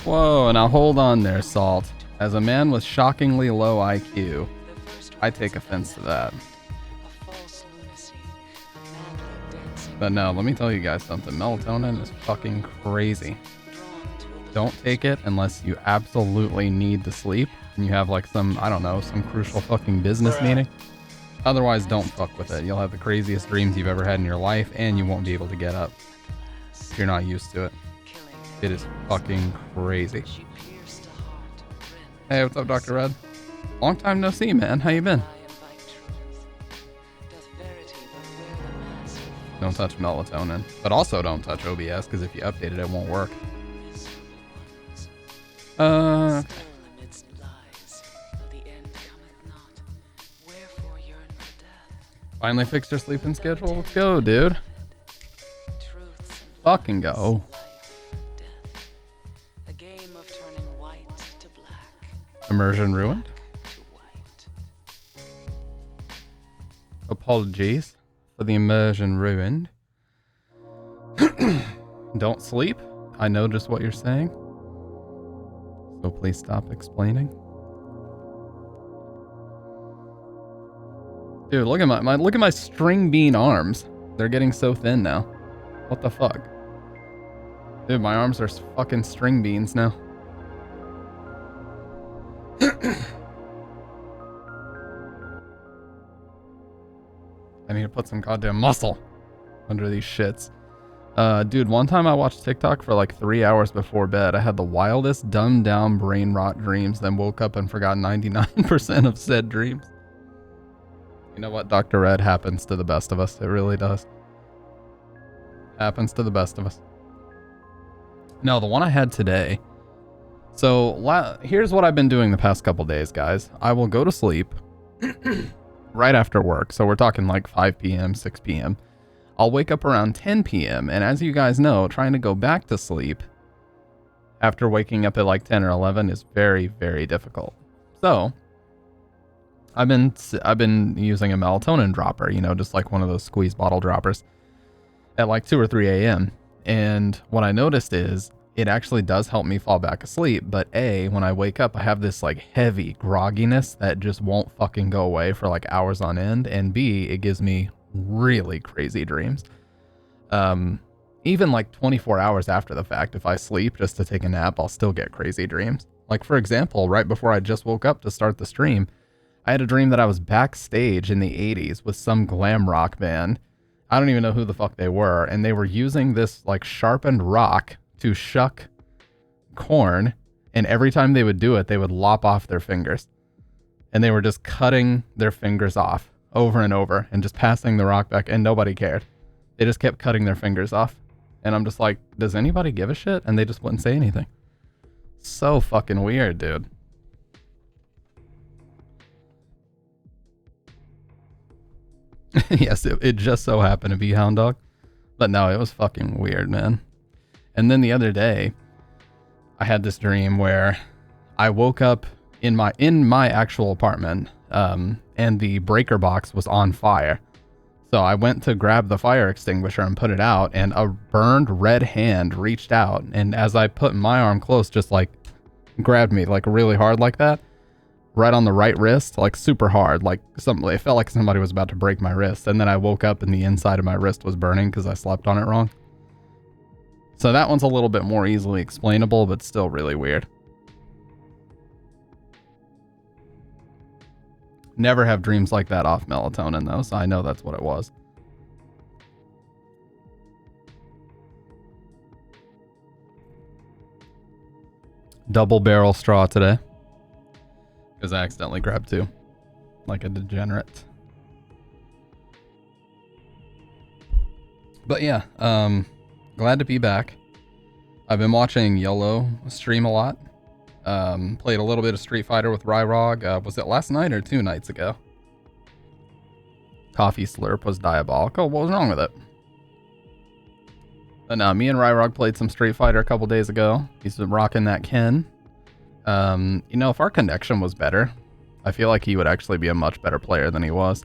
Whoa, now hold on there, Salt. As a man with shockingly low IQ, I take offense to that. But no, let me tell you guys something. Melatonin is fucking crazy. Don't take it unless you absolutely need to sleep and you have like some, I don't know, some crucial fucking business meeting. Otherwise, don't fuck with it. You'll have the craziest dreams you've ever had in your life and you won't be able to get up if you're not used to it. It is fucking crazy. Hey, what's up, Dr. Red? Long time no see, man. How you been? Don't touch melatonin. But also don't touch OBS, because if you update it, it won't work. Finally fixed your sleeping schedule? Let's go, dude. Fucking go. Immersion ruined? Apologies for the immersion ruined. Don't sleep. I know just what you're saying. So please stop explaining. Dude, look at my string bean arms. They're getting so thin now. What the fuck? Dude, my arms are fucking string beans now. I need to put some goddamn muscle under these shits. Dude, one time I watched TikTok for like 3 hours before bed. I had the wildest dumbed down brain rot dreams, then woke up and forgot 99% of said dreams. You know what, Dr. Red? Happens to the best of us. It really does. Happens to the best of us. No, the one I had today. So here's what I've been doing the past couple days, guys. I will go to sleep right after work. So we're talking like 5 p.m., 6 p.m. I'll wake up around 10 p.m. And as you guys know, trying to go back to sleep after waking up at like 10 or 11 is very, very difficult. So I've been using a melatonin dropper, you know, just like one of those squeeze bottle droppers at like 2 or 3 a.m. And what I noticed is it actually does help me fall back asleep. But A, when I wake up, I have this like heavy grogginess that just won't fucking go away for like hours on end. And B, it gives me really crazy dreams. Even like 24 hours after the fact, if I sleep just to take a nap, I'll still get crazy dreams. Like, for example, right before I just woke up to start the stream, I had a dream that I was backstage in the 80s with some glam rock band. I don't even know who the fuck they were. And they were using this like sharpened rock to shuck corn. And every time they would do it, they would lop off their fingers. And they were just cutting their fingers off over and over and just passing the rock back. And nobody cared. They just kept cutting their fingers off. And I'm just like, does anybody give a shit? And they just wouldn't say anything. So fucking weird, dude. Yes, it just so happened to be Hound Dog. But no, it was fucking weird, man. And then the other day, I had this dream where I woke up in my actual apartment, and the breaker box was on fire. So I went to grab the fire extinguisher and put it out, and a burned red hand reached out, and as I put my arm close, just like grabbed me like really hard like that. Right on the right wrist, like super hard, like it felt like somebody was about to break my wrist. And then I woke up and the inside of my wrist was burning because I slept on it wrong. So that one's a little bit more easily explainable, but still really weird. Never have dreams like that off melatonin though, so I know that's what it was. Double barrel straw today. Because I accidentally grabbed 2. Like a degenerate. But yeah, glad to be back. I've been watching Yellow stream a lot. Played a little bit of Street Fighter with Ryrog. Was it last night or 2 nights ago? Coffee slurp was diabolical. What was wrong with it? But no, me and Ryrog played some Street Fighter a couple days ago. He's been rocking that Ken. You know, if our connection was better, I feel like he would actually be a much better player than he was.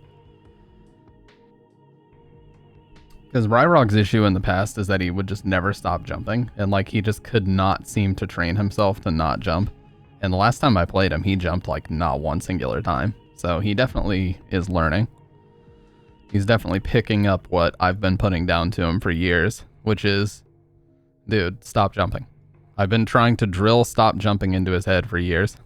Because Ryrog's issue in the past is that he would just never stop jumping, and like he just could not seem to train himself to not jump. And the last time I played him, he jumped like not one singular time. So he definitely is learning. He's definitely picking up what I've been putting down to him for years, which is, dude, stop jumping. I've been trying to drill stop jumping into his head for years.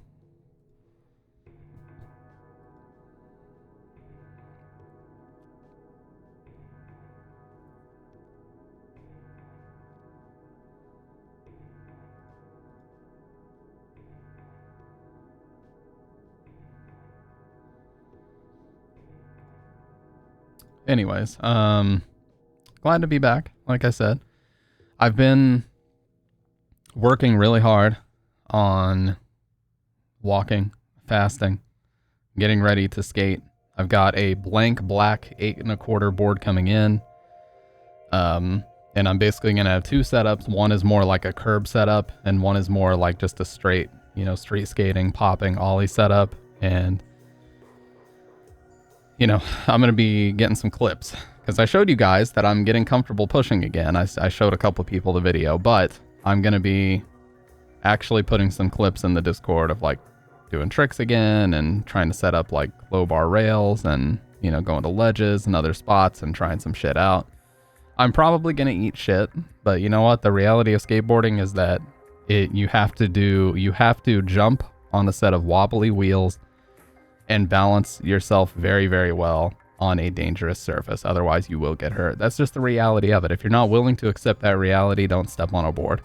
Anyways, glad to be back. Like I said, I've been working really hard on walking, fasting, getting ready to skate. I've got a blank black 8 1/4 board coming in. And I'm basically going to have 2 setups. One is more like a curb setup, and one is more like just a straight, you know, street skating, popping, ollie setup. And you know, I'm going to be getting some clips because I showed you guys that I'm getting comfortable pushing again. I showed a couple people the video, but I'm going to be actually putting some clips in the Discord of like doing tricks again and trying to set up like low bar rails and, you know, going to ledges and other spots and trying some shit out. I'm probably going to eat shit, but you know what? The reality of skateboarding is that you have to jump on a set of wobbly wheels and balance yourself very, very well on a dangerous surface. Otherwise, you will get hurt. That's just the reality of it. If you're not willing to accept that reality, don't step on a board.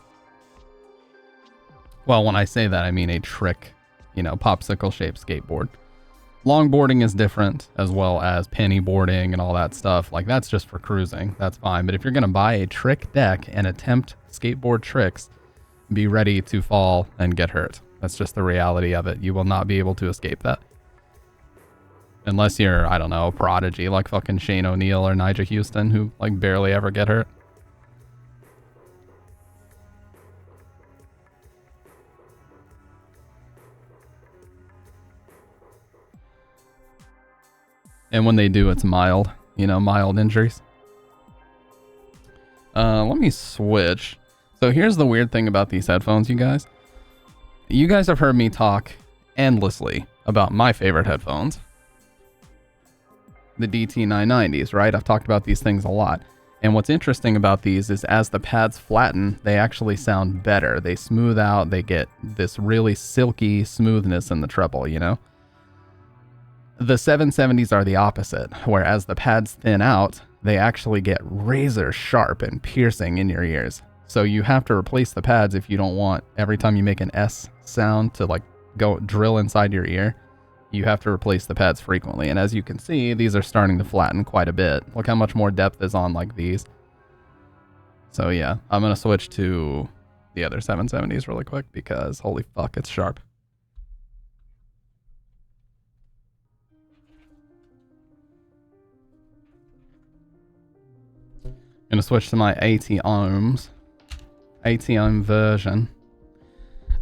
Well, when I say that, I mean a trick, you know, popsicle-shaped skateboard. Longboarding is different, as well as penny boarding and all that stuff. Like, that's just for cruising. That's fine. But if you're going to buy a trick deck and attempt skateboard tricks, be ready to fall and get hurt. That's just the reality of it. You will not be able to escape that. Unless you're, I don't know, a prodigy like fucking Shane O'Neill or Nigel Houston, who like barely ever get hurt. And when they do, it's mild, you know, mild injuries. Let me switch. So here's the weird thing about these headphones, you guys. You guys have heard me talk endlessly about my favorite headphones. The DT990s, right? I've talked about these things a lot. And what's interesting about these is as the pads flatten, they actually sound better. They smooth out, they get this really silky smoothness in the treble, you know? The 770s are the opposite, whereas the pads thin out, they actually get razor sharp and piercing in your ears. So you have to replace the pads if you don't want every time you make an S sound to like go drill inside your ear. You have to replace the pads frequently. And as you can see, these are starting to flatten quite a bit. Look how much more depth is on like these. So yeah, I'm going to switch to the other 770s really quick because holy fuck, it's sharp. I'm going to switch to my 80 ohms. 80 ohm version.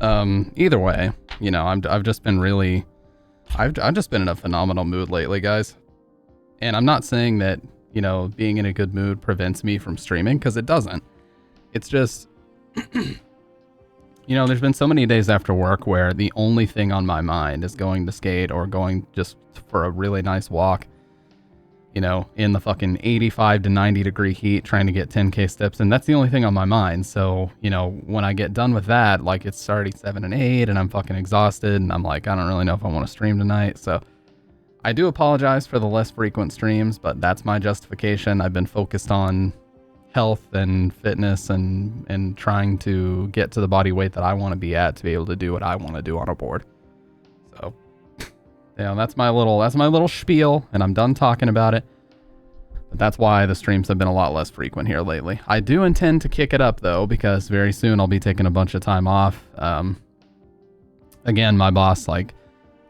Either way, you know, I've just been really... I've just been in a phenomenal mood lately, guys. And I'm not saying that, you know, being in a good mood prevents me from streaming, because it doesn't. It's just, you know, there's been so many days after work where the only thing on my mind is going to skate or going just for a really nice walk, you know, in the fucking 85 to 90 degree heat, trying to get 10K steps. And that's the only thing on my mind. So, you know, when I get done with that, like it's already 7 and 8 and I'm fucking exhausted and I'm like, I don't really know if I want to stream tonight. So I do apologize for the less frequent streams, but that's my justification. I've been focused on health and fitness and trying to get to the body weight that I want to be at to be able to do what I want to do on a board. So yeah, that's my little spiel, and I'm done talking about it. But that's why the streams have been a lot less frequent here lately. I do intend to kick it up though, because very soon I'll be taking a bunch of time off. Again, my boss like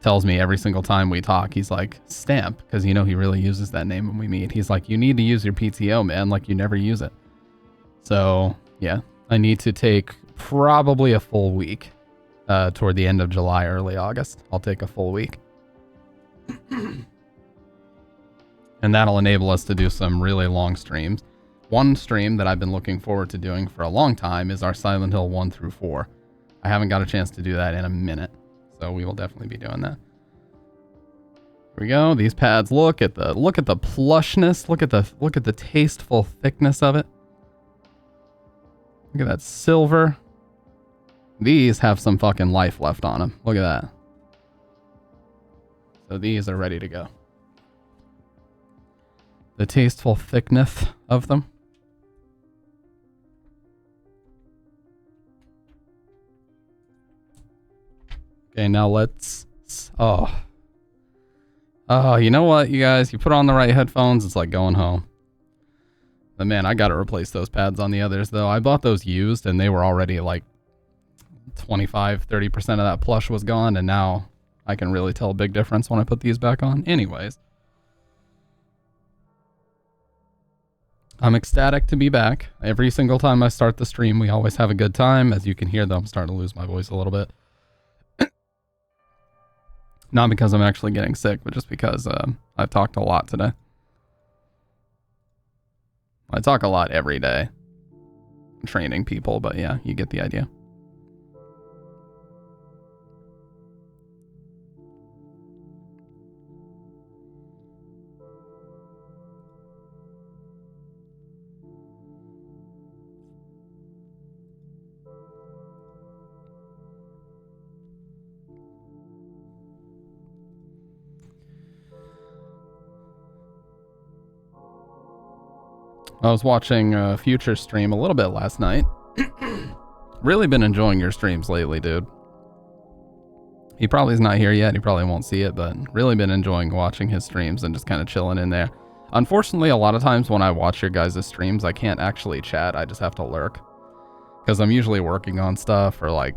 tells me every single time we talk, he's like, Stamp, because you know he really uses that name when we meet. He's like, you need to use your PTO, man, like you never use it. So yeah, I need to take probably a full week toward the end of July, early August. I'll take a full week. And that'll enable us to do some really long streams. one stream that I've been looking forward to doing for a long time is our Silent Hill 1 through 4. I haven't got a chance to do that in a minute, so we will definitely be doing that. Here we go. These pads, look at the plushness, look at the tasteful thickness of it. Look at that silver. These have some fucking life left on them. Look at that. So these are ready to go. The tasteful thickness of them. Okay, now let's... Oh, you know what, you guys? You put on the right headphones, it's like going home. But man, I gotta replace those pads on the others, though. I bought those used, and they were already like 25-30% of that plush was gone, and now I can really tell a big difference when I put these back on. Anyways. I'm ecstatic to be back. Every single time I start the stream, we always have a good time. As you can hear, though, I'm starting to lose my voice a little bit. Not because I'm actually getting sick, but just because I've talked a lot today. I talk a lot every day. Training people, but yeah, you get the idea. I was watching Future stream a little bit last night. Really been enjoying your streams lately, dude. He probably is not here yet. He probably won't see it, but really been enjoying watching his streams and just kind of chilling in there. Unfortunately, a lot of times when I watch your guys' streams, I can't actually chat. I just have to lurk. Because I'm usually working on stuff or like,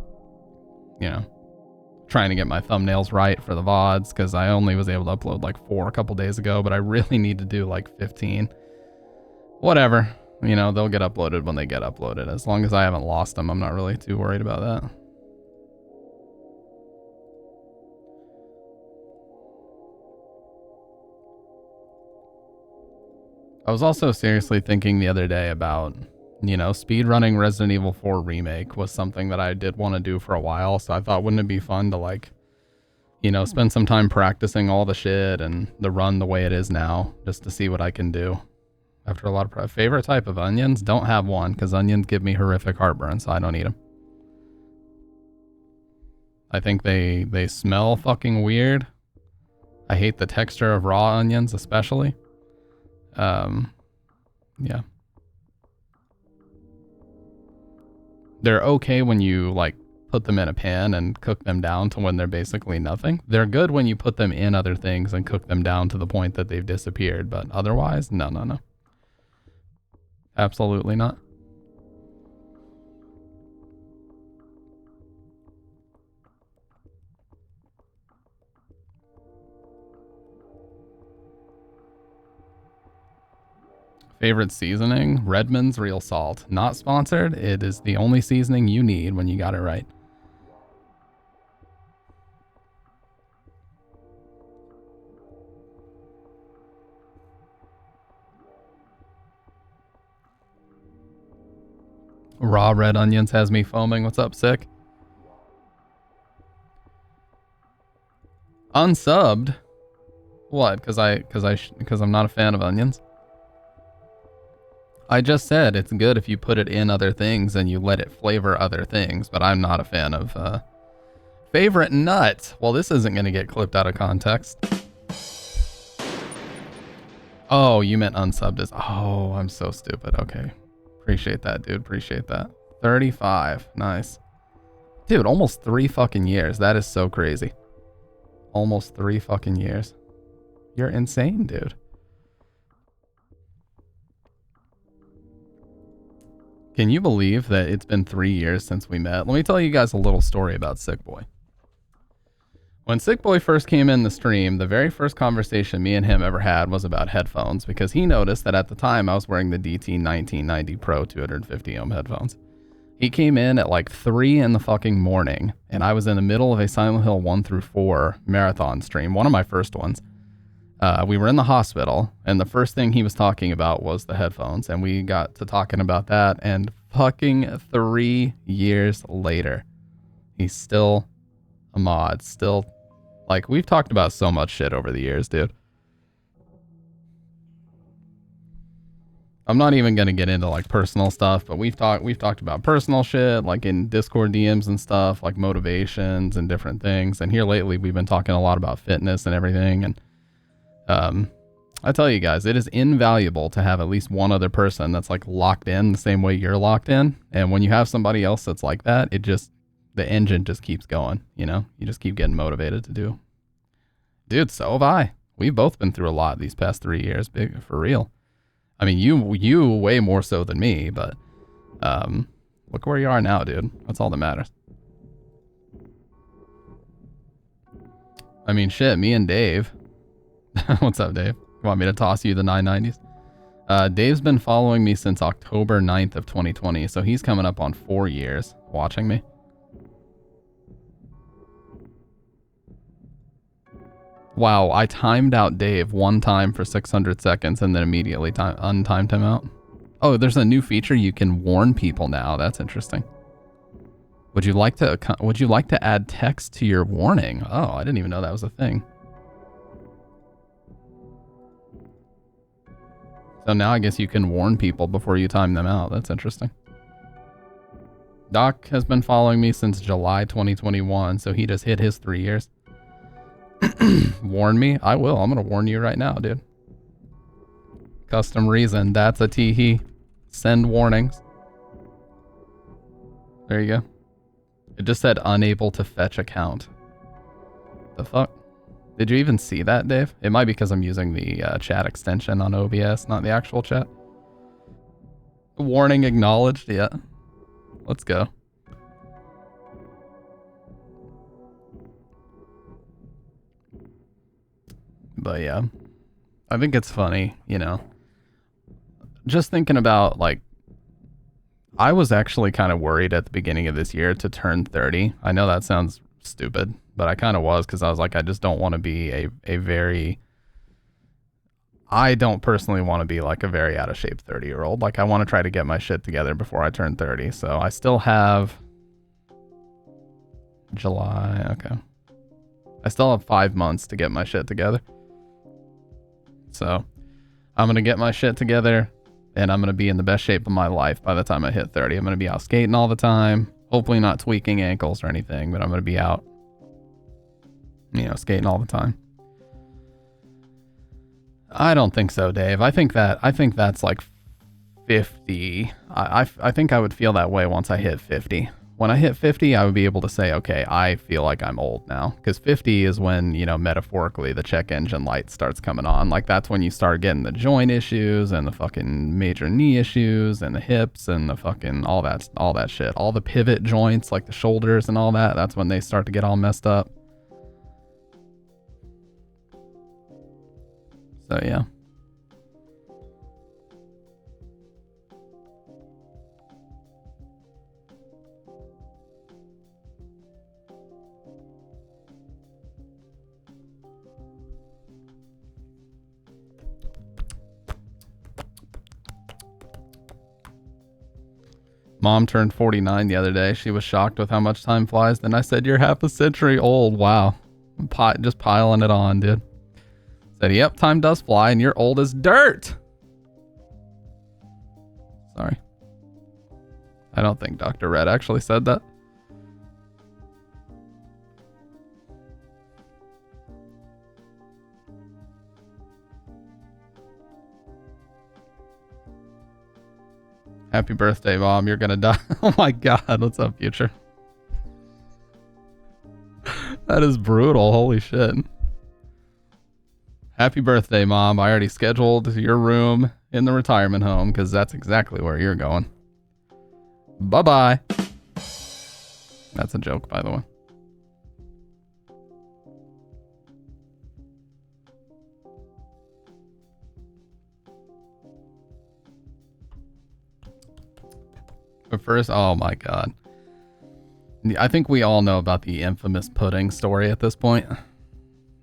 you know, trying to get my thumbnails right for the VODs. Because I only was able to upload like 4 a couple days ago, but I really need to do like 15. Whatever, you know, they'll get uploaded when they get uploaded. As long as I haven't lost them, I'm not really too worried about that. I was also seriously thinking the other day about, you know, speedrunning Resident Evil 4 Remake was something that I did want to do for a while. So I thought, wouldn't it be fun to like, you know, spend some time practicing all the shit and the run the way it is now, just to see what I can do. After a lot of favorite type of onions, don't have one because onions give me horrific heartburn, so I don't eat them. I think they smell fucking weird. I hate the texture of raw onions, especially. Yeah. They're okay when you like put them in a pan and cook them down to when they're basically nothing. They're good when you put them in other things and cook them down to the point that they've disappeared, but otherwise, no. Absolutely not. Favorite seasoning? Redmond's Real Salt. Not sponsored. It is the only seasoning you need when you got it right. Raw red onions has me foaming. What's up, Sick? Unsubbed? What? Because I'm not a fan of onions? I just said it's good if you put it in other things and you let it flavor other things, but I'm not a fan of favorite nut. Well, this isn't going to get clipped out of context. Oh, you meant unsubbed as... Oh, I'm so stupid. Okay. Appreciate that, dude. Appreciate that. 35. Nice. Dude, almost 3 fucking years. That is so crazy. Almost 3 fucking years. You're insane, dude. Can you believe that it's been 3 years since we met? Let me tell you guys a little story about Sick Boy. When Sick Boy first came in the stream, the very first conversation me and him ever had was about headphones, because he noticed that at the time I was wearing the DT 1990 Pro 250 ohm headphones. He came in at like 3 in the fucking morning, and I was in the middle of a Silent Hill 1 through 4 marathon stream, one of my first ones. We were in the hospital, and the first thing he was talking about was the headphones, and we got to talking about that, and fucking 3 years later, he's still a mod, still, like, we've talked about so much shit over the years, dude. I'm not even gonna get into like personal stuff, but we've talked about personal shit, like in Discord DMs and stuff, like motivations and different things. And here lately, we've been talking a lot about fitness and everything. And I tell you guys, it is invaluable to have at least one other person that's like locked in the same way you're locked in. And when you have somebody else that's like that, the engine just keeps going. You know, you just keep getting motivated to do. Dude, so have I. We've both been through a lot these past 3 years, big for real. I mean, you way more so than me, but look where you are now, dude. That's all that matters. I mean, shit, me and Dave. What's up, Dave? You want me to toss you the 990s? Dave's been following me since October 9th of 2020, so he's coming up on 4 years watching me. Wow, I timed out Dave one time for 600 seconds and then immediately untimed him out. Oh, there's a new feature you can warn people now. That's interesting. Would you like to add text to your warning? Oh, I didn't even know that was a thing. So now I guess you can warn people before you time them out. That's interesting. Doc has been following me since July 2021, so he just hit his 3 years. Warn me? I will. I'm going to warn you right now, dude. Custom reason. That's a teehee. Send warnings. There you go. It just said unable to fetch account. The fuck? Did you even see that, Dave? It might be because I'm using the chat extension on OBS, not the actual chat. Warning acknowledged. Yeah. Let's go. But yeah, I think it's funny, you know, just thinking about, like, I was actually kind of worried at the beginning of this year to turn 30. I know that sounds stupid, but I kind of was, because I was like, I just don't want to be I don't personally want to be like a very out of shape 30-year-old. Like, I want to try to get my shit together before I turn 30. So I still have July. Okay. I still have 5 months to get my shit together. So I'm going to get my shit together, and I'm going to be in the best shape of my life by the time I hit 30. I'm going to be out skating all the time, hopefully not tweaking ankles or anything, but I'm going to be out, you know, skating all the time. I don't think so, Dave. I think that's like 50. I think I would feel that way once I hit 50. When I hit 50, I would be able to say, okay, I feel like I'm old now. Because 50 is when, you know, metaphorically, the check engine light starts coming on. Like, that's when you start getting the joint issues and the fucking major knee issues and the hips and the fucking all that shit. All the pivot joints, like the shoulders and all that. That's when they start to get all messed up. So, yeah. Mom turned 49 the other day. She was shocked with how much time flies. Then I said, you're half a century old. Wow. Just piling it on, dude. Said, yep, time does fly and you're old as dirt. Sorry. I don't think Dr. Red actually said that. Happy birthday, Mom. You're gonna die. Oh my God. What's up, Future? That is brutal. Holy shit. Happy birthday, Mom. I already scheduled your room in the retirement home because that's exactly where you're going. Bye-bye. That's a joke, by the way. But first, oh my God. I think we all know about the infamous pudding story at this point.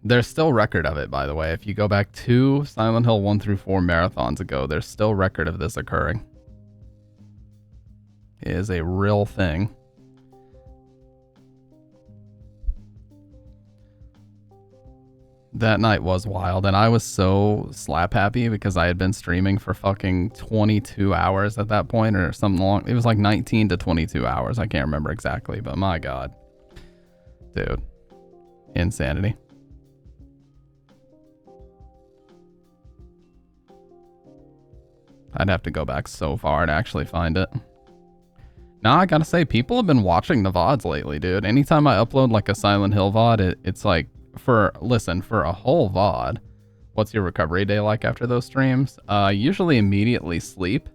There's still record of it, by the way. If you go back to Silent Hill 1 through 4 marathons ago, there's still record of this occurring. It is a real thing. That night was wild, and I was so slap happy because I had been streaming for fucking 22 hours at that point, or something long. It was like 19 to 22 hours. I can't remember exactly, but my God. Dude. Insanity. I'd have to go back so far to actually find it. Now, I gotta say, people have been watching the VODs lately, dude. Anytime I upload like a Silent Hill VOD, it's like, for a whole VOD, what's your recovery day like after those streams? Usually immediately sleep.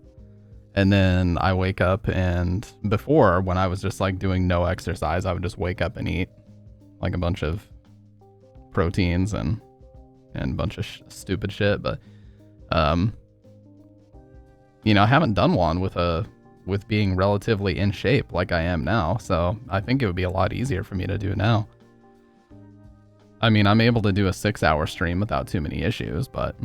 And then I wake up, and before, when I was just like doing no exercise, I would just wake up and eat like a bunch of proteins and a bunch of stupid shit. But, you know, I haven't done one with being relatively in shape like I am now. So I think it would be a lot easier for me to do now. I mean, I'm able to do a 6-hour stream without too many issues, but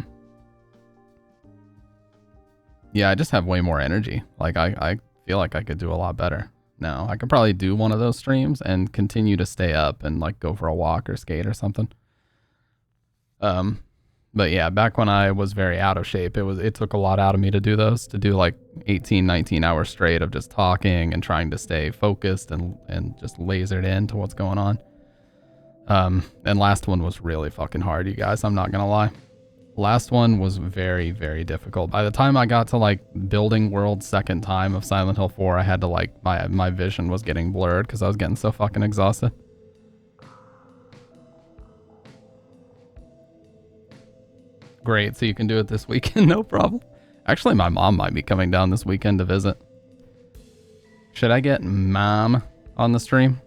yeah, I just have way more energy. Like I feel like I could do a lot better now. I could probably do one of those streams and continue to stay up and like go for a walk or skate or something. But yeah, back when I was very out of shape, it took a lot out of me to do those, to do like 18, 19 hours straight of just talking and trying to stay focused and just lasered into what's going on. And last one was really fucking hard, you guys. I'm not gonna lie. Last one was very, very difficult. By the time I got to like building world's second time of Silent Hill 4, I had to like, my vision was getting blurred because I was getting so fucking exhausted. Great, so you can do it this weekend, no problem. Actually, my mom might be coming down this weekend to visit. Should I get Mom on the stream?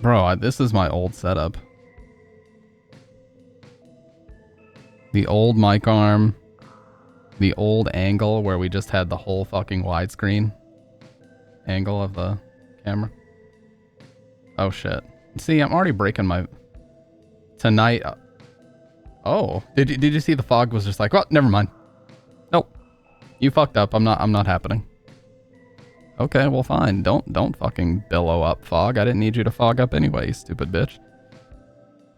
Bro, this is my old setup. The old mic arm. The old angle where we just had the whole fucking widescreen angle of the camera. Oh shit. See, I'm already breaking my... Tonight... Oh, did you see the fog was just like, well, never mind. Nope. You fucked up. I'm not happening. Okay, well fine. Don't fucking billow up, fog. I didn't need you to fog up anyway, you stupid bitch.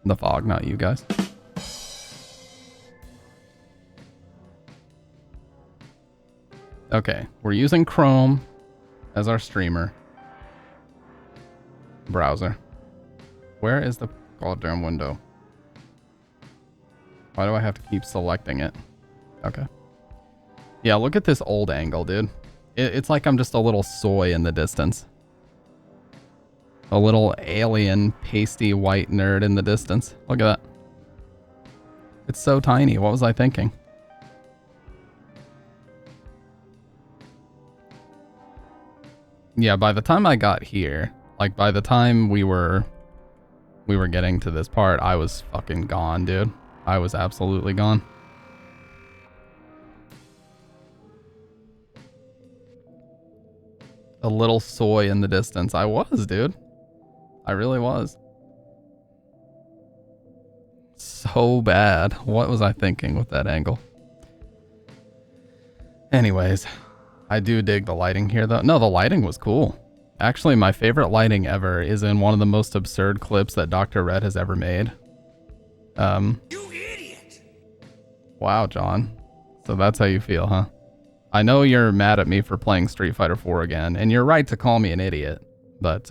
The fog, not you guys. Okay, we're using Chrome as our streamer browser. Where is the goddamn window? Why do I have to keep selecting it? Okay. Yeah, look at this old angle, dude. It's like I'm just a little soy in the distance. A little alien, pasty white nerd in the distance. Look at that. It's so tiny. What was I thinking? Yeah, by the time I got here, like by the time we were getting to this part, I was fucking gone, dude. I was absolutely gone. A little soy in the distance. I was, dude. I really was. So bad. What was I thinking with that angle? Anyways, I do dig the lighting here, though. No, the lighting was cool. Actually, my favorite lighting ever is in one of the most absurd clips that Dr. Red has ever made. You idiot! Wow, John. So that's how you feel, huh? I know you're mad at me for playing Street Fighter 4 again, and you're right to call me an idiot, but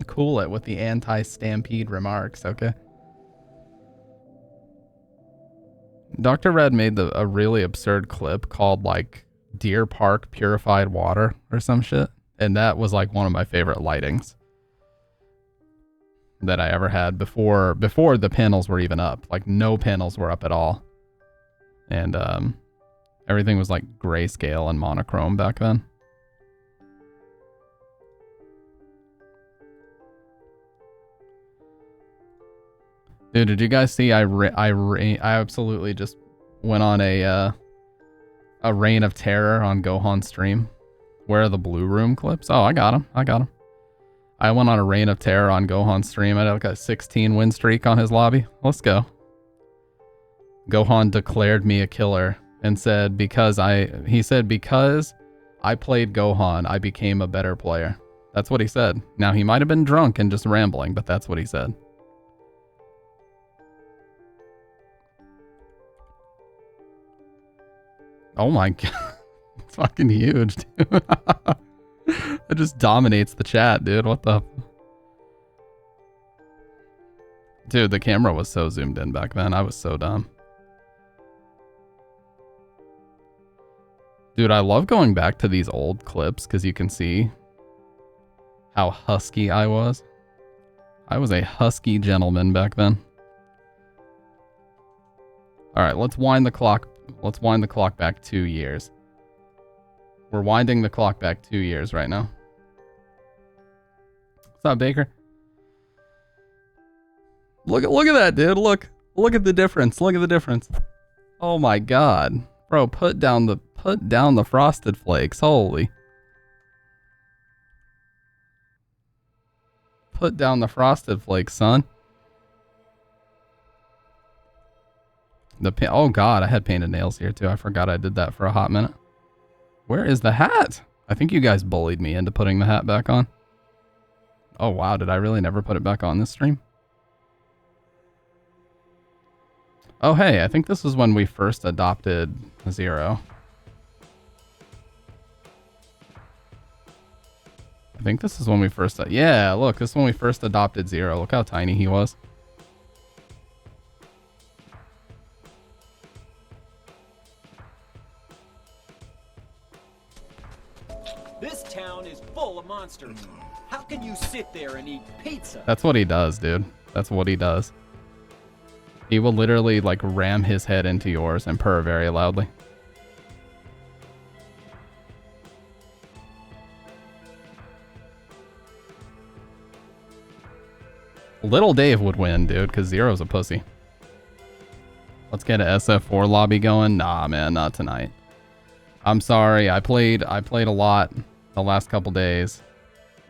cool it with the anti-stampede remarks, okay? Dr. Red made a really absurd clip called like Deer Park Purified Water or some shit, and that was like one of my favorite lightings that I ever had before the panels were even up. Like no panels were up at all, and everything was like grayscale and monochrome back then. Dude, did you guys see I absolutely just went on a reign of terror on Gohan's stream? Where are the blue room clips? Oh, I got him. I got him. I went on a reign of terror on Gohan's stream. I had like a 16 win streak on his lobby. Let's go. Gohan declared me a killer and said because I played Gohan, I became a better player. That's what he said. Now, he might have been drunk and just rambling, but that's what he said. Oh my god. It's fucking huge, dude. It just dominates the chat, dude. What the... Dude, the camera was so zoomed in back then. I was so dumb. Dude, I love going back to these old clips because you can see how husky I was. I was a husky gentleman back then. All right, let's wind the clock. Let's wind the clock back 2 years. We're winding the clock back 2 years right now. What's up, Baker? Look at that, dude. Look at the difference. Look at the difference. Oh my god. Bro, put down the frosted flakes. Holy. Put down the frosted flakes, son. Oh god, I had painted nails here too. I forgot I did that for a hot minute. Where is the hat? I think you guys bullied me into putting the hat back on. Oh wow, did I really never put it back on this stream? Oh hey, I think this is when we first adopted Zero. I think this is when we first... Yeah, look, this is when we first adopted Zero. Look how tiny he was. This town is full of monsters. How can you sit there and eat pizza? That's what he does, dude. That's what he does. He will literally, like, ram his head into yours and purr very loudly. Little Dave would win, dude, because Zero's a pussy. Let's get a SF4 lobby going. Nah, man, not tonight. I'm sorry. I played a lot the last couple days.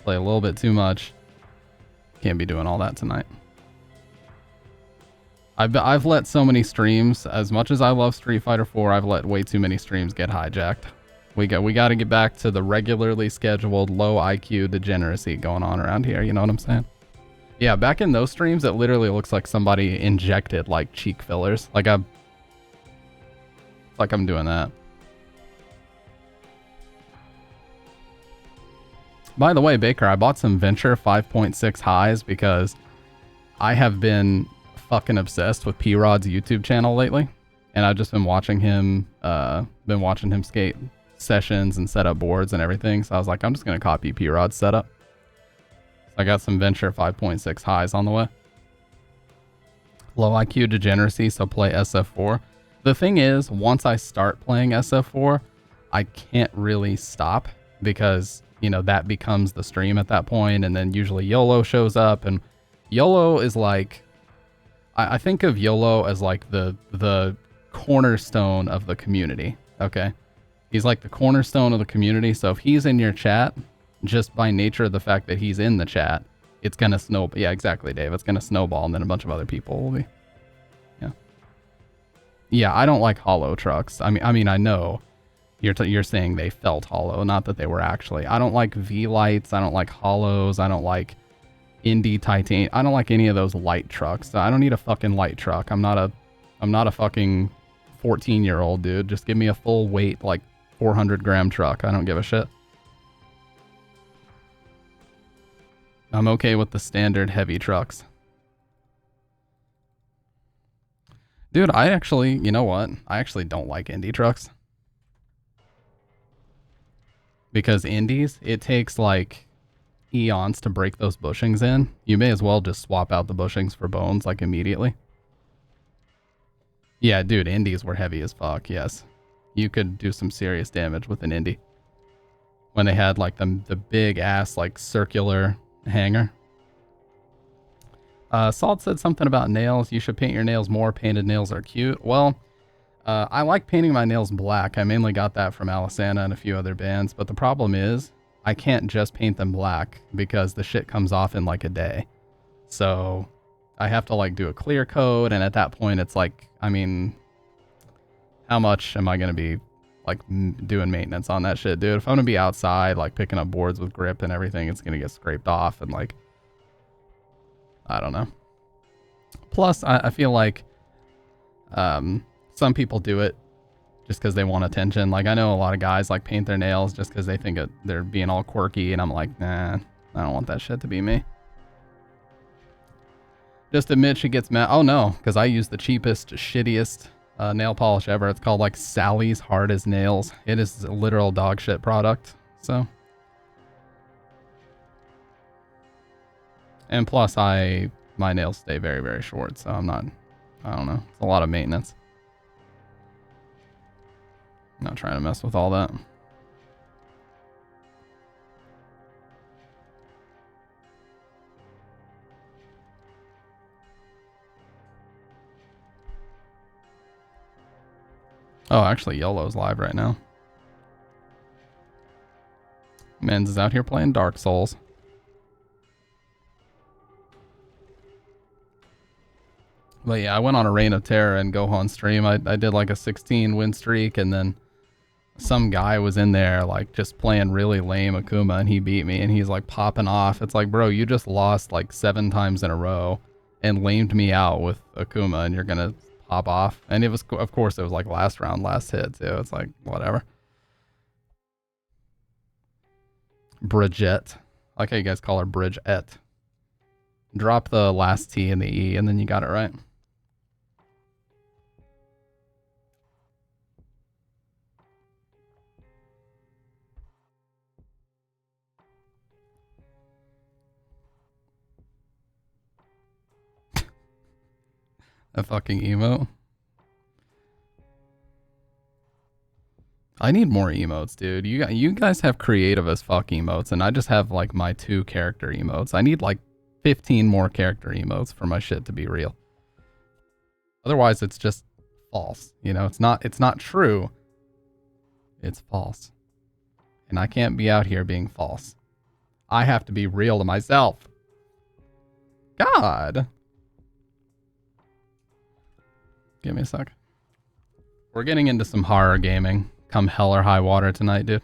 Played a little bit too much. Can't be doing all that tonight. I've let so many streams, as much as I love Street Fighter 4, I've let way too many streams get hijacked. We got to get back to the regularly scheduled low IQ degeneracy going on around here, you know what I'm saying? Yeah, back in those streams, it literally looks like somebody injected like cheek fillers. Like I'm doing that. By the way, Baker, I bought some Venture 5.6 highs because I have been fucking obsessed with P-Rod's YouTube channel lately. And I've just been watching him, skate sessions and set up boards and everything. So I was like, I'm just going to copy P-Rod's setup. So I got some Venture 5.6 highs on the way. Low IQ degeneracy, so play SF4. The thing is, once I start playing SF4, I can't really stop because, you know, that becomes the stream at that point, and then usually YOLO shows up, and YOLO is like, I think of YOLO as like the cornerstone of the community, okay? He's like the cornerstone of the community, so if he's in your chat, just by nature of the fact that he's in the chat, it's gonna snowball. Yeah, exactly, Dave. It's gonna snowball, and then a bunch of other people will be. Yeah. Yeah, I don't like hollow trucks. I mean, I know you're saying they felt hollow, not that they were actually. I don't like V-lights. I don't like hollows. I don't like Indy Titan. I don't like any of those light trucks. I don't need a fucking light truck. I'm not a fucking 14-year-old dude. Just give me a full weight, like 400-gram truck. I don't give a shit. I'm okay with the standard heavy trucks. Dude, I actually, you know what? I actually don't like Indy trucks. Because Indies, it takes like eons to break those bushings in. You may as well just swap out the bushings for bones like immediately. Yeah, dude, Indies were heavy as fuck, yes. You could do some serious damage with an Indy. When they had like the big ass like circular hanger. Salt said something about nails. You should paint your nails more. Painted nails are cute. Well, I like painting my nails black. I mainly got that from Alisana and a few other bands, but the problem is I can't just paint them black because the shit comes off in like a day. So I have to like do a clear coat, and at that point it's like, I mean, how much am I going to be like doing maintenance on that shit, dude? If I'm going to be outside like picking up boards with grip and everything, it's going to get scraped off and like, I don't know. Plus, I feel like some people do it just because they want attention. Like, I know a lot of guys like paint their nails just because they think they're being all quirky, and I'm like, nah, I don't want that shit to be me. Just admit she gets mad. Oh no, because I use the cheapest, shittiest nail polish ever. It's called like Sally's Hard as Nails. It is a literal dog shit product. So, and plus my nails stay very, very short, so I'm not, I don't know. It's a lot of maintenance. I'm not trying to mess with all that. Oh, actually, YOLO's live right now. Men's is out here playing Dark Souls. But yeah, I went on a Reign of Terror and Gohan stream. I did like a 16 win streak, and then some guy was in there like just playing really lame Akuma, and he beat me, and he's like popping off. It's like, bro, you just lost like 7 times in a row and lamed me out with Akuma, and you're gonna pop off. And it was, of course, it was like last round, last hit too. It's like, whatever. Bridget. I like how you guys call her Bridget. Drop the last T in the E, and then you got it right. A fucking emote. I need more emotes, dude. You guys have creative as fuck emotes, and I just have like my 2 character emotes. I need like 15 more character emotes for my shit to be real. Otherwise, it's just false. You know, it's not true. It's false. And I can't be out here being false. I have to be real to myself. God. Give me a sec. We're getting into some horror gaming. Come hell or high water tonight, dude.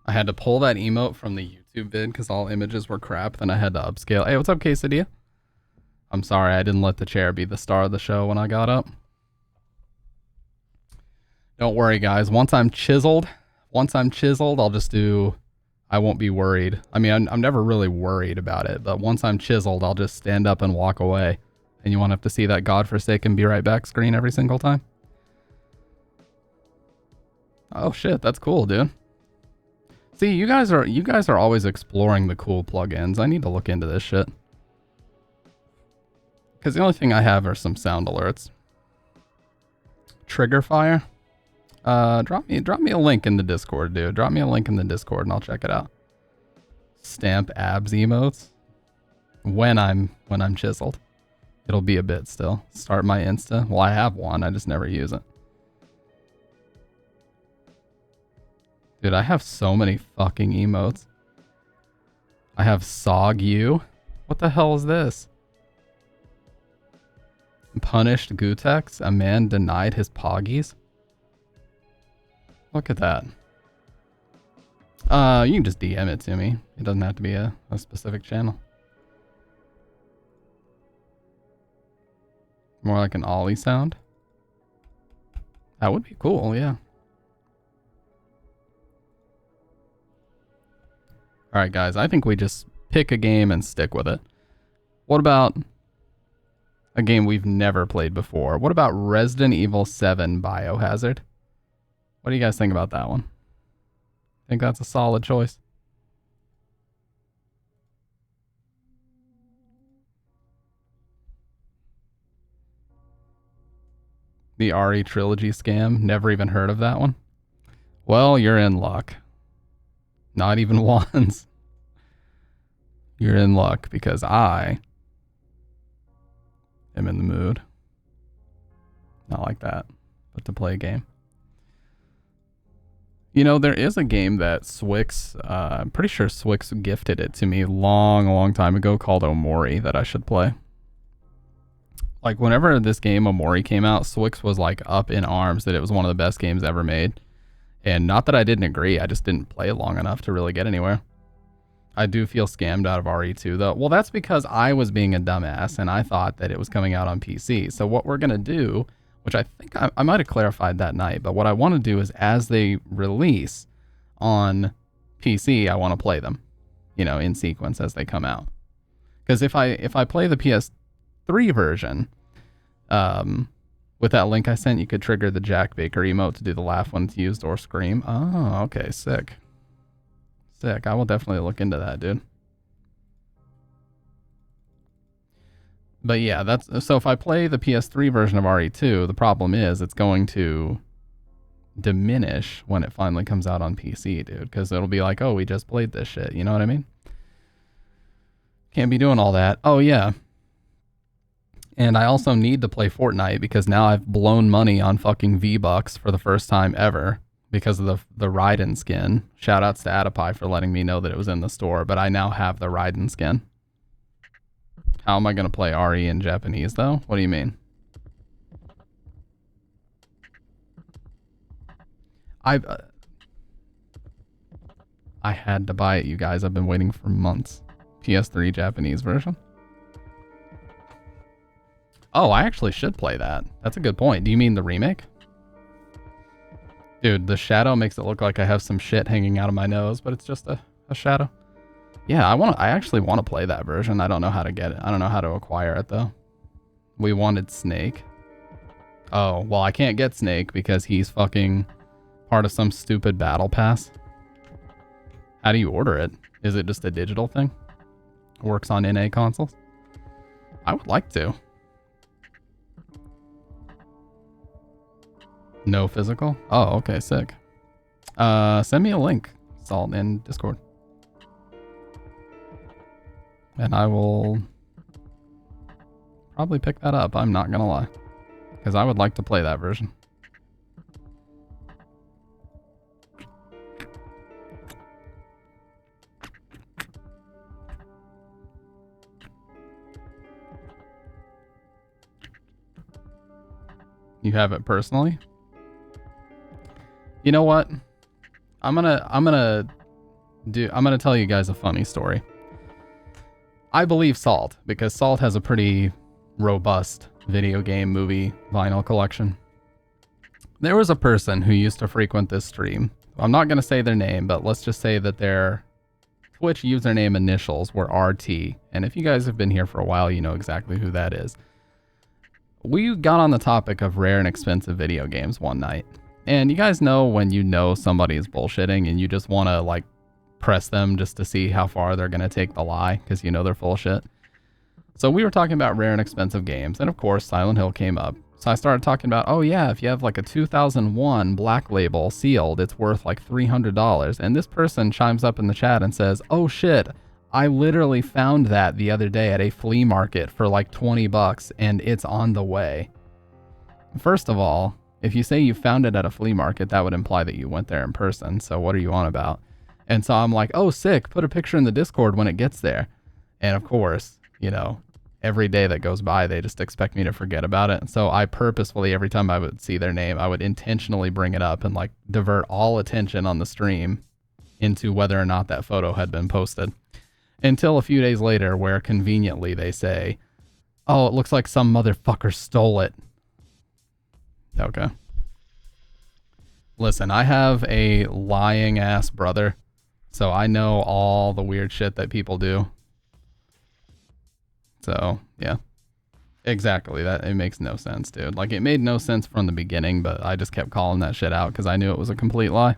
I had to pull that emote from the YouTube vid because all images were crap. Then I had to upscale. Hey, what's up, Quesadilla? I'm sorry, I didn't let the chair be the star of the show when I got up. Don't worry, guys. Once I'm chiseled, I'll just do... I won't be worried. I mean, I'm never really worried about it, but once I'm chiseled, I'll just stand up and walk away. And you won't have to see that godforsaken be right back screen every single time. Oh shit, that's cool, dude. See, you guys are always exploring the cool plugins. I need to look into this shit. Because the only thing I have are some sound alerts. Trigger fire. Drop me a link in the Discord, dude. Drop me a link in the Discord and I'll check it out. Stamp abs emotes. When I'm chiseled. It'll be a bit still. Start my Insta. Well, I have one. I just never use it. Dude, I have so many fucking emotes. I have Sog You. What the hell is this? Punished Gutex. A man denied his poggies. Look at that. You can just DM it to me. It doesn't have to be a specific channel. More like an Ollie sound. That would be cool, yeah. Alright guys, I think we just pick a game and stick with it. What about a game we've never played before? What about Resident Evil 7 Biohazard? What do you guys think about that one? Think that's a solid choice? The RE Trilogy scam? Never even heard of that one? Well, you're in luck. Not even once. You're in luck because I am in the mood. Not like that, but to play a game. You know, there is a game that Swix, I'm pretty sure Swix gifted it to me long time ago called Omori that I should play. Like, whenever this game Omori came out, Swix was like up in arms that it was one of the best games ever made. And not that I didn't agree, I just didn't play it long enough to really get anywhere. I do feel scammed out of RE2 though. Well, that's because I was being a dumbass and I thought that it was coming out on PC. So what we're going to do, which I think I might have clarified that night, but what I want to do is as they release on PC, I want to play them, you know, in sequence as they come out. Because if I play the PS3 version, with that link I sent, you could trigger the Jack Baker emote to do the laugh when it's used or scream. Oh, okay, sick. Sick. I will definitely look into that, dude. But yeah, that's so if I play the PS3 version of RE2, the problem is it's going to diminish when it finally comes out on PC, dude, because it'll be like, oh, we just played this shit. You know what I mean? Can't be doing all that. Oh, yeah. And I also need to play Fortnite because now I've blown money on fucking V-Bucks for the first time ever because of the Raiden skin. Shoutouts to Adipie for letting me know that it was in the store, but I now have the Raiden skin. How am I going to play RE in Japanese, though? What do you mean? I had to buy it, you guys. I've been waiting for months. PS3 Japanese version. Oh, I actually should play that. That's a good point. Do you mean the remake? Dude, the shadow makes it look like I have some shit hanging out of my nose, but it's just a shadow. Yeah, I actually want to play that version. I don't know how to get it. I don't know how to acquire it, though. We wanted Snake. Oh, well, I can't get Snake because he's fucking part of some stupid battle pass. How do you order it? Is it just a digital thing? Works on NA consoles? I would like to. No physical? Oh, okay, sick. Send me a link, Salt, in Discord. And I will probably pick that up, I'm not gonna lie. Because I would like to play that version. You have it personally? You know what? I'm gonna tell you guys a funny story. I believe Salt, because Salt has a pretty robust video game movie vinyl collection. There was a person who used to frequent this stream. I'm not gonna say their name, but let's just say that their Twitch username initials were RT. And if you guys have been here for a while, you know exactly who that is. We got on the topic of rare and expensive video games one night. And you guys know when you know somebody is bullshitting and you just want to like press them just to see how far they're going to take the lie because you know they're full of shit. So we were talking about rare and expensive games, and of course Silent Hill came up. So I started talking about, oh yeah, if you have like a 2001 Black Label sealed, it's worth like $300. And this person chimes up in the chat and says, oh shit, I literally found that the other day at a flea market for like 20 bucks and it's on the way. First of all, if you say you found it at a flea market, that would imply that you went there in person. So what are you on about? And so I'm like, oh, sick. Put a picture in the Discord when it gets there. And of course, you know, every day that goes by, they just expect me to forget about it. So I purposefully, every time I would see their name, I would intentionally bring it up and like divert all attention on the stream into whether or not that photo had been posted. Until a few days later, where conveniently they say, oh, it looks like some motherfucker stole it. Okay. Listen, I have a lying ass brother, so I know all the weird shit that people do. So, yeah. Exactly. That it makes no sense, dude. Like, it made no sense from the beginning, but I just kept calling that shit out because I knew it was a complete lie.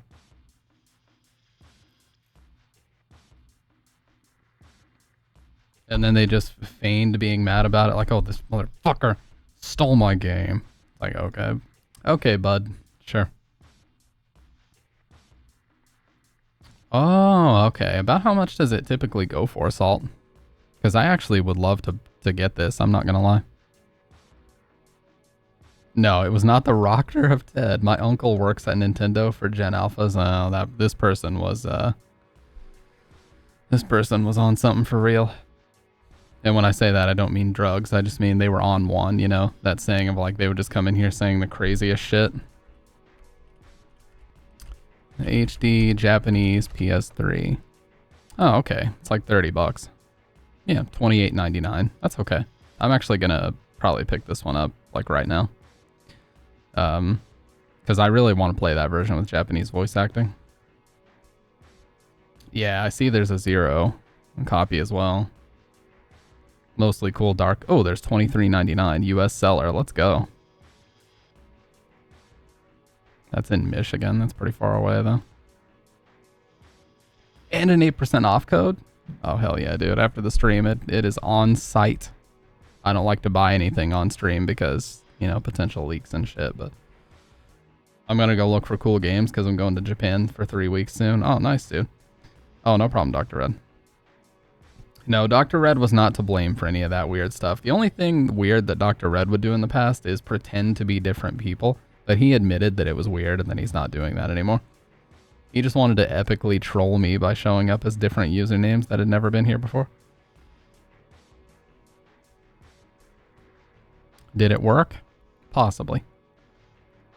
And then they just feigned being mad about it, like, oh, this motherfucker stole my game. Like, okay. Okay, bud. Sure. Oh, okay. About how much does it typically go for, Salt? Because I actually would love to get this, I'm not gonna lie. No, it was not the Rocker of Ted. My uncle works at Nintendo for Gen Alphas. This person was on something for real. And when I say that, I don't mean drugs. I just mean they were on one, you know? That saying of like, they would just come in here saying the craziest shit. HD, Japanese, PS3. Oh, okay. It's like 30 bucks. Yeah, $28.99. That's okay. I'm actually gonna probably pick this one up, like right now. Because I really want to play that version with Japanese voice acting. Yeah, I see there's a 0 copy as well. Mostly cool dark. Oh, there's $23.99 US seller. Let's go. That's in Michigan. That's pretty far away though. And an 8% off code. Oh, hell yeah, dude. After the stream, it is on site. I don't like to buy anything on stream because, you know, potential leaks and shit, but I'm going to go look for cool games because I'm going to Japan for 3 weeks soon. Oh, nice, dude. Oh, no problem, Dr. Red. No, Dr. Red was not to blame for any of that weird stuff. The only thing weird that Dr. Red would do in the past is pretend to be different people, but he admitted that it was weird and then he's not doing that anymore. He just wanted to epically troll me by showing up as different usernames that had never been here before. Did it work? Possibly.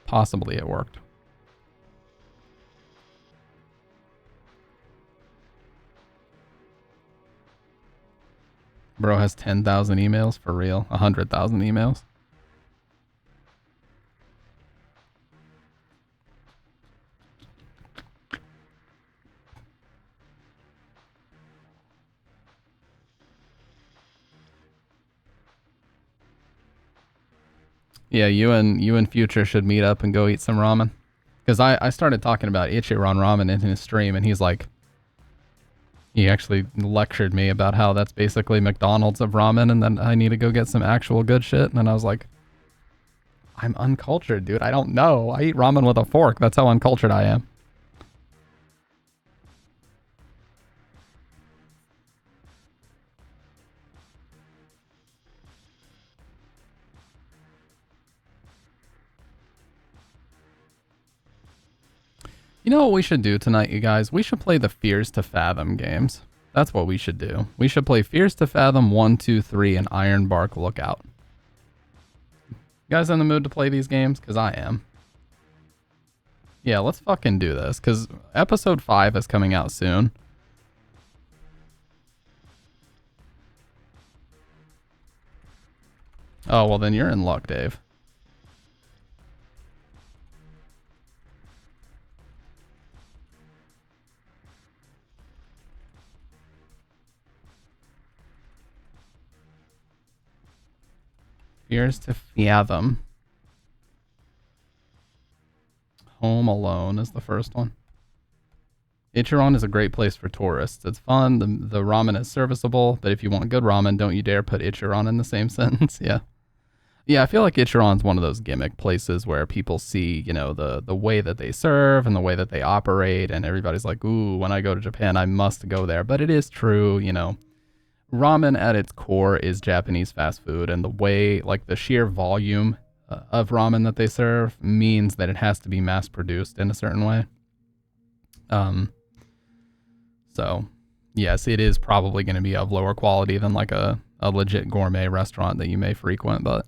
Possibly it worked. Bro has 10,000 emails for real. 100,000 emails. Yeah, you and Future should meet up and go eat some ramen. Because I started talking about Ichiran ramen in his stream, and he's like, he actually lectured me about how that's basically McDonald's of ramen, and then I need to go get some actual good shit. And then I was like, I'm uncultured, dude. I don't know. I eat ramen with a fork. That's how uncultured I am. You know what we should do tonight, you guys? We should play the Fears to Fathom games. That's what we should do. We should play Fears to Fathom 1, 2, 3, and Ironbark Lookout. You guys in the mood to play these games? Because I am. Yeah, let's fucking do this. Because episode 5 is coming out soon. Oh, well then you're in luck, Dave. Fears to Fathom. Home Alone is the first one. Ichiran is a great place for tourists. It's fun. The ramen is serviceable, but if you want good ramen, don't you dare put Ichiran in the same sentence. Yeah. Yeah, I feel like Ichiran's one of those gimmick places where people see, you know, the way that they serve and the way that they operate, and everybody's like, ooh, when I go to Japan, I must go there. But it is true, you know. Ramen at its core is Japanese fast food, and the way, like the sheer volume of ramen that they serve means that it has to be mass produced in a certain way. So yes, it is probably going to be of lower quality than like a legit gourmet restaurant that you may frequent, but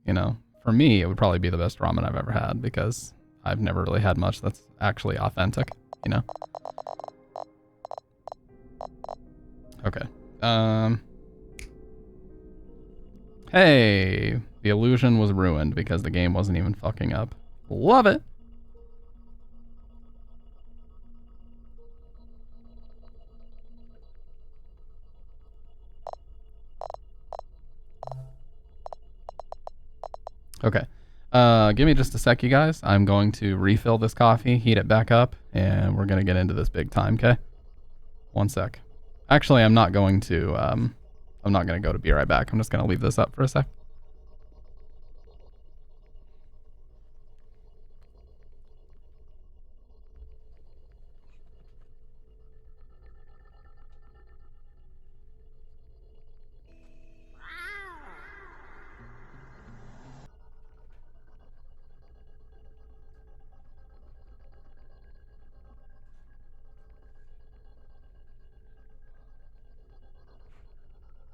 you know, for me, it would probably be the best ramen I've ever had because I've never really had much that's actually authentic, you know? Okay. Hey, the illusion was ruined because the game wasn't even fucking up. Love it. Okay. Give me just a sec, you guys. I'm going to refill this coffee, heat it back up, and we're gonna get into this big time, okay? One sec. Actually, I'm not going to go to be right back. I'm just gonna leave this up for a sec.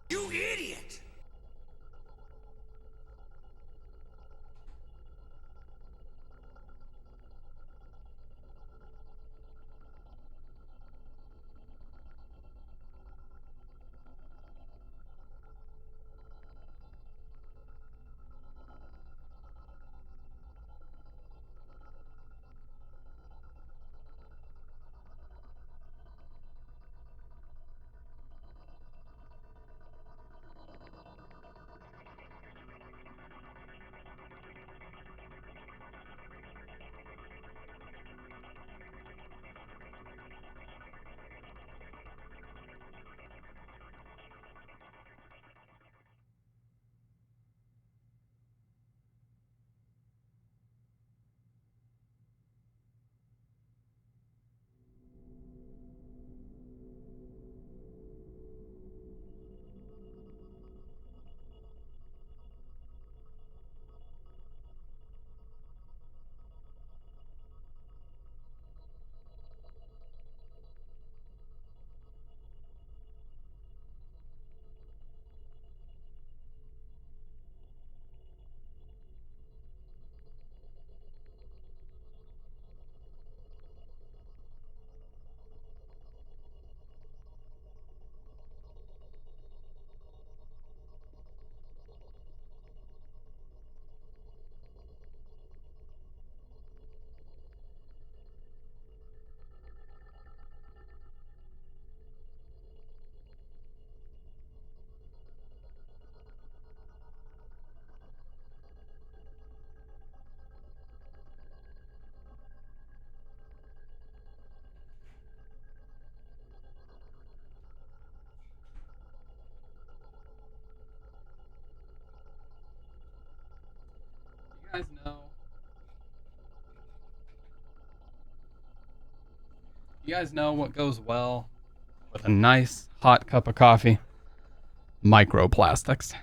You idiot! You guys know. You guys know what goes well with a nice hot cup of coffee? Microplastics.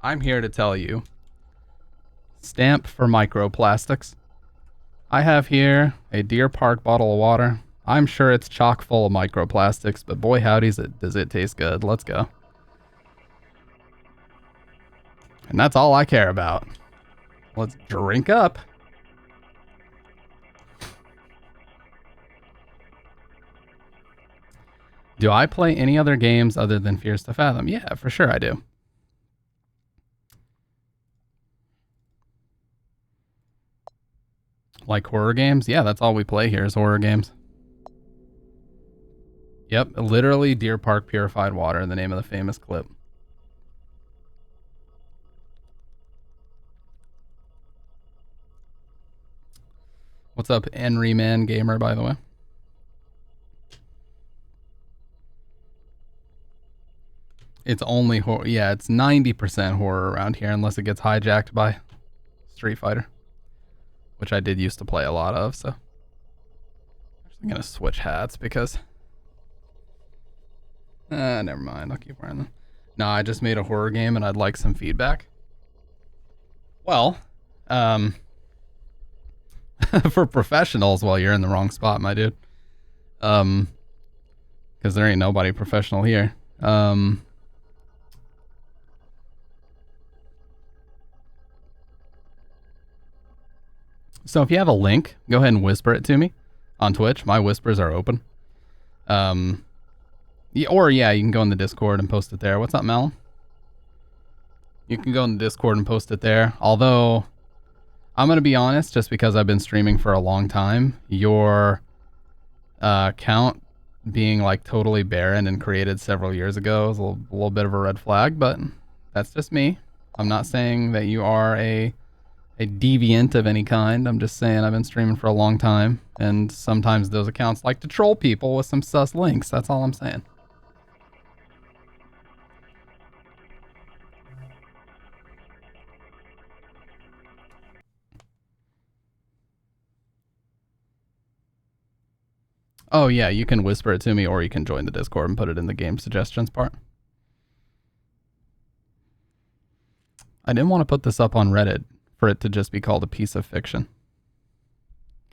I'm here to tell you. Stamp for microplastics. I have here a Deer Park bottle of water. I'm sure it's chock full of microplastics, but boy howdy does it taste good. Let's go. And that's all I care about. Let's drink up. Do I play any other games other than Fears to Fathom? Yeah, for sure I do. Like horror games? Yeah, that's all we play here is horror games. Yep, literally Deer Park Purified Water, the name of the famous clip. What's up, Henry Man Gamer, by the way? It's only horror. Yeah, it's 90% horror around here, unless it gets hijacked by Street Fighter, which I did used to play a lot of. So I'm gonna switch hats because never mind. I'll keep wearing them. No, I just made a horror game and I'd like some feedback. Well, for professionals, well, you're in the wrong spot, my dude. Because there ain't nobody professional here. So if you have a link, go ahead and whisper it to me on Twitch. My whispers are open. Yeah, or yeah, you can go in the Discord and post it there. What's up, Mel? You can go in the Discord and post it there. Although, I'm going to be honest, just because I've been streaming for a long time, your account being like totally barren and created several years ago is a little bit of a red flag, but that's just me. I'm not saying that you are a deviant of any kind. I'm just saying I've been streaming for a long time, and sometimes those accounts like to troll people with some sus links. That's all I'm saying. Oh yeah, you can whisper it to me, or you can join the Discord and put it in the game suggestions part. I didn't want to put this up on Reddit for it to just be called a piece of fiction.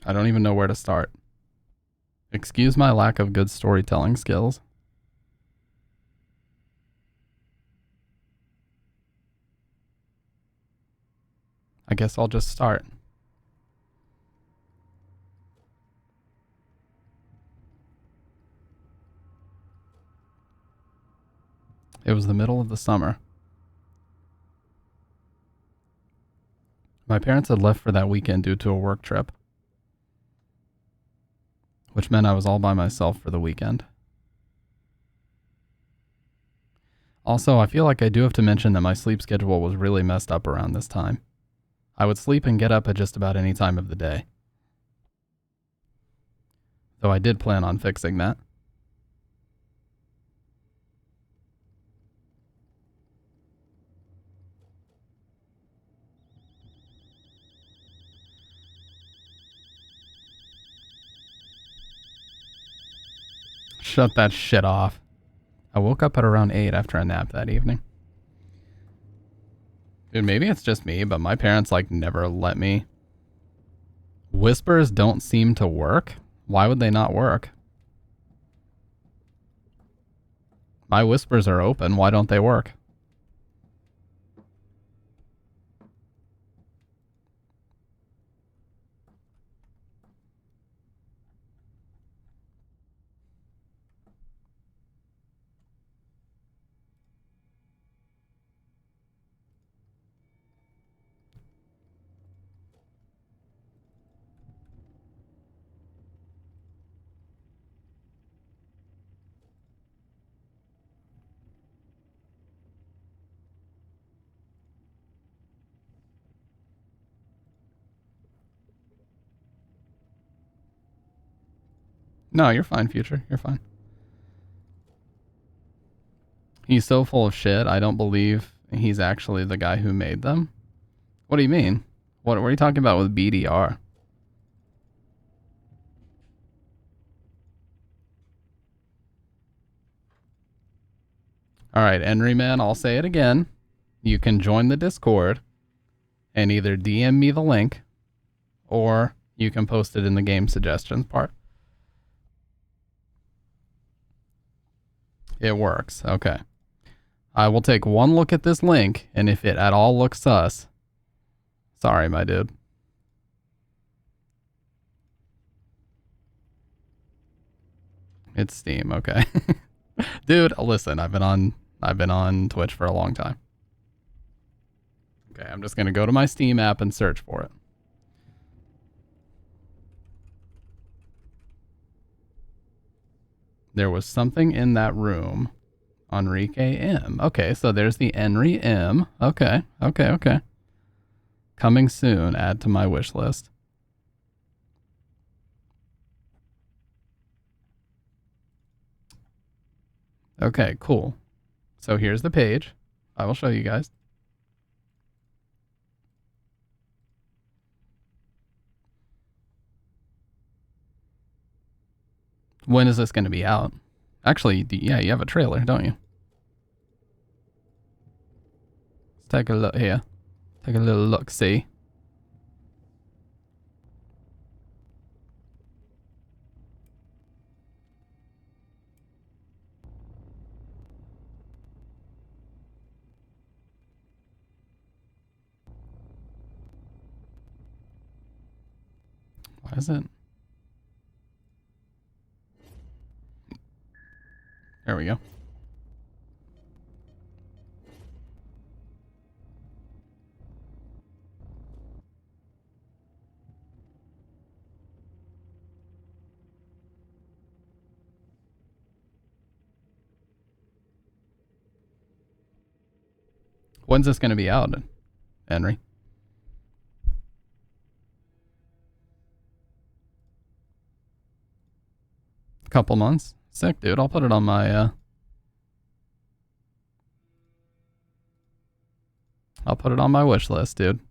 I don't even know where to start. Excuse my lack of good storytelling skills. I guess I'll just start. It was the middle of the summer. My parents had left for that weekend due to a work trip, which meant I was all by myself for the weekend. Also, I feel like I do have to mention that my sleep schedule was really messed up around this time. I would sleep and get up at just about any time of the day. Though I did plan on fixing that. Shut that shit off. I woke up at around 8 after a nap that evening. Dude, maybe it's just me, but my parents like never let me. Whispers don't seem to work? Why would they not work? My whispers are open, why don't they work? No, you're fine, Future. You're fine. He's so full of shit, I don't believe he's actually the guy who made them. What do you mean? What are you talking about with BDR? Alright, Henry man, I'll say it again. You can join the Discord and either DM me the link or you can post it in the game suggestions part. It works. Okay. I will take one look at this link, and if it at all looks sus, sorry, my dude. It's Steam, okay. Dude, listen, I've been on Twitch for a long time. Okay, I'm just gonna go to my Steam app and search for it. There was something in that room. Enrique M. Okay, so there's the Henry M. Okay. Coming soon. Add to my wish list. Okay, cool. So here's the page. I will show you guys. When is this going to be out? Actually, yeah, you have a trailer, don't you? Let's take a look here. Take a little look, see? Why is it? There we go. When's this going to be out, Henry? A couple months? Sick, dude. I'll put it on my, I'll put it on my wish list, dude.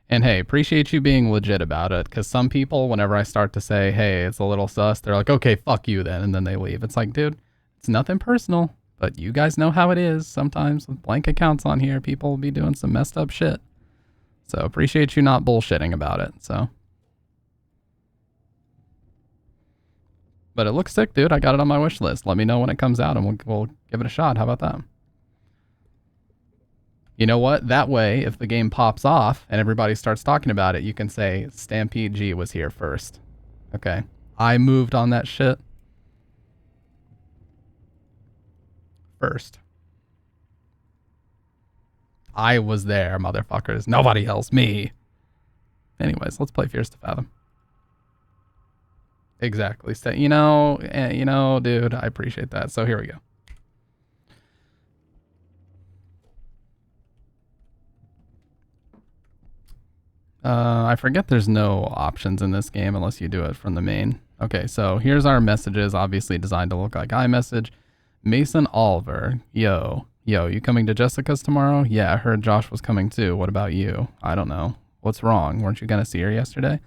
And hey, appreciate you being legit about it, because some people, whenever I start to say, hey, it's a little sus, they're like, okay, fuck you then, and then they leave. It's like, dude, it's nothing personal, but you guys know how it is. Sometimes with blank accounts on here, people will be doing some messed up shit. So appreciate you not bullshitting about it, so. But it looks sick, dude. I got it on my wish list. Let me know when it comes out, and we'll give it a shot. How about that? You know what? That way, if the game pops off and everybody starts talking about it, you can say, Stampede G was here first. Okay. I moved on that shit first. I was there, motherfuckers. Nobody else. Me. Anyways, let's play Fierce to Fathom. Exactly. So, you know, dude, I appreciate that. So here we go. I forget there's no options in this game unless you do it from the main. Okay, so here's our messages, obviously designed to look like iMessage. Mason Oliver, yo, you coming to Jessica's tomorrow? Yeah, I heard Josh was coming too. What about you? I don't know. What's wrong? Weren't you gonna see her yesterday?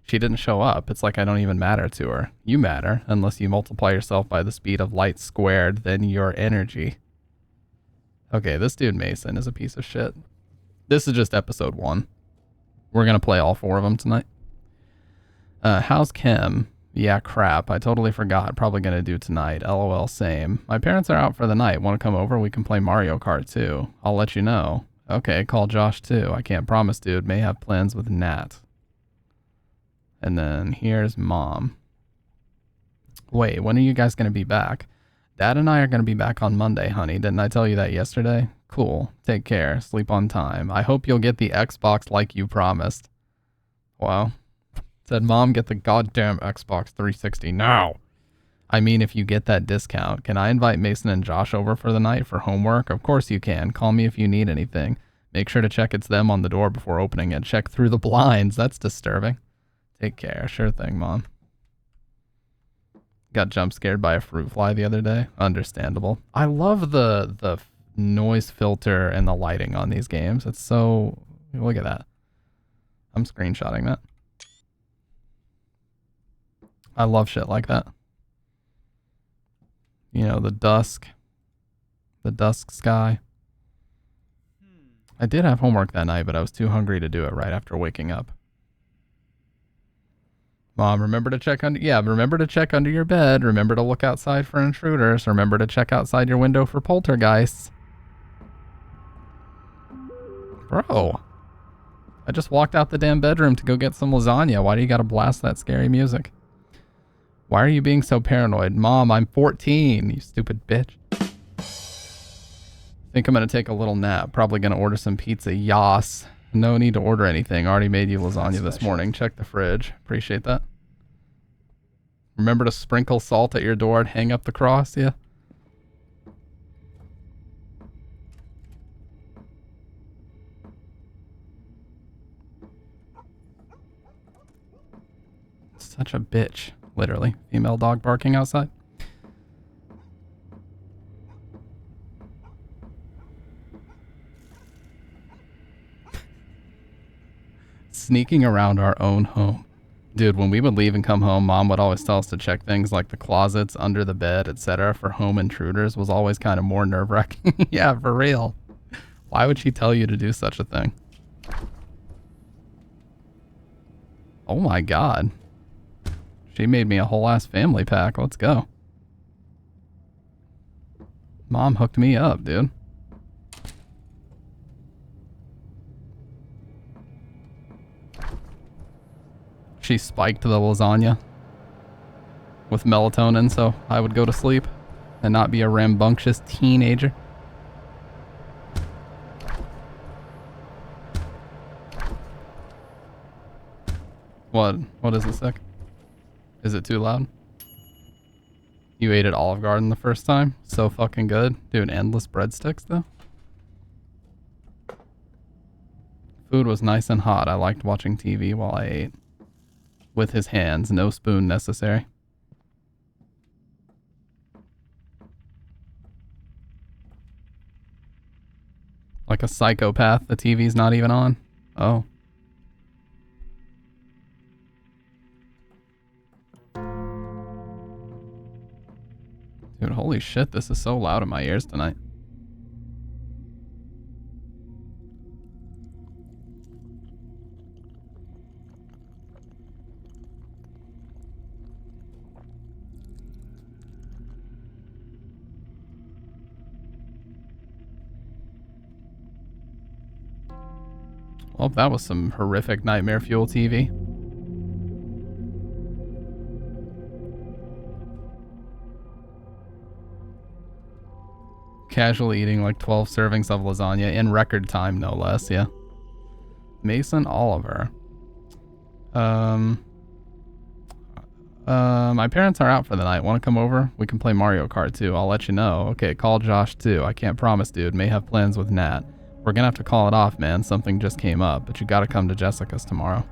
She didn't show up. It's like I don't even matter to her. You matter, unless you multiply yourself by the speed of light squared, then your energy. Okay, this dude Mason is a piece of shit. This is just episode 1. We're going to play all 4 of them tonight. How's Kim? Yeah, crap. I totally forgot. Probably going to do tonight. LOL, same. My parents are out for the night. Want to come over? We can play Mario Kart too. I'll let you know. Okay, call Josh too. I can't promise, dude. May have plans with Nat. And then here's Mom. Wait, when are you guys going to be back? Dad and I are going to be back on Monday, honey. Didn't I tell you that yesterday? Cool. Take care. Sleep on time. I hope you'll get the Xbox like you promised. Wow. Said, Mom, get the goddamn Xbox 360 now. I mean, if you get that discount. Can I invite Mason and Josh over for the night for homework? Of course you can. Call me if you need anything. Make sure to check it's them on the door before opening it. Check through the blinds. That's disturbing. Take care. Sure thing, Mom. Got jump scared by a fruit fly the other day. Understandable. I love the noise filter and the lighting on these games. It's so... Look at that. I'm screenshotting that. I love shit like that. You know, the dusk sky. I did have homework that night, but I was too hungry to do it right after waking up. Mom, remember to check under... Yeah, remember to check under your bed. Remember to look outside for intruders. Remember to check outside your window for poltergeists. Bro. I just walked out the damn bedroom to go get some lasagna. Why do you gotta blast that scary music? Why are you being so paranoid? Mom, I'm 14, you stupid bitch. Think I'm gonna take a little nap. Probably gonna order some pizza. Yas. No need to order anything. Already made you lasagna this morning. Check the fridge. Appreciate that. Remember to sprinkle salt at your door and hang up the cross, yeah? Such a bitch, literally. Female dog barking outside. Sneaking around our own home. Dude, when we would leave and come home, Mom would always tell us to check things like the closets, under the bed, etc. for home intruders. Was always kind of more nerve-wracking. Yeah, for real. Why would she tell you to do such a thing? Oh my god. She made me a whole ass family pack. Let's go. Mom hooked me up, dude. She spiked the lasagna. with melatonin so I would go to sleep and not be a rambunctious teenager. What is it, Sick? Is it too loud? You ate at Olive Garden the first time? So fucking good. Dude, endless breadsticks though? Food was nice and hot. I liked watching TV while I ate. With his hands, no spoon necessary. Like a psychopath, the TV's not even on? Oh. Dude, holy shit, this is so loud in my ears tonight. Well, that was some horrific nightmare fuel TV. Casually eating like 12 servings of lasagna in record time, no less, yeah. Mason Oliver. My parents are out for the night. Want to come over? We can play Mario Kart too. I'll let you know. Okay, call Josh too. I can't promise, dude. May have plans with Nat. We're gonna have to call it off, man. Something just came up, but you gotta come to Jessica's tomorrow.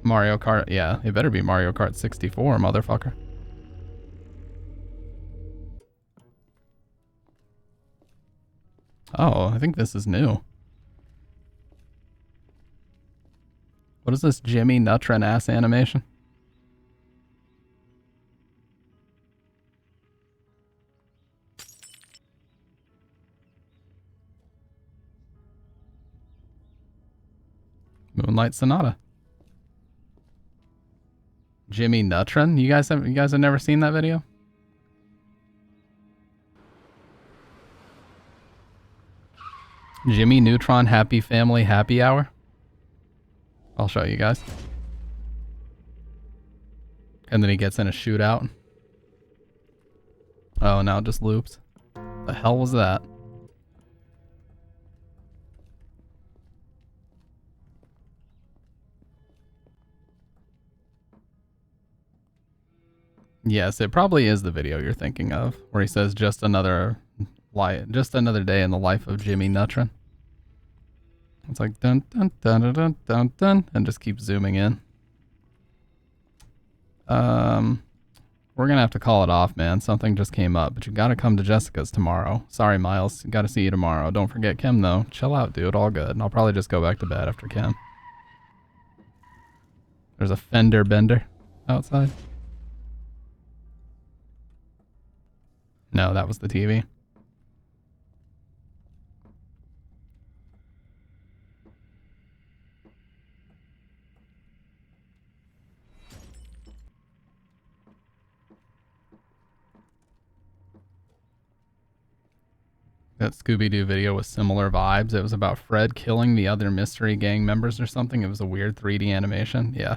Mario Kart, yeah. It better be Mario Kart 64, motherfucker. Oh, I think this is new. What is this Jimmy Nutrin ass animation? Moonlight Sonata. Jimmy Nutrin? You guys have never seen that video? Jimmy Neutron Happy Family Happy Hour? I'll show you guys. And then he gets in a shootout. Oh, now it just loops. The hell was that? Yes, it probably is the video you're thinking of, where he says just another day in the life of Jimmy Neutron. It's like dun dun dun dun dun dun dun, and just keeps zooming in. We're gonna have to call it off, man. Something just came up, but you gotta come to Jessica's tomorrow. Sorry, Miles. Gotta see you tomorrow. Don't forget Kim, though. Chill out, dude. All good. I'll probably just go back to bed after Kim. There's a fender bender outside. No, that was the TV. That Scooby-Doo video was similar vibes. It was about Fred killing the other mystery gang members or something. It was a weird 3D animation. Yeah.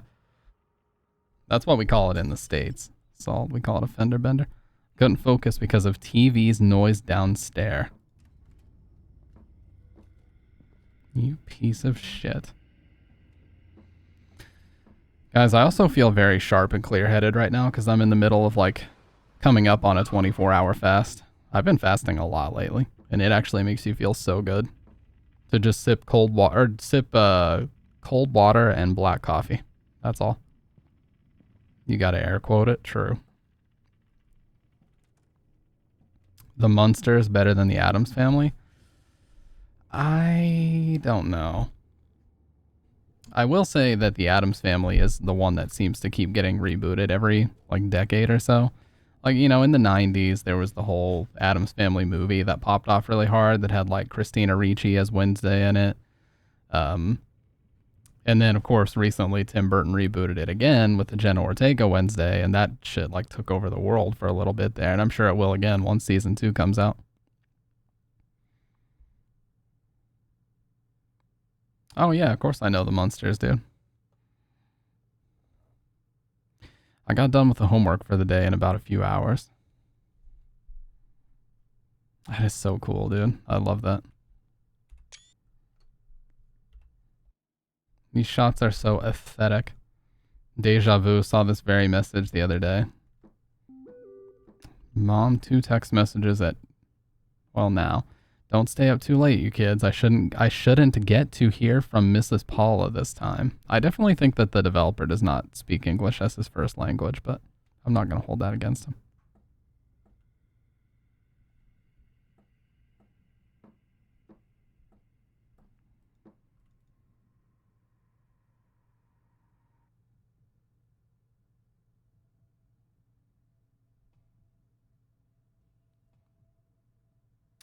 That's what we call it in the States. So we call it a fender bender. Couldn't focus because of TV's noise downstairs. You piece of shit. Guys, I also feel very sharp and clear-headed right now because I'm in the middle of like coming up on a 24-hour fast. I've been fasting a lot lately, and it actually makes you feel so good to just sip cold water and black coffee. That's all. You gotta air quote it. True. The Munsters better than the Addams Family? I don't know. I will say that the Addams Family is the one that seems to keep getting rebooted every like decade or so. Like, you know, in the 90s, there was the whole Addams Family movie that popped off really hard that had like Christina Ricci as Wednesday in it. And then, of course, recently Tim Burton rebooted it again with the Jenna Ortega Wednesday, and that shit like took over the world for a little bit there, and I'm sure it will again once season 2 comes out. Oh yeah, of course I know the monsters, dude. I got done with the homework for the day in about a few hours. That is so cool, dude. I love that. These shots are so aesthetic. Deja vu saw this very message the other day. Mom, 2 text messages at, well, now. Don't stay up too late, you kids. I shouldn't get to hear from Mrs. Paula this time. I definitely think that the developer does not speak English as his first language, but I'm not going to hold that against him.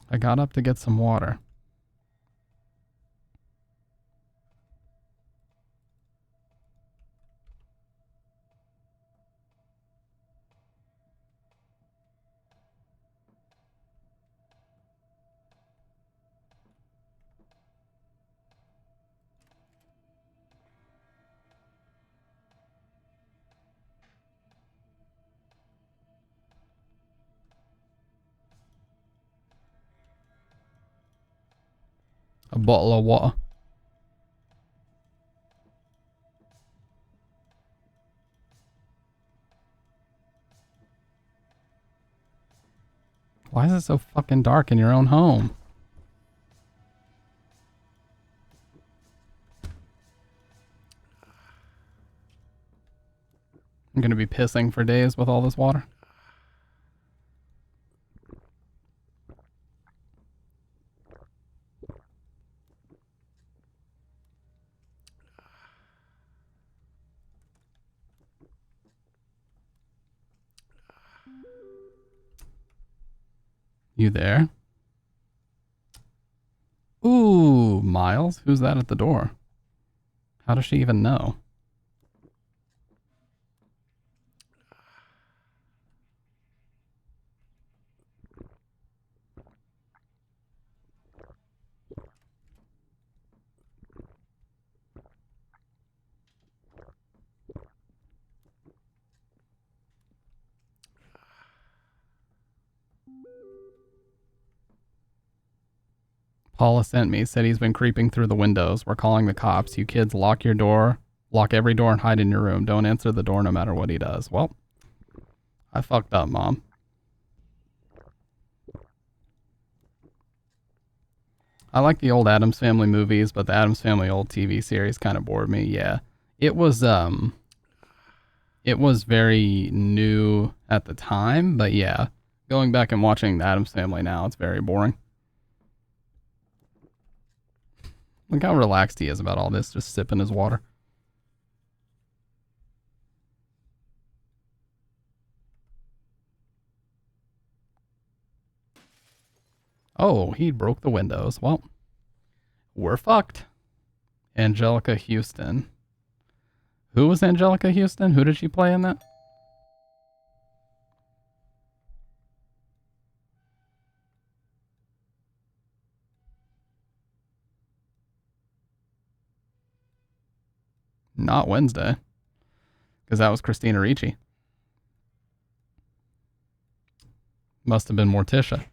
I got up to get some water. A bottle of water. Why is it so fucking dark in your own home? I'm gonna be pissing for days with all this water. You there? Ooh, Miles? Who's that at the door? How does she even know? Paula sent me, said he's been creeping through the windows. We're calling the cops. You kids lock your door, lock every door and hide in your room. Don't answer the door no matter what he does. Well, I fucked up, Mom. I like the old Addams Family movies, but the Addams Family old TV series kind of bored me. Yeah. It was very new at the time, but yeah. Going back and watching the Addams Family now, it's very boring. Look how relaxed he is about all this, just sipping his water. Oh, he broke the windows. Well, we're fucked. Angelica Houston. Who was Angelica Houston? Who did she play in that? Not Wednesday. Because that was Christina Ricci. Must have been Morticia.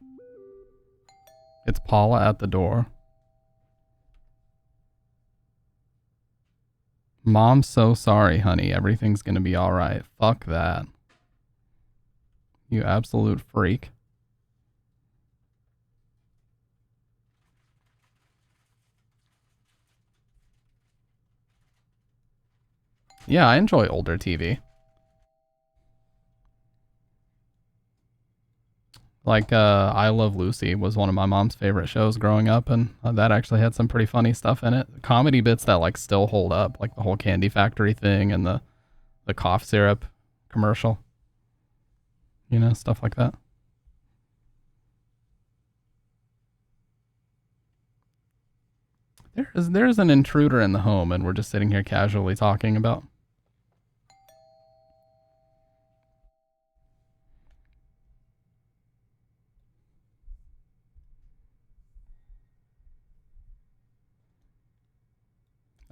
It's Paula at the door. Mom's so sorry, honey. Everything's gonna be alright. Fuck that. You absolute freak. Yeah, I enjoy older TV. Like, I Love Lucy was one of my mom's favorite shows growing up, and that actually had some pretty funny stuff in it. Comedy bits that, like, still hold up, like the whole Candy Factory thing and the cough syrup commercial. You know, stuff like that. There's an intruder in the home, and we're just sitting here casually talking about.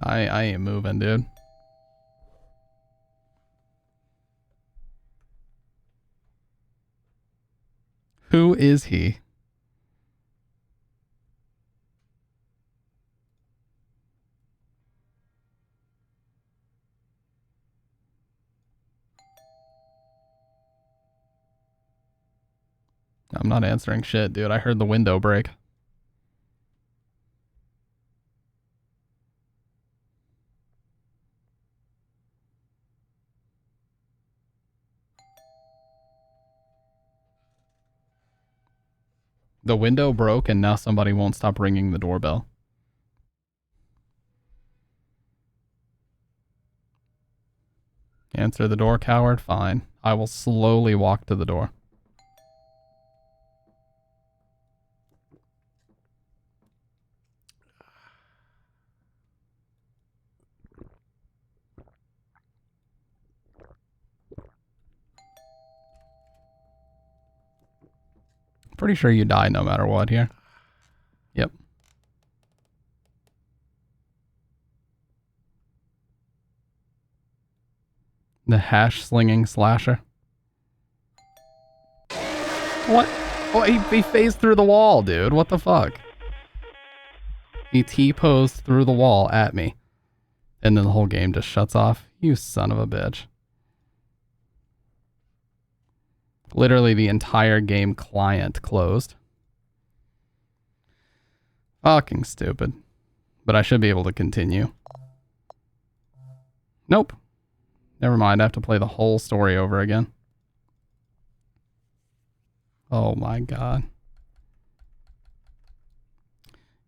I ain't moving, dude. Who is he? I'm not answering shit, dude. I heard the window break. The window broke and now somebody won't stop ringing the doorbell. Answer the door, coward. Fine. I will slowly walk to the door. Pretty sure you die no matter what here. Yep. The hash slinging slasher. What? Oh, he phased through the wall, dude. What the fuck? He T-posed through the wall at me. And then the whole game just shuts off. You son of a bitch. Literally the entire game client closed. Fucking stupid. But I should be able to continue. Nope. Never mind, I have to play the whole story over again. Oh my god.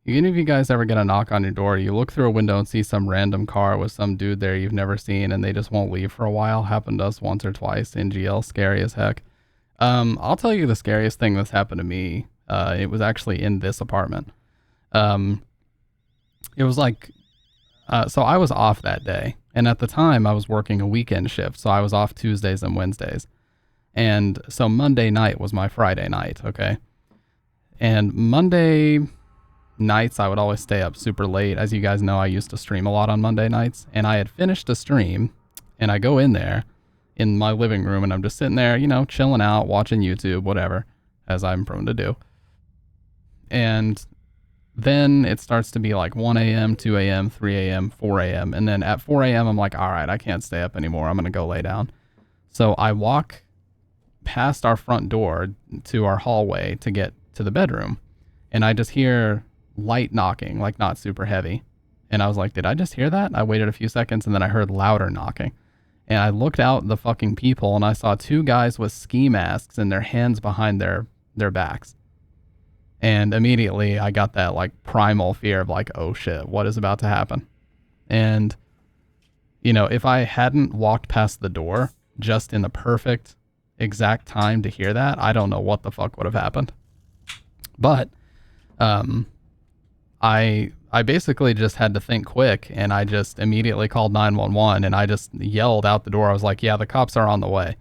Any of you guys ever get a knock on your door, you look through a window and see some random car with some dude there you've never seen and they just won't leave for a while? Happened to us once or twice in GL. Scary as heck. I'll tell you the scariest thing that's happened to me. It was actually in this apartment. It was like, so I was off that day. And at the time I was working a weekend shift. So I was off Tuesdays and Wednesdays. And so Monday night was my Friday night. Okay. And Monday nights I would always stay up super late. As you guys know, I used to stream a lot on Monday nights. And I had finished a stream and I go in there in my living room and I'm just sitting there, you know, chilling out, watching YouTube, whatever, as I'm prone to do. And then it starts to be like 1 a.m., 2 a.m., 3 a.m., 4 a.m. And then at 4 a.m., I'm like, all right, I can't stay up anymore. I'm going to go lay down. So I walk past our front door to our hallway to get to the bedroom. And I just hear light knocking, like not super heavy. And I was like, did I just hear that? I waited a few seconds and then I heard louder knocking. And I looked out the fucking people and I saw two guys with ski masks and their hands behind their backs. And immediately I got that like primal fear of like, oh shit, what is about to happen? And, you know, if I hadn't walked past the door just in the perfect exact time to hear that, I don't know what the fuck would have happened. But I basically just had to think quick and I just immediately called 911 and I just yelled out the door. I was like, yeah, the cops are on the way.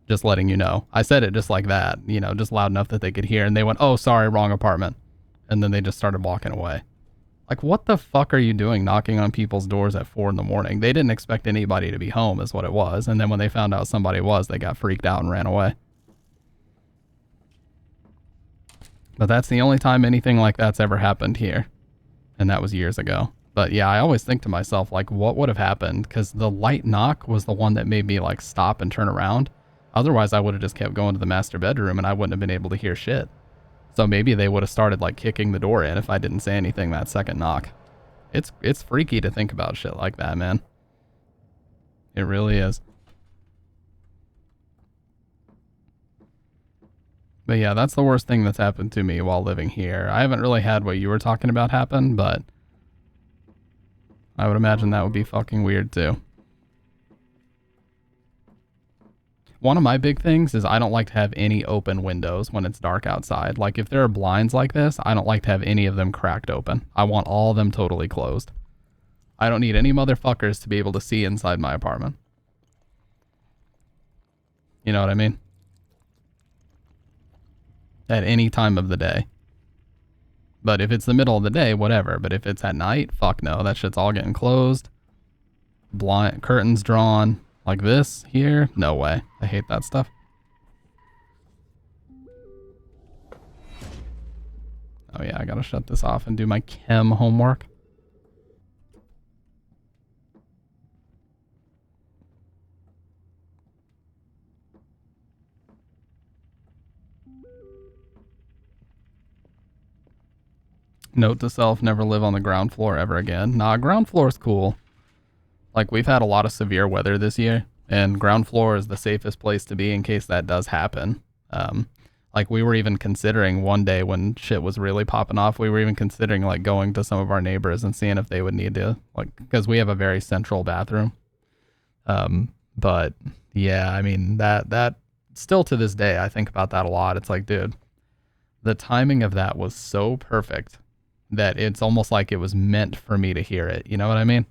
Just letting you know. I said it just like that, you know, just loud enough that they could hear. And they went, oh, sorry, wrong apartment. And then they just started walking away. Like, what the fuck are you doing knocking on people's doors at 4 a.m? They didn't expect anybody to be home is what it was. And then when they found out somebody was, they got freaked out and ran away. But that's the only time anything like that's ever happened here. And that was years ago. But yeah, I always think to myself, like, what would have happened? Because the light knock was the one that made me, like, stop and turn around. Otherwise, I would have just kept going to the master bedroom and I wouldn't have been able to hear shit. So maybe they would have started, like, kicking the door in if I didn't say anything that second knock. It's freaky to think about shit like that, man. It really is. But yeah, that's the worst thing that's happened to me while living here. I haven't really had what you were talking about happen, but I would imagine that would be fucking weird too. One of my big things is I don't like to have any open windows when it's dark outside. Like if there are blinds like this, I don't like to have any of them cracked open. I want all of them totally closed. I don't need any motherfuckers to be able to see inside my apartment. You know what I mean? At any time of the day. But if it's the middle of the day, whatever. But if it's at night, fuck no. That shit's all getting closed. Blind curtains drawn like this here. No way. I hate that stuff. Oh yeah, I gotta shut this off and do my chem homework. Note to self, never live on the ground floor ever again. Nah, ground floor is cool. Like, we've had a lot of severe weather this year, and ground floor is the safest place to be in case that does happen. Like, we were even considering one day when shit was really popping off, we were even considering, like, going to some of our neighbors and seeing if they would need to, like, because we have a very central bathroom. But, yeah, I mean, that still to this day, I think about that a lot. It's like, dude, the timing of that was so perfect that it's almost like it was meant for me to hear it. You know what I mean?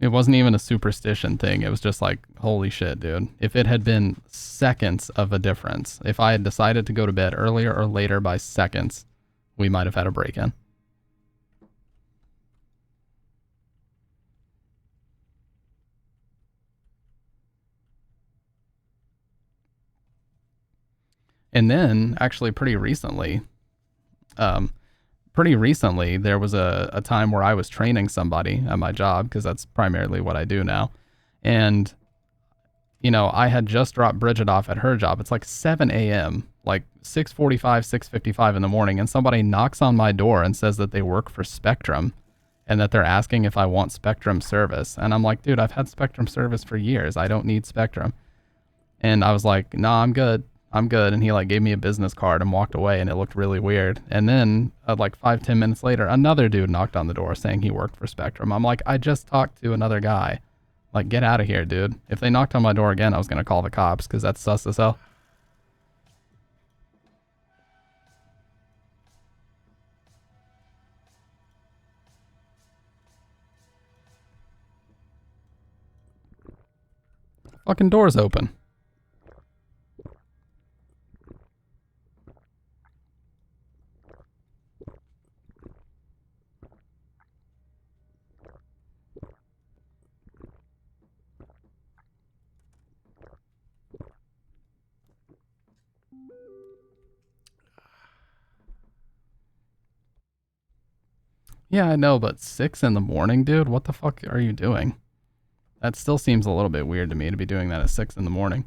It wasn't even a superstition thing. It was just like, holy shit, dude. If it had been seconds of a difference, if I had decided to go to bed earlier or later by seconds, we might have had a break-in. And then, actually pretty recently, there was a time where I was training somebody at my job, because that's primarily what I do now. And, you know, I had just dropped Bridget off at her job. It's like 7 a.m., like 6:45, 6:55 in the morning, and somebody knocks on my door and says that they work for Spectrum and that they're asking if I want Spectrum service. And I'm like, dude, I've had Spectrum service for years. I don't need Spectrum. And I was like, nah, I'm good. And he like gave me a business card and walked away, and it looked really weird. And then like 5-10 minutes later, another dude knocked on the door saying he worked for Spectrum. I'm like, I just talked to another guy. Like, get out of here, dude. If they knocked on my door again, I was going to call the cops, because that's sus as hell. Fucking door's open. Yeah, I know, but 6 in the morning, dude? What the fuck are you doing? That still seems a little bit weird to me to be doing that at 6 in the morning.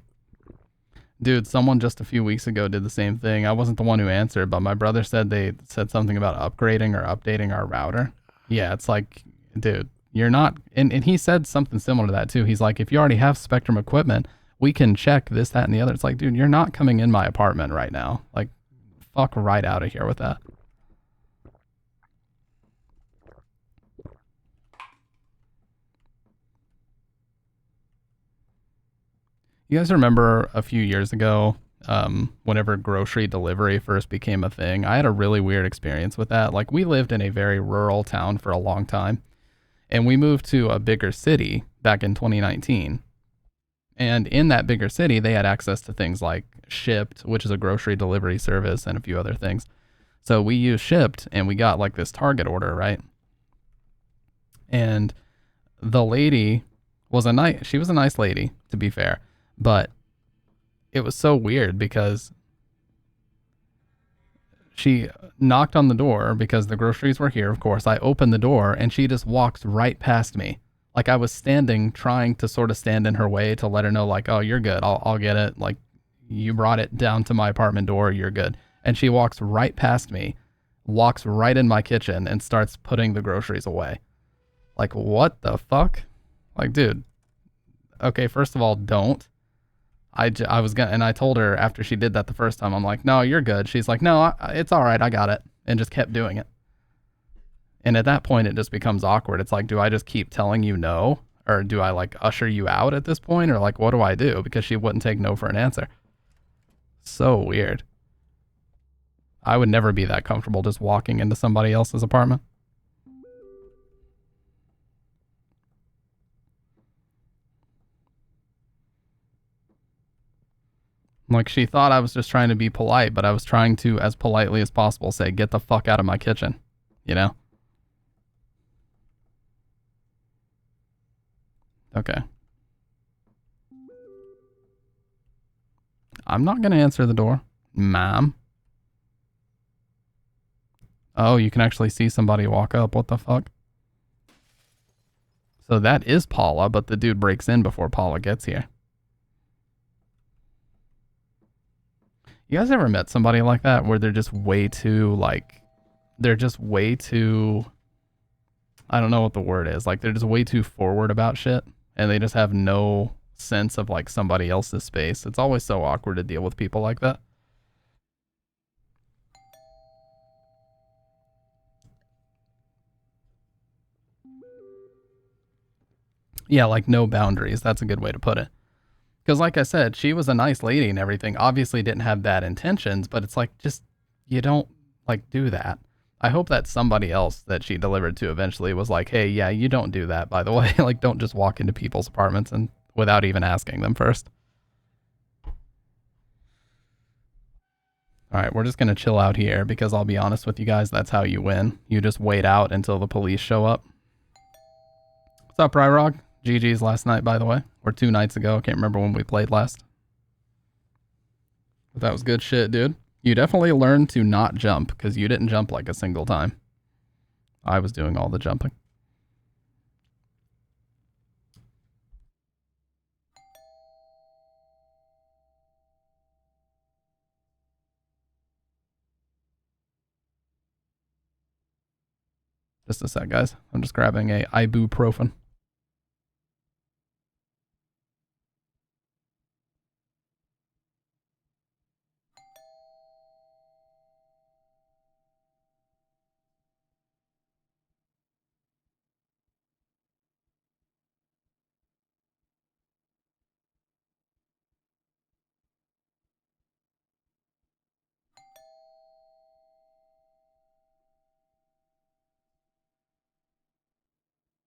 Dude, someone just a few weeks ago did the same thing. I wasn't the one who answered, but my brother said they said something about upgrading or updating our router. Yeah, it's like, dude, you're not... And he said something similar to that, too. He's like, if you already have Spectrum equipment, we can check this, that, and the other. It's like, dude, you're not coming in my apartment right now. Like, fuck right out of here with that. You guys remember a few years ago, whenever grocery delivery first became a thing? I had a really weird experience with that. Like, we lived in a very rural town for a long time, and we moved to a bigger city back in 2019. And in that bigger city, they had access to things like Shipped, which is a grocery delivery service, and a few other things. So we used Shipped, and we got like this Target order, right? And the lady was she was a nice lady, to be fair. But it was so weird because she knocked on the door because the groceries were here, of course. I opened the door and she just walked right past me. Like, I was standing, trying to sort of stand in her way to let her know, like, oh, you're good. I'll get it. Like, you brought it down to my apartment door. You're good. And she walks right past me, walks right in my kitchen, and starts putting the groceries away. Like, what the fuck? Like, dude, okay, first of all, don't. I was gonna, and I told her after she did that the first time, I'm like, no, you're good. She's like, no, it's all right. I got it. And just kept doing it. And at that point, it just becomes awkward. It's like, do I just keep telling you no? Or do I like usher you out at this point? Or like, what do I do? Because she wouldn't take no for an answer. So weird. I would never be that comfortable just walking into somebody else's apartment. Like, she thought I was just trying to be polite, but I was trying to, as politely as possible, say, get the fuck out of my kitchen. You know? Okay. I'm not gonna answer the door. Ma'am. Oh, you can actually see somebody walk up. What the fuck? So that is Paula, but the dude breaks in before Paula gets here. You guys ever met somebody like that where they're just way too, like, they're just way too, I don't know what the word is. Like, they're just way too forward about shit, and they just have no sense of, like, somebody else's space. It's always so awkward to deal with people like that. Yeah, like, no boundaries. That's a good way to put it. Because like I said, she was a nice lady and everything. Obviously didn't have bad intentions, but it's like, just, you don't, like, do that. I hope that somebody else that she delivered to eventually was like, hey, yeah, you don't do that, by the way. Like, don't just walk into people's apartments and without even asking them first. All right, we're just going to chill out here because I'll be honest with you guys, that's how you win. You just wait out until the police show up. What's up, Ryrog? GG's last night, by the way. Or 2 nights ago. I can't remember when we played last. But that was good shit, dude. You definitely learned to not jump because you didn't jump like a single time. I was doing all the jumping. Just a sec, guys. I'm just grabbing a ibuprofen.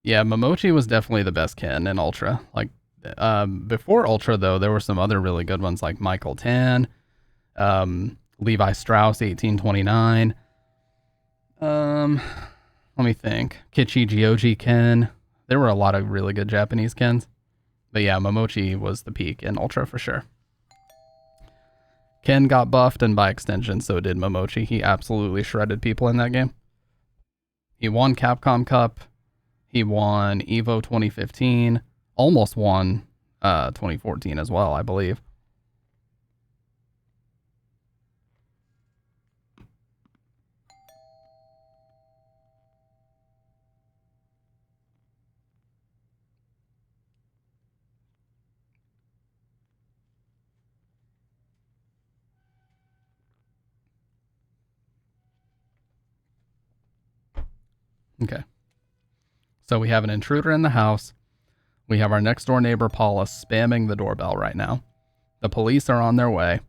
Yeah, Momochi was definitely the best Ken in Ultra. Like, before Ultra, though, there were some other really good ones like Michael Tan, Levi Strauss, 1829. Let me think. Kichi Gyoji Ken. There were a lot of really good Japanese Kens. But yeah, Momochi was the peak in Ultra for sure. Ken got buffed, and by extension, so did Momochi. He absolutely shredded people in that game. He won Capcom Cup. He won EVO 2015. Almost won 2014 as well, I believe. Okay. So we have an intruder in the house. We have our next door neighbor, Paula, spamming the doorbell right now. The police are on their way.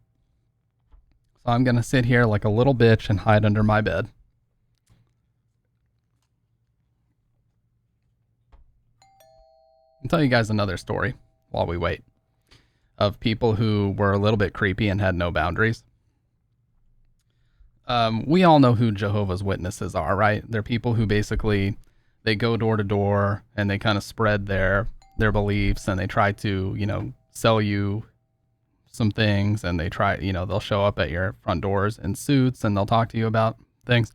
So I'm going to sit here like a little bitch and hide under my bed. I'll tell you guys another story while we wait of people who were a little bit creepy and had no boundaries. We all know who Jehovah's Witnesses are, right? They're people who basically, they go door to door and they kind of spread their beliefs, and they try to, you know, sell you some things, and they try, you know, they'll show up at your front doors in suits and they'll talk to you about things.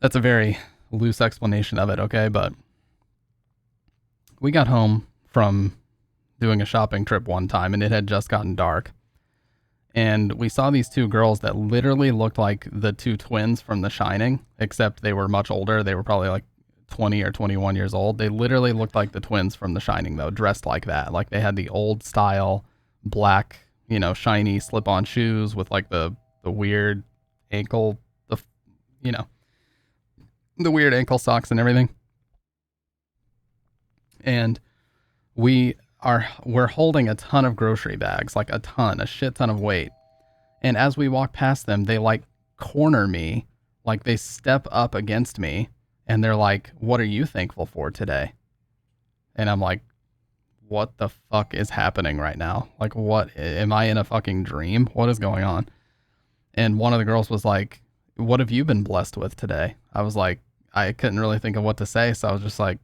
That's a very loose explanation of it, okay? But we got home from doing a shopping trip one time and it had just gotten dark. And we saw these 2 girls that literally looked like the 2 twins from The Shining, except they were much older. They were probably like 20 or 21 years old. They literally looked like the twins from The Shining, though, dressed like that. Like, they had the old style black, you know, shiny slip-on shoes with like the weird ankle, you know, the weird ankle socks and everything. And we're holding a ton of grocery bags, like a shit ton of weight. And as we walk past them, they like corner me, like they step up against me, and they're like, "What are you thankful for today?" And I'm like, what the fuck is happening right now? Like, what? Am I in a fucking dream? What is going on? And one of the girls was like, what have you been blessed with today? I was like, I couldn't really think of what to say. So I was just like,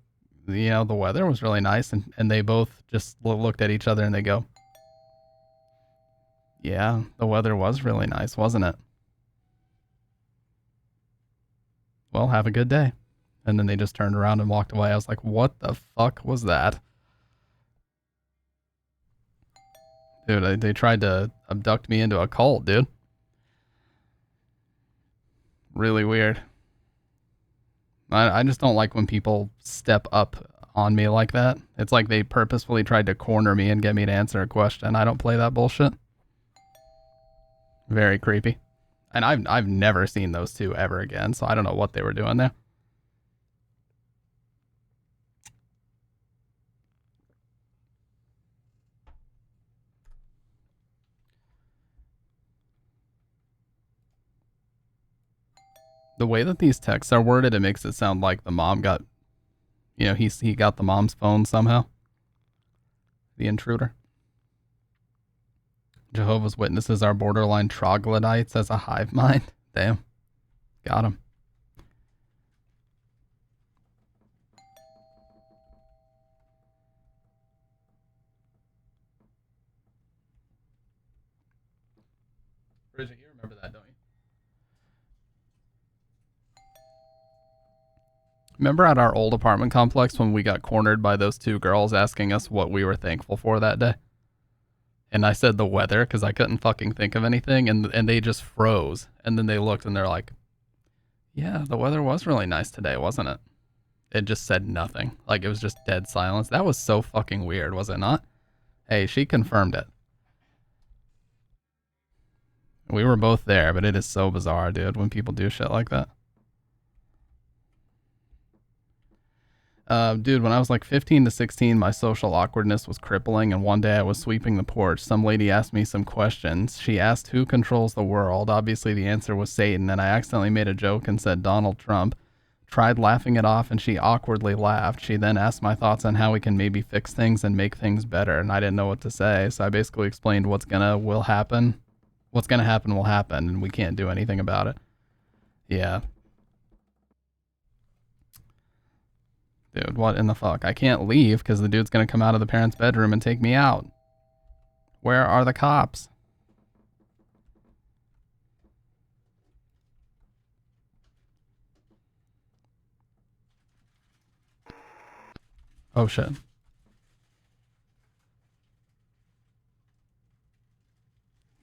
the weather was really nice. And they both just looked at each other and they go, yeah, the weather was really nice, wasn't it? Well, have a good day. And then they just turned around and walked away. I was like, what the fuck was that? Dude, they tried to abduct me into a cult, dude. Really weird. I just don't like when people step up on me like that. It's like they purposefully tried to corner me and get me to answer a question. I don't play that bullshit. Very creepy. And I've never seen those two ever again, so I don't know what they were doing there. The way that these texts are worded, it makes it sound like the mom got, he got the mom's phone somehow. The intruder. Jehovah's Witnesses are borderline troglodytes as a hive mind. Damn. Got him. Bridget, you remember that, don't you? Remember at our old apartment complex when we got cornered by those two girls asking us what we were thankful for that day? And I said the weather because I couldn't fucking think of anything, and they just froze. And then they looked and they're like, yeah, the weather was really nice today, wasn't it? It just said nothing. Like, it was just dead silence. That was so fucking weird, was it not? Hey, she confirmed it. We were both there, but it is so bizarre, dude, when people do shit like that. Dude, when I was like 15 to 16, my social awkwardness was crippling, and one day I was sweeping the porch. Some lady asked me some questions. She asked who controls the world. Obviously, the answer was Satan, and I accidentally made a joke and said Donald Trump. Tried laughing it off, and she awkwardly laughed. She then asked my thoughts on how we can maybe fix things and make things better, and I didn't know what to say, so I basically explained what's gonna happen, and we can't do anything about it. Yeah. Dude, what in the fuck? I can't leave because the dude's gonna come out of the parents' bedroom and take me out. Where are the cops? Oh shit.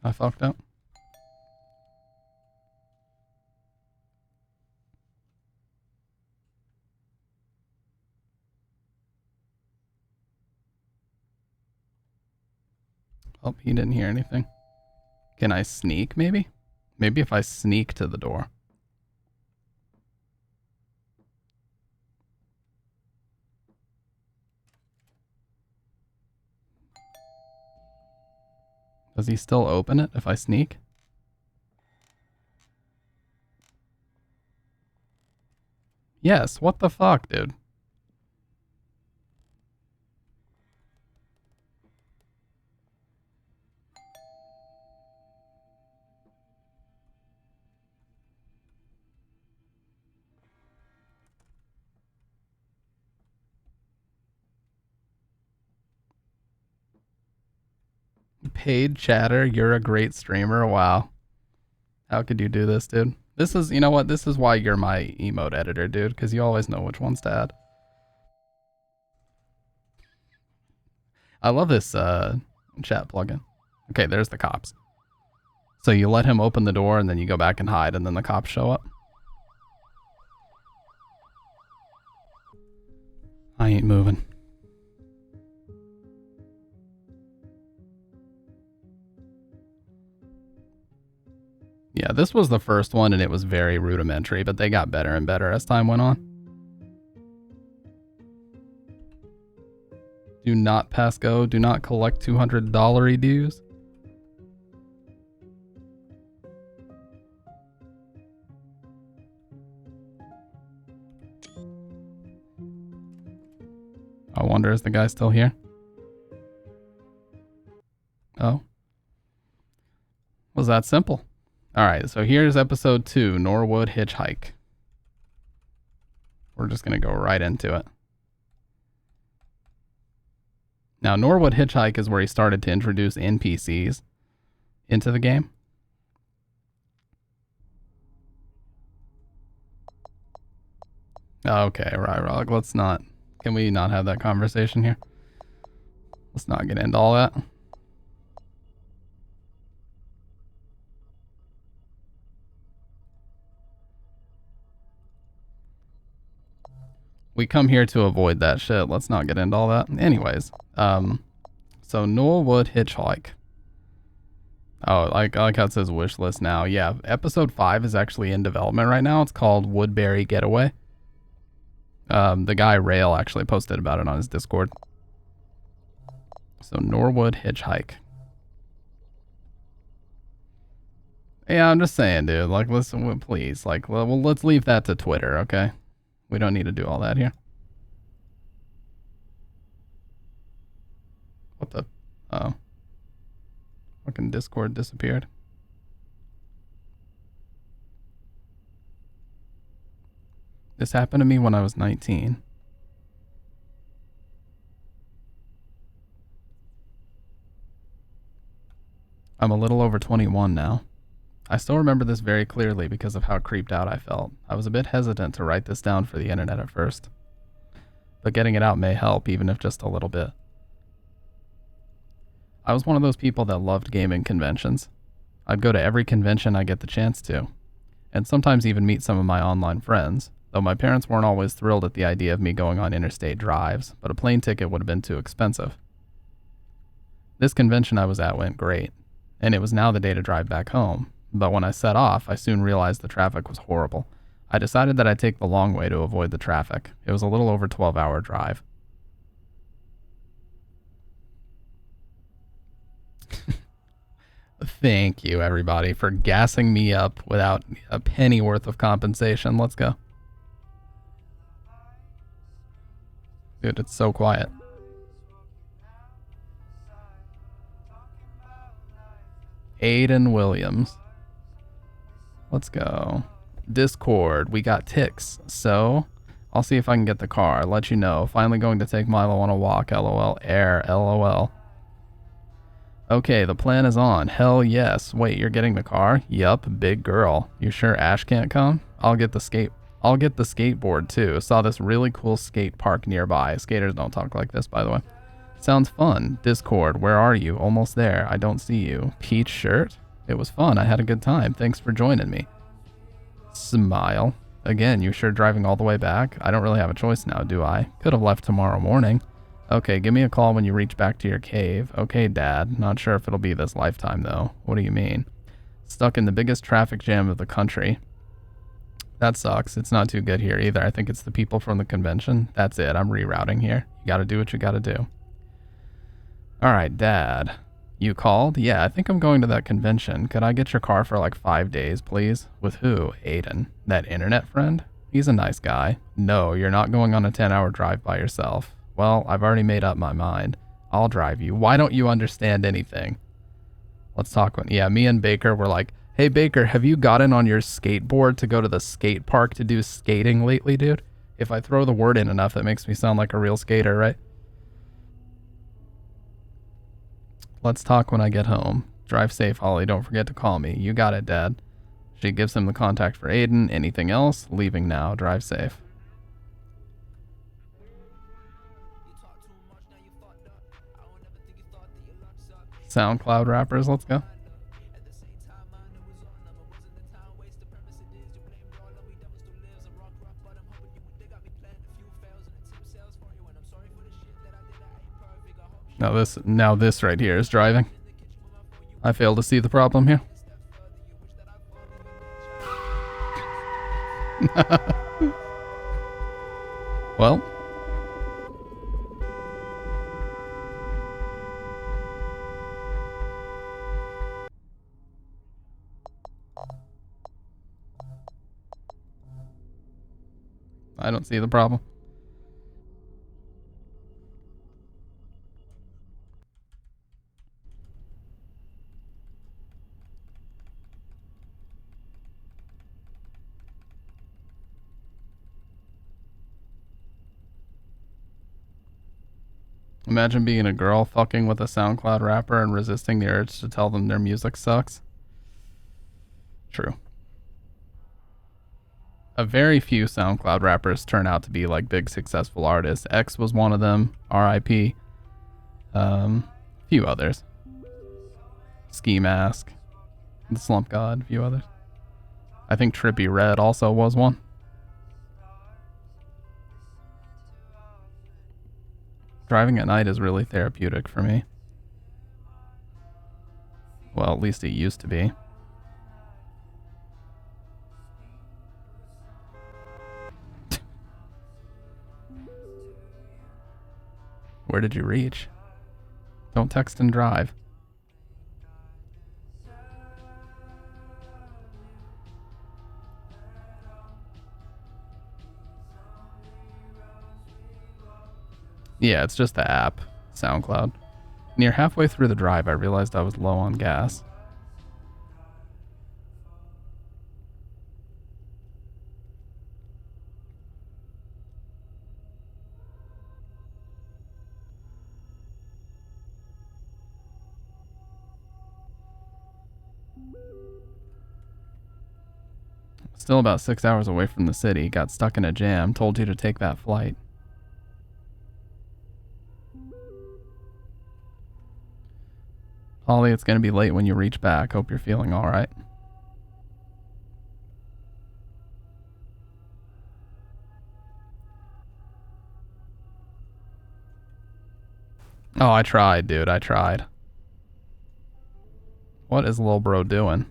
I fucked up. Oh, he didn't hear anything. Can I sneak, maybe? Maybe if I sneak to the door. Does he still open it if I sneak? Yes, what the fuck, dude? Paid chatter, you're a great streamer. Wow. How could you do this, dude? This is, you know what? This is why you're my emote editor, dude, because you always know which ones to add. I love this chat plugin. Okay, there's the cops. So you let him open the door and then you go back and hide and then the cops show up. I ain't moving. Yeah, this was the first one and it was very rudimentary, but they got better and better as time went on. Do not pass go. Do not collect $200 dues. I wonder, is the guy still here? Was that simple. All right, so here's episode 2, Norwood Hitchhike. We're just going to go right into it. Now, Norwood Hitchhike is where he started to introduce NPCs into the game. Okay, right. Let's not... Can we not have that conversation here? Let's not get into all that. We come here to avoid that shit. Let's not get into all that. Anyways, so Norwood Hitchhike. Oh, like how it says wish list now. Yeah, episode 5 is actually in development right now. It's called Woodbury Getaway. The guy Rail actually posted about it on his Discord. So Norwood Hitchhike. Yeah, I'm just saying, dude. Like, listen, please. Like, well, let's leave that to Twitter, okay? We don't need to do all that here. What the? Oh. Fucking Discord disappeared. This happened to me when I was 19. I'm a little over 21 now. I still remember this very clearly because of how creeped out I felt. I was a bit hesitant to write this down for the internet at first, but getting it out may help, even if just a little bit. I was one of those people that loved gaming conventions. I'd go to every convention I get the chance to, and sometimes even meet some of my online friends, though my parents weren't always thrilled at the idea of me going on interstate drives, but a plane ticket would have been too expensive. This convention I was at went great, and it was now the day to drive back home. But when I set off, I soon realized the traffic was horrible. I decided that I'd take the long way to avoid the traffic. It was a little over 12-hour drive. Thank you, everybody, for gassing me up without a penny worth of compensation. Let's go. Dude, it's so quiet. Aiden Williams. Let's go. Discord, we got ticks, so I'll see if I can get the car. Let you know. Finally going to take Milo on a walk, lol. Air, lol. Okay, the plan is on. Hell yes. Wait, you're getting the car? Yup, big girl. You sure Ash can't come? I'll get the skateboard too. Saw this really cool skate park nearby. Skaters don't talk like this, by the way. Sounds fun. Discord, where are you? Almost there. I don't see you. Peach shirt? It was fun. I had a good time. Thanks for joining me. Smile. Again, you sure driving all the way back? I don't really have a choice now, do I? Could have left tomorrow morning. Okay, give me a call when you reach back to your cave. Okay, Dad. Not sure if it'll be this lifetime, though. What do you mean? Stuck in the biggest traffic jam of the country. That sucks. It's not too good here either. I think it's the people from the convention. That's it. I'm rerouting here. You gotta do what you gotta do. Alright, Dad. You called? Yeah, I think I'm going to that convention. Could I get your car for like 5 days, please? With who? Aiden. That internet friend? He's a nice guy. No, you're not going on a 10-hour drive by yourself. Well, I've already made up my mind. I'll drive you. Why don't you understand anything? Let's talk. Yeah, me and Baker were like, hey, Baker, have you gotten on your skateboard to go to the skate park to do skating lately, dude? If I throw the word in enough, it makes me sound like a real skater, right? Let's talk when I get home. Drive safe, Holly. Don't forget to call me. You got it, Dad. She gives him the contact for Aiden. Anything else? Leaving now. Drive safe. SoundCloud rappers, let's go. Now this right here is driving. I fail to see the problem here. Well. I don't see the problem. Imagine being a girl fucking with a SoundCloud rapper and resisting the urge to tell them their music sucks. True. A very few SoundCloud rappers turn out to be like big successful artists. X was one of them. R.I.P. Few others. Ski Mask. The Slump God. A few others. I think Trippie Redd also was one. Driving at night is really therapeutic for me. Well, at least it used to be. Where did you reach? Don't text and drive. Yeah, it's just the app, SoundCloud. Near halfway through the drive, I realized I was low on gas. Still about 6 hours away from the city, got stuck in a jam, told you to take that flight. Holly, it's gonna be late when you reach back. Hope you're feeling alright. Oh, I tried, dude. I tried. What is Lil Bro doing?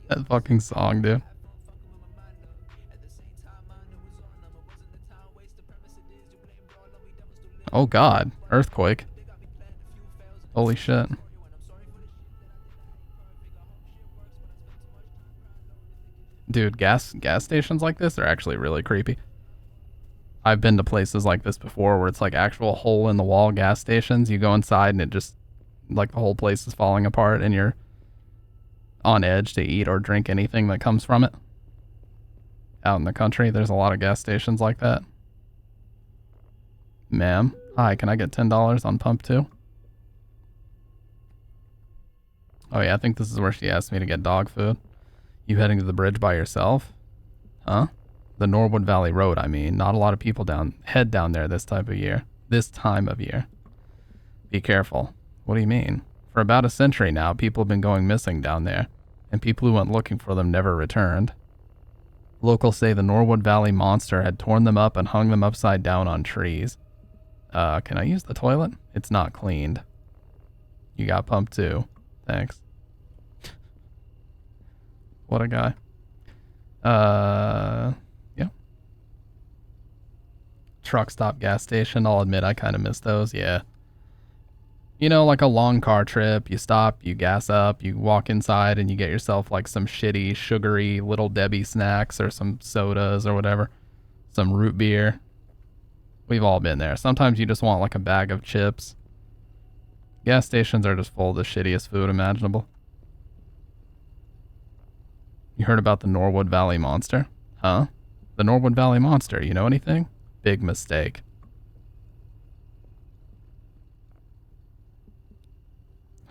That fucking song, dude. Oh god, earthquake. Holy shit. Dude, gas stations like this are actually really creepy. I've been to places like this before where it's like actual hole in the wall gas stations. You go inside and it just, like, the whole place is falling apart and you're on edge to eat or drink anything that comes from it. Out in the country, there's a lot of gas stations like that. Ma'am, hi, can I get $10 on pump 2? Oh yeah, I think this is where she asked me to get dog food. You heading to the bridge by yourself? Huh? The Norwood Valley Road, I mean. Not a lot of people head down there this time of year. Be careful. What do you mean? For about a century now, people have been going missing down there, and people who went looking for them never returned. Locals say the Norwood Valley monster had torn them up and hung them upside down on trees. Can I use the toilet? It's not cleaned. You got pump 2. Thanks. What a guy. Yeah. Truck stop gas station. I'll admit I kind of miss those. Yeah. You know, like a long car trip, you stop, you gas up, you walk inside and you get yourself like some shitty, sugary Little Debbie snacks or some sodas or whatever. Some root beer. We've all been there. Sometimes you just want like a bag of chips. Gas stations are just full of the shittiest food imaginable. You heard about the Norwood Valley Monster? Huh? The Norwood Valley Monster, you know anything? Big mistake.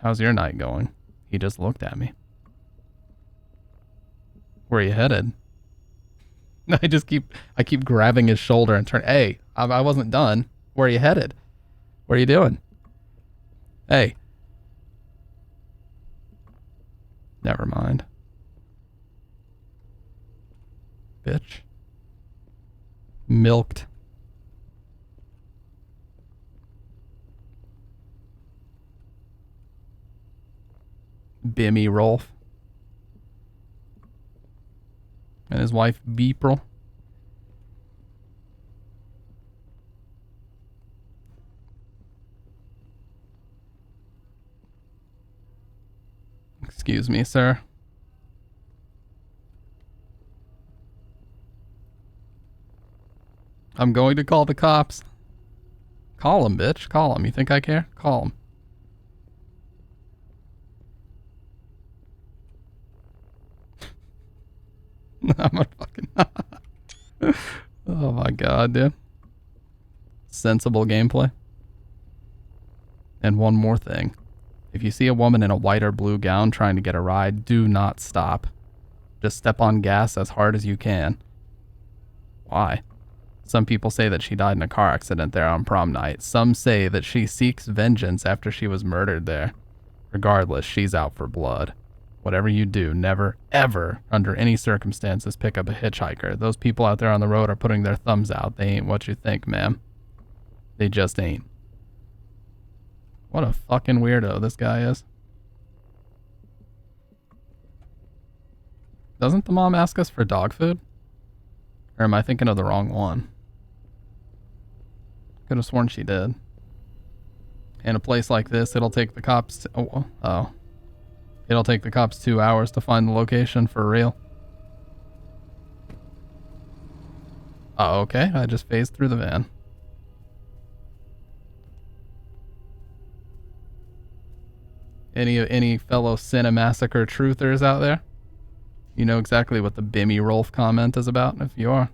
How's your night going? He just looked at me. Where are you headed? I keep grabbing his shoulder and turn. Hey, I wasn't done. Where are you headed? What are you doing? Hey. Never mind. Bitch. Milked. Bimmy Rolf. And his wife, Beepril. Excuse me, sir. I'm going to call the cops. Call him, bitch. Call him. You think I care? Call him. I'm a fucking... Oh my god, dude. Sensible gameplay. And one more thing. If you see a woman in a white or blue gown trying to get a ride, do not stop. Just step on gas as hard as you can. Why? Some people say that she died in a car accident there on prom night. Some say that she seeks vengeance after she was murdered there. Regardless, she's out for blood. Whatever you do, never, ever, under any circumstances, pick up a hitchhiker. Those people out there on the road are putting their thumbs out. They ain't what you think, ma'am. They just ain't. What a fucking weirdo this guy is. Doesn't the mom ask us for dog food? Or am I thinking of the wrong one? Could have sworn she did. In a place like this, it'll take the cops... Oh. It'll take the cops 2 hours to find the location for real. Oh, okay. I just phased through the van. Any fellow Cinemassacre truthers out there? You know exactly what the Bimmy Rolf comment is about, if you are.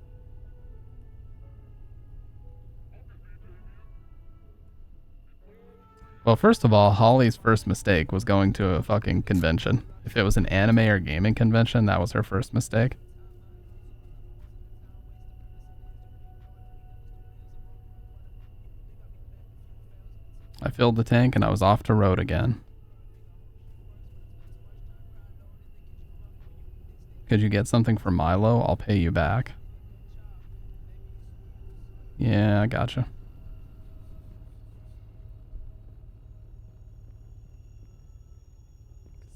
Well, first of all, Holly's first mistake was going to a fucking convention. If it was an anime or gaming convention, that was her first mistake. I filled the tank and I was off to road again. Could you get something for Milo? I'll pay you back. Yeah, I gotcha.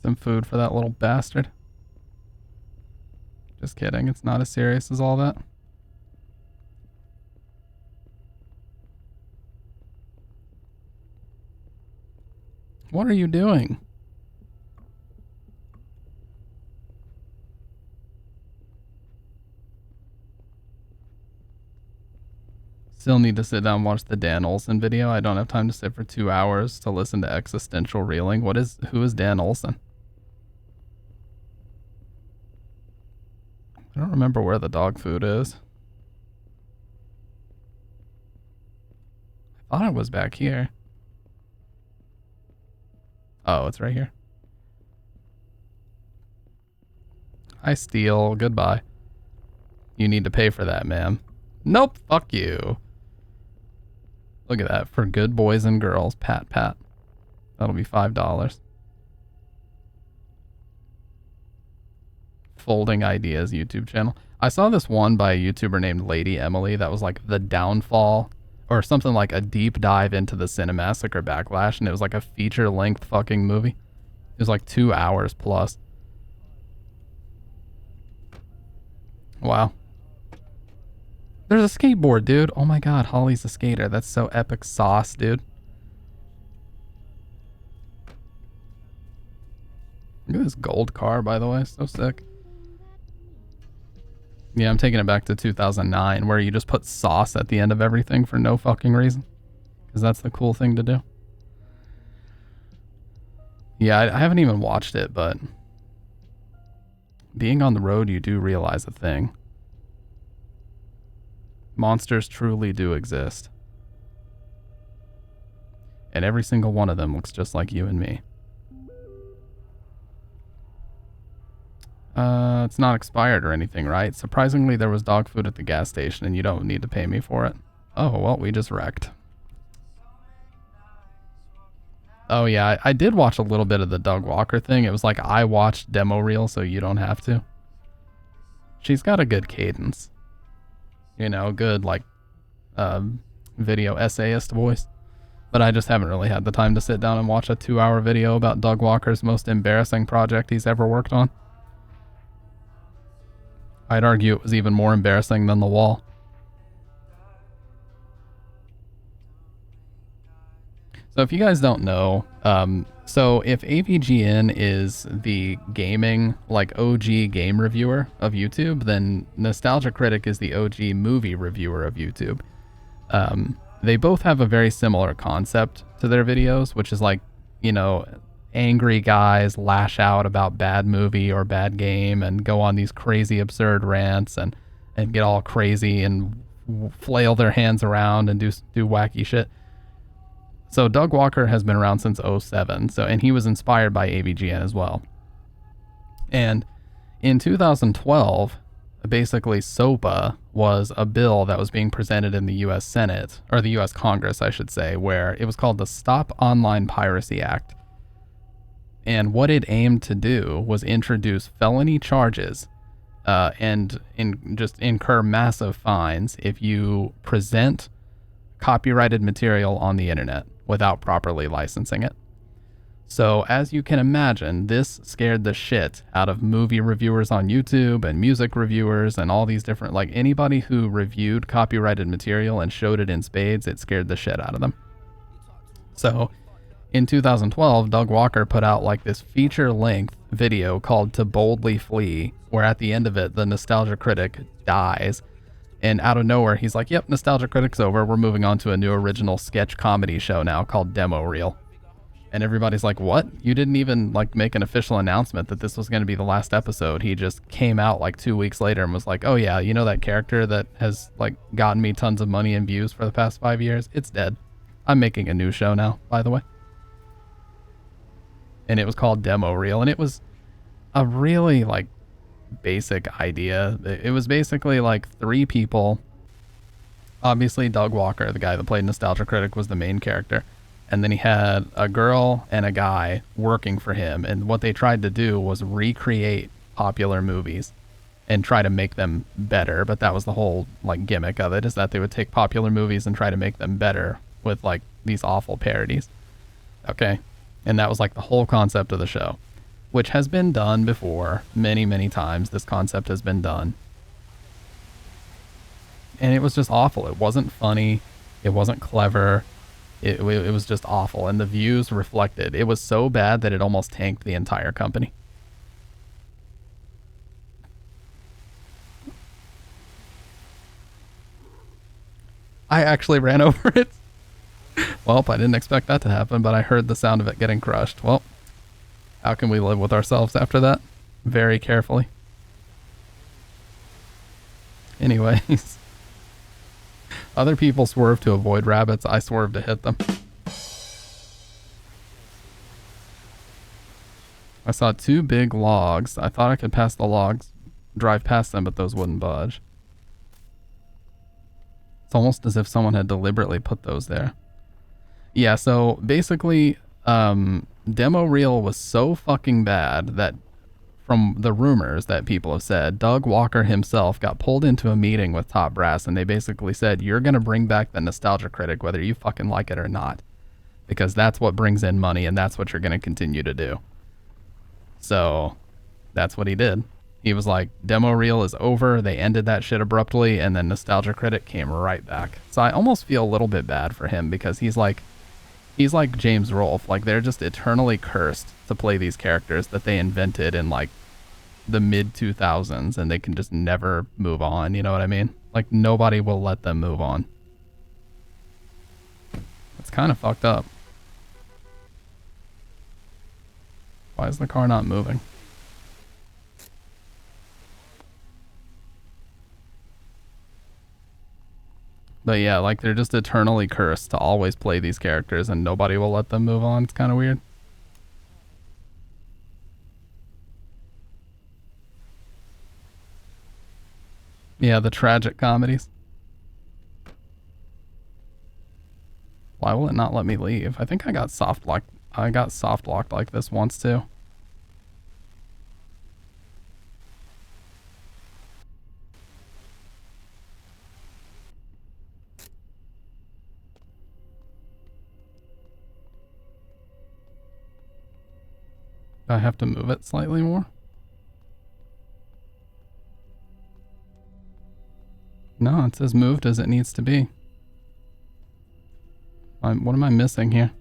Some food for that little bastard. Just kidding, it's not as serious as all that. What are you doing? Still need to sit down and watch the Dan Olsen video. I don't have time to sit for 2 hours to listen to existential reeling. Who is Dan Olsen? I don't remember where the dog food is. I thought it was back here. Oh, it's right here. I steal. Goodbye. You need to pay for that, ma'am. Nope. Fuck you. Look at that. For good boys and girls. Pat, pat. That'll be $5. Folding Ideas YouTube channel. I saw this one by a YouTuber named Lady Emily that was like the downfall or something, like a deep dive into the Cinemassacre backlash, and it was like a feature-length fucking movie. It was like 2 hours plus. Wow. There's a skateboard, dude. Oh my god, Holly's a skater. That's so epic sauce, dude. Look at this gold car, by the way. So sick. Yeah, I'm taking it back to 2009, where you just put sauce at the end of everything for no fucking reason. Because that's the cool thing to do. Yeah, I haven't even watched it, but... being on the road, you do realize a thing. Monsters truly do exist. And every single one of them looks just like you and me. It's not expired or anything, right? Surprisingly, there was dog food at the gas station and you don't need to pay me for it. Oh, well, we just wrecked. Oh, yeah, I did watch a little bit of the Doug Walker thing. It was like I watched demo reel, so you don't have to. She's got a good cadence. You know, good, like, video essayist voice. But I just haven't really had the time to sit down and watch a 2-hour video about Doug Walker's most embarrassing project he's ever worked on. I'd argue it was even more embarrassing than The Wall. So if you guys don't know, so if AVGN is the gaming, like OG game reviewer of YouTube, then Nostalgia Critic is the OG movie reviewer of YouTube. they both have a very similar concept to their videos, which is like, you know, angry guys lash out about bad movie or bad game and go on these crazy absurd rants and get all crazy and flail their hands around and do wacky shit. So Doug Walker has been around since '07. And he was inspired by AVGN as well. And in 2012, basically SOPA was a bill that was being presented in the US Senate, or the US Congress, I should say, where it was called the Stop Online Piracy Act. And what it aimed to do was introduce felony charges and just incur massive fines if you present copyrighted material on the internet without properly licensing it. So as you can imagine, this scared the shit out of movie reviewers on YouTube and music reviewers and all these different, like anybody who reviewed copyrighted material and showed it in spades, it scared the shit out of them. So in 2012, Doug Walker put out like this feature-length video called To Boldly Flee, where at the end of it, the Nostalgia Critic dies. And out of nowhere, he's like, yep, Nostalgia Critic's over. We're moving on to a new original sketch comedy show now called Demo Reel. And everybody's like, what? You didn't even like make an official announcement that this was going to be the last episode. He just came out like 2 weeks later and was like, oh yeah, you know that character that has like gotten me tons of money and views for the past 5 years? It's dead. I'm making a new show now, by the way. And it was called Demo Reel. And it was a really like basic idea. It was basically like 3 people. Obviously Doug Walker, the guy that played Nostalgia Critic, was the main character. And then he had a girl and a guy working for him. And what they tried to do was recreate popular movies and try to make them better. But that was the whole like gimmick of it, is that they would take popular movies and try to make them better with like these awful parodies. Okay. And that was like the whole concept of the show, which has been done before many, many times. This concept has been done. And it was just awful. It wasn't funny. It wasn't clever. It was just awful, and the views reflected. It was so bad that it almost tanked the entire company. I actually ran over it. Well, I didn't expect that to happen, but I heard the sound of it getting crushed. Well, how can we live with ourselves after that? Very carefully. Anyways. Other people swerve to avoid rabbits. I swerve to hit them. I saw 2 big logs. I thought I could pass the logs, drive past them, but those wouldn't budge. It's almost as if someone had deliberately put those there. Yeah, so basically, Demo Reel was so fucking bad that, from the rumors that people have said, Doug Walker himself got pulled into a meeting with Top Brass, and they basically said, you're going to bring back the Nostalgia Critic whether you fucking like it or not, because that's what brings in money and that's what you're going to continue to do. So that's what he did. He was like, Demo Reel is over. They ended that shit abruptly, and then Nostalgia Critic came right back. So I almost feel a little bit bad for him, because he's like James Rolfe. Like, they're just eternally cursed to play these characters that they invented in like the mid 2000s, and they can just never move on. You know what I mean? Like, nobody will let them move on. It's kind of fucked up. Why is the car not moving? But yeah, like, they're just eternally cursed to always play these characters, and nobody will let them move on. It's kind of weird. Yeah, the tragic comedies. Why will it not let me leave? I think I got soft locked. I got soft locked like this once too. Do I have to move it slightly more? No, it's as moved as it needs to be. What am I missing here?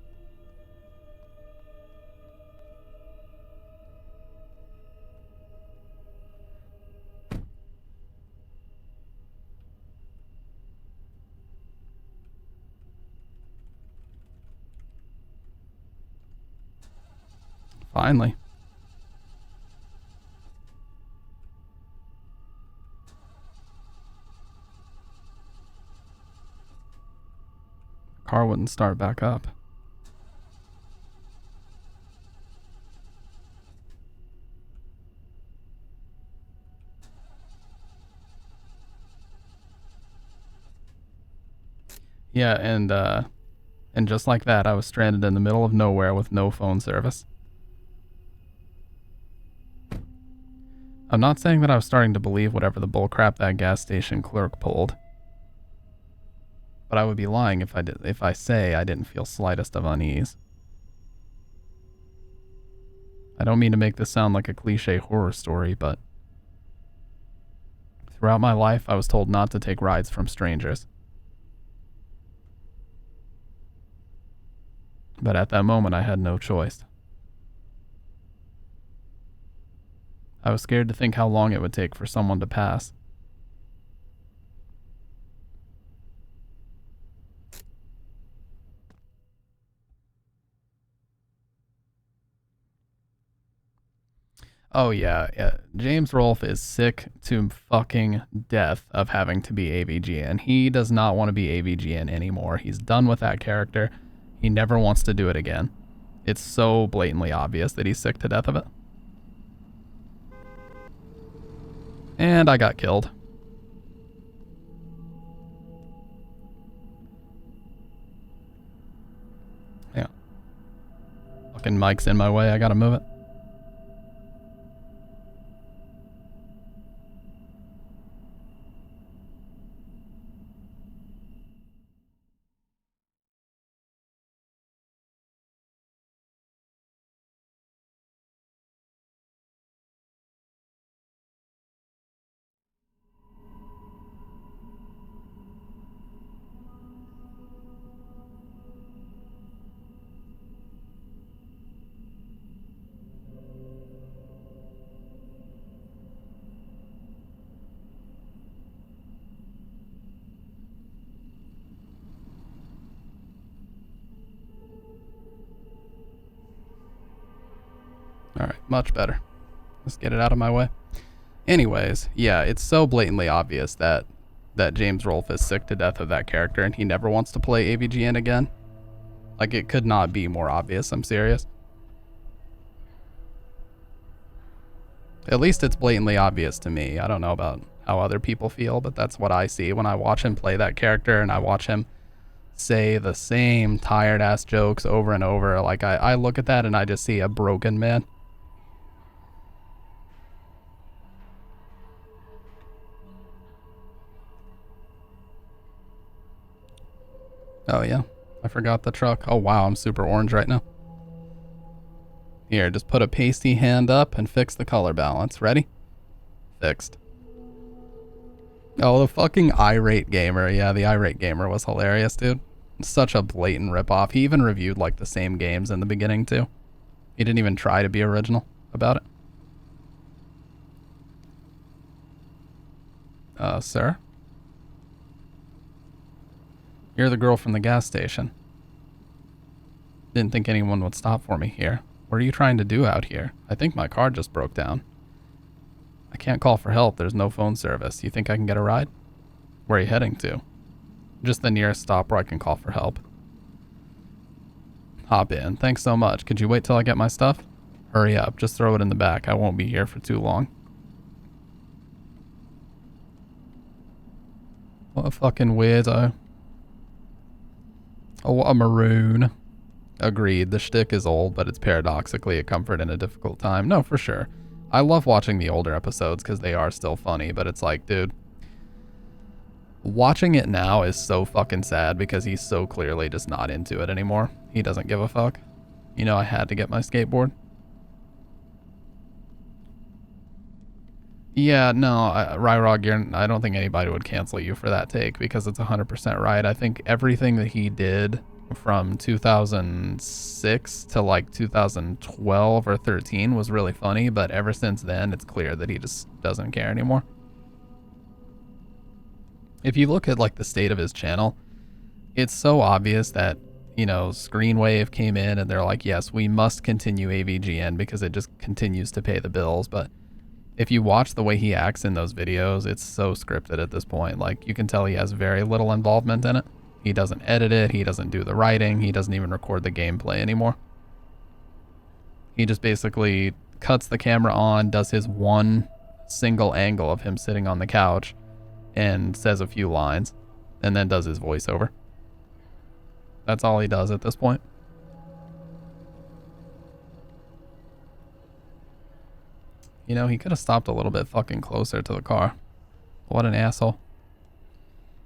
Finally. Car wouldn't start back up. Yeah, and just like that, I was stranded in the middle of nowhere with no phone service. I'm not saying that I was starting to believe whatever the bullcrap that gas station clerk pulled. But I would be lying if I say I didn't feel slightest of unease. I don't mean to make this sound like a cliche horror story, but throughout my life, I was told not to take rides from strangers. But at that moment, I had no choice. I was scared to think how long it would take for someone to pass. Oh yeah. James Rolfe is sick to fucking death of having to be AVGN. He does not want to be AVGN anymore. He's done with that character. He never wants to do it again. It's so blatantly obvious that he's sick to death of it. And I got killed. Yeah. Fucking mic's in my way. I gotta move it. Alright, much better. Let's get it out of my way. Anyways, yeah, it's so blatantly obvious that James Rolfe is sick to death of that character and he never wants to play AVGN again. Like, it could not be more obvious, I'm serious. At least it's blatantly obvious to me. I don't know about how other people feel, but that's what I see when I watch him play that character and I watch him say the same tired ass jokes over and over. Like, I look at that and I just see a broken man. Oh yeah, I forgot the truck. Oh wow, I'm super orange right now. Here, just put a pasty hand up and fix the color balance. Ready? Fixed. Oh, the fucking irate gamer. Yeah, the irate gamer was hilarious, dude. Such a blatant ripoff. He even reviewed like the same games in the beginning too. He didn't even try to be original about it. Sir? You're the girl from the gas station. Didn't think anyone would stop for me here. What are you trying to do out here? I think my car just broke down. I can't call for help. There's no phone service. You think I can get a ride? Where are you heading to? Just the nearest stop where I can call for help. Hop in. Thanks so much. Could you wait till I get my stuff? Hurry up. Just throw it in the back. I won't be here for too long. What a fucking weirdo. Oh, what a maroon. Agreed. The shtick is old, but it's paradoxically a comfort in a difficult time. No, for sure. I love watching the older episodes because they are still funny, but it's like, dude, watching it now is so fucking sad because he's so clearly just not into it anymore. He doesn't give a fuck. You know, I had to get my skateboard. Yeah, no, Ryrog, I don't think anybody would cancel you for that take because it's 100% right. I think everything that he did from 2006 to like 2012 or 13 was really funny, but ever since then, it's clear that he just doesn't care anymore. If you look at like the state of his channel, it's so obvious that, you know, Screenwave came in and they're like, yes, we must continue AVGN because it just continues to pay the bills. But if you watch the way he acts in those videos, it's so scripted at this point. Like, you can tell he has very little involvement in it. He doesn't edit it. He doesn't do the writing. He doesn't even record the gameplay anymore. He just basically cuts the camera on, does his one single angle of him sitting on the couch and says a few lines, and then does his voiceover. That's all he does at this point. You know, he could have stopped a little bit fucking closer to the car. What an asshole.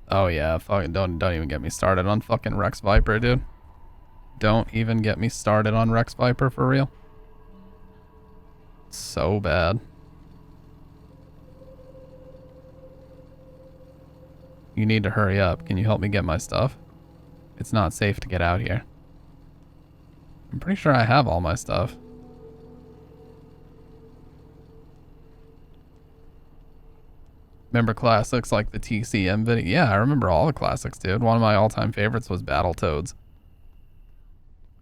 Oh yeah, fucking don't even get me started on fucking Rex Viper, dude. Don't even get me started on Rex Viper for real. So bad. You need to hurry up. Can you help me get my stuff? It's not safe to get out here. I'm pretty sure I have all my stuff. Remember classics like the TCM video? Yeah, I remember all the classics, dude. One of my all-time favorites was Battletoads.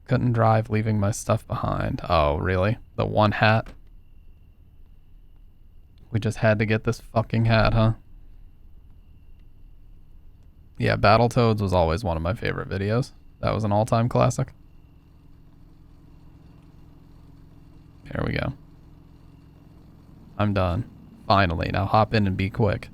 Couldn't drive leaving my stuff behind. Oh, really? The one hat? We just had to get this fucking hat, huh? Yeah, Battletoads was always one of my favorite videos. That was an all-time classic. There we go. I'm done. Finally. Now hop in and be quick.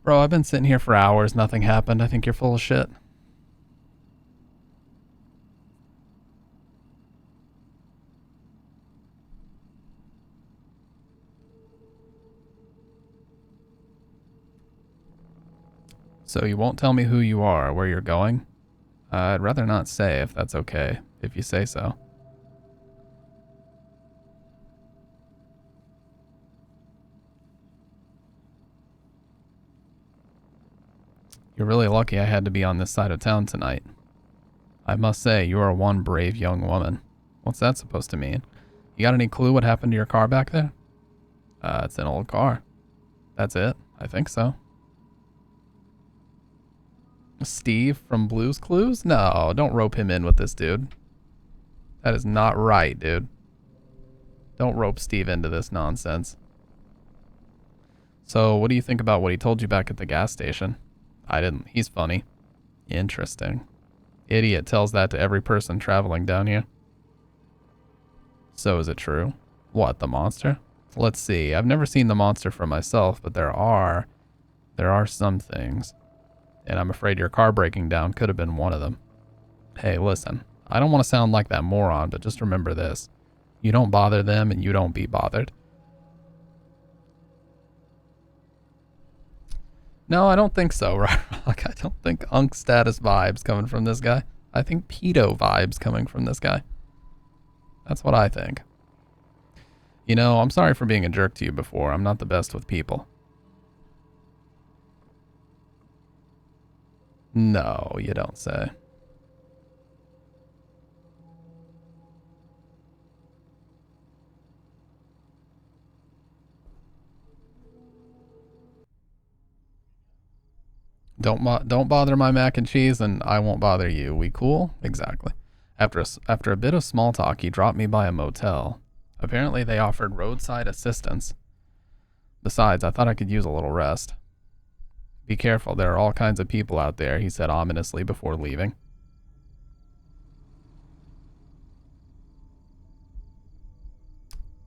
Bro, I've been sitting here for hours. Nothing happened. I think you're full of shit. So you won't tell me who you are, where you're going? I'd rather not say, if that's okay, if you say so. You're really lucky I had to be on this side of town tonight. I must say, you are one brave young woman. What's that supposed to mean? You got any clue what happened to your car back there? It's an old car. That's it? I think so. Steve from Blue's Clues? No, don't rope him in with this, dude. That is not right, dude. Don't rope Steve into this nonsense. So, what do you think about what he told you back at the gas station? I didn't. He's funny. Interesting. Idiot tells that to every person traveling down here. So, is it true? What, the monster? Let's see. I've never seen the monster for myself, but there are some things. And I'm afraid your car breaking down could have been one of them. Hey, listen. I don't want to sound like that moron, but just remember this. You don't bother them and you don't be bothered. No, I don't think so, right? Like, I don't think unk status vibes coming from this guy. I think pedo vibes coming from this guy. That's what I think. You know, I'm sorry for being a jerk to you before. I'm not the best with people. No, you don't say. Don't bother my mac and cheese, and I won't bother you. We cool? Exactly. After a bit of small talk, he dropped me by a motel. Apparently, they offered roadside assistance. Besides, I thought I could use a little rest. Be careful, there are all kinds of people out there, he said ominously before leaving.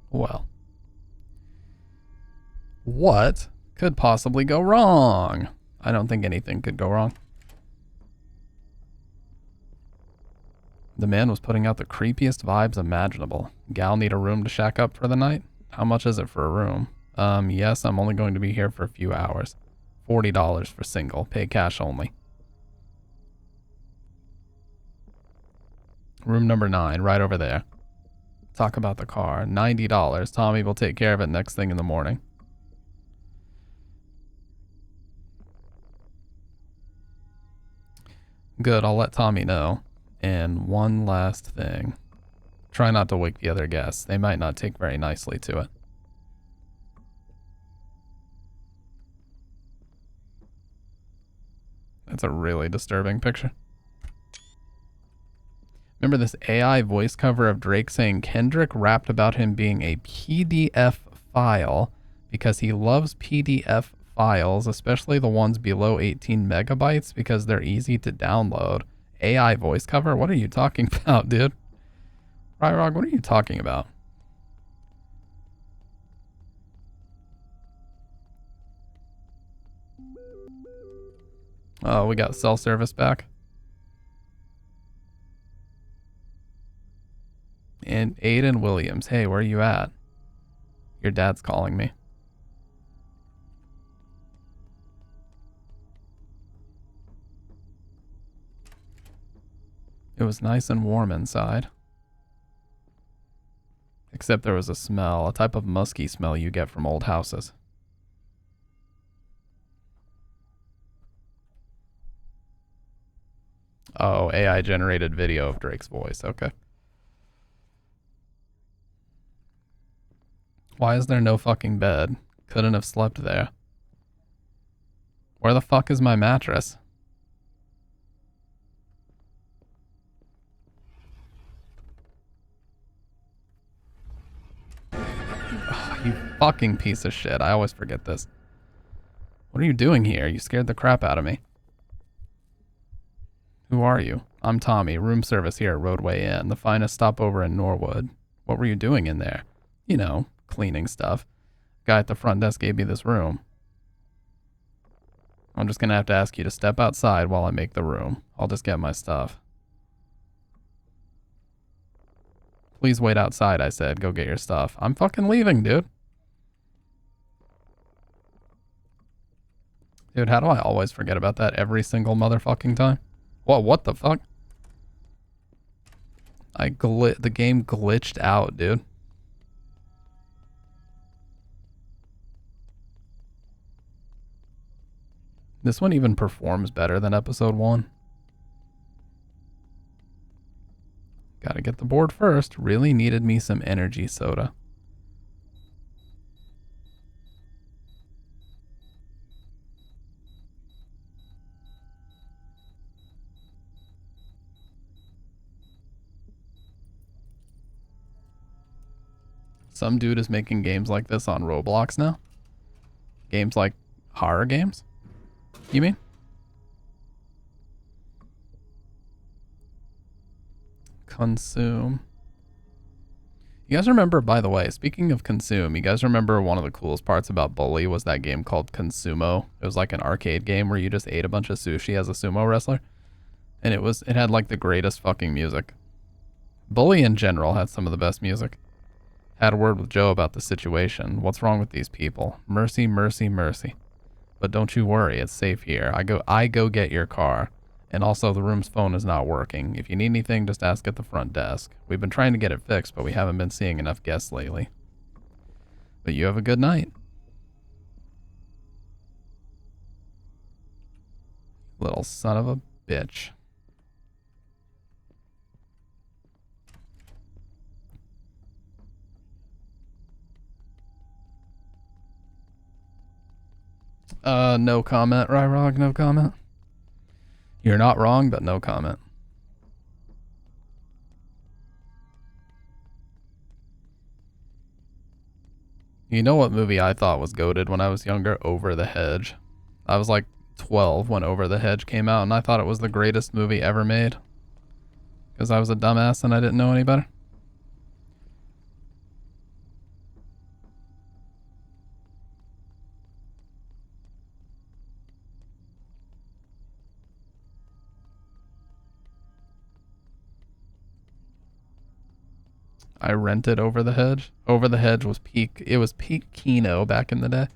Well. What could possibly go wrong? I don't think anything could go wrong. The man was putting out the creepiest vibes imaginable. Gal need a room to shack up for the night? How much is it for a room? Yes, I'm only going to be here for a few hours. $40 for single. Pay cash only. Room number 9, right over there. Talk about the car. $90. Tommy will take care of it next thing in the morning. Good, I'll let Tommy know. And one last thing. Try not to wake the other guests. They might not take very nicely to it. That's a really disturbing picture. Remember this AI voice cover of Drake saying Kendrick rapped about him being a PDF file because he loves PDF files, especially the ones below 18 megabytes because they're easy to download. AI voice cover? What are you talking about, dude? Ryrog, what are you talking about? Oh, we got cell service back. And Aiden Williams. Hey, where are you at? Your dad's calling me. It was nice and warm inside. Except there was a smell, a type of musky smell you get from old houses. Oh, AI generated video of Drake's voice. Okay. Why is there no fucking bed? Couldn't have slept there. Where the fuck is my mattress? Oh, you fucking piece of shit. I always forget this. What are you doing here? You scared the crap out of me. Who are you? I'm Tommy, room service here at Roadway Inn, the finest stopover in Norwood. What were you doing in there? You know, cleaning stuff. Guy at the front desk gave me this room. I'm just gonna have to ask you to step outside while I make the room. I'll just get my stuff. Please wait outside, I said. Go get your stuff. I'm fucking leaving, dude. Dude, how do I always forget about that every single motherfucking time? What the fuck? The game glitched out, dude. This one even performs better than episode 1. Gotta get the board first. Really needed me some energy soda. Some dude is making games like this on Roblox now. Games like horror games? You mean? Consume. You guys remember, by the way, speaking of Consume, you guys remember one of the coolest parts about Bully was that game called Consumo? It was like an arcade game where you just ate a bunch of sushi as a sumo wrestler. And it had like the greatest fucking music. Bully in general had some of the best music. Had a word with Joe about the situation. What's wrong with these people? Mercy, mercy, mercy. But don't you worry, it's safe here. I go get your car. And also the room's phone is not working. If you need anything, just ask at the front desk. We've been trying to get it fixed, but we haven't been seeing enough guests lately. But you have a good night. Little son of a bitch. No comment, Ryrog, no comment. You're not wrong, but no comment. You know what movie I thought was goated when I was younger? Over the Hedge. I was like 12 when Over the Hedge came out, and I thought it was the greatest movie ever made. Because I was a dumbass and I didn't know any better. I rented Over the Hedge. Over the Hedge was peak. It was peak Kino back in the day.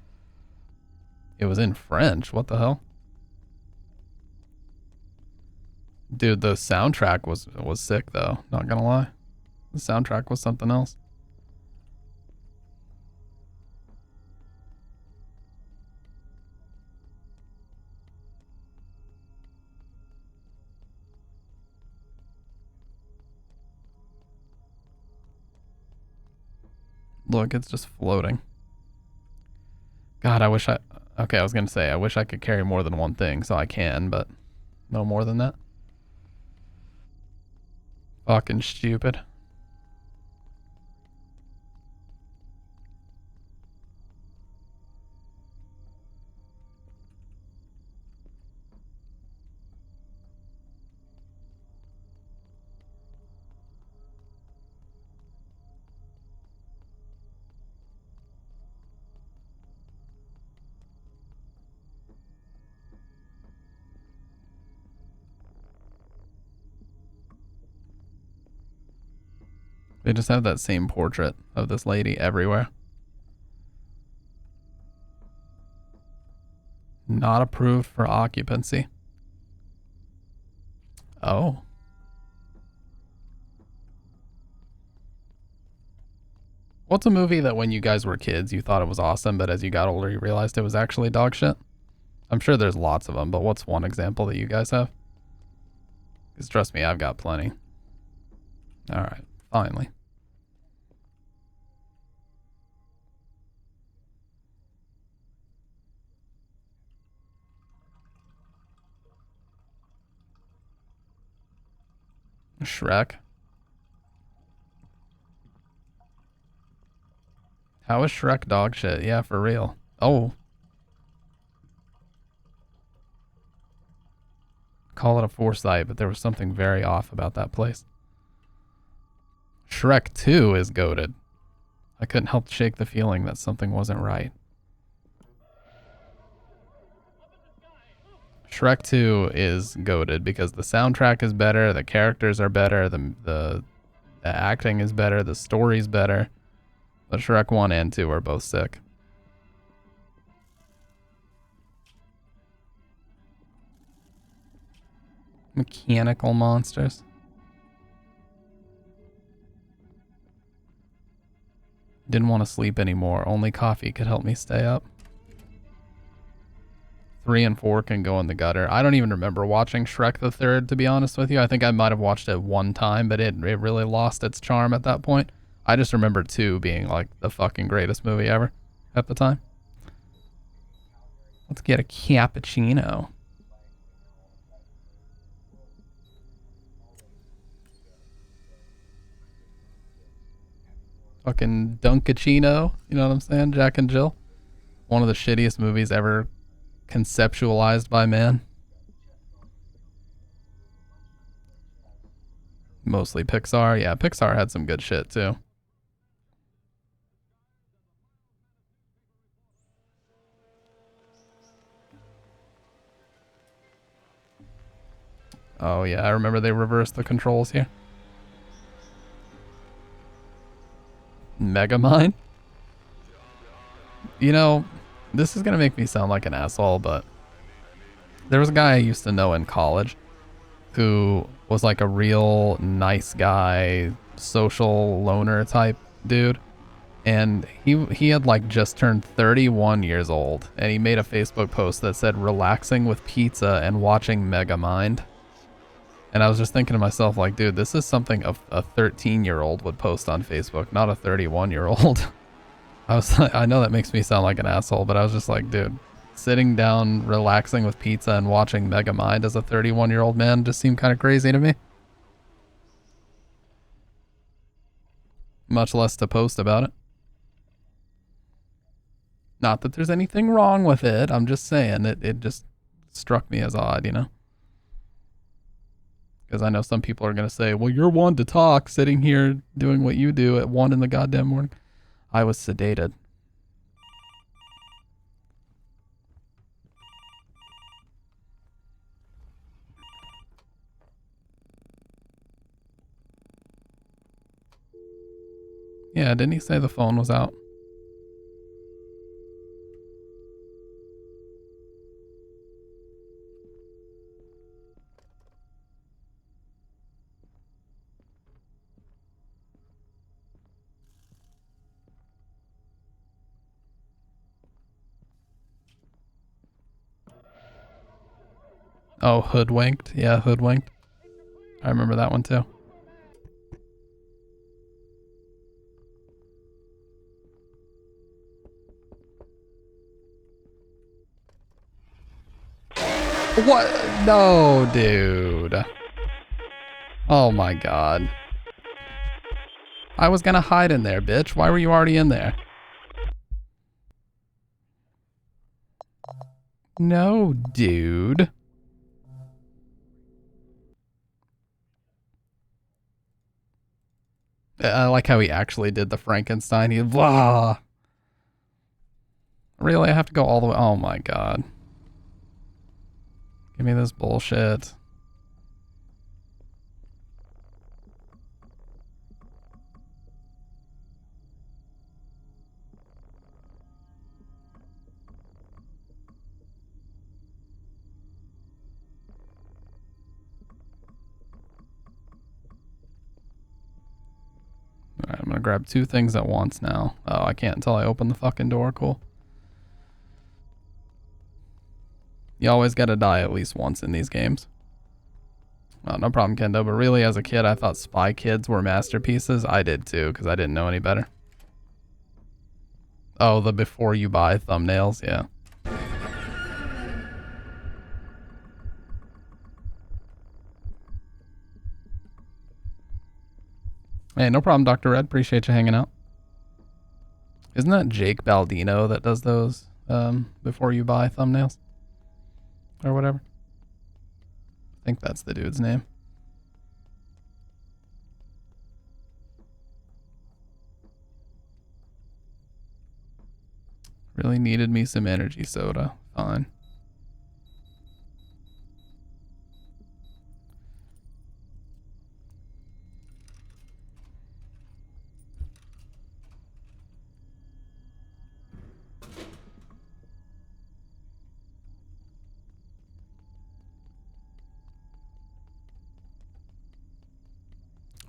It was in French. What the hell? Dude, the soundtrack was sick though. Not gonna lie. The soundtrack was something else. Look, it's just floating. God, I wish I... Okay, I was gonna say, I wish I could carry more than one thing, so I can, but No more than that. Fucking stupid. They just have that same portrait of this lady everywhere. Not approved for occupancy. Oh. What's a movie that when you guys were kids you thought it was awesome, but as you got older you realized it was actually dog shit? I'm sure there's lots of them, but what's one example that you guys have? Because trust me, I've got plenty. Alright, finally. Shrek. How is Shrek dog shit? Yeah, for real. Oh. Call it a foresight, but there was something very off about that place. Shrek 2 is goated. I couldn't help shake the feeling that something wasn't right. Shrek 2 is goated because the soundtrack is better, the characters are better, the acting is better, the story's better. But Shrek 1 and 2 are both sick. Mechanical monsters. Didn't want to sleep anymore. Only coffee could help me stay up. 3 and 4 can go in the gutter. I don't even remember watching Shrek the Third, to be honest with you. I think I might have watched it one time, but it really lost its charm at that point. I just remember 2 being like the fucking greatest movie ever at the time. Let's get a cappuccino. Fucking Dunkachino, you know what I'm saying? Jack and Jill. One of the shittiest movies ever conceptualized by man. Mostly Pixar. Yeah, Pixar had some good shit too. Oh yeah, I remember they reversed the controls here. Megamind? You know, this is gonna make me sound like an asshole, but there was a guy I used to know in college who was like a real nice guy, social loner type dude. And he had like just turned 31 years old, and he made a Facebook post that said relaxing with pizza and watching Megamind. And I was just thinking to myself, like, dude, this is something a 13-year-old would post on Facebook, not a 31-year-old. I was like, I know that makes me sound like an asshole, but I was just like, dude, sitting down, relaxing with pizza and watching Megamind as a 31-year-old man just seemed kind of crazy to me. Much less to post about it. Not that there's anything wrong with it. I'm just saying it just struck me as odd, you know? Because I know some people are going to say, well, you're one to talk sitting here doing what you do at 1 in the goddamn morning. I was sedated. Yeah, didn't he say the phone was out? Oh, hoodwinked. Yeah, hoodwinked. I remember that one too. What? No, dude. Oh my god. I was gonna hide in there, bitch. Why were you already in there? No, dude. I like how he actually did the Frankenstein. He blah. Really, I have to go all the way. Oh my god. Give me this bullshit. Alright, I'm gonna grab 2 things at once now. Oh, I can't until I open the fucking door. Cool. You always gotta die at least once in these games. Oh, no problem, Kendo. But really, as a kid, I thought Spy Kids were masterpieces. I did too, because I didn't know any better. Oh, the before you buy thumbnails, yeah. Hey, no problem, Dr. Red. Appreciate you hanging out. Isn't that Jake Baldino that does those before you buy thumbnails? Or whatever? I think that's the dude's name. Really needed me some energy soda. Fine.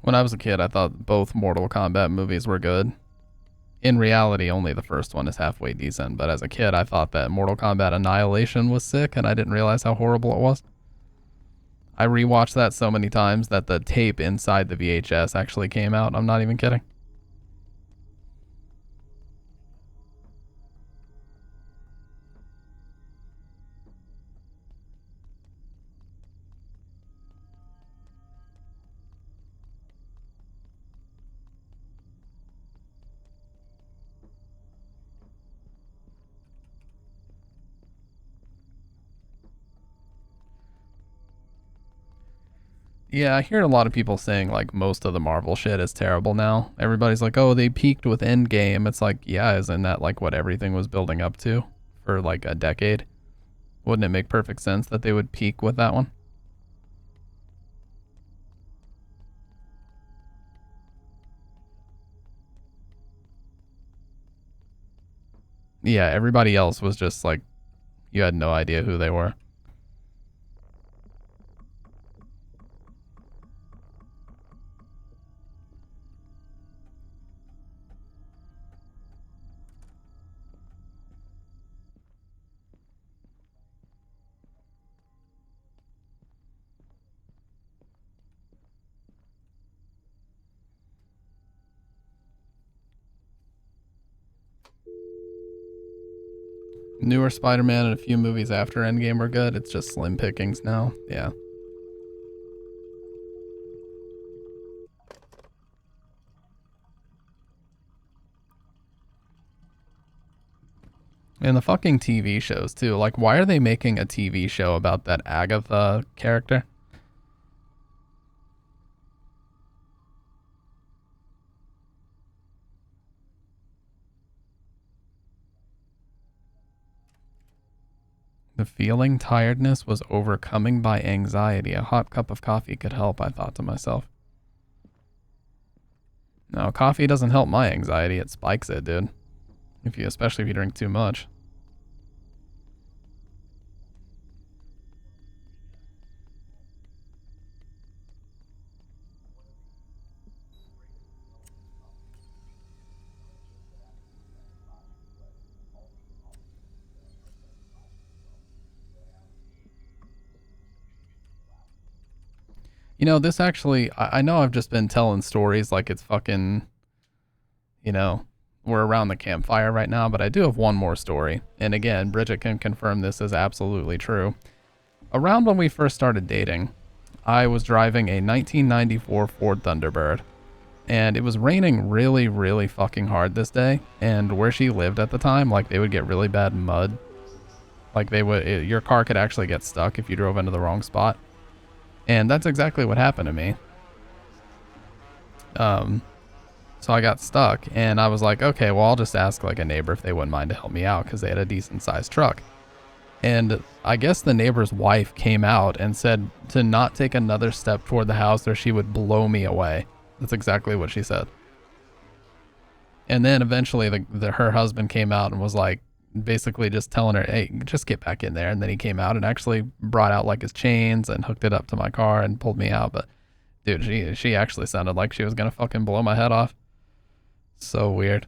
When I was a kid, I thought both Mortal Kombat movies were good. In reality, only the first one is halfway decent, but as a kid, I thought that Mortal Kombat Annihilation was sick, and I didn't realize how horrible it was. I rewatched that so many times that the tape inside the VHS actually came out. I'm not even kidding. Yeah, I hear a lot of people saying like most of the Marvel shit is terrible now. Everybody's like, oh, they peaked with Endgame. It's like, yeah, isn't that like what everything was building up to for like a decade? Wouldn't it make perfect sense that they would peak with that one? Yeah, everybody else was just like, you had no idea who they were. Newer Spider-Man and a few movies after Endgame were good. It's just slim pickings now. Yeah. And the fucking TV shows too. Like, why are they making a TV show about that Agatha character? The feeling tiredness was overcoming by anxiety. A hot cup of coffee could help, I thought to myself. No, coffee doesn't help my anxiety. It spikes it, dude. Especially if you drink too much. You know, this actually, I know I've just been telling stories like it's fucking, you know, we're around the campfire right now, but I do have one more story. And again, Bridget can confirm this is absolutely true. around when we first started dating, I was driving a 1994 Ford Thunderbird, and it was raining really, really fucking hard this day. And where she lived at the time, like, they would get really bad mud. Like, your car could actually get stuck if you drove into the wrong spot. And that's exactly what happened to me. So I got stuck, and I was like, okay, well, I'll just ask like a neighbor if they wouldn't mind to help me out, because they had a decent sized truck. And I guess the neighbor's wife came out and said to not take another step toward the house or she would blow me away. That's exactly what she said. And then eventually her husband came out and was like, basically just telling her, hey, just get back in there. And then he came out and actually brought out like his chains and hooked it up to my car and pulled me out. But dude, she actually sounded like she was gonna fucking blow my head off. So weird.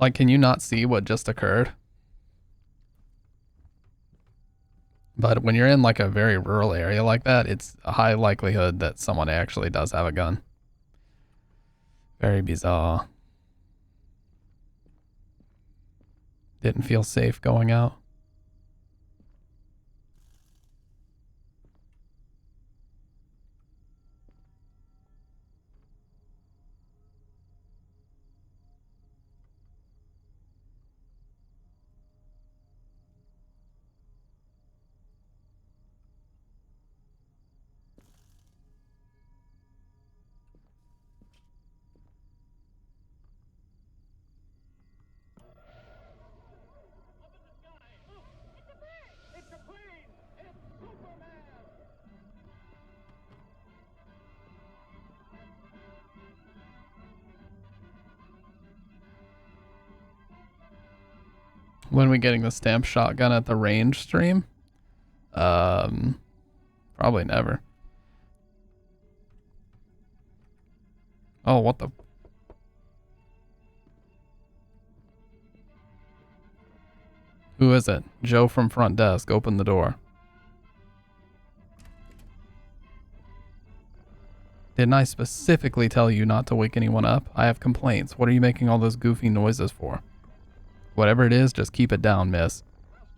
Like, can you not see what just occurred? But when you're in like a very rural area like that, it's a high likelihood that someone actually does have a gun. Very bizarre. Didn't feel safe going out. When we getting the stamp shotgun at the range stream? Probably never. Oh, what the? Who is it? Joe from front desk. Open the door. Didn't I specifically tell you not to wake anyone up? I have complaints. What are you making all those goofy noises for? Whatever it is, just keep it down, miss.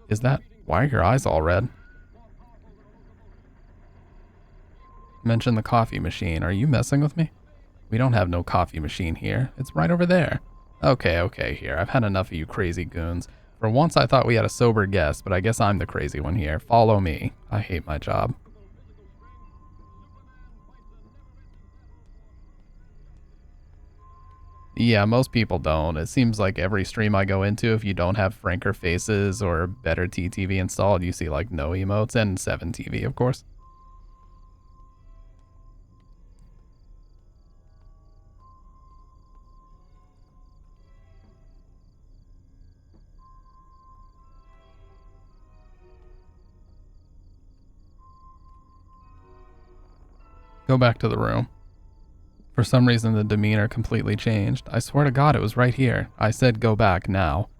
Is that... Why are your eyes all red? Mention the coffee machine. Are you messing with me? We don't have no coffee machine here. It's right over there. Okay, here. I've had enough of you crazy goons. For once I thought we had a sober guest, but I guess I'm the crazy one here. Follow me. I hate my job. Yeah, most people don't. It seems like every stream I go into, if you don't have franker faces or better TTV installed, you see like no emotes and 7TV, of course. Go back to the room. For some reason, the demeanor completely changed. I swear to God, it was right here. I said go back now.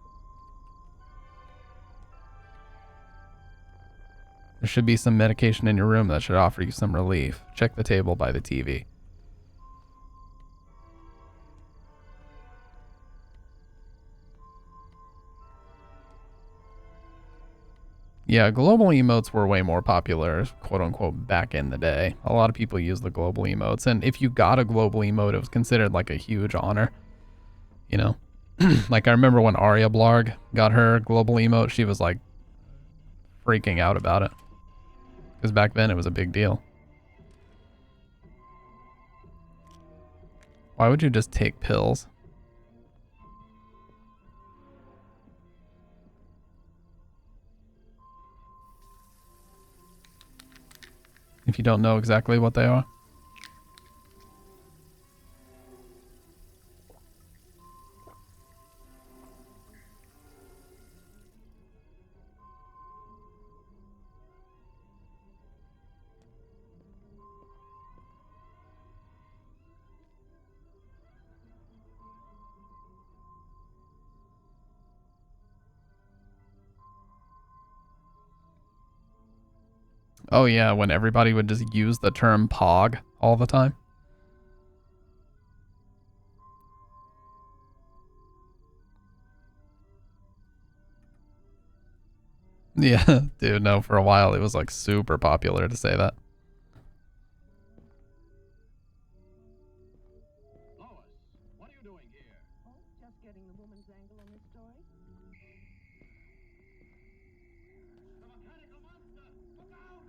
There should be some medication in your room that should offer you some relief. Check the table by the TV. Yeah, global emotes were way more popular, quote unquote, back in the day. A lot of people use the global emotes, and if you got a global emote, it was considered like a huge honor. You know? Like, I remember when Arya Blarg got her global emote, she was like freaking out about it. Because back then it was a big deal. Why would you just take pills? If you don't know exactly what they are? Oh yeah, when everybody would just use the term POG all the time. Yeah, dude, no, for a while it was like super popular to say that. Lois, what are you doing here? Oh, just getting the woman's angle on this story. The mechanical monster! Look out!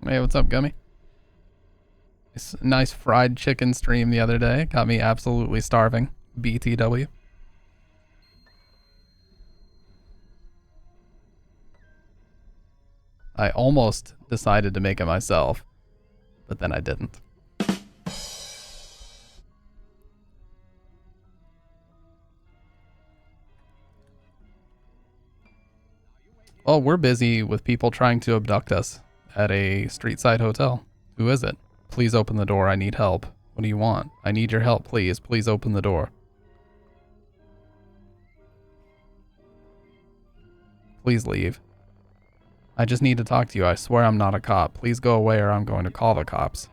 Hey, what's up, Gummy? Nice fried chicken stream the other day. Got me absolutely starving. BTW. I almost decided to make it myself, but then I didn't. Oh, we're busy with people trying to abduct us at a street side hotel. Who is it? Please open the door. I need help. What do you want? I need your help, please. Please open the door. Please leave. I just need to talk to you. I swear I'm not a cop. Please go away or I'm going to call the cops.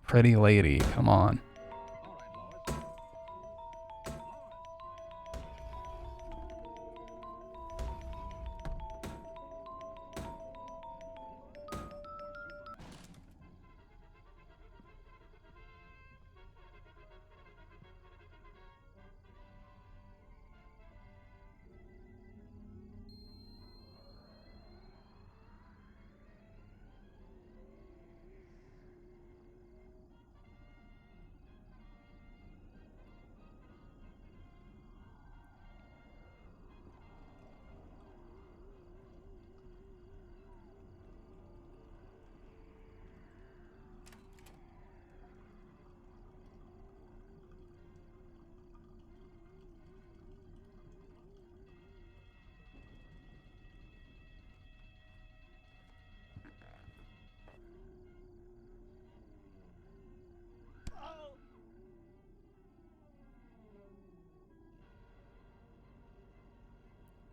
Pretty lady, come on.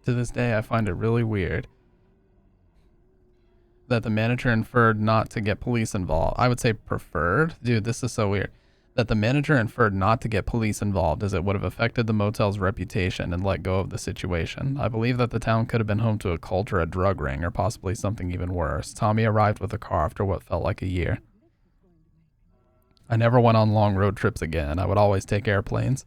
To this day, I find it really weird that the manager inferred not to get police involved. I would say preferred. Dude, this is so weird. That the manager inferred not to get police involved as it would have affected the motel's reputation and let go of the situation. I believe that the town could have been home to a cult or a drug ring or possibly something even worse. Tommy arrived with a car after what felt like a year. I never went on long road trips again. I would always take airplanes.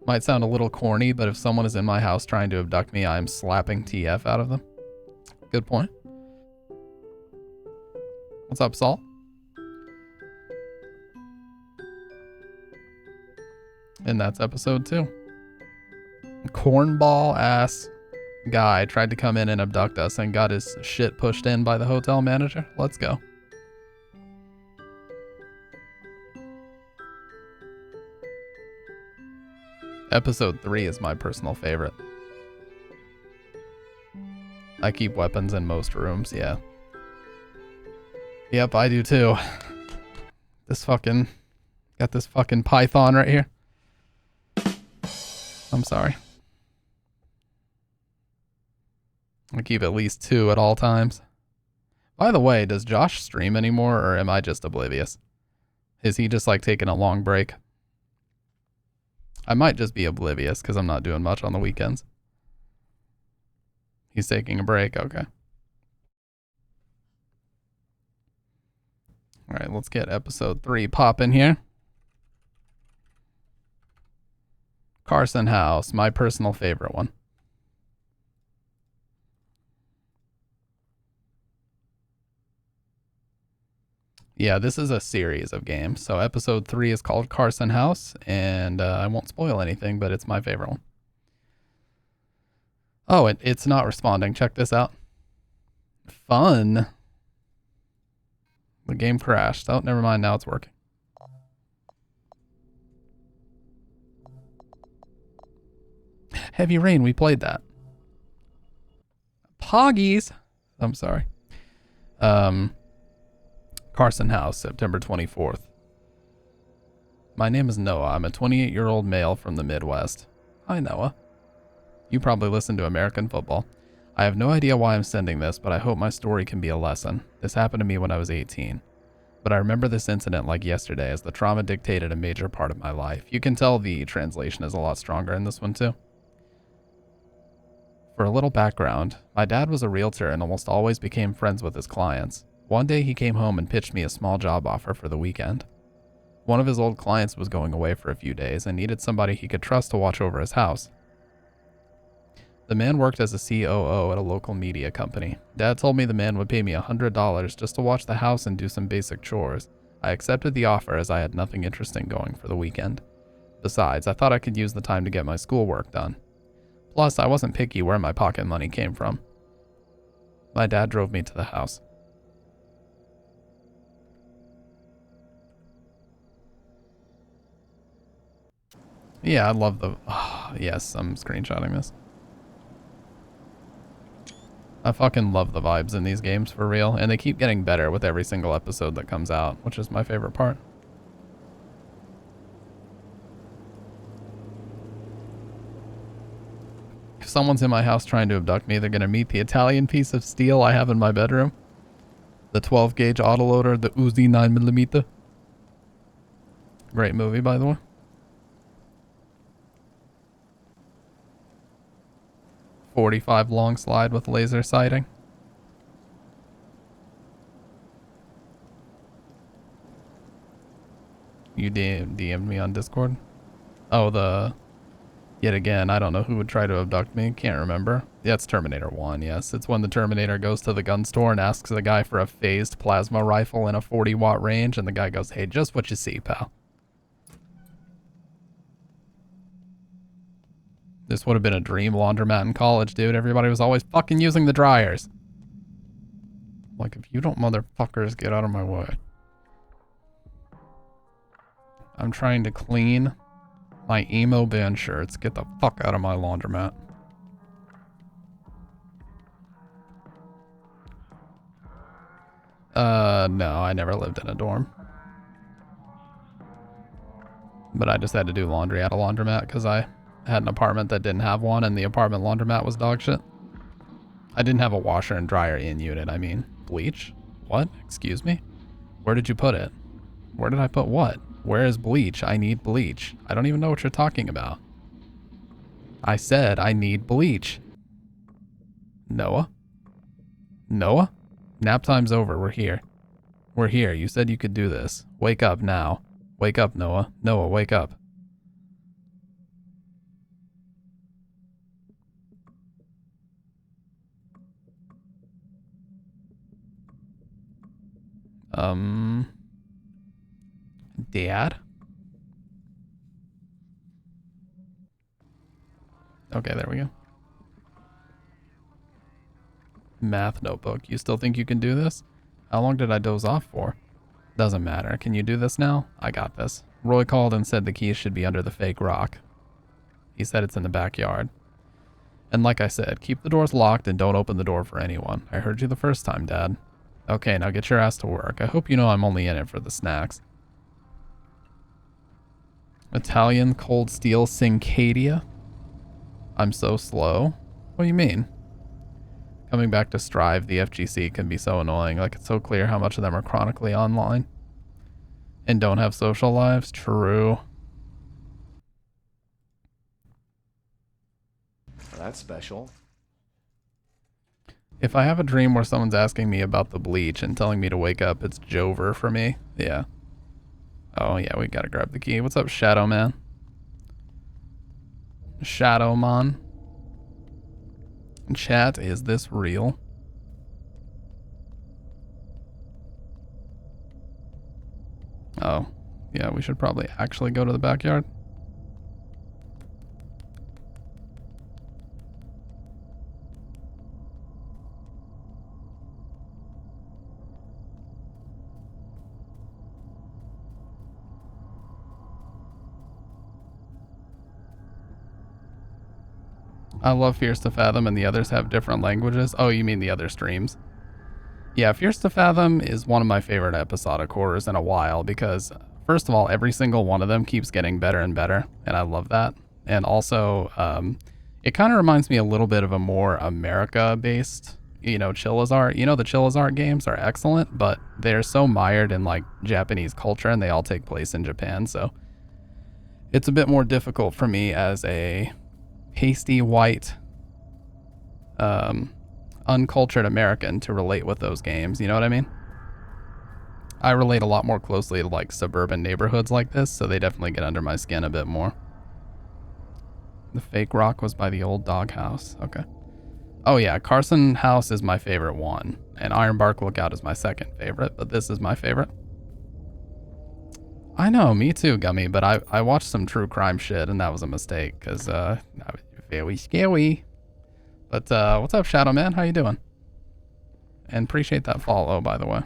Might sound a little corny, but if someone is in my house trying to abduct me, I am slapping TF out of them. Good point. What's up, Saul? And that's episode 2. Cornball ass guy tried to come in and abduct us and got his shit pushed in by the hotel manager. Let's go. Episode 3 is my personal favorite. I keep weapons in most rooms, yeah. Yep, I do too. Got this fucking python right here. I'm sorry. I keep at least 2 at all times. By the way, does Josh stream anymore or am I just oblivious? Is he just like taking a long break? I might just be oblivious because I'm not doing much on the weekends. He's taking a break, okay. All right, let's get episode 3 popping here. Carson House, my personal favorite one. Yeah, this is a series of games. So episode 3 is called Carson House, and I won't spoil anything, but it's my favorite one. Oh, it's not responding. Check this out. Fun. The game crashed. Oh, never mind. Now it's working. Heavy Rain, we played that. Poggies. I'm sorry. Carson House, September 24th. My name is Noah. I'm a 28-year-old male from the Midwest. Hi, Noah. You probably listen to American football. I have no idea why I'm sending this, but I hope my story can be a lesson. This happened to me when I was 18. But I remember this incident like yesterday, as the trauma dictated a major part of my life. You can tell the translation is a lot stronger in this one too. For a little background, my dad was a realtor and almost always became friends with his clients. One day he came home and pitched me a small job offer for the weekend. One of his old clients was going away for a few days and needed somebody he could trust to watch over his house. The man worked as a COO at a local media company. Dad told me the man would pay me $100 just to watch the house and do some basic chores. I accepted the offer as I had nothing interesting going for the weekend. Besides, I thought I could use the time to get my schoolwork done. Plus, I wasn't picky where my pocket money came from. My dad drove me to the house. Yeah, I love the... Oh, yes, I'm screenshotting this. I fucking love the vibes in these games, for real, and they keep getting better with every single episode that comes out, which is my favorite part. If someone's in my house trying to abduct me, they're gonna meet the Italian piece of steel I have in my bedroom. The 12-gauge autoloader, the Uzi 9mm. Great movie, by the way. .45 long slide with laser sighting. You DM'd me on Discord? Oh, yet again, I don't know who would try to abduct me. Can't remember. Yeah, it's Terminator 1, yes. It's when the Terminator goes to the gun store and asks the guy for a phased plasma rifle in a 40-watt range, and the guy goes, hey, just what you see, pal. This would have been a dream laundromat in college, dude. Everybody was always fucking using the dryers. Like, if you don't motherfuckers get out of my way. I'm trying to clean my emo band shirts. Get the fuck out of my laundromat. No, I never lived in a dorm. But I just had to do laundry at a laundromat because I had an apartment that didn't have one, and the apartment laundromat was dog shit. I didn't have a washer and dryer in unit. I mean, bleach? What? Excuse me? Where did you put it? Where did I put what? Where is bleach? I need bleach. I don't even know what you're talking about. I said I need bleach. Noah? Noah? Nap time's over. We're here. We're here. You said you could do this. Wake up now. Wake up, Noah. Noah, wake up. Dad? Okay, there we go. Math notebook. You still think you can do this? How long did I doze off for? Doesn't matter. Can you do this now? I got this. Roy called and said the keys should be under the fake rock. He said it's in the backyard. And like I said, keep the doors locked and don't open the door for anyone. I heard you the first time, Dad. Okay, now get your ass to work. I hope you know I'm only in it for the snacks. Italian cold steel Cincadia? I'm so slow? What do you mean? Coming back to Strive, the FGC can be so annoying. Like, it's so clear how much of them are chronically online and don't have social lives. True. That's special. If I have a dream where someone's asking me about the bleach and telling me to wake up, it's Jover for me. Yeah. Oh, yeah, we gotta grab the key. What's up, Shadow Man? Shadow Man. Chat, is this real? Oh, yeah, we should probably actually go to the backyard. I love Fierce to Fathom and the others have different languages. Oh, you mean the other streams? Yeah, Fierce to Fathom is one of my favorite episodic horrors in a while because first of all, every single one of them keeps getting better and better, and I love that. And also, it kind of reminds me a little bit of a more America-based, you know, Chillazart. You know, the Chillazart games are excellent, but they're so mired in like Japanese culture, and they all take place in Japan, so it's a bit more difficult for me as a pasty white, uncultured American to relate with those games. You know what I mean? I relate a lot more closely to like suburban neighborhoods like this, so they definitely get under my skin a bit more. The fake rock was by the old doghouse. Okay. Oh yeah, Carson House is my favorite one, and Ironbark Lookout is my second favorite, but this is my favorite. I know, me too, Gummy, but I watched some true crime shit, and that was a mistake, because, very scary. But, what's up, Shadow Man? How you doing? And appreciate that follow, by the way.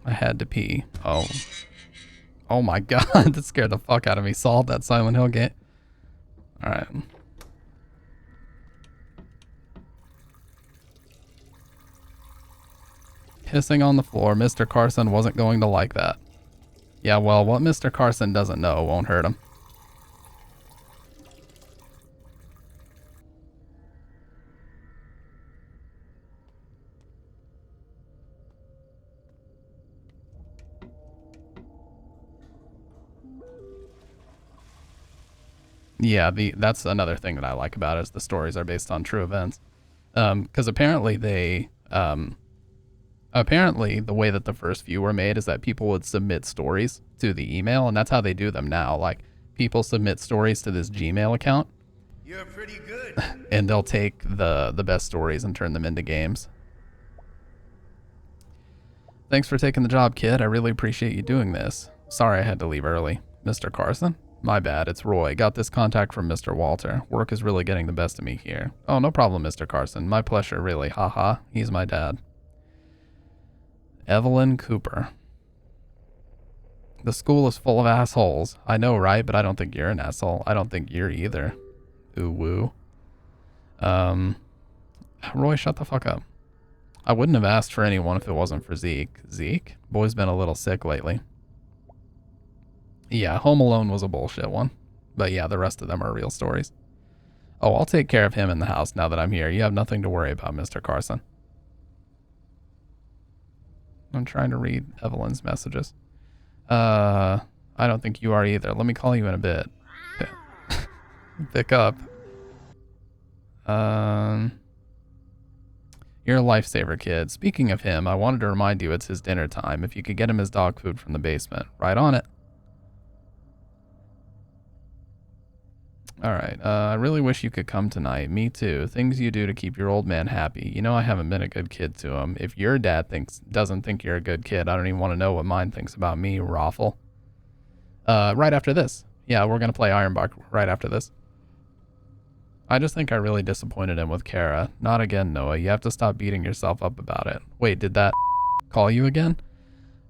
I had to pee. Oh. Oh my god, that scared the fuck out of me. Solved that Silent Hill game. Alright. Pissing on the floor. Mr. Carson wasn't going to like that. Yeah, well, what Mr. Carson doesn't know won't hurt him. Yeah, that's another thing that I like about it is the stories are based on true events. Because apparently apparently the way that the first few were made is that people would submit stories to the email, and that's how they do them now. Like, people submit stories to this Gmail account. You're pretty good. And they'll take the best stories and turn them into games. Thanks for taking the job, kid. I really appreciate you doing this. Sorry I had to leave early. Mr. Carson? My bad, it's Roy. Got this contact from Mr. Walter. Work is really getting the best of me here. Oh, no problem, Mr. Carson. My pleasure, really. Haha. He's my dad. Evelyn Cooper. The school is full of assholes. I know, right? But I don't think you're an asshole. I don't think you're either. Ooh, woo. Roy, shut the fuck up. I wouldn't have asked for anyone if it wasn't for Zeke. Zeke? Boy's been a little sick lately. Yeah, Home Alone was a bullshit one. But yeah, the rest of them are real stories. Oh, I'll take care of him in the house now that I'm here. You have nothing to worry about, Mr. Carson. I'm trying to read Evelyn's messages. I don't think you are either. Let me call you in a bit. Pick up. You're a lifesaver, kid. Speaking of him, I wanted to remind you it's his dinner time. If you could get him his dog food from the basement. Right on it. Alright, I really wish you could come tonight. Me too. Things you do to keep your old man happy. You know I haven't been a good kid to him. If your dad doesn't think you're a good kid, I don't even want to know what mine thinks about me, Raffle. Right after this. Yeah, we're gonna play Ironbark right after this. I just think I really disappointed him with Kara. Not again, Noah. You have to stop beating yourself up about it. Wait, did that call you again?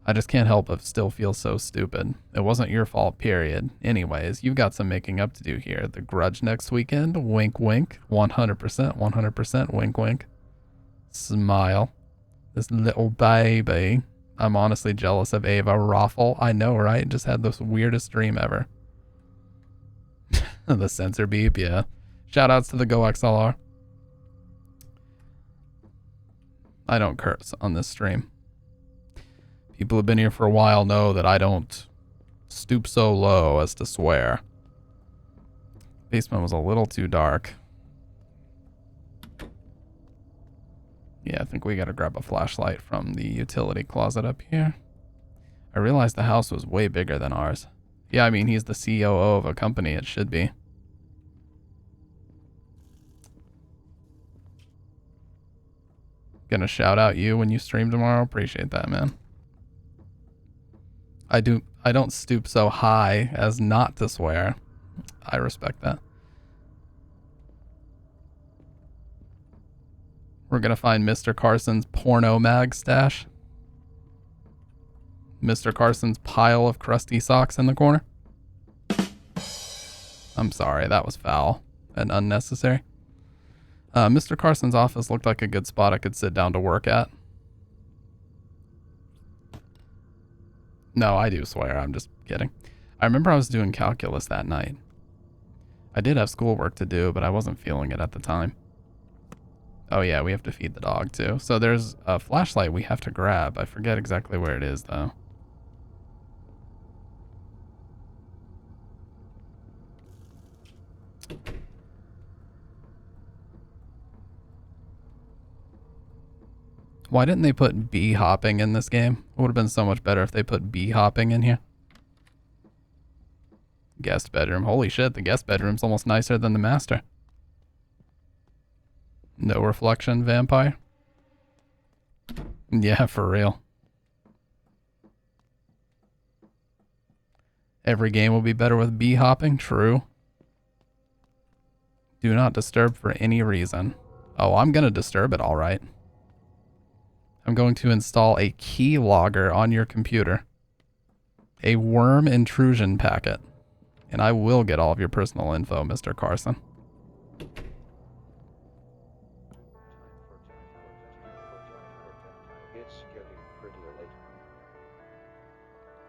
I just can't help but still feel so stupid. It wasn't your fault, period. Anyways, you've got some making up to do here. The Grudge next weekend? Wink, wink. 100%, 100%, wink, wink. Smile. This little baby. I'm honestly jealous of Ava Raffle. I know, right? Just had the weirdest dream ever. The sensor beep, yeah. Shoutouts to the Go XLR. I don't curse on this stream. People who've been here for a while know that I don't stoop so low as to swear. Basement was a little too dark. Yeah, I think we gotta grab a flashlight from the utility closet up here. I realized the house was way bigger than ours. Yeah, I mean, he's the COO of a company. It should be. Gonna shout out you when you stream tomorrow. Appreciate that, man. I don't stoop so high as not to swear. I respect that. We're gonna find Mr. Carson's porno mag stash. Mr. Carson's pile of crusty socks in the corner. I'm sorry, that was foul and unnecessary. Mr. Carson's office looked like a good spot I could sit down to work at. No, I do swear. I'm just kidding. I remember I was doing calculus that night. I did have schoolwork to do, but I wasn't feeling it at the time. Oh yeah, we have to feed the dog too. So there's a flashlight we have to grab. I forget exactly where it is though. Why didn't they put bee hopping in this game? It would have been so much better if they put bee hopping in here. Guest bedroom. Holy shit, the guest bedroom's almost nicer than the master. No reflection vampire? Yeah, for real. Every game will be better with bee hopping? True. Do not disturb for any reason. Oh, I'm gonna disturb it, alright. I'm going to install a key logger on your computer. A worm intrusion packet. And I will get all of your personal info, Mr. Carson. It's getting pretty late.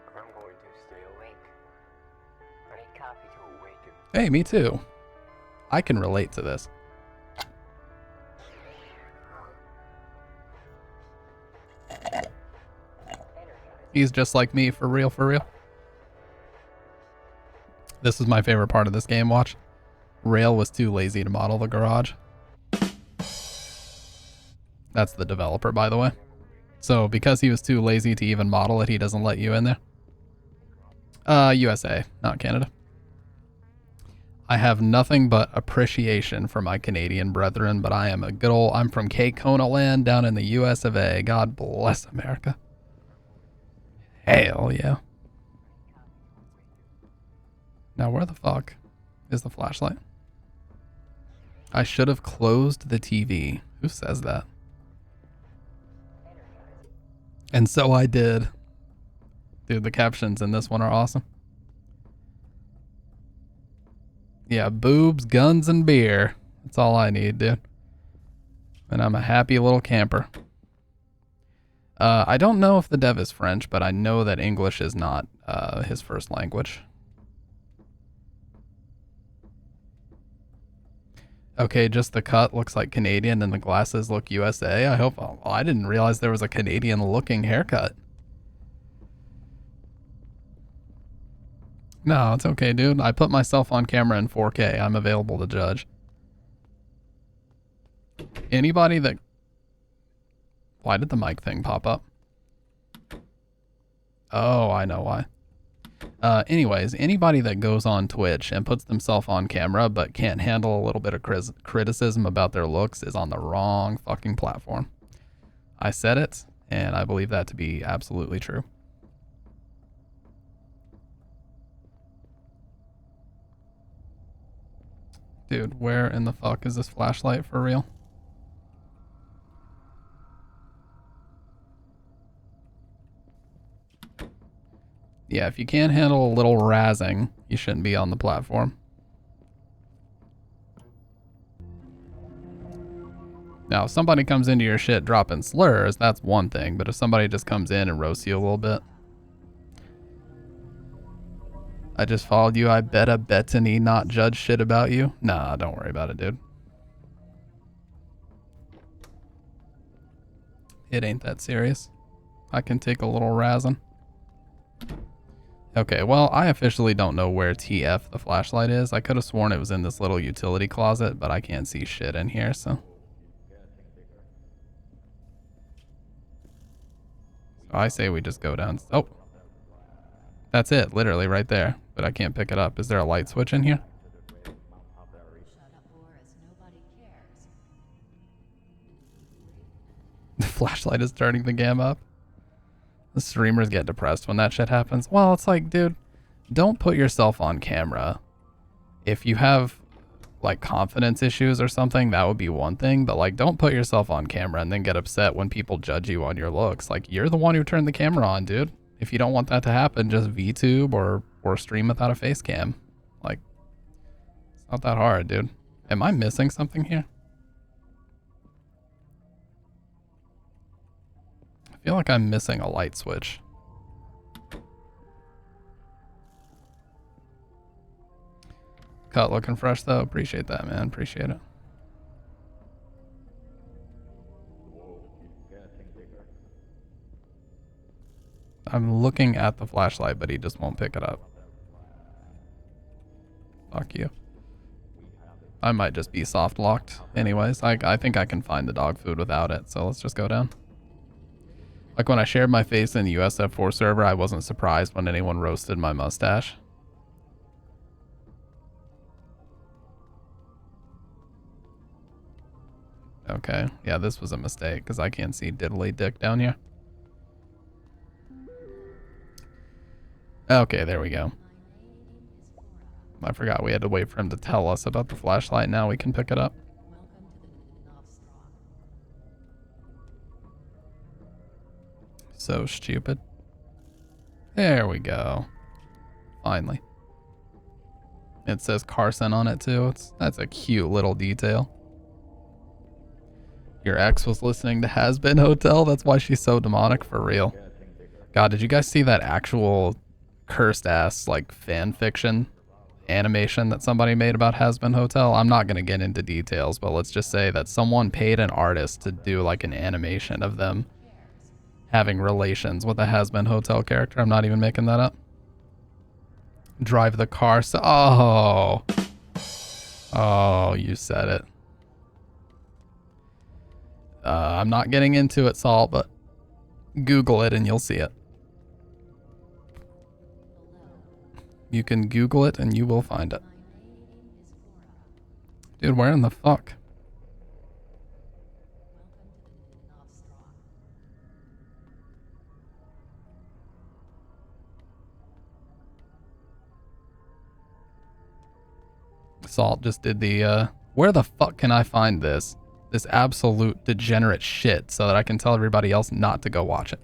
I'm going to stay awake. I need coffee to awaken. Hey, me too. I can relate to this. He's just like me, for real, for real. This is my favorite part of this game, watch. Rail was too lazy to model the garage. That's the developer, by the way. So because he was too lazy to even model it, he doesn't let you in there. USA, not Canada. I have nothing but appreciation for my Canadian brethren, but I am I'm from Kona land down in the US of A. God bless America. Hell yeah. Now where the fuck is the flashlight? I should have closed the TV. Who says that? And so I did. Dude, the captions in this one are awesome. Yeah, boobs, guns, and beer. That's all I need, dude. And I'm a happy little camper. I don't know if the dev is French, but I know that English is not his first language. Okay, just the cut looks like Canadian and the glasses look USA. I hope. Oh, I didn't realize there was a Canadian looking haircut. No, it's okay, dude. I put myself on camera in 4K. I'm available to judge. Anybody that... Why did the mic thing pop up? Oh, I know why. Anyways, anybody that goes on Twitch and puts themselves on camera but can't handle a little bit of criticism about their looks is on the wrong fucking platform. I said it, and I believe that to be absolutely true. Dude, where in the fuck is this flashlight for real? Yeah, if you can't handle a little razzing, you shouldn't be on the platform. Now, if somebody comes into your shit dropping slurs, that's one thing, but if somebody just comes in and roasts you a little bit. I just followed you, I bet a Bettany not judge shit about you. Nah, don't worry about it, dude. It ain't that serious. I can take a little razzing. Okay, well, I officially don't know where TF the flashlight is. I could have sworn it was in this little utility closet, but I can't see shit in here, so. So I say we just go down. Oh. That's it, literally right there. But I can't pick it up. Is there a light switch in here? The flashlight is turning the game up. The streamers get depressed when that shit happens. Well, it's like, dude, don't put yourself on camera. If you have, like, confidence issues or something, that would be one thing. But, like, don't put yourself on camera and then get upset when people judge you on your looks. Like, you're the one who turned the camera on, dude. If you don't want that to happen, just VTube or stream without a face cam. Like, it's not that hard, dude. Am I missing something here? I feel like I'm missing a light switch. Cut looking fresh though. Appreciate that, man. Appreciate it. I'm looking at the flashlight, but he just won't pick it up. Fuck you. I might just be soft locked. Anyways, I think I can find the dog food without it, so let's just go down. Like when I shared my face in the USF4 server, I wasn't surprised when anyone roasted my mustache. Okay, yeah, this was a mistake because I can't see diddly dick down here. Okay, there we go. I forgot we had to wait for him to tell us about the flashlight. Now we can pick it up. So stupid. There we go. Finally. It says Carson on it too. That's a cute little detail. Your ex was listening to Has Been Hotel. That's why she's so demonic, for real. God, did you guys see that actual cursed ass like fan fiction animation that somebody made about Has Been Hotel? I'm not gonna get into details, but let's just say that someone paid an artist to do like an animation of them having relations with a Has Been Hotel character. I'm not even making that up. Drive the car. So, oh, you said it. I'm not getting into it, Saul, but Google it and you'll see it. You can Google it and you will find it. Dude, where in the fuck? Salt just did the, where the fuck can I find this? This absolute degenerate shit so that I can tell everybody else not to go watch it.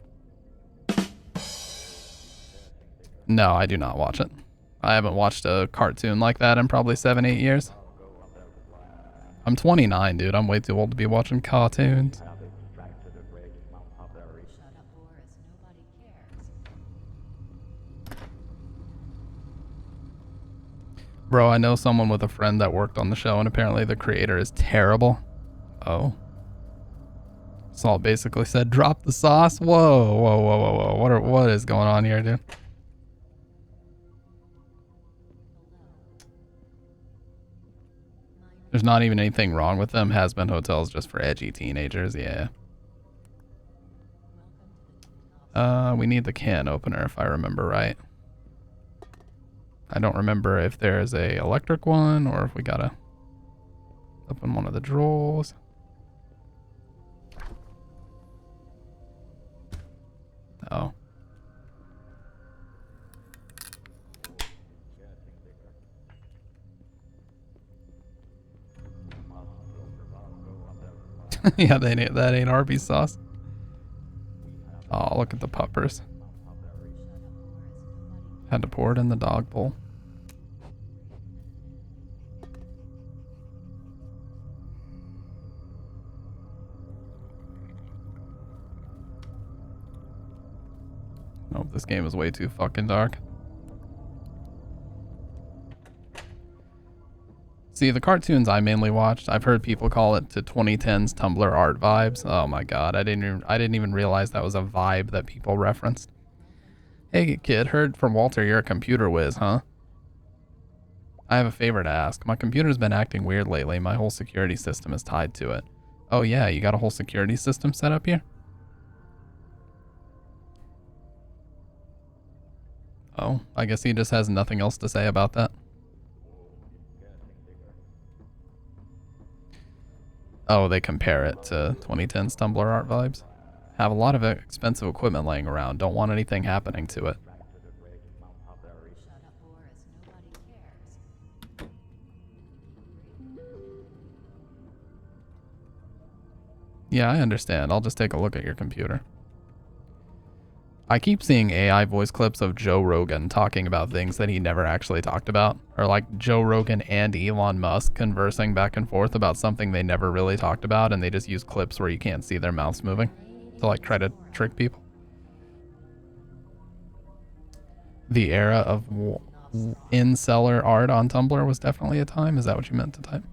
No, I do not watch it. I haven't watched a cartoon like that in probably 7-8 years. I'm 29, dude. I'm way too old to be watching cartoons. Bro, I know someone with a friend that worked on the show, and apparently the creator is terrible. Oh. Salt basically said, drop the sauce? Whoa, whoa, whoa, whoa, whoa. What is going on here, dude? There's not even anything wrong with them. Has Been Hotels just for edgy teenagers, yeah. We need the can opener if I remember right. I don't remember if there's a electric one or if we gotta open one of the drawers. Oh. Yeah, that ain't Arby's sauce. Oh, look at the puppers. Had to pour it in the dog bowl. Oh, this game is way too fucking dark. See, the cartoons I mainly watched, I've heard people call it to 2010s Tumblr art vibes. Oh my god, I didn't even realize that was a vibe that people referenced. Hey kid, heard from Walter you're a computer whiz, huh? I have a favor to ask. My computer's been acting weird lately. My whole security system is tied to it. Oh yeah, you got a whole security system set up here? Oh, I guess he just has nothing else to say about that. Oh, they compare it to 2010's Tumblr art vibes. Have a lot of expensive equipment laying around. Don't want anything happening to it. Yeah, I understand. I'll just take a look at your computer. I keep seeing AI voice clips of Joe Rogan talking about things that he never actually talked about. Or like Joe Rogan and Elon Musk conversing back and forth about something they never really talked about, and they just use clips where you can't see their mouths moving to like try to trick people. The era of in seller art on Tumblr was definitely a time. Is that what you meant to type?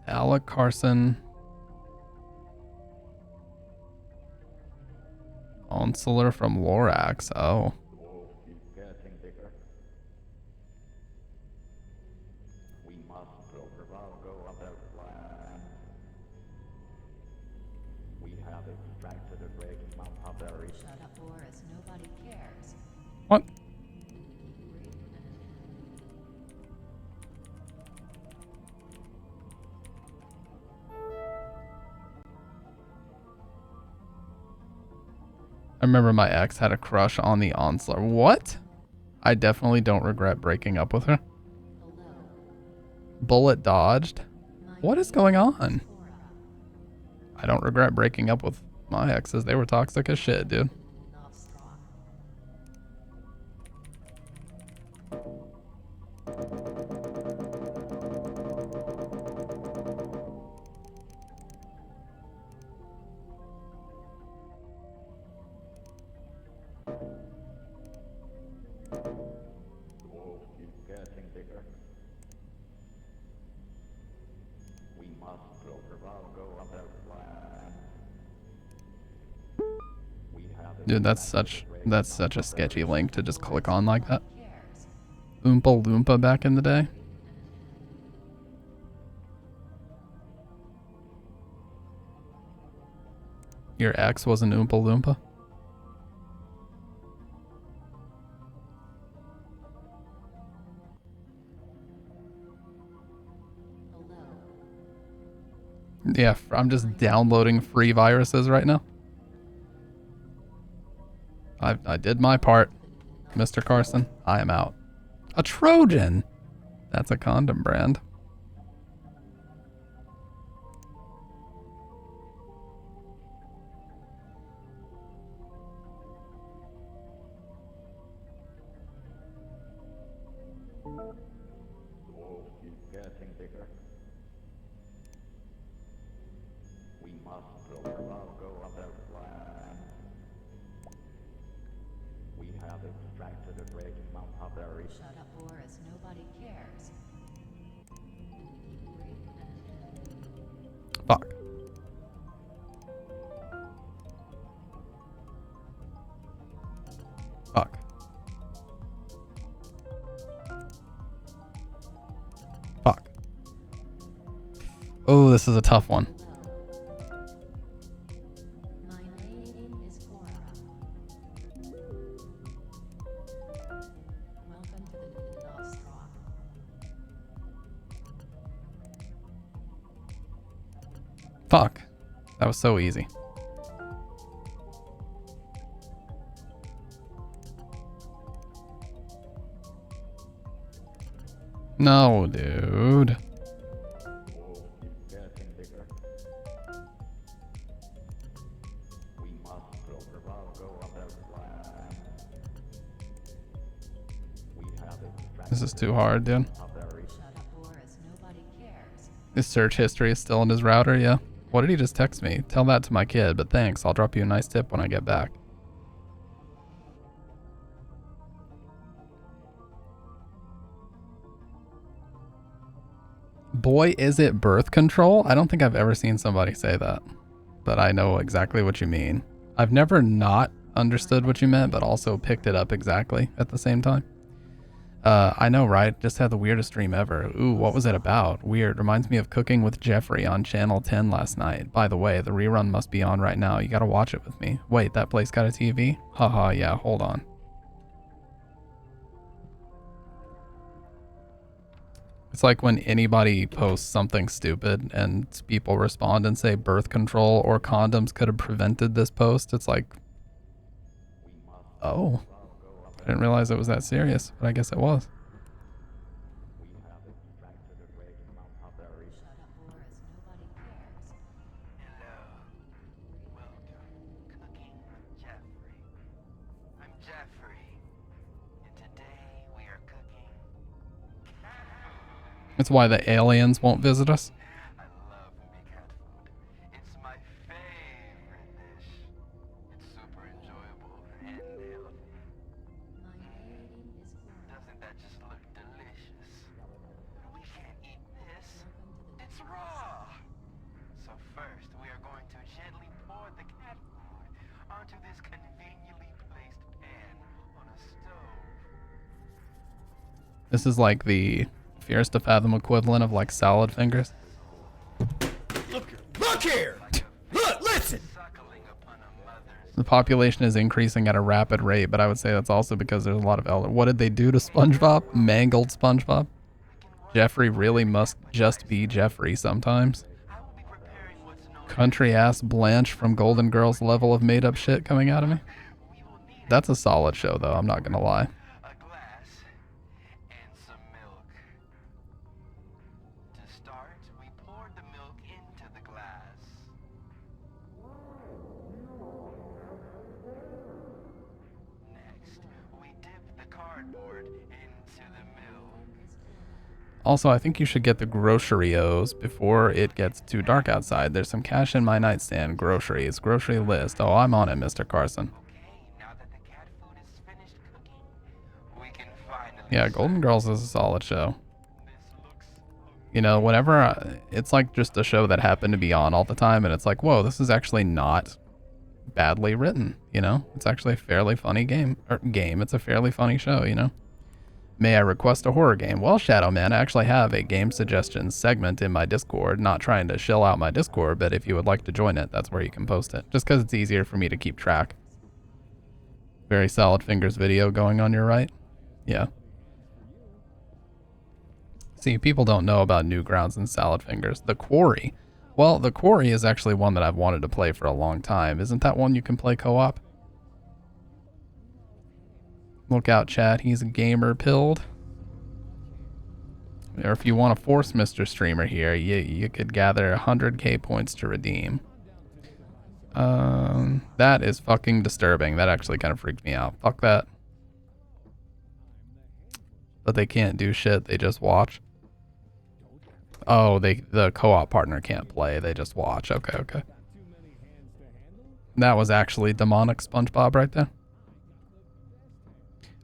Alec Carson. Counselor from Lorax. Oh. What? I remember my ex had a crush on the Onslar. What? I definitely don't regret breaking up with her. Bullet dodged. What is going on? I don't regret breaking up with my exes. They were toxic as shit, dude. Dude, that's such a sketchy link to just click on like that. Oompa Loompa back in the day. Your ex was an Oompa Loompa? Yeah, I'm just downloading free viruses right now. I did my part, Mr. Carson. I am out. A Trojan. That's a condom brand. Fuck. Fuck. Fuck. Oh, this is a tough one. Fuck. That was so easy. No, dude. This is too hard, dude. His search history is still in his router, yeah. What did he just text me? Tell that to my kid, but thanks. I'll drop you a nice tip when I get back. Boy, is it birth control? I don't think I've ever seen somebody say that, but I know exactly what you mean. I've never not understood what you meant, but also picked it up exactly at the same time. I know, right? Just had the weirdest stream ever. Ooh, what was it about? Weird. Reminds me of Cooking with Jeffrey on Channel 10 last night. By the way, the rerun must be on right now. You gotta watch it with me. Wait, that place got a TV? Haha, yeah, hold on. It's like when anybody posts something stupid and people respond and say birth control or condoms could have prevented this post. It's like, oh. I didn't realize it was that serious, but I guess it was. It's why the aliens won't visit us. I love cat food. It's my favorite dish. This is like the Fears to Fathom equivalent of like salad fingers. Look here! Look, listen! The population is increasing at a rapid rate, but I would say that's also because there's a lot of elder. What did they do to SpongeBob? Mangled SpongeBob? Jeffrey really must just be Jeffrey sometimes. Country ass Blanche from Golden Girls level of made up shit coming out of me. That's a solid show though, I'm not gonna lie. A glass and some milk. To start, we poured the milk into the glass. Next, we dipped the cardboard into the milk. Also, I think you should get the grocery-os before it gets too dark outside. There's some cash in my nightstand. Groceries. Grocery list. Oh, I'm on it, Mr. Carson. Okay, now that the cat food is finished cooking, we can finally Yeah, Golden Girls is a solid show. This looks You know, whenever it's like just a show that happened to be on all the time, and it's like, whoa, this is actually not badly written, you know? It's actually a fairly funny game. It's a fairly funny show, you know? May I request a horror game? Well, Shadow Man, I actually have a game suggestions segment in my Discord. Not trying to shill out my Discord, but if you would like to join it, that's where you can post it. Just because it's easier for me to keep track. Very solid fingers video going on your right. Yeah. See, people don't know about Newgrounds and Salad Fingers. The Quarry. Well, The Quarry is actually one that I've wanted to play for a long time. Isn't that one you can play co-op? Look out, chat. He's a gamer pilled. Or if you want to force Mr. Streamer here, you could gather 100k points to redeem. That is fucking disturbing. That actually kind of freaked me out. Fuck that. But they can't do shit. They just watch. Oh, the co-op partner can't play. They just watch. Okay, okay. That was actually demonic SpongeBob right there.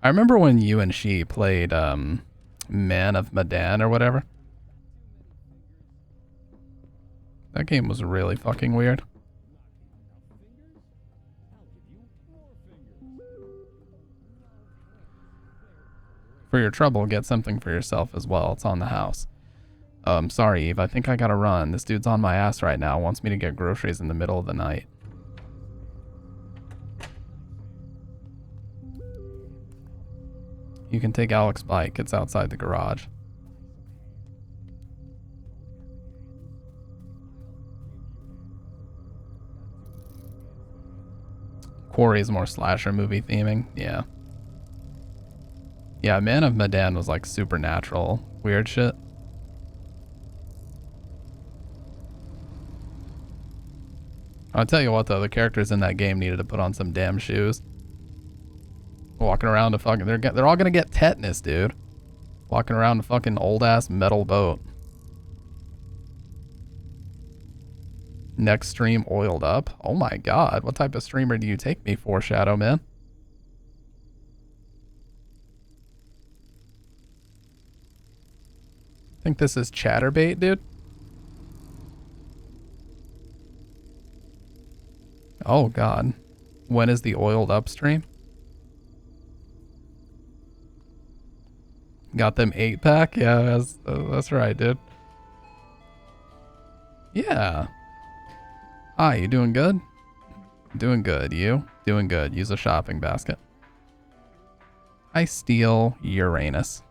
I remember when you and she played Man of Medan or whatever. That game was really fucking weird. For your trouble, get something for yourself as well. It's on the house. Sorry, Eve. I think I gotta run. This dude's on my ass right now. Wants me to get groceries in the middle of the night. You can take Alex's bike. It's outside the garage. Quarry is more slasher movie theming. Yeah. Yeah, Man of Medan was like supernatural. Weird shit. I'll tell you what though, the characters in that game needed to put on some damn shoes. Walking around a fucking, they're all gonna get tetanus, dude. Walking around a fucking old ass metal boat. Next stream oiled up. Oh my god, what type of streamer do you take me for, Shadow Man? Think this is chatterbait, dude? Oh god. When is the oiled up stream? Got them 8-pack? Yeah, that's right, dude. Yeah. Hi, you doing good? Doing good. You? Doing good. Use a shopping basket. I steal Uranus.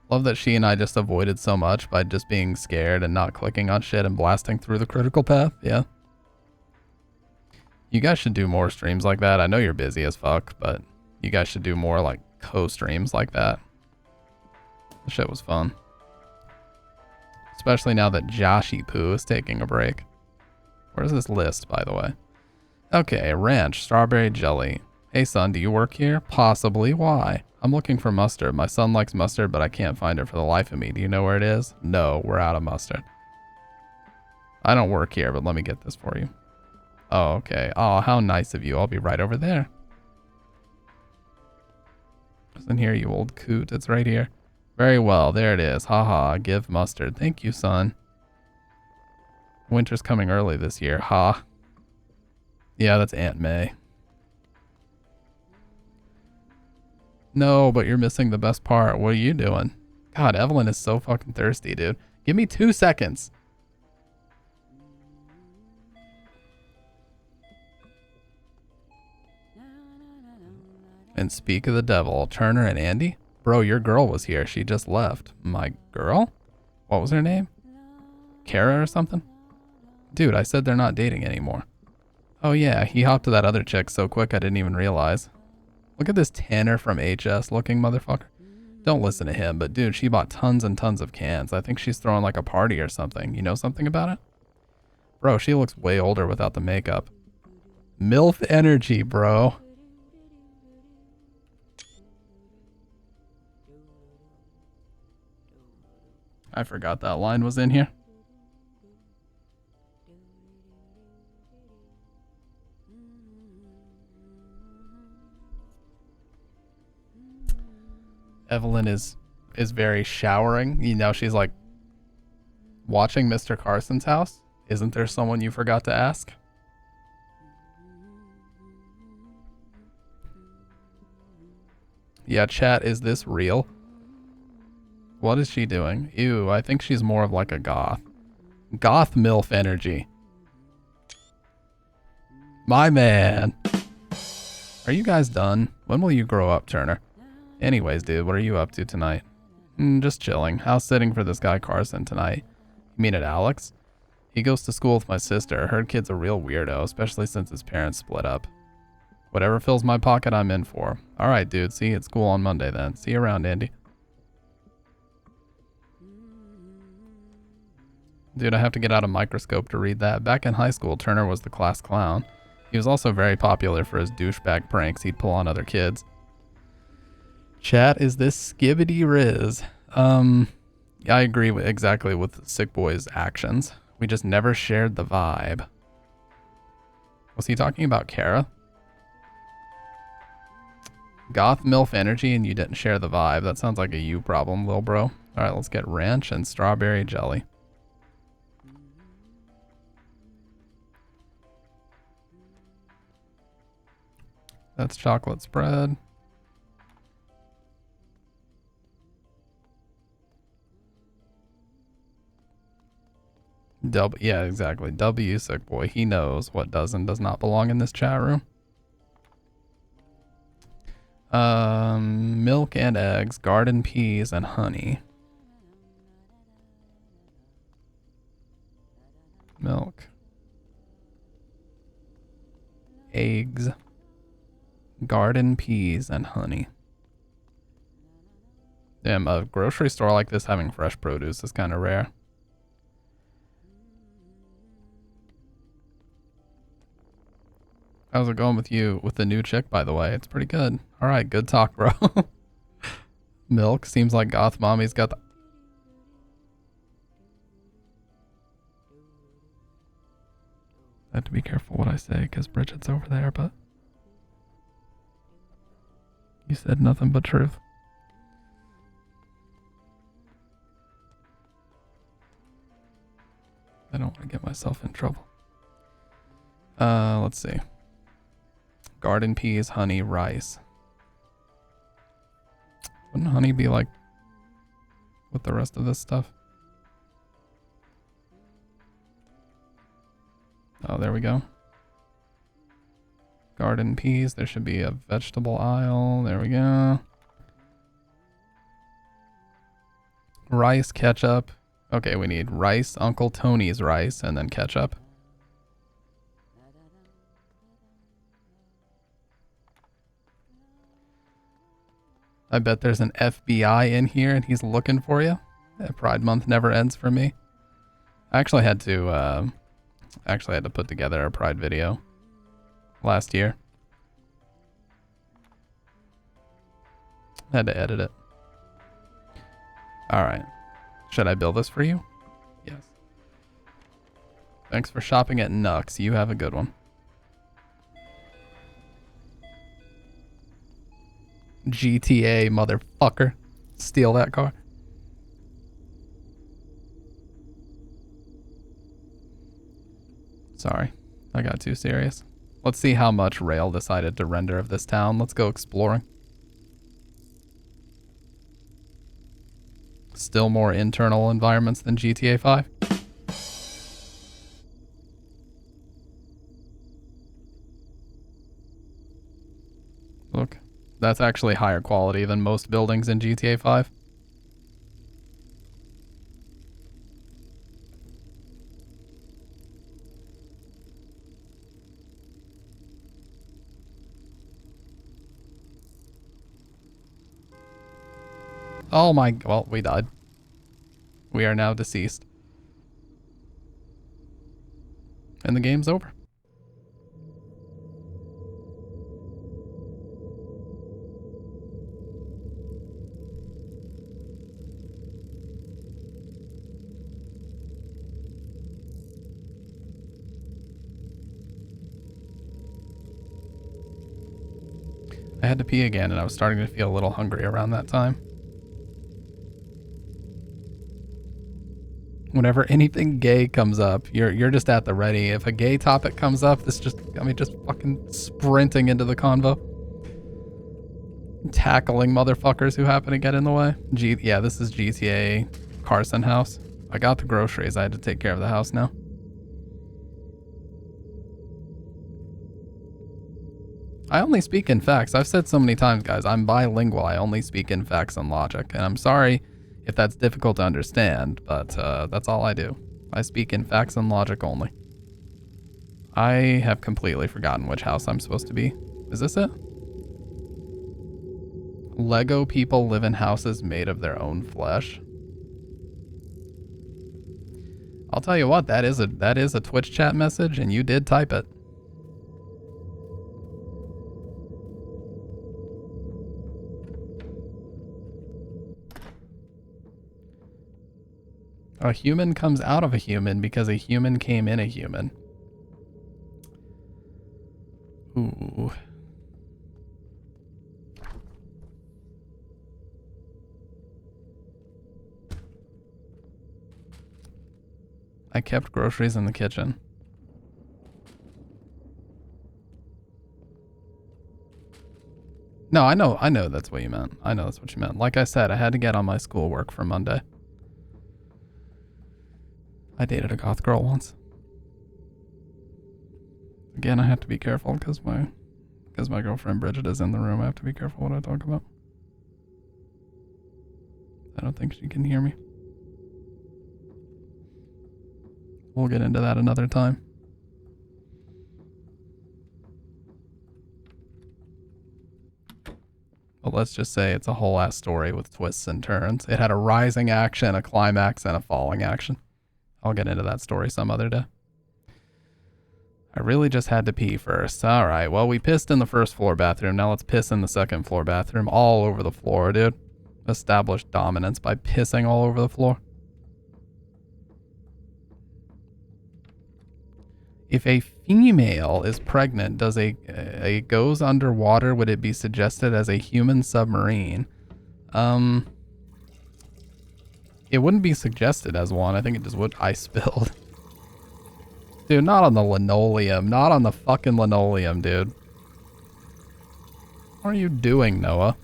Love that she and I just avoided so much by just being scared and not clicking on shit and blasting through the critical path. Yeah. You guys should do more streams like that. I know you're busy as fuck, but you guys should do more like co-streams like that. The shit was fun. Especially now that Joshy Poo is taking a break. Where's this list, by the way? Okay, ranch, strawberry jelly. Hey son, do you work here? Possibly. Why? I'm looking for mustard. My son likes mustard, but I can't find it for the life of me. Do you know where it is? No, we're out of mustard. I don't work here, but let me get this for you. Oh, okay. Oh, how nice of you. I'll be right over there. It's in here, you old coot. It's right here. Very well. There it is. Haha. Give mustard. Thank you, son. Winter's coming early this year. Ha. Yeah, that's Aunt May. No, but you're missing the best part. What are you doing? God, Evelyn is so fucking thirsty, dude. Give me 2 seconds. And speak of the devil, Turner and Andy? Bro, your girl was here. She just left. My girl? What was her name? Kara or something? Dude, I said they're not dating anymore. Oh yeah, he hopped to that other chick so quick I didn't even realize. Look at this Tanner from HS looking motherfucker. Don't listen to him, but dude, she bought tons and tons of cans. I think she's throwing like a party or something. You know something about it? Bro, she looks way older without the makeup. MILF energy, bro. I forgot that line was in here. Evelyn is very showering. You know, she's like watching Mr. Carson's house. Isn't there someone you forgot to ask? Yeah, chat, is this real? What is she doing? Ew, I think she's more of like a goth. Goth MILF energy. My man. Are you guys done? When will you grow up, Turner? Anyways, dude, what are you up to tonight? Just chilling. House sitting for this guy Carson tonight. You mean at Alex? He goes to school with my sister. Heard kid's a real weirdo, especially since his parents split up. Whatever fills my pocket, I'm in for. Alright, dude. See you at school on Monday then. See you around, Andy. Dude, I have to get out a microscope to read that. Back in high school, Turner was the class clown. He was also very popular for his douchebag pranks he'd pull on other kids. Chat, is this skibbity riz? I agree exactly with Sick Boy's actions. We just never shared the vibe. Was he talking about Kara? Goth MILF energy and you didn't share the vibe. That sounds like a you problem, lil bro. Alright, let's get ranch and strawberry jelly. That's chocolate spread. Yeah, exactly. W, Sick Boy. He knows what does and does not belong in this chat room. Milk and eggs, garden peas, and honey. Milk. Eggs. Garden peas, and honey. Damn, a grocery store like this having fresh produce is kind of rare. How's it going with you with the new chick, by the way? It's pretty good. All right, good talk, bro. Milk seems like goth mommy's got the... I have to be careful what I say because Bridget's over there, but you said nothing but truth. I don't want to get myself in trouble. Let's see. Garden peas, honey, rice. Wouldn't honey be like with the rest of this stuff? Oh, there we go. Garden peas. There should be a vegetable aisle. There we go. Rice, ketchup. Okay, we need rice, Uncle Tony's rice, and then ketchup. I bet there's an FBI in here and he's looking for you. Pride Month never ends for me. I actually had to put together a Pride video last year. Had to edit it. All right. Should I build this for you? Yes. Thanks for shopping at Nux. You have a good one. GTA, motherfucker. Steal that car. Sorry, I got too serious. Let's see how much Rail decided to render of this town. Let's go exploring. still more internal environments than GTA 5. Look, that's actually higher quality than most buildings in GTA 5. Oh my, well, we died. We are now deceased. And the game's over. I had to pee again and I was starting to feel a little hungry around that time. Whenever anything gay comes up, you're just at the ready. If a gay topic comes up, this just got me just fucking sprinting into the convo. Tackling motherfuckers who happen to get in the way. Yeah, this is GTA Carson house. I got the groceries. I had to take care of the house now. I only speak in facts. I've said so many times, guys, I'm bilingual. I only speak in facts and logic. And I'm sorry if that's difficult to understand, but that's all I do. I speak in facts and logic only. I have completely forgotten which house I'm supposed to be. Is this it? Lego people live in houses made of their own flesh. I'll tell you what, that is a Twitch chat message, and you did type it. A human comes out of a human because a human came in a human. Ooh. I kept groceries in the kitchen. No, I know that's what you meant. I know that's what you meant. Like I said, I had to get on my schoolwork for Monday. I dated a goth girl once. Again, I have to be careful because my girlfriend Bridget is in the room. I have to be careful what I talk about. I don't think she can hear me. We'll get into that another time. But let's just say it's a whole ass story with twists and turns. It had a rising action, a climax, and a falling action. I'll get into that story some other day. I really just had to pee first. All right, well, we pissed in the first floor bathroom. Now let's piss in the second floor bathroom. All over the floor, dude. Establish dominance by pissing all over the floor. If a female is pregnant, does a goes underwater, would it be suggested as a human submarine? It wouldn't be suggested as one. I think it just would. I spilled. Dude, not on the linoleum. Not on the fucking linoleum, dude. What are you doing, Noah?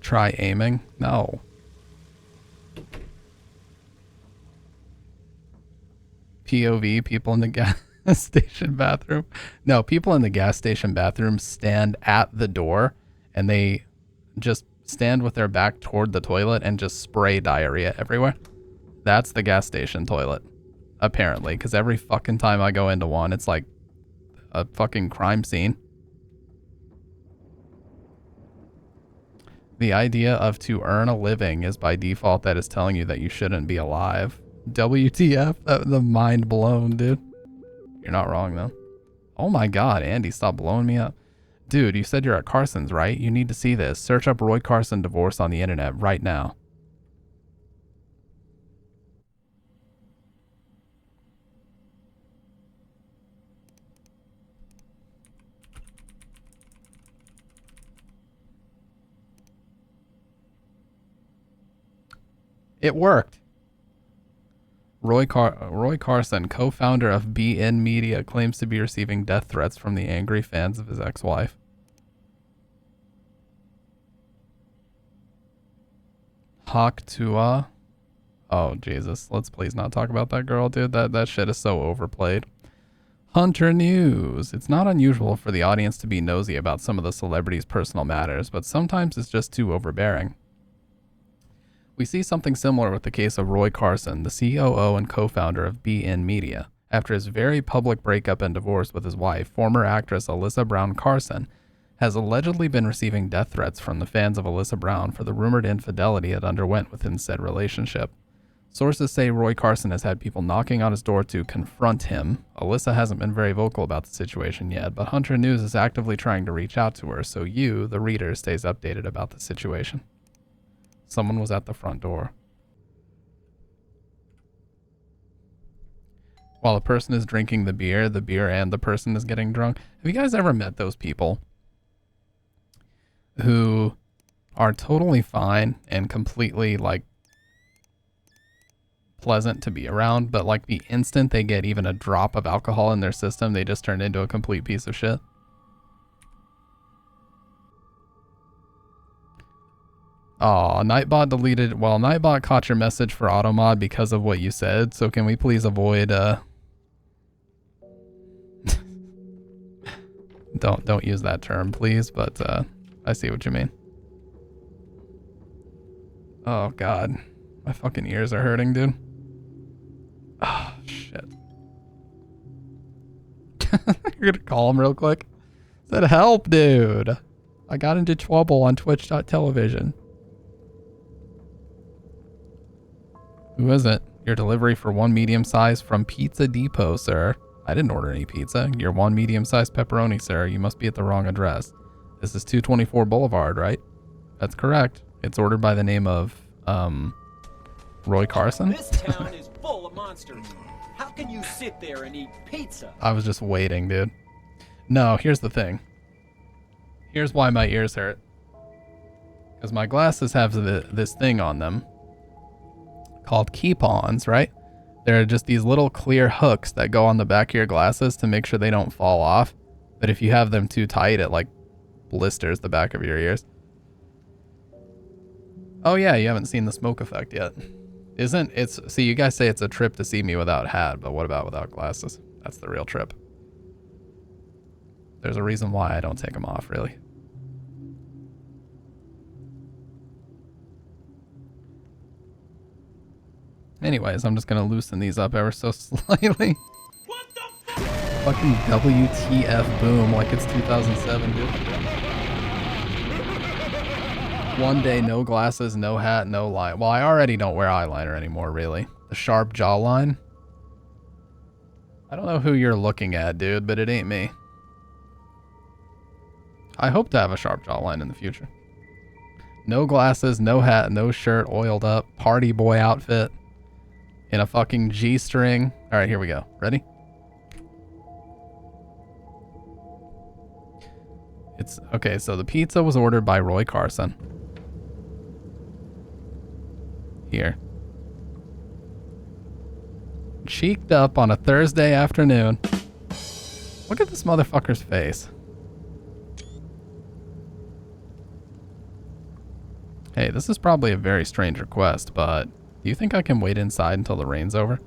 Try aiming? No. POV, people in the gas station bathroom. No, people in the gas station bathroom stand at the door and they just stand with their back toward the toilet and just spray diarrhea everywhere. That's the gas station toilet, apparently, because every fucking time I go into one, it's like a fucking crime scene. The idea of to earn a living is by default that is telling you that you shouldn't be alive. WTF? The mind blown, dude. You're not wrong, though. Oh my god, Andy, stop blowing me up. Dude, you said you're at Carson's, right? You need to see this. Search up Roy Carson divorce on the internet right now. It worked. Roy Carson, co-founder of BN Media, claims to be receiving death threats from the angry fans of his ex-wife. Hawk Tua. Oh, Jesus. Let's please not talk about that girl, dude. That shit is so overplayed. Hunter News. It's not unusual for the audience to be nosy about some of the celebrities' personal matters, but sometimes it's just too overbearing. We see something similar with the case of Roy Carson, the COO and co-founder of BN Media. After his very public breakup and divorce with his wife, former actress Alyssa Brown Carson has allegedly been receiving death threats from the fans of Alyssa Brown for the rumored infidelity it underwent within said relationship. Sources say Roy Carson has had people knocking on his door to confront him. Alyssa hasn't been very vocal about the situation yet, but Hunter News is actively trying to reach out to her, so you, the reader, stays updated about the situation. Someone was at the front door. While a person is drinking the beer and the person is getting drunk. Have you guys ever met those people who are totally fine and completely, like, pleasant to be around, but like the instant they get even a drop of alcohol in their system, they just turn into a complete piece of shit? Aw, Nightbot deleted. Well, Nightbot caught your message for Automod because of what you said, so can we please avoid, Don't use that term, please, but, I see what you mean. Oh, God. My fucking ears are hurting, dude. Oh, shit. You're gonna call him real quick? Said, help, dude. I got into trouble on Twitch.television. Who is it? Your delivery for one medium size from Pizza Depot, sir. I didn't order any pizza. Your one medium sized pepperoni, sir. You must be at the wrong address. This is 224 Boulevard, right? That's correct. It's ordered by the name of, Roy Carson? This town is full of monsters. How can you sit there and eat pizza? I was just waiting, dude. No, here's the thing. Here's why my ears hurt. Because my glasses have this thing on them called keep-ons, right? They're just these little clear hooks that go on the back of your glasses to make sure they don't fall off. But if you have them too tight, it like blisters the back of your ears. Oh yeah, you haven't seen the smoke effect yet. See, you guys say it's a trip to see me without a hat, but what about without glasses? That's the real trip. There's a reason why I don't take them off, really. Anyways, I'm just gonna loosen these up ever so slightly. What the fuck? Fucking WTF boom, like it's 2007, dude. One day, no glasses, no hat, no line. Well, I already don't wear eyeliner anymore, really. The sharp jawline. I don't know who you're looking at, dude, but it ain't me. I hope to have a sharp jawline in the future. No glasses, no hat, no shirt, oiled up, party boy outfit. In a fucking G-string. All right, here we go. Ready? It's okay. So the pizza was ordered by Roy Carson. Here. Cheeked up on a Thursday afternoon. Look at this motherfucker's face. Hey, this is probably a very strange request, but do you think I can wait inside until the rain's over?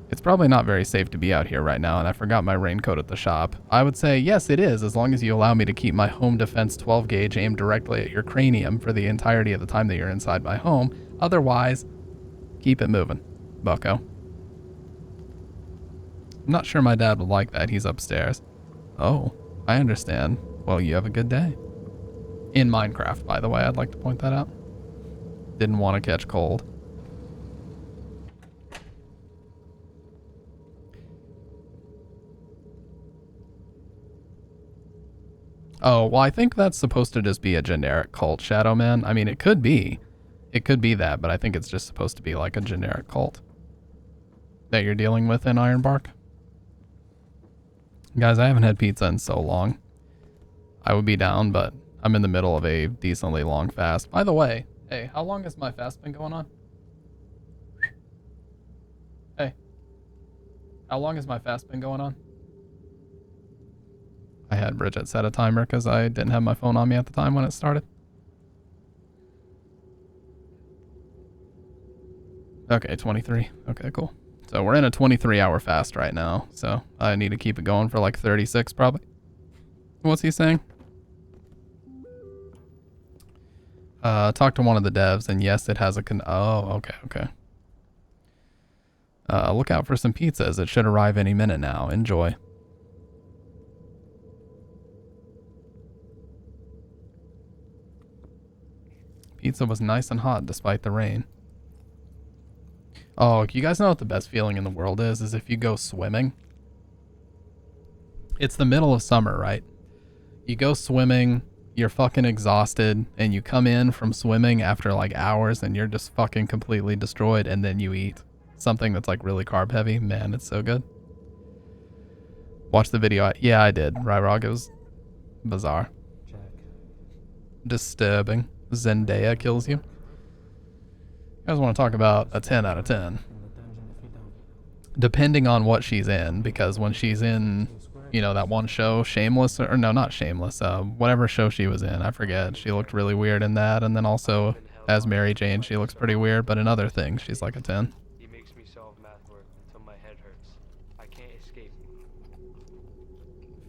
It's probably not very safe to be out here right now, and I forgot my raincoat at the shop. I would say, yes, it is, as long as you allow me to keep my home defense 12 gauge aimed directly at your cranium for the entirety of the time that you're inside my home. Otherwise, keep it moving, bucko. I'm not sure my dad would like that. He's upstairs. Oh, I understand. Well, you have a good day. In Minecraft, by the way, I'd like to point that out. Didn't want to catch cold. Oh, well, I think that's supposed to just be a generic cult, Shadow Man. I mean, it could be. It could be that, but I think it's just supposed to be like a generic cult that you're dealing with in Ironbark. Guys, I haven't had pizza in so long. I would be down, but I'm in the middle of a decently long fast. By the way, hey, how long has my fast been going on? How long has my fast been going on? I had Bridget set a timer because I didn't have my phone on me at the time when it started. Okay, 23. Okay, cool. So we're in a 23-hour fast right now. So I need to keep it going for like 36 probably. What's he saying? Talk to one of the devs, and yes, it has a oh, okay, okay. Look out for some pizzas. It should arrive any minute now. Enjoy. Pizza was nice and hot despite the rain. Oh, you guys know what the best feeling in the world is if you go swimming. It's the middle of summer, right? You go swimming, you're fucking exhausted, and you come in from swimming after like hours and you're just fucking completely destroyed, and then you eat something that's like really carb heavy. Man, it's so good. Watch the video. Yeah, I did. Ryrog, it was bizarre. Disturbing. Zendaya kills you. You guys want to talk about a 10 out of 10? Depending on what she's in, because when she's in, you know, that one show, Shameless, or no, not Shameless, whatever show she was in, I forget. She looked really weird in that, and then also as Mary Jane, she looks pretty weird, but in other things, she's like a 10. He makes me solve math work until my head hurts. I can't escape.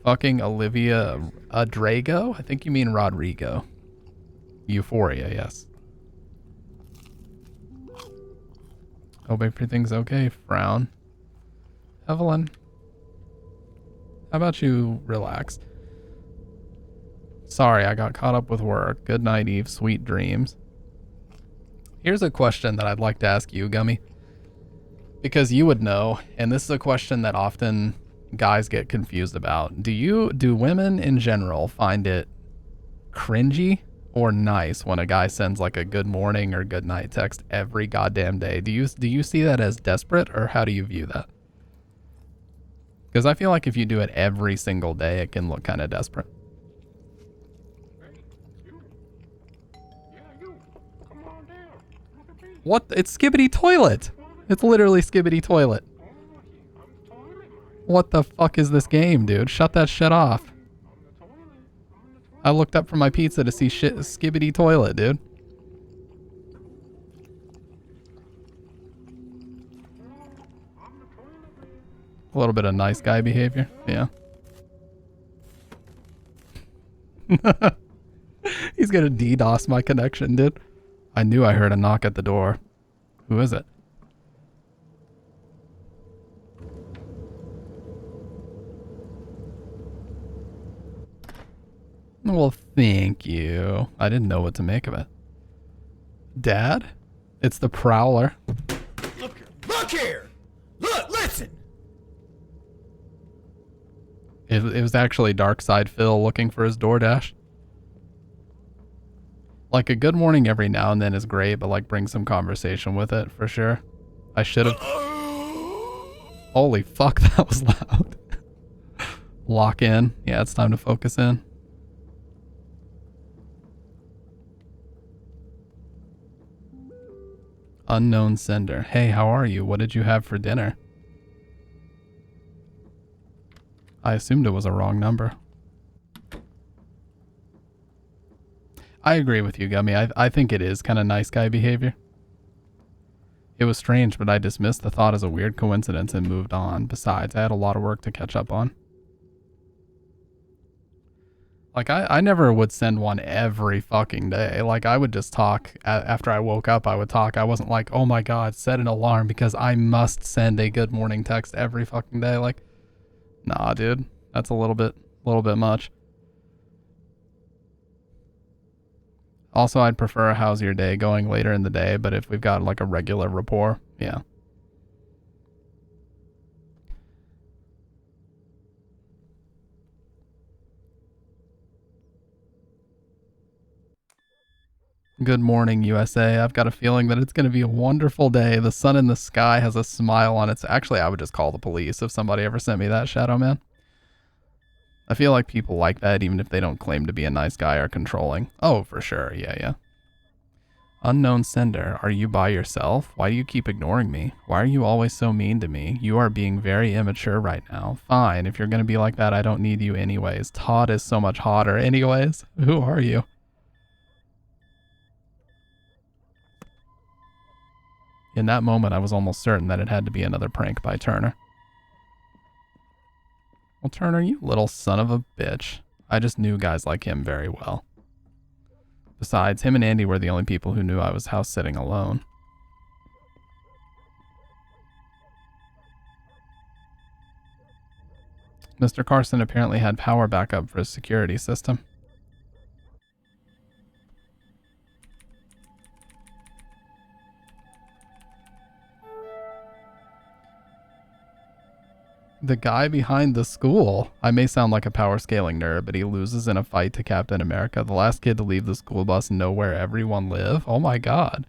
Fucking Olivia Drago? I think you mean Rodrigo. Euphoria, yes. Hope everything's okay. Frown. Evelyn. How about you relax? Sorry, I got caught up with work. Good night, Eve. Sweet dreams. Here's a question that I'd like to ask you, Gummy. Because you would know, and this is a question that often guys get confused about. Do women in general find it cringy or nice when a guy sends like a good morning or good night text every goddamn day? Do you see that as desperate, or how do you view that? Because I feel like if you do it every single day, it can look kind of desperate. What? It's Skibbity Toilet. It's literally Skibbity Toilet. What the fuck is this game, dude? Shut that shit off. I looked up for my pizza to see shit Skibbity Toilet, dude. A little bit of nice guy behavior. Yeah. He's gonna DDoS my connection, dude. I knew I heard a knock at the door. Who is it? Well, thank you. I didn't know what to make of it. Dad? It's the Prowler. Look here! Look, listen! It was actually Darkside Phil looking for his DoorDash. Like, a good morning every now and then is great, but like bring some conversation with it for sure. I should have. Holy fuck, that was loud. Lock in. Yeah, it's time to focus in. Unknown sender. Hey, how are you? What did you have for dinner? I assumed it was a wrong number. I agree with you, Gummy. I think it is kind of nice guy behavior. It was strange, but I dismissed the thought as a weird coincidence and moved on. Besides, I had a lot of work to catch up on. Like, I never would send one every fucking day. Like, I would just talk. After I woke up, I would talk. I wasn't like, oh my god, set an alarm because I must send a good morning text every fucking day. Like, nah, dude. That's a little bit much. Also, I'd prefer a how's your day going later in the day, but if we've got like a regular rapport, yeah. Good morning, USA. I've got a feeling that it's going to be a wonderful day. The sun in the sky has a smile on its... Actually, I would just call the police if somebody ever sent me that, Shadow Man. I feel like people like that even if they don't claim to be a nice guy or controlling. Oh, for sure. Yeah, yeah. Unknown sender, are you by yourself? Why do you keep ignoring me? Why are you always so mean to me? You are being very immature right now. Fine, if you're gonna be like that, I don't need you anyways. Todd is so much hotter anyways. Who are you? In that moment, I was almost certain that it had to be another prank by Turner. Well, Turner, you little son of a bitch. I just knew guys like him very well. Besides, him and Andy were the only people who knew I was house sitting alone. Mr. Carson apparently had power backup for his security system. The guy behind the school. I may sound like a power scaling nerd, but he loses in a fight to Captain America. The last kid to leave the school bus and know where everyone live. Oh my god.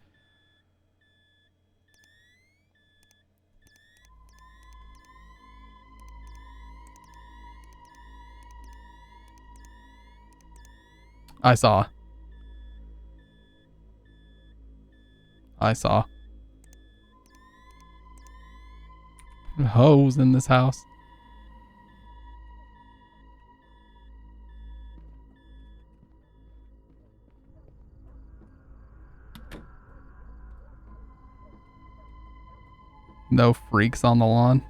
I saw. Hoes in this house. No freaks on the lawn.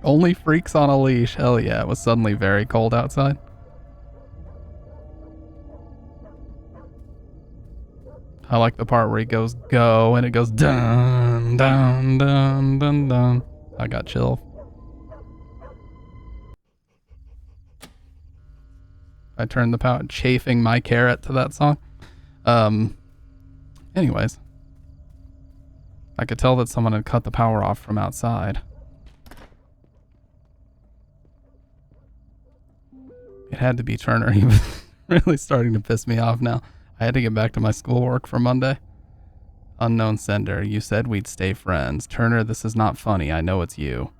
Only freaks on a leash. Hell yeah, it was suddenly very cold outside. I like the part where he goes go and it goes dun dun dun dun dun. I got chill. I turned the power, chafing my carrot to that song. Anyways. I could tell that someone had cut the power off from outside. It had to be Turner. He was really starting to piss me off now. I had to get back to my schoolwork for Monday. Unknown sender, you said we'd stay friends. Turner, this is not funny. I know it's you.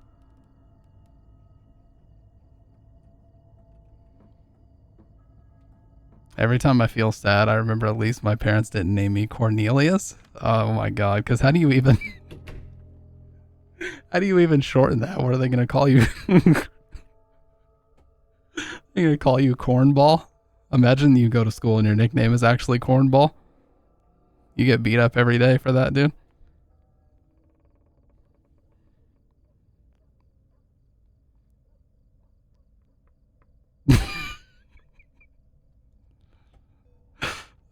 Every time I feel sad, I remember at least my parents didn't name me Cornelius. Oh my god, because how do you even... how do you even shorten that? What are they going to call you? They're going to call you Cornball? Imagine you go to school and your nickname is actually Cornball. You get beat up every day for that, dude.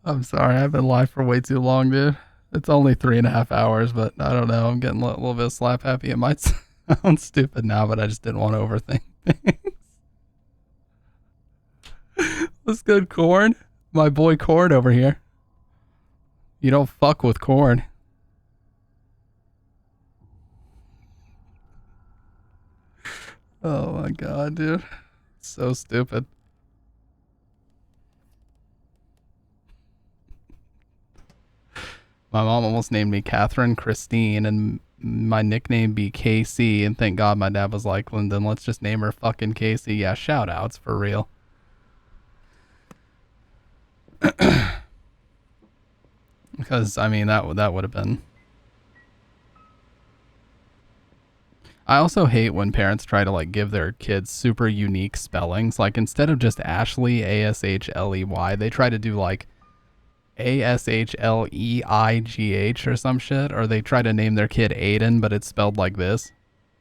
I'm sorry, I've been live for way too long, dude. It's only 3.5 hours, but I don't know. I'm getting a little bit slap happy. It might sound stupid now, but I just didn't want to overthink things. What's good, Corn? My boy Corn over here. You don't fuck with Corn. Oh my god, dude. So stupid. My mom almost named me Catherine Christine and my nickname be KC, and thank god my dad was like, Lyndon, let's just name her fucking Casey. Yeah, shout outs for real. Because I mean that would have been. I also hate when parents try to like give their kids super unique spellings. Like instead of just Ashley Ashley, they try to do like Ashleigh or some shit, or they try to name their kid Aiden, but it's spelled like this.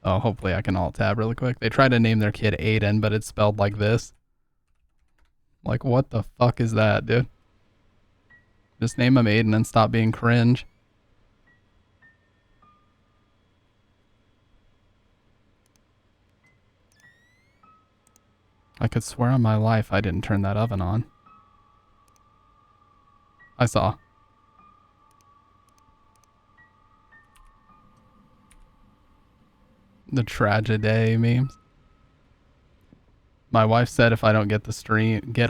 Oh, hopefully I can alt tab really quick. They try to name their kid Aiden, but it's spelled like this. Like what the fuck is that, dude? Just name him Aiden and stop being cringe. I could swear on my life I didn't turn that oven on. I saw. The tragedy memes. My wife said if I don't get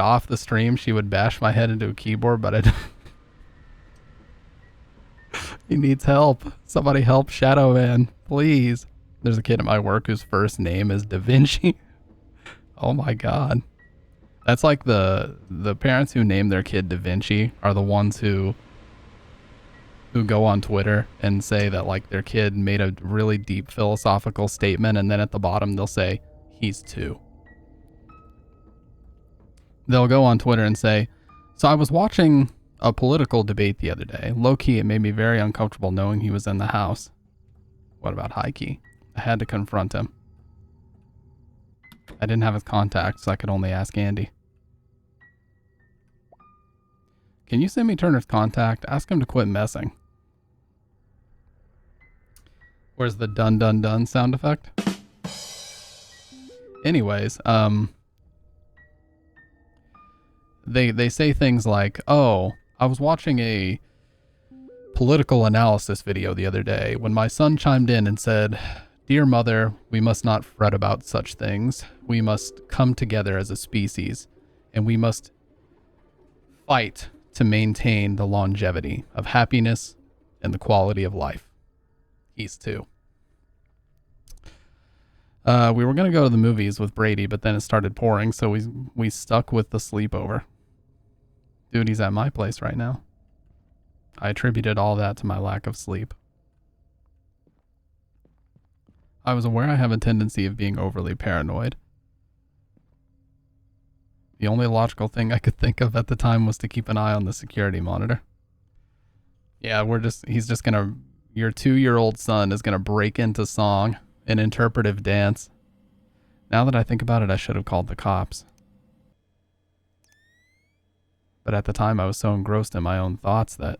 off the stream, she would bash my head into a keyboard, but I don't. He needs help. Somebody help Shadow Man, please. There's a kid at my work whose first name is Da Vinci. Oh my god. That's like the parents who name their kid Da Vinci are the ones who go on Twitter and say that like their kid made a really deep philosophical statement, and then at the bottom they'll say he's 2. They'll go on Twitter and say, so I was watching a political debate the other day. Low key, it made me very uncomfortable knowing he was in the house. What about high key? I had to confront him. I didn't have his contact, so I could only ask Andy. Can you send me Turner's contact? Ask him to quit messing. Where's the dun dun dun sound effect? Anyways, they say things like, oh, I was watching a political analysis video the other day when my son chimed in and said, "Dear mother, we must not fret about such things. We must come together as a species, and we must fight to maintain the longevity of happiness and the quality of life." He's 2. We were going to go to the movies with Brady, but then it started pouring, so we stuck with the sleepover. Dude, he's at my place right now. I attributed all that to my lack of sleep. I was aware I have a tendency of being overly paranoid. The only logical thing I could think of at the time was to keep an eye on the security monitor. Yeah, he's just gonna, your 2-year-old son is gonna break into song, an interpretive dance. Now that I think about it, I should have called the cops. But at the time, I was so engrossed in my own thoughts that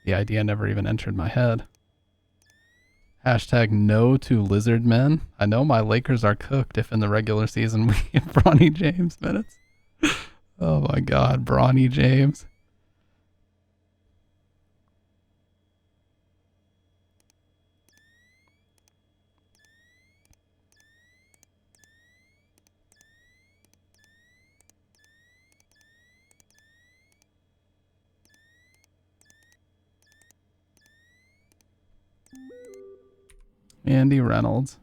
the idea never even entered my head. Hashtag no to lizard men. I know my Lakers are cooked if in the regular season we get Bronny James minutes. Oh my god, Bronny James. Andy Reynolds.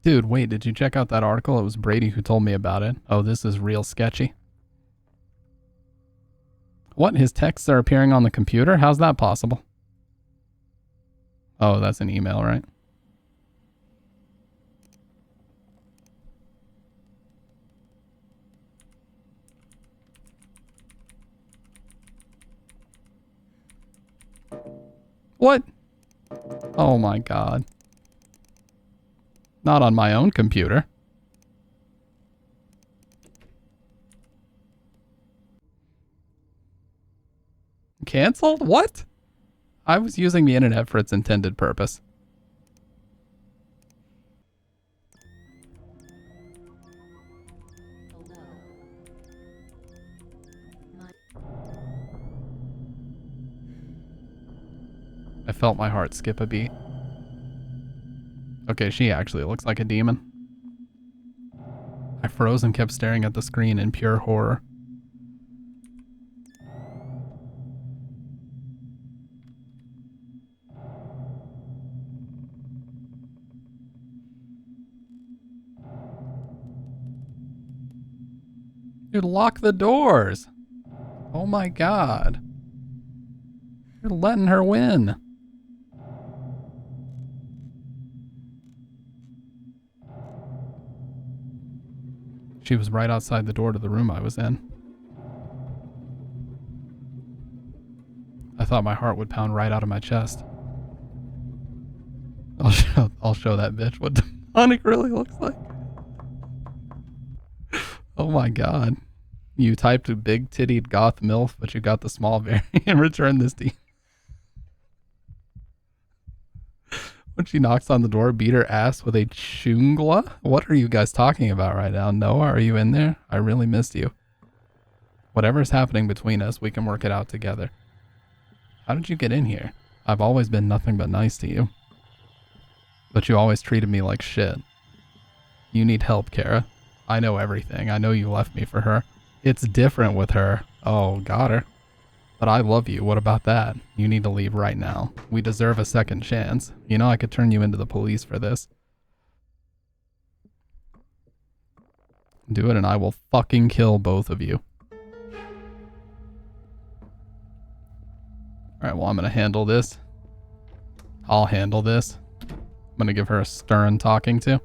Dude, wait, did you check out that article? It was Brady who told me about it. Oh, this is real sketchy. What? His texts are appearing on the computer? How's that possible? Oh, that's an email, right? What? Oh my god. Not on my own computer. Canceled? What? I was using the internet for its intended purpose. I felt my heart skip a beat. Okay, she actually looks like a demon. I froze and kept staring at the screen in pure horror. Dude, lock the doors. Oh my god. You're letting her win. She was right outside the door to the room I was in. I thought my heart would pound right out of my chest. I'll show that bitch what demonic really looks like. Oh my god. You typed a big tittied goth MILF, but you got the small variant. Return this to you. When she knocks on the door, beat her ass with a chungla? What are you guys talking about right now? Noah, are you in there? I really missed you. Whatever's happening between us, we can work it out together. How did you get in here? I've always been nothing but nice to you. But you always treated me like shit. You need help, Kara. I know everything. I know you left me for her. It's different with her. Oh, got her. But I love you. What about that? You need to leave right now. We deserve a second chance. You know I could turn you into the police for this. Do it and I will fucking kill both of you. Alright, well, I'm gonna handle this. I'll handle this. I'm gonna give her a stern talking to.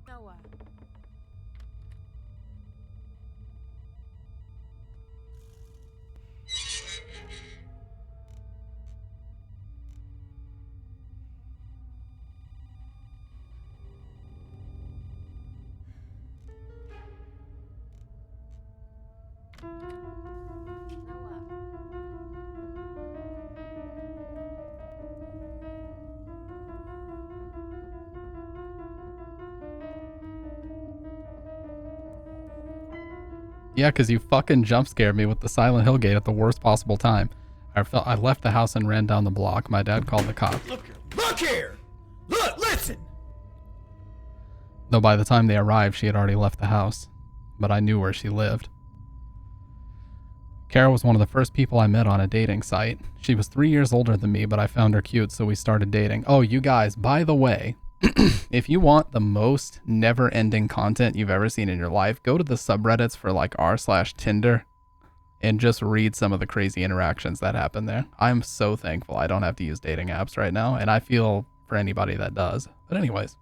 Noah. Yeah, because you fucking jump scared me with the Silent Hill gate at the worst possible time. I left the house and ran down the block. My dad called the cops. Look here! Look, listen! Though by the time they arrived, she had already left the house. But I knew where she lived. Kara was one of the first people I met on a dating site. She was 3 years older than me, but I found her cute, so we started dating. Oh, you guys, by the way, if you want the most never-ending content you've ever seen in your life, go to the subreddits for like r/Tinder and just read some of the crazy interactions that happen there. I'm so thankful I don't have to use dating apps right now, and I feel for anybody that does. But anyways.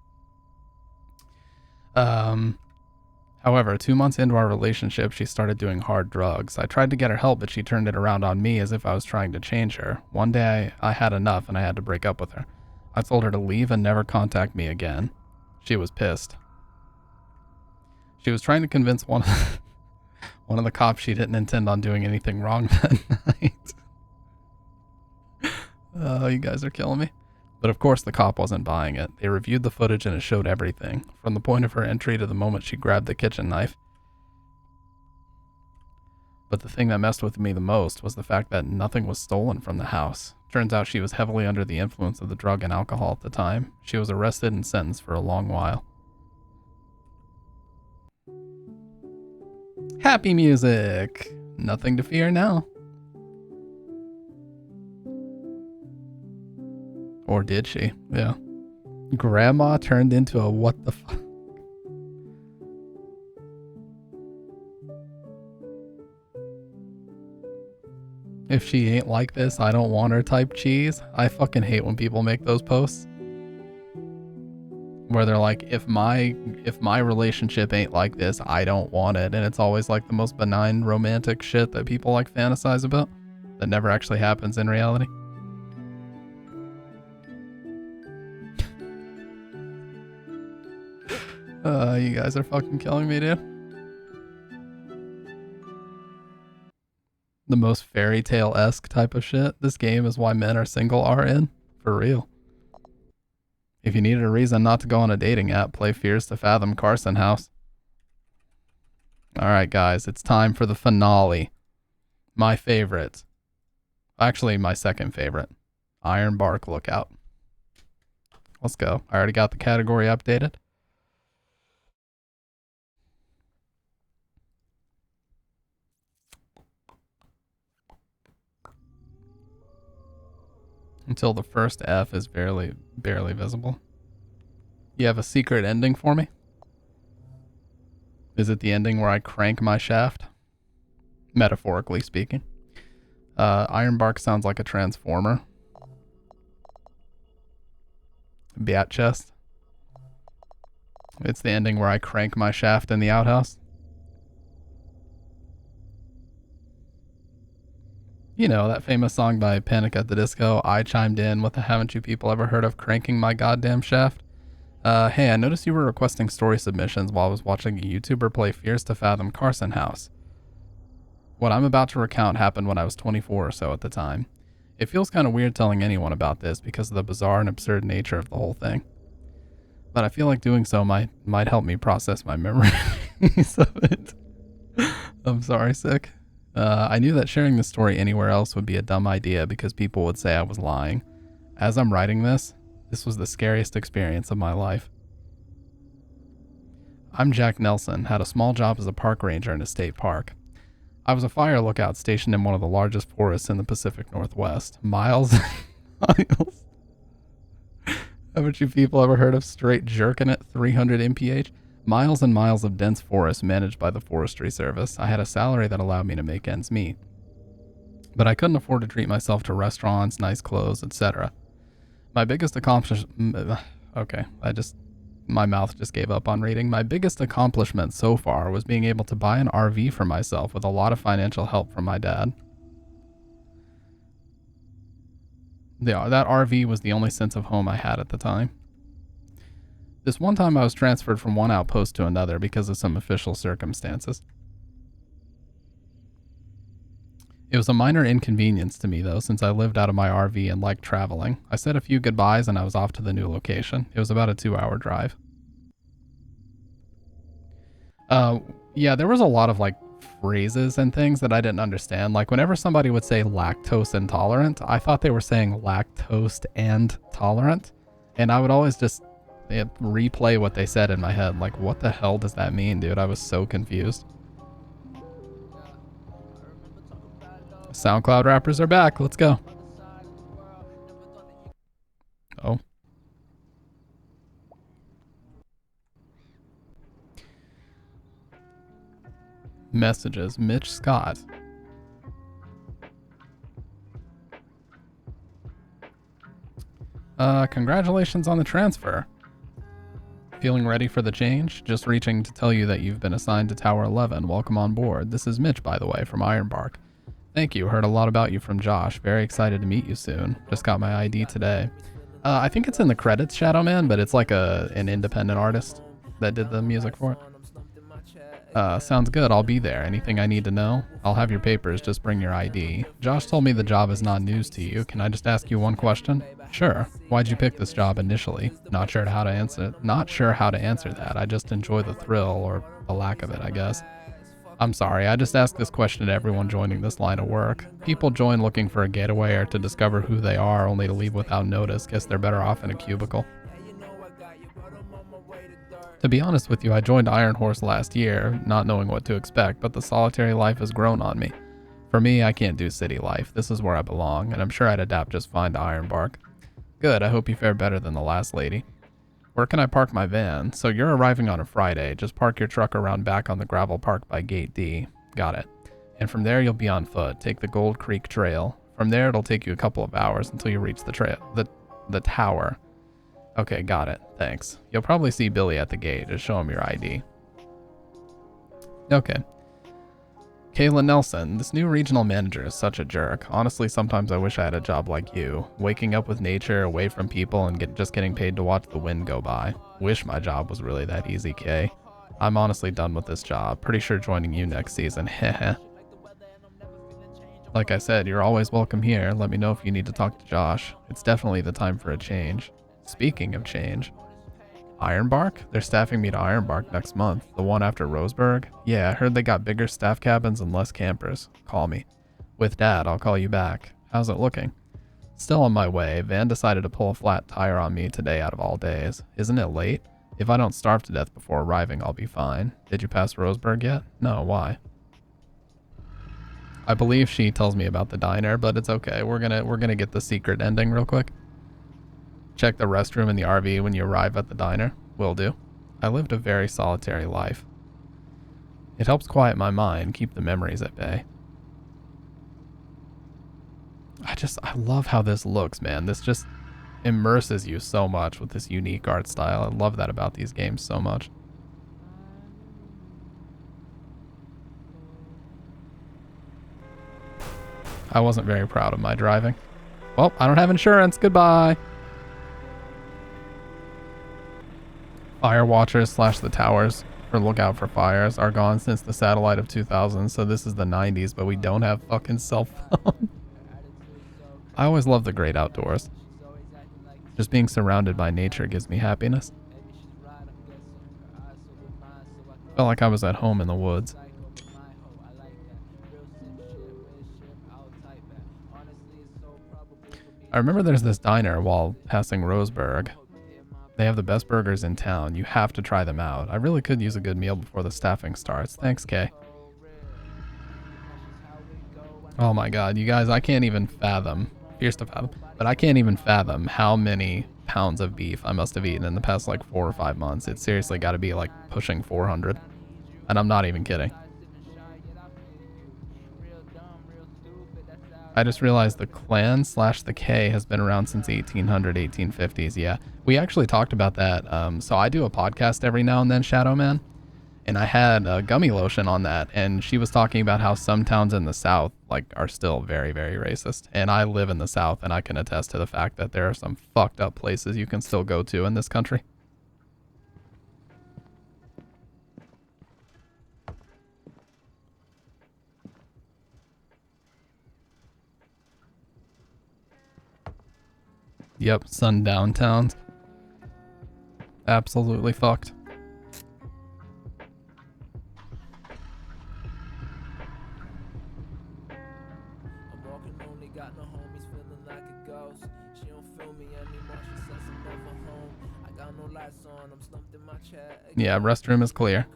However, 2 months into our relationship, she started doing hard drugs. I tried to get her help, but she turned it around on me as if I was trying to change her. One day, I had enough and I had to break up with her. I told her to leave and never contact me again. She was pissed. She was trying to convince one of the cops she didn't intend on doing anything wrong that night. Oh, you guys are killing me. But of course the cop wasn't buying it. They reviewed the footage and it showed everything, from the point of her entry to the moment she grabbed the kitchen knife. But the thing that messed with me the most was the fact that nothing was stolen from the house. Turns out she was heavily under the influence of the drug and alcohol at the time. She was arrested and sentenced for a long while. Happy music! Nothing to fear now. Or did she? Yeah. Grandma turned into a what the fuck? If she ain't like this, I don't want her type cheese. I fucking hate when people make those posts. Where they're like, if my relationship ain't like this, I don't want it. And it's always like the most benign romantic shit that people like fantasize about that never actually happens in reality. You guys are fucking killing me, dude. The most fairy tale-esque type of shit. This game is why men are single are in. For real. If you needed a reason not to go on a dating app, play Fears to Fathom Carson House. Alright guys, it's time for the finale. My favorite. Actually, my second favorite. Iron Bark Lookout. Let's go. I already got the category updated. Until the first F is barely visible. You have a secret ending for me? Is it the ending where I crank my shaft? Metaphorically speaking. Ironbark sounds like a transformer. Bat chest. It's the ending where I crank my shaft in the outhouse. You know, that famous song by Panic at the Disco. I chimed in with the haven't you people ever heard of cranking my goddamn shaft? Hey, I noticed you were requesting story submissions while I was watching a YouTuber play Fears to Fathom Carson House. What I'm about to recount happened when I was 24 or so at the time. It feels kind of weird telling anyone about this because of the bizarre and absurd nature of the whole thing. but I feel like doing so might help me process my memories of it. I'm sorry, sick. I knew that sharing this story anywhere else would be a dumb idea because people would say I was lying. As I'm writing this was the scariest experience of my life. I'm Jack Nelson, had a small job as a park ranger in a state park. I was a fire lookout stationed in one of the largest forests in the Pacific Northwest. Miles and miles. Haven't you people ever heard of straight jerking at 300 mph? Miles and miles of dense forest managed by the Forestry Service. I had a salary that allowed me to make ends meet. But I couldn't afford to treat myself to restaurants, nice clothes, etc. My biggest accomplishment... Okay, my mouth just gave up on reading. My biggest accomplishment so far was being able to buy an RV for myself with a lot of financial help from my dad. That RV was the only sense of home I had at the time. This one time I was transferred from one outpost to another because of some official circumstances. It was a minor inconvenience to me though, since I lived out of my RV and liked traveling. I said a few goodbyes and I was off to the new location. It was about a 2-hour drive. Yeah, there was a lot of like phrases and things that I didn't understand. Like whenever somebody would say lactose intolerant, I thought they were saying lactose and tolerant. And I would always just replay what they said in my head. Like, what the hell does that mean, dude? I was so confused. SoundCloud rappers are back. Let's go. Oh. Messages. Mitch Scott. Congratulations on the transfer. Feeling ready for the change? Just reaching to tell you that you've been assigned to Tower 11. Welcome on board. This is Mitch, by the way, from Ironbark. Thank you. Heard a lot about you from Josh. Very excited to meet you soon. Just got my ID today. I think it's in the credits, Shadow Man, but it's like an independent artist that did the music for it. Sounds good. I'll be there. Anything I need to know? I'll have your papers. Just bring your ID. Josh told me the job is not news to you. Can I just ask you one question? Sure. Why'd you pick this job initially? Not sure how to answer that. I just enjoy the thrill, or the lack of it, I guess. I'm sorry, I just ask this question to everyone joining this line of work. People join looking for a getaway or to discover who they are only to leave without notice. Guess they're better off in a cubicle. To be honest with you, I joined Iron Horse last year, not knowing what to expect, but the solitary life has grown on me. For me, I can't do city life. This is where I belong, and I'm sure I'd adapt just fine to Ironbark. Good, I hope you fare better than the last lady. Where can I park my van? So you're arriving on a Friday. Just park your truck around back on the gravel park by Gate D. Got it. And from there you'll be on foot. Take the Gold Creek Trail. From there it'll take you a couple of hours until you reach the trail, the tower. Okay, got it. Thanks. You'll probably see Billy at the gate. Just show him your ID. Okay. Kayla Nelson, this new regional manager is such a jerk. Honestly, sometimes I wish I had a job like you. Waking up with nature, away from people, and just getting paid to watch the wind go by. Wish my job was really that easy, Kay. I'm honestly done with this job. Pretty sure joining you next season. Heh. Like I said, you're always welcome here. Let me know if you need to talk to Josh. It's definitely the time for a change. Speaking of change. Ironbark? They're staffing me to Ironbark next month. The one after Roseburg? Yeah, I heard they got bigger staff cabins and less campers. Call me. With Dad, I'll call you back. How's it looking? Still on my way. Van decided to pull a flat tire on me today out of all days. Isn't it late? If I don't starve to death before arriving, I'll be fine. Did you pass Roseburg yet? No, why? I believe she tells me about the diner, but it's okay. We're gonna get the secret ending real quick. Check the restroom in the RV when you arrive at the diner. Will do. I lived a very solitary life. It helps quiet my mind, keep the memories at bay. I love how this looks, man. This just immerses you so much with this unique art style. I love that about these games so much. I wasn't very proud of my driving. Well, I don't have insurance. Goodbye. Fire watchers / the towers for lookout for fires are gone since the satellite of 2000, so this is the 90s, but we don't have fucking cell phone. I always love the great outdoors. Just being surrounded by nature gives me happiness. Felt like I was at home in the woods. I remember there's this diner while passing Roseburg. They have the best burgers in town. You have to try them out. I really could use a good meal before the staffing starts. Thanks, Kay. Oh my god, you guys, I can't even fathom. Fierce to fathom. But I can't even fathom how many pounds of beef I must have eaten in the past like 4 or 5 months. It's seriously got to be like pushing 400. And I'm not even kidding. I just realized the clan / the K has been around since 1800, 1850s. Yeah, we actually talked about that. So I do a podcast every now and then, Shadow Man. And I had a gummy lotion on that, and she was talking about how some towns in the South like are still very, very racist. And I live in the South, and I can attest to the fact that there are some fucked up places you can still go to in this country. Yep, sundown towns. Absolutely fucked. Yeah, restroom is clear.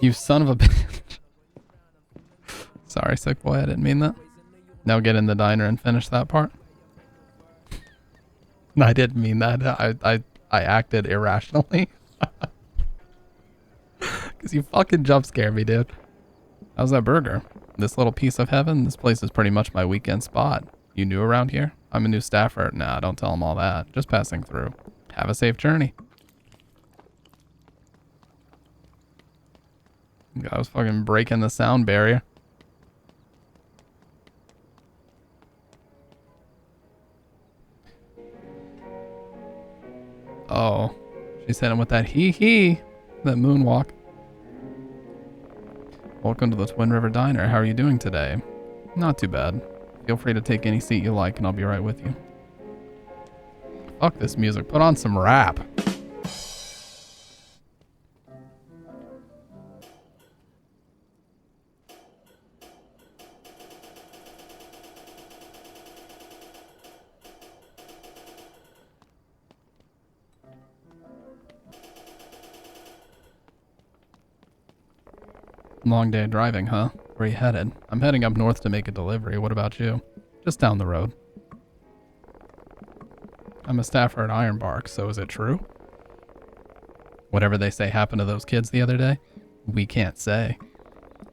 You son of a bitch. Sorry, sick boy, I didn't mean that. Now get in the diner and finish that part. I didn't mean that. I acted irrationally. Because you fucking jump scared me, dude. How's that burger? This little piece of heaven? This place is pretty much my weekend spot. You new around here? I'm a new staffer. Nah, don't tell him all that. Just passing through. Have a safe journey. I was fucking breaking the sound barrier. Oh, she's hitting with that hee, that moonwalk. Welcome to the Twin River Diner. How are you doing today? Not too bad. Feel free to take any seat you like and I'll be right with you. Fuck this music. Put on some rap. Long day of driving, huh? Where are you headed? I'm heading up north to make a delivery. What about you? Just down the road. I'm a staffer at Ironbark, so is it true? Whatever they say happened to those kids the other day? We can't say.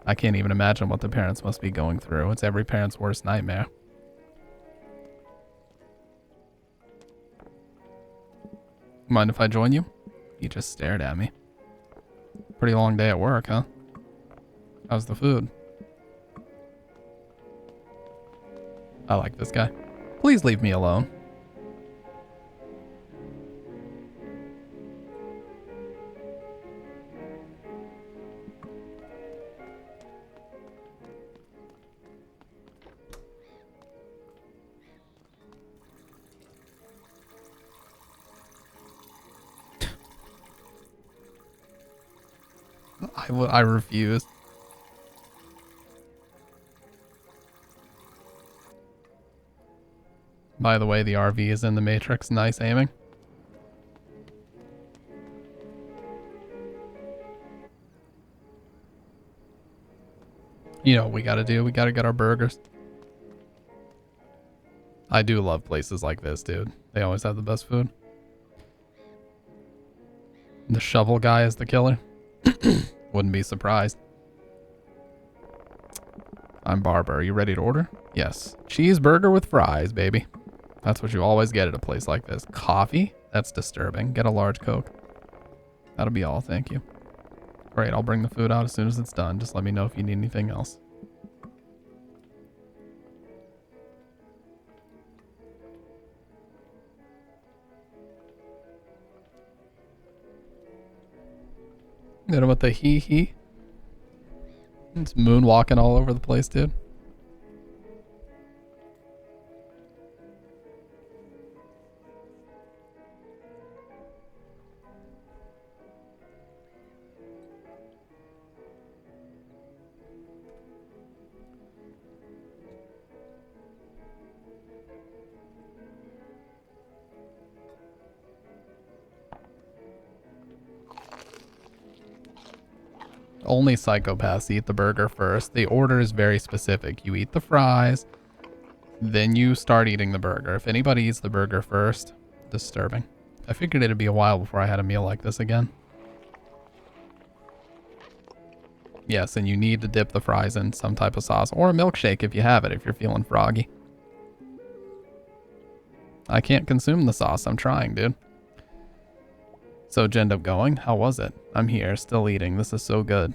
I can't even imagine what the parents must be going through. It's every parent's worst nightmare. Mind if I join you? He just stared at me. Pretty long day at work, huh? How's the food? I like this guy. Please leave me alone. I refuse. By the way, the RV is in the Matrix. Nice aiming. You know what we gotta do? We gotta get our burgers. I do love places like this, dude. They always have the best food. The shovel guy is the killer. Wouldn't be surprised. I'm Barbara. Are you ready to order? Yes. Cheeseburger with fries, baby. That's what you always get at a place like this. Coffee? That's disturbing. Get a large Coke. That'll be all, thank you. Great, I'll bring the food out as soon as it's done. Just let me know if you need anything else. Then with the hee. It's moonwalking all over the place, dude. Only psychopaths eat the burger first. The order is very specific. You eat the fries, then you start eating the burger. If anybody eats the burger first, disturbing. I figured it'd be a while before I had a meal like this again. Yes, and you need to dip the fries in some type of sauce or a milkshake if you have it, if you're feeling froggy. I can't consume the sauce. I'm trying, dude. So did you end up going? How was it? I'm here, still eating. This is so good.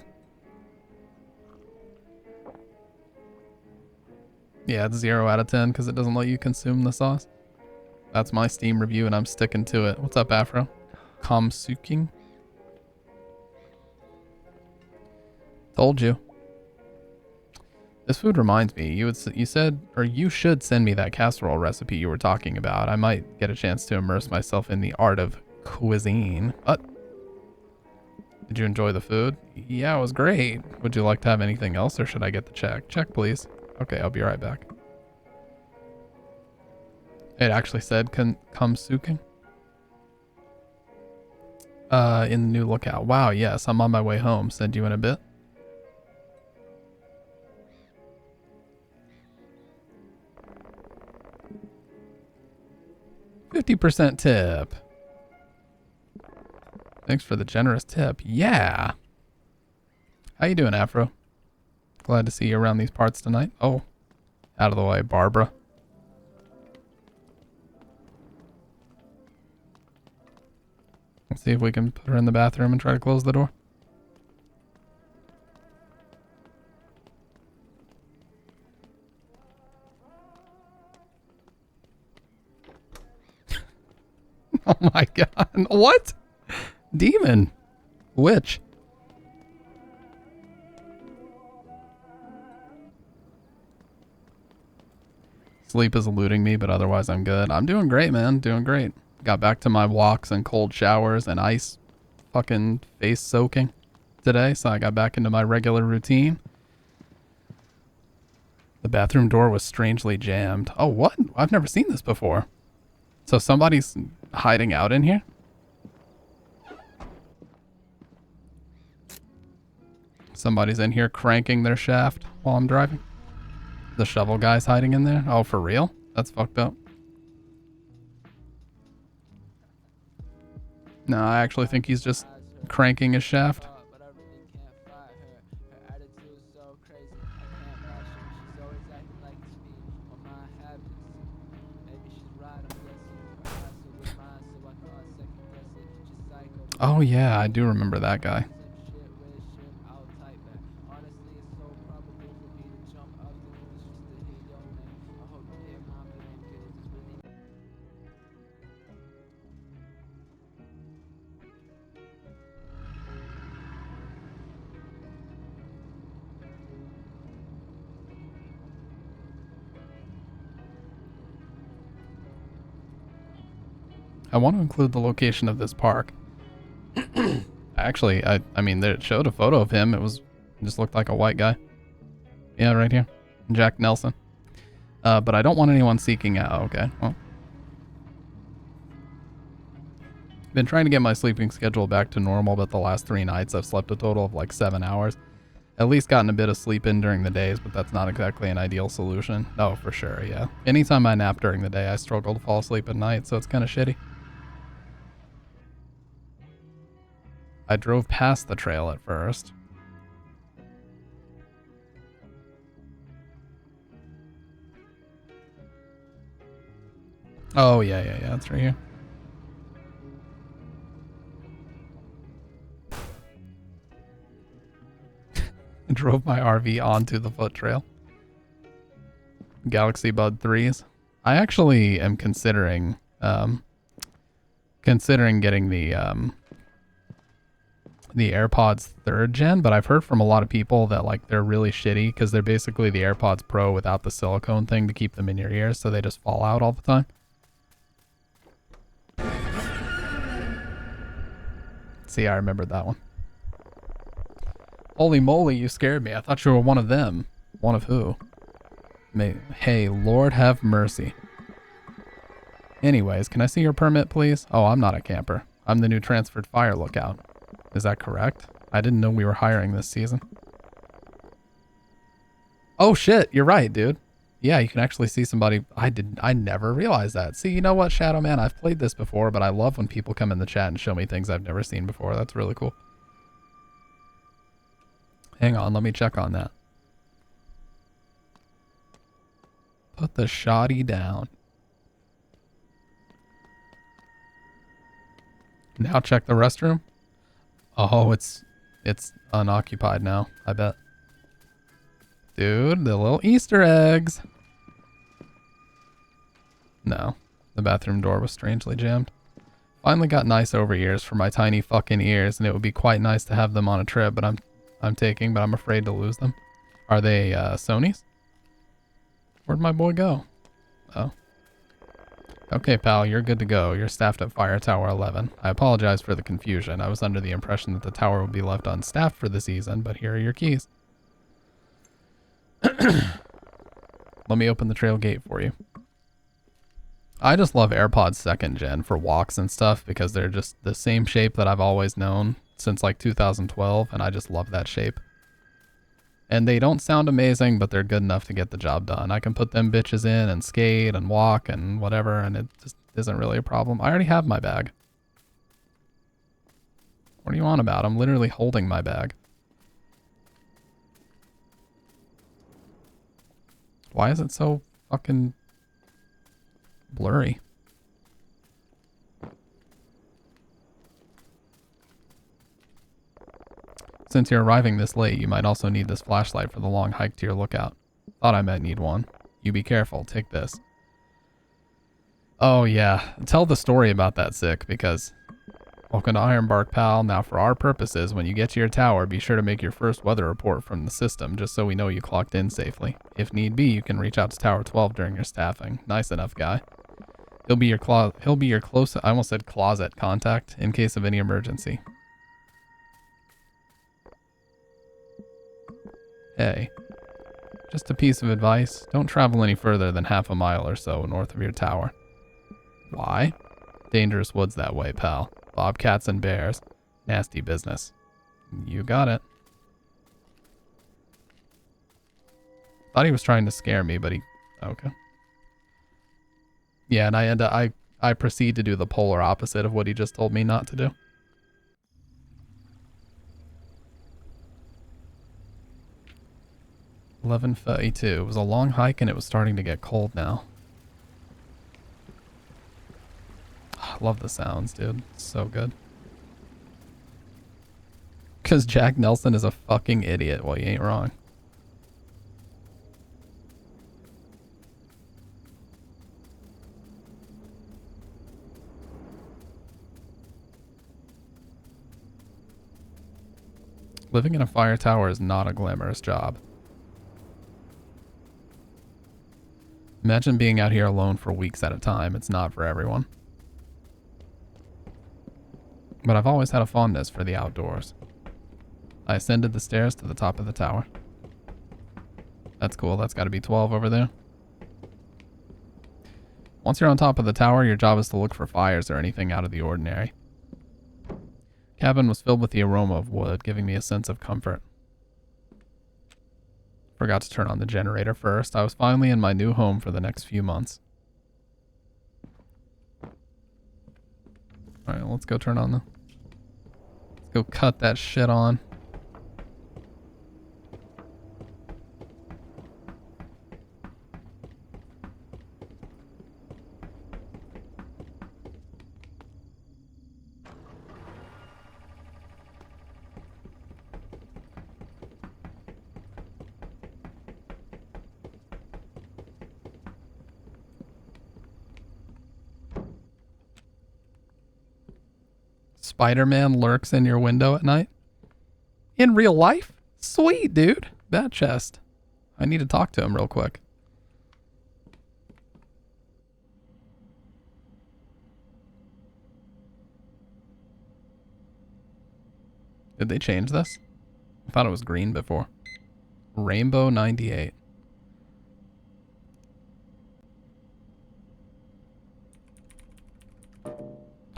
Yeah, it's 0 out of 10 because it doesn't let you consume the sauce. That's my Steam review and I'm sticking to it. What's up, Afro? Kamsuking? Told you. This food reminds me. You said, or you should send me that casserole recipe you were talking about. I might get a chance to immerse myself in the art of cuisine. What? Did you enjoy the food? Yeah, it was great. Would you like to have anything else or should I get the check? Check, please. Okay, I'll be right back. It actually said Kamsuking. In the new lookout. Wow, yes, I'm on my way home. Send you in a bit. $50 tip. Thanks for the generous tip. Yeah. How you doing, Afro? Glad to see you around these parts tonight. Oh, out of the way, Barbara. Let's see if we can put her in the bathroom and try to close the door. Oh my god. What? Demon. Witch. Sleep is eluding me, but otherwise I'm good. I'm doing great, man. Doing great. Got back to my walks and cold showers and ice fucking face soaking today, so I got back into my regular routine. The bathroom door was strangely jammed. Oh, what? I've never seen this before. So somebody's hiding out in here? Somebody's in here cranking their shaft while I'm driving. The shovel guy's hiding in there? Oh, for real? That's fucked up. No, I actually think he's just cranking his shaft. Oh yeah, I do remember that guy. I want to include the location of this park. Actually, I mean, it showed a photo of him. It just looked like a white guy. Yeah, right here. Jack Nelson. But I don't want anyone seeking out. Okay, well. Been trying to get my sleeping schedule back to normal, but the last 3 nights I've slept a total of like 7 hours. At least gotten a bit of sleep in during the days, but that's not exactly an ideal solution. Oh, for sure, yeah. Anytime I nap during the day, I struggle to fall asleep at night, so it's kind of shitty. I drove past the trail at first. Oh, yeah, it's right here. I drove my RV onto the foot trail. Galaxy Bud 3s. I actually am considering getting the the AirPods 3rd gen, but I've heard from a lot of people that like they're really shitty because they're basically the AirPods Pro without the silicone thing to keep them in your ears, so they just fall out all the time. See, I remembered that one. Holy moly, you scared me. I thought you were one of them. One of who? Hey, Lord have mercy. Anyways, can I see your permit, please? Oh, I'm not a camper. I'm the new transferred fire lookout. Is that correct? I didn't know we were hiring this season. Oh shit, you're right, dude. Yeah, you can actually see somebody. I never realized that. See, you know what, Shadow Man? I've played this before, but I love when people come in the chat and show me things I've never seen before. That's really cool. Hang on, let me check on that. Put the shoddy down. Now check the restroom. Oh, it's unoccupied now, I bet. Dude, the little Easter eggs. No, the bathroom door was strangely jammed. Finally got nice over ears for my tiny fucking ears, and it would be quite nice to have them on a trip, but I'm taking, but I'm afraid to lose them. Are they Sony's? Where'd my boy go? Oh. Okay, pal, you're good to go. You're staffed at Fire Tower 11. I apologize for the confusion. I was under the impression that the tower would be left unstaffed for the season, but here are your keys. Let me open the trail gate for you. I just love AirPods 2nd gen for walks and stuff because they're just the same shape that I've always known since like 2012, and I just love that shape. And they don't sound amazing, but they're good enough to get the job done. I can put them bitches in and skate and walk and whatever, and it just isn't really a problem. I already have my bag. What are you on about? I'm literally holding my bag. Why is it so fucking blurry? Since you're arriving this late, you might also need this flashlight for the long hike to your lookout. Thought I might need one. You be careful. Take this. Oh, yeah. Tell the story about that, Sick, because... Welcome to Ironbark, pal. Now, for our purposes, when you get to your tower, be sure to make your first weather report from the system, just so we know you clocked in safely. If need be, you can reach out to Tower 12 during your staffing. Nice enough, guy. He'll be your close... I almost said closet contact in case of any emergency. Hey, just a piece of advice. Don't travel any further than half a mile or so north of your tower. Why? Dangerous woods that way, pal. Bobcats and bears. Nasty business. You got it. Thought he was trying to scare me, but he... Okay. Yeah, and I proceed to do the polar opposite of what he just told me not to do. 11:32. It was a long hike and it was starting to get cold now. I love the sounds, dude. It's so good. Because Jack Nelson is a fucking idiot. Well, you ain't wrong. Living in a fire tower is not a glamorous job. Imagine being out here alone for weeks at a time. It's not for everyone. But I've always had a fondness for the outdoors. I ascended the stairs to the top of the tower. That's cool. That's got to be 12 over there. Once you're on top of the tower, your job is to look for fires or anything out of the ordinary. Cabin was filled with the aroma of wood, giving me a sense of comfort. Forgot to turn on the generator first. I was finally in my new home for the next few months. Alright, let's go turn on the... Let's go cut that shit on. Spider-Man lurks in your window at night? In real life? Sweet, dude. That chest. I need to talk to him real quick. Did they change this? I thought it was green before. Rainbow 98.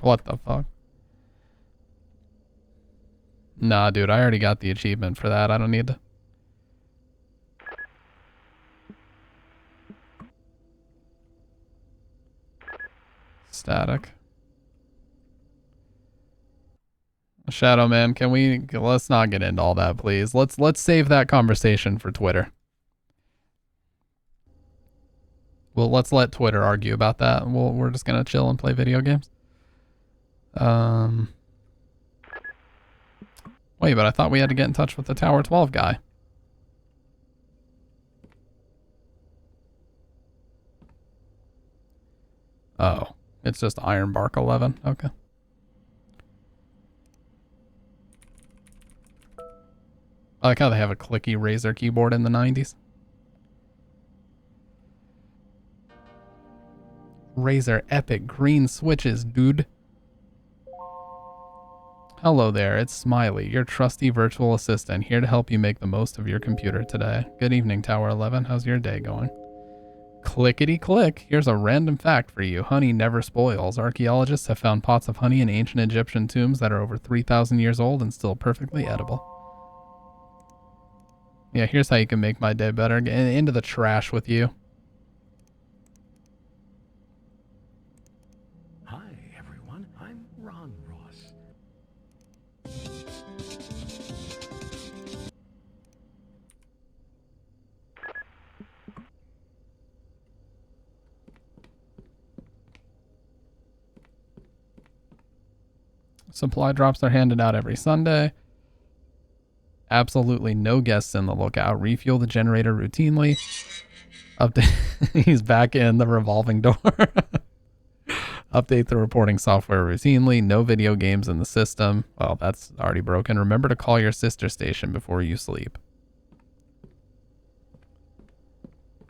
What the fuck? Nah, dude, I already got the achievement for that. I don't need to. Static. Shadow Man, let's not get into all that, please. Let's save that conversation for Twitter. Well, let's let Twitter argue about that. We're just gonna chill and play video games. Wait, but I thought we had to get in touch with the Tower 12 guy. Oh, it's just Ironbark 11. Okay. I like how they have a clicky Razer keyboard in the 90s. Razer Epic green switches, dude. Hello there, it's Smiley, your trusty virtual assistant, here to help you make the most of your computer today. Good evening, Tower 11. How's your day going? Clickety click. Here's a random fact for you. Honey never spoils. Archaeologists have found pots of honey in ancient Egyptian tombs that are over 3,000 years old and still perfectly edible. Yeah, here's how you can make my day better. Get into the trash with you. Hi, everyone. I'm Ron Ross. Supply drops are handed out every Sunday. Absolutely no guests in the lookout. Refuel the generator routinely. Update. He's back in the revolving door. Update the reporting software routinely. No video games in the system. Well, that's already broken. Remember to call your sister station before you sleep.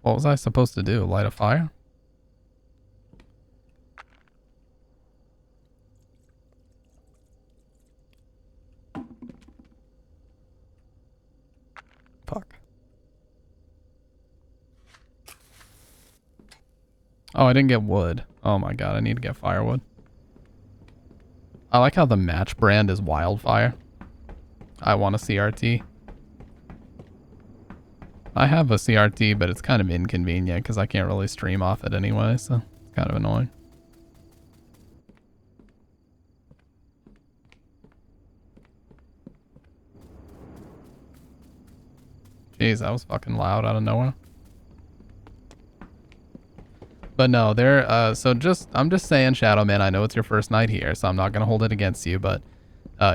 What was I supposed to do? Light a fire? Fuck. Oh, I didn't get wood. Oh my god, I need to get firewood. I like how the match brand is Wildfire. I want a CRT. I have a CRT, but it's kind of inconvenient because I can't really stream off it anyway, so it's kind of annoying. Jeez, that was fucking loud out of nowhere. But no, I'm just saying, Shadow Man, I know it's your first night here, so I'm not gonna hold it against you, but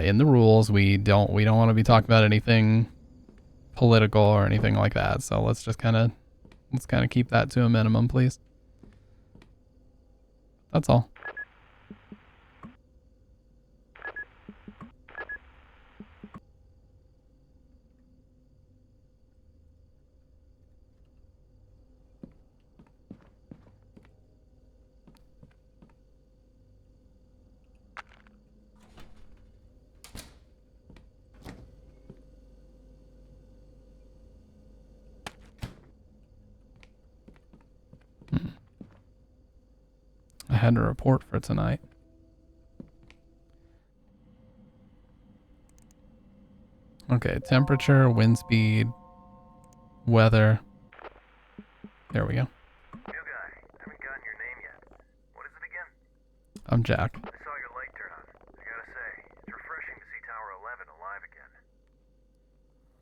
in the rules, we don't want to be talking about anything political or anything like that. So let's kind of keep that to a minimum, please. That's all. I had a report for tonight. Okay, temperature, wind speed, weather. There we go. New guy, haven't gotten your name yet. What is it again? I'm Jack. I saw your light turn on. I gotta say, it's refreshing to see Tower 11 alive again.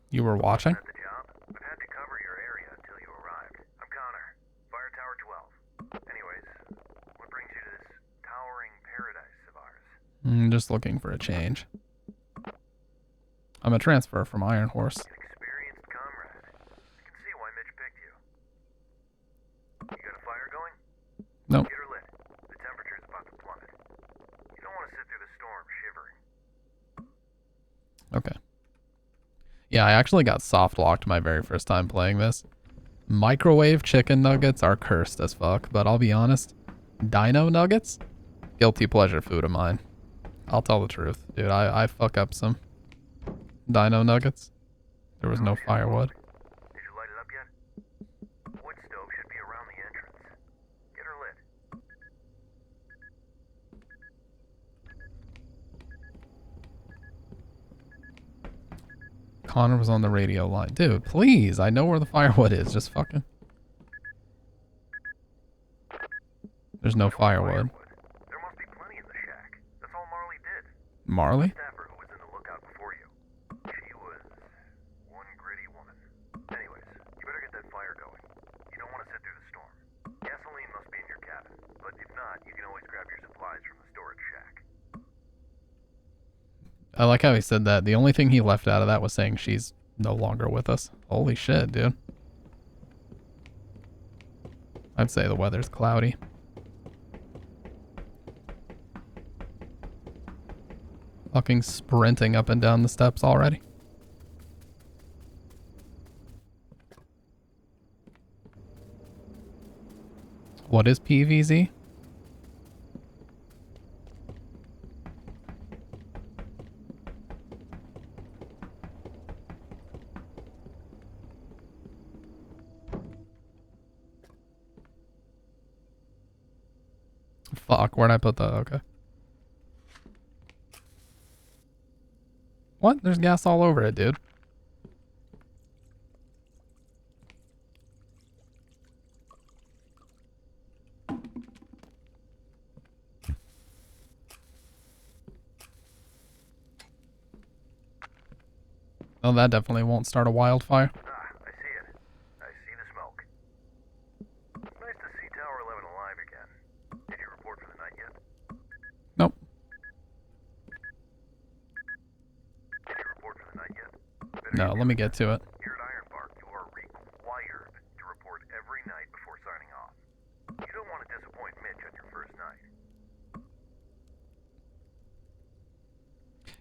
You were watching? At the job, I've had to cover your area until you arrived. I'm Connor, Fire Tower 12. Anyways, what brings you to this towering paradise of ours? Just looking for a change. I'm a transfer from Iron Horse. An experienced comrade. I can see why Mitch picked you. You got a fire going? Nope. Get her lit. The temperature's about to plummet. You don't want to sit through the storm shivering. Okay. Yeah, I actually got soft locked my very first time playing this. Microwave chicken nuggets are cursed as fuck, but I'll be honest. Dino nuggets? Guilty pleasure food of mine. I'll tell the truth. Dude, I fuck up some dino nuggets. There was no firewood. Did you light it up yet? Wood stove should be around the entrance. Get her lit. Connor was on the radio line. Dude, please. I know where the firewood is. Just fucking... There's no firewood. There must be plenty in the shack. That's all Marley did. Marley? Staffer who was in the lookout before you. She was one gritty woman. Anyways, you better get that fire going. You don't want to sit through the storm. Gasoline must be in your cabin, but if not, you can always grab your supplies from the storage shack. I like how he said that. The only thing he left out of that was saying she's no longer with us. Holy shit, dude. I'd say the weather's cloudy. Fucking sprinting up and down the steps already. What is PVZ? Fuck, where'd I put that? Okay. What? There's gas all over it, dude. Oh, that definitely won't start a wildfire. Ah, I see it. I see the smoke. Nice to see Tower 11 alive again. Did you report for the night yet? Nope. Did you report for the night yet? No, let me get to it. Here at Ironbark, you are required to report every night before signing off. You don't want to disappoint Mitch on your first night.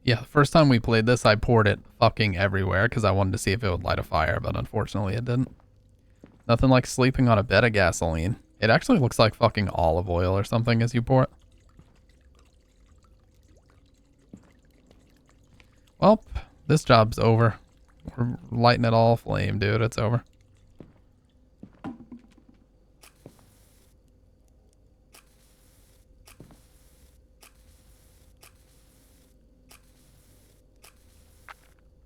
Yeah, the first time we played this, I poured it fucking everywhere because I wanted to see if it would light a fire, but unfortunately it didn't. Nothing like sleeping on a bed of gasoline. It actually looks like fucking olive oil or something as you pour it. Well, this job's over. We're lighting it all flame, dude. It's over.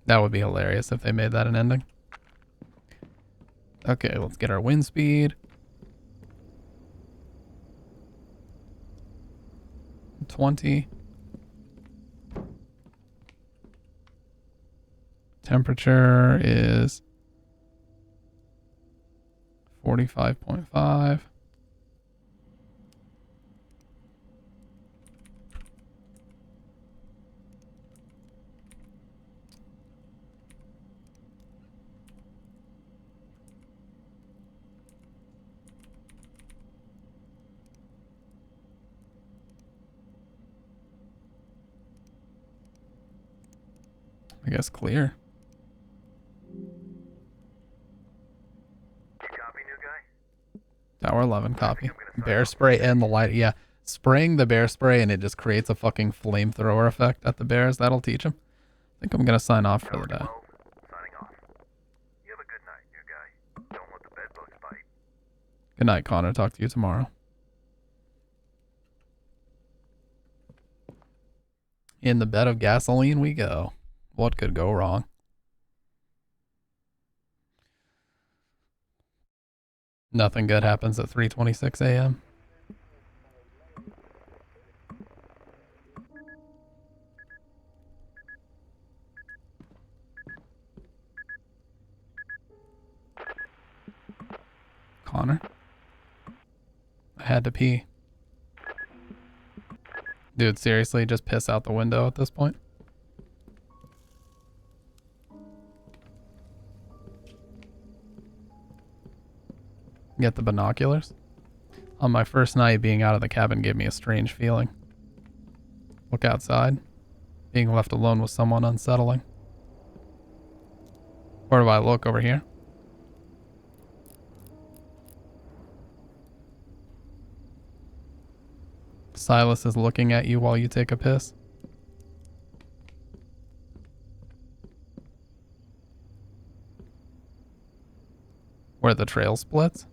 That would be hilarious if they made that an ending. Okay, let's get our wind speed. 20. Temperature is 45.5. I guess clear. You copy, new guy? Tower 11, copy. Bear spray and the light. Yeah, spraying the bear spray and it just creates a fucking flamethrower effect at the bears. That'll teach them. I think I'm going to sign off for the day. Tower 12, signing off. You have a good night, new guy. Don't let the bedbugs bite. Good night, Connor. Talk to you tomorrow. In the bed of gasoline we go. What could go wrong? Nothing good happens at 3:26 a.m. Connor? I had to pee. Dude, seriously, just piss out the window at this point? Get the binoculars. On my first night, being out of the cabin gave me a strange feeling. Look outside. Being left alone with someone unsettling. Where do I look? Over here? Silas is looking at you while you take a piss. Where the trail splits?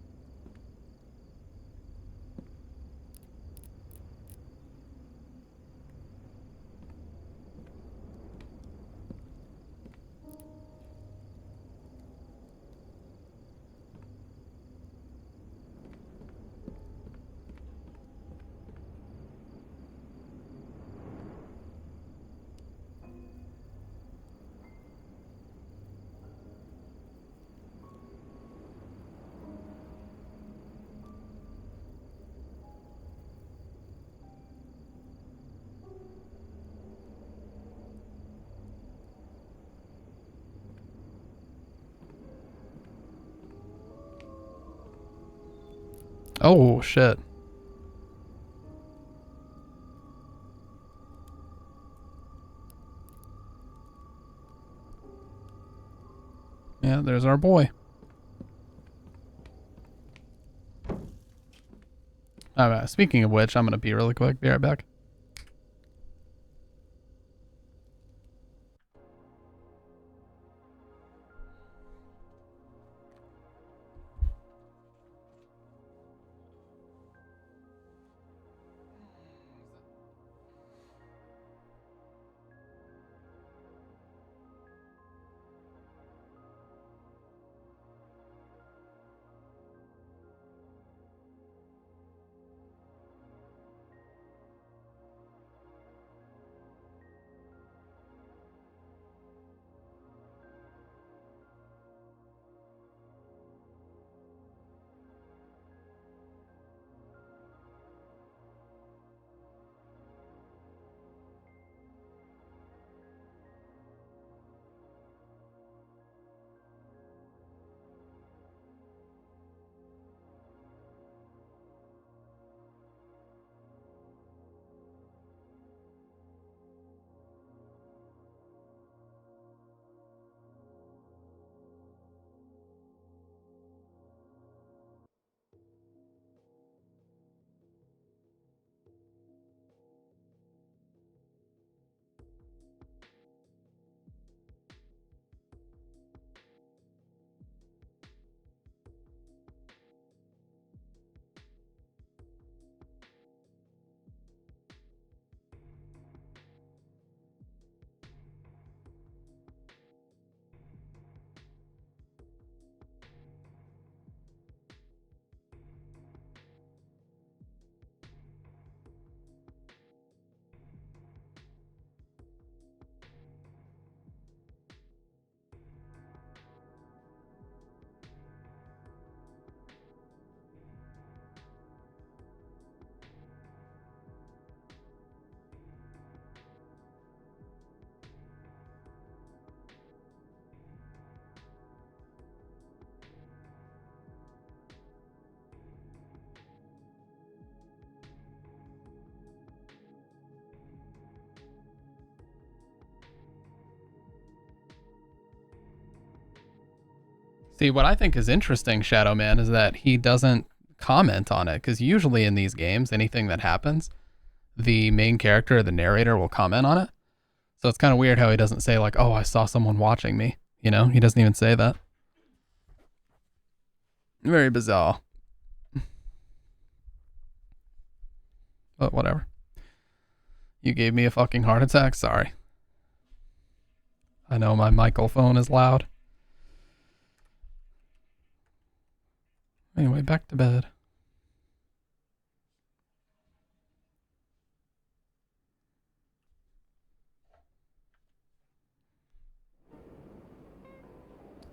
Oh, shit. Yeah, there's our boy. Speaking of which, I'm gonna pee really quick. Be right back. See, what I think is interesting, Shadow Man, is that he doesn't comment on it, because usually in these games, anything that happens, the main character or the narrator will comment on it. So it's kind of weird how he doesn't say like, oh, I saw someone watching me. You know, he doesn't even say that. Very bizarre. But whatever. You gave me a fucking heart attack? Sorry. I know my microphone is loud. Anyway, back to bed.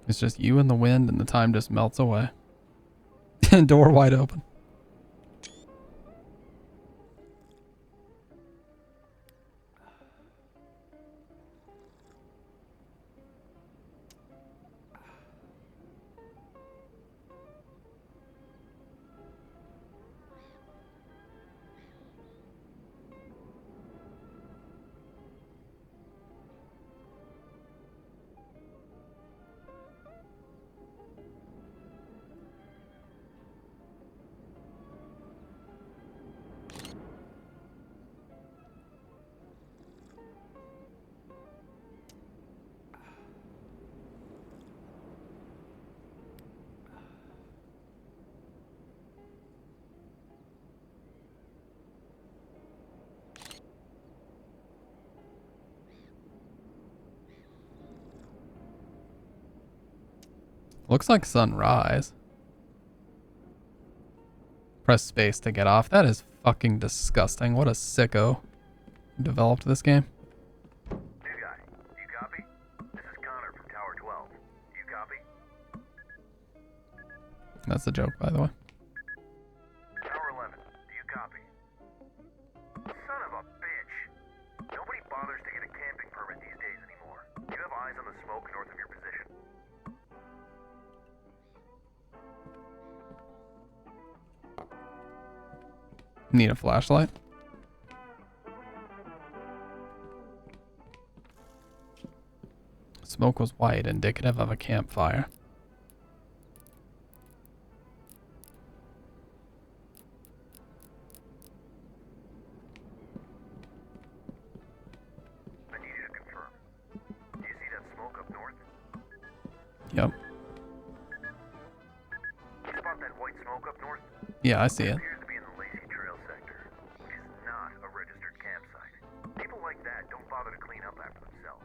It's just you and the wind, and the time just melts away. Door wide open. Looks like sunrise. Press space to get off. That is fucking disgusting. What a sicko who developed this game. New guy, you copy? This is Connor from Tower 12. You copy? That's a joke, by the way. Tower 11, do you copy? Son of a bitch! Nobody bothers to get a camping permit these days anymore. You have eyes on the smoke north of your position. Need a flashlight? Smoke was white, indicative of a campfire. I need you to confirm. Do you see that smoke up north? Yep. You spot that white smoke up north? Yeah, I see it. Appears to be in the Lacey Trail sector, which is not a registered campsite. People like that don't bother to clean up after themselves.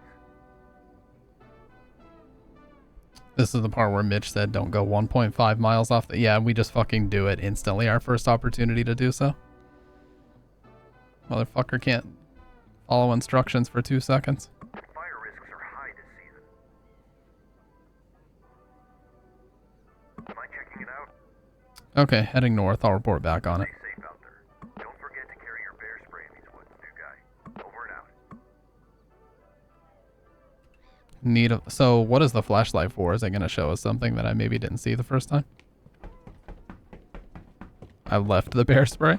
This is the part where Mitch said don't go 1.5 miles off the... Yeah, we just fucking do it instantly. Our first opportunity to do so. Motherfucker can't follow instructions for 2 seconds. Fire risks are high this season. Am I checking it out? Okay, heading north. I'll report back on it. Stay safe out there. Don't forget to carry your bear spray in these woods, new guy. Over and out. Need a... So, what is the flashlight for? Is it going to show us something that I maybe didn't see the first time? I left the bear spray.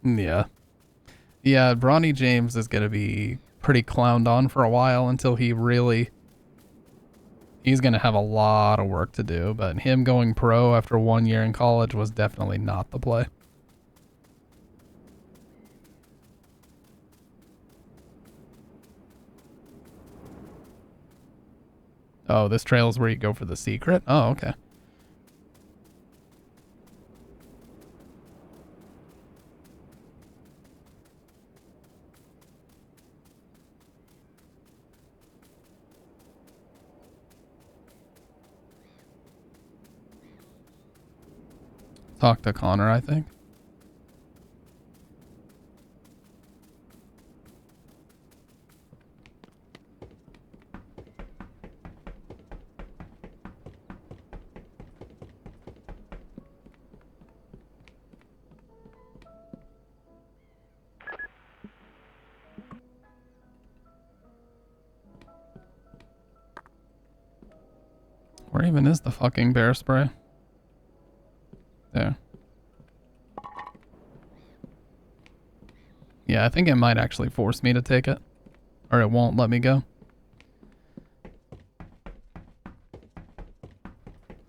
Yeah. Yeah, Bronny James is going to be pretty clowned on for a while until he really... He's going to have a lot of work to do, but him going pro after 1 year in college was definitely not the play. Oh, this trail is where you go for the secret? Oh, okay. Talk to Connor, I think. Where even is the fucking bear spray? There. Yeah, I think it might actually force me to take it. Or it won't let me go.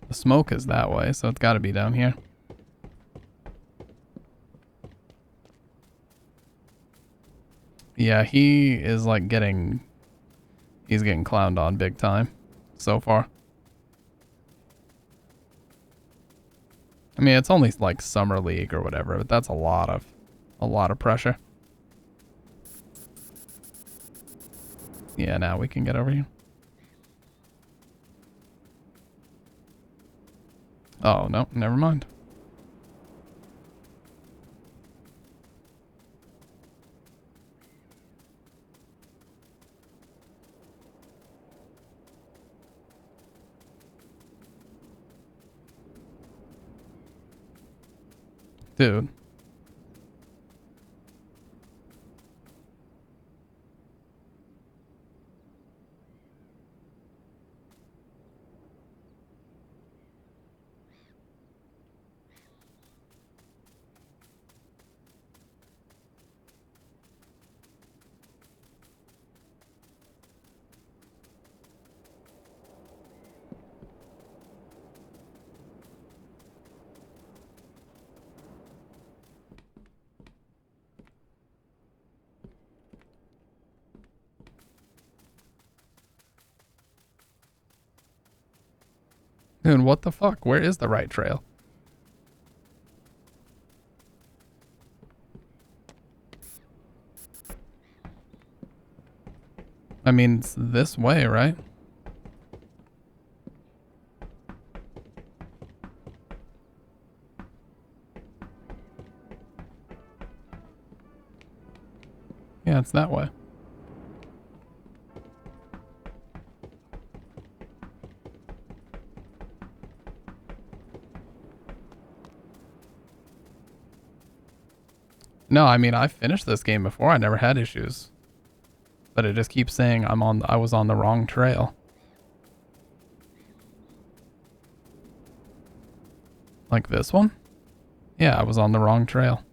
The smoke is that way, so it's gotta be down here. Yeah, he is like getting... He's getting clowned on big time so far. I mean, it's only like summer league or whatever, but that's a lot of pressure. Yeah, now we can get over here. Oh, no, never mind. Dude. Dude, what the fuck? Where is the right trail? I mean, it's this way, right? Yeah, it's that way. No, I mean, I finished this game before. I never had issues. But it just keeps saying I was on the wrong trail. Like this one? Yeah, I was on the wrong trail.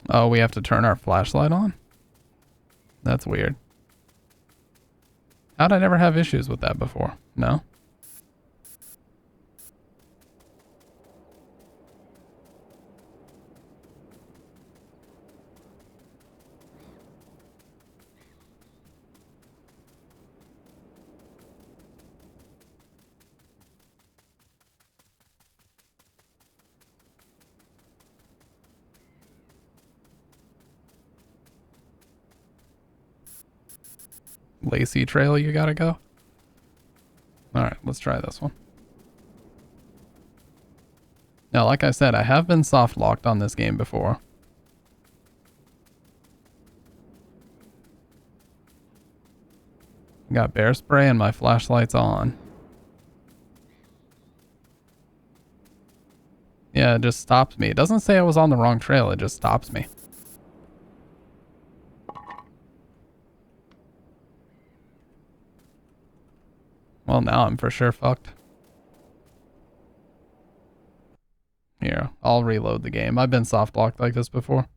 Oh, we have to turn our flashlight on? That's weird. How'd I never have issues with that before? No? Lacy trail you gotta go? Alright, let's try this one. Now, like I said, I have been soft locked on this game before. Got bear spray and my flashlight's on. Yeah, it just stops me. It doesn't say I was on the wrong trail, it just stops me. Well, now I'm for sure fucked. Here, I'll reload the game. I've been soft locked like this before.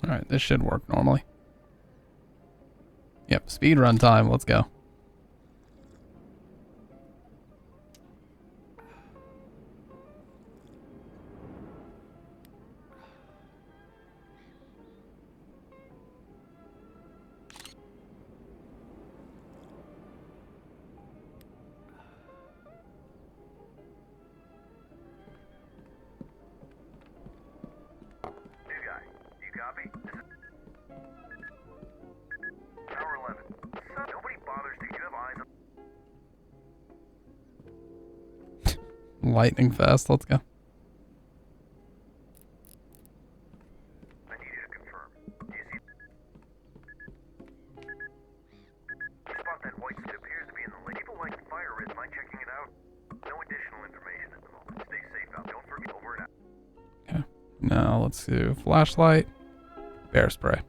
Alright, this should work normally. Yep, speed run time. Let's go. New guy, do you copy? Tower 11. Son, nobody bothers to. You have eyes on. Lightning fast. Let's go. I need you to confirm. Do you see? Spot that white suit appears to be in the lake. People like fire risk. Mind checking it out? No additional information at the moment. Stay safe out. Don't forget over and out. Okay. Now let's do flashlight. Bear spray.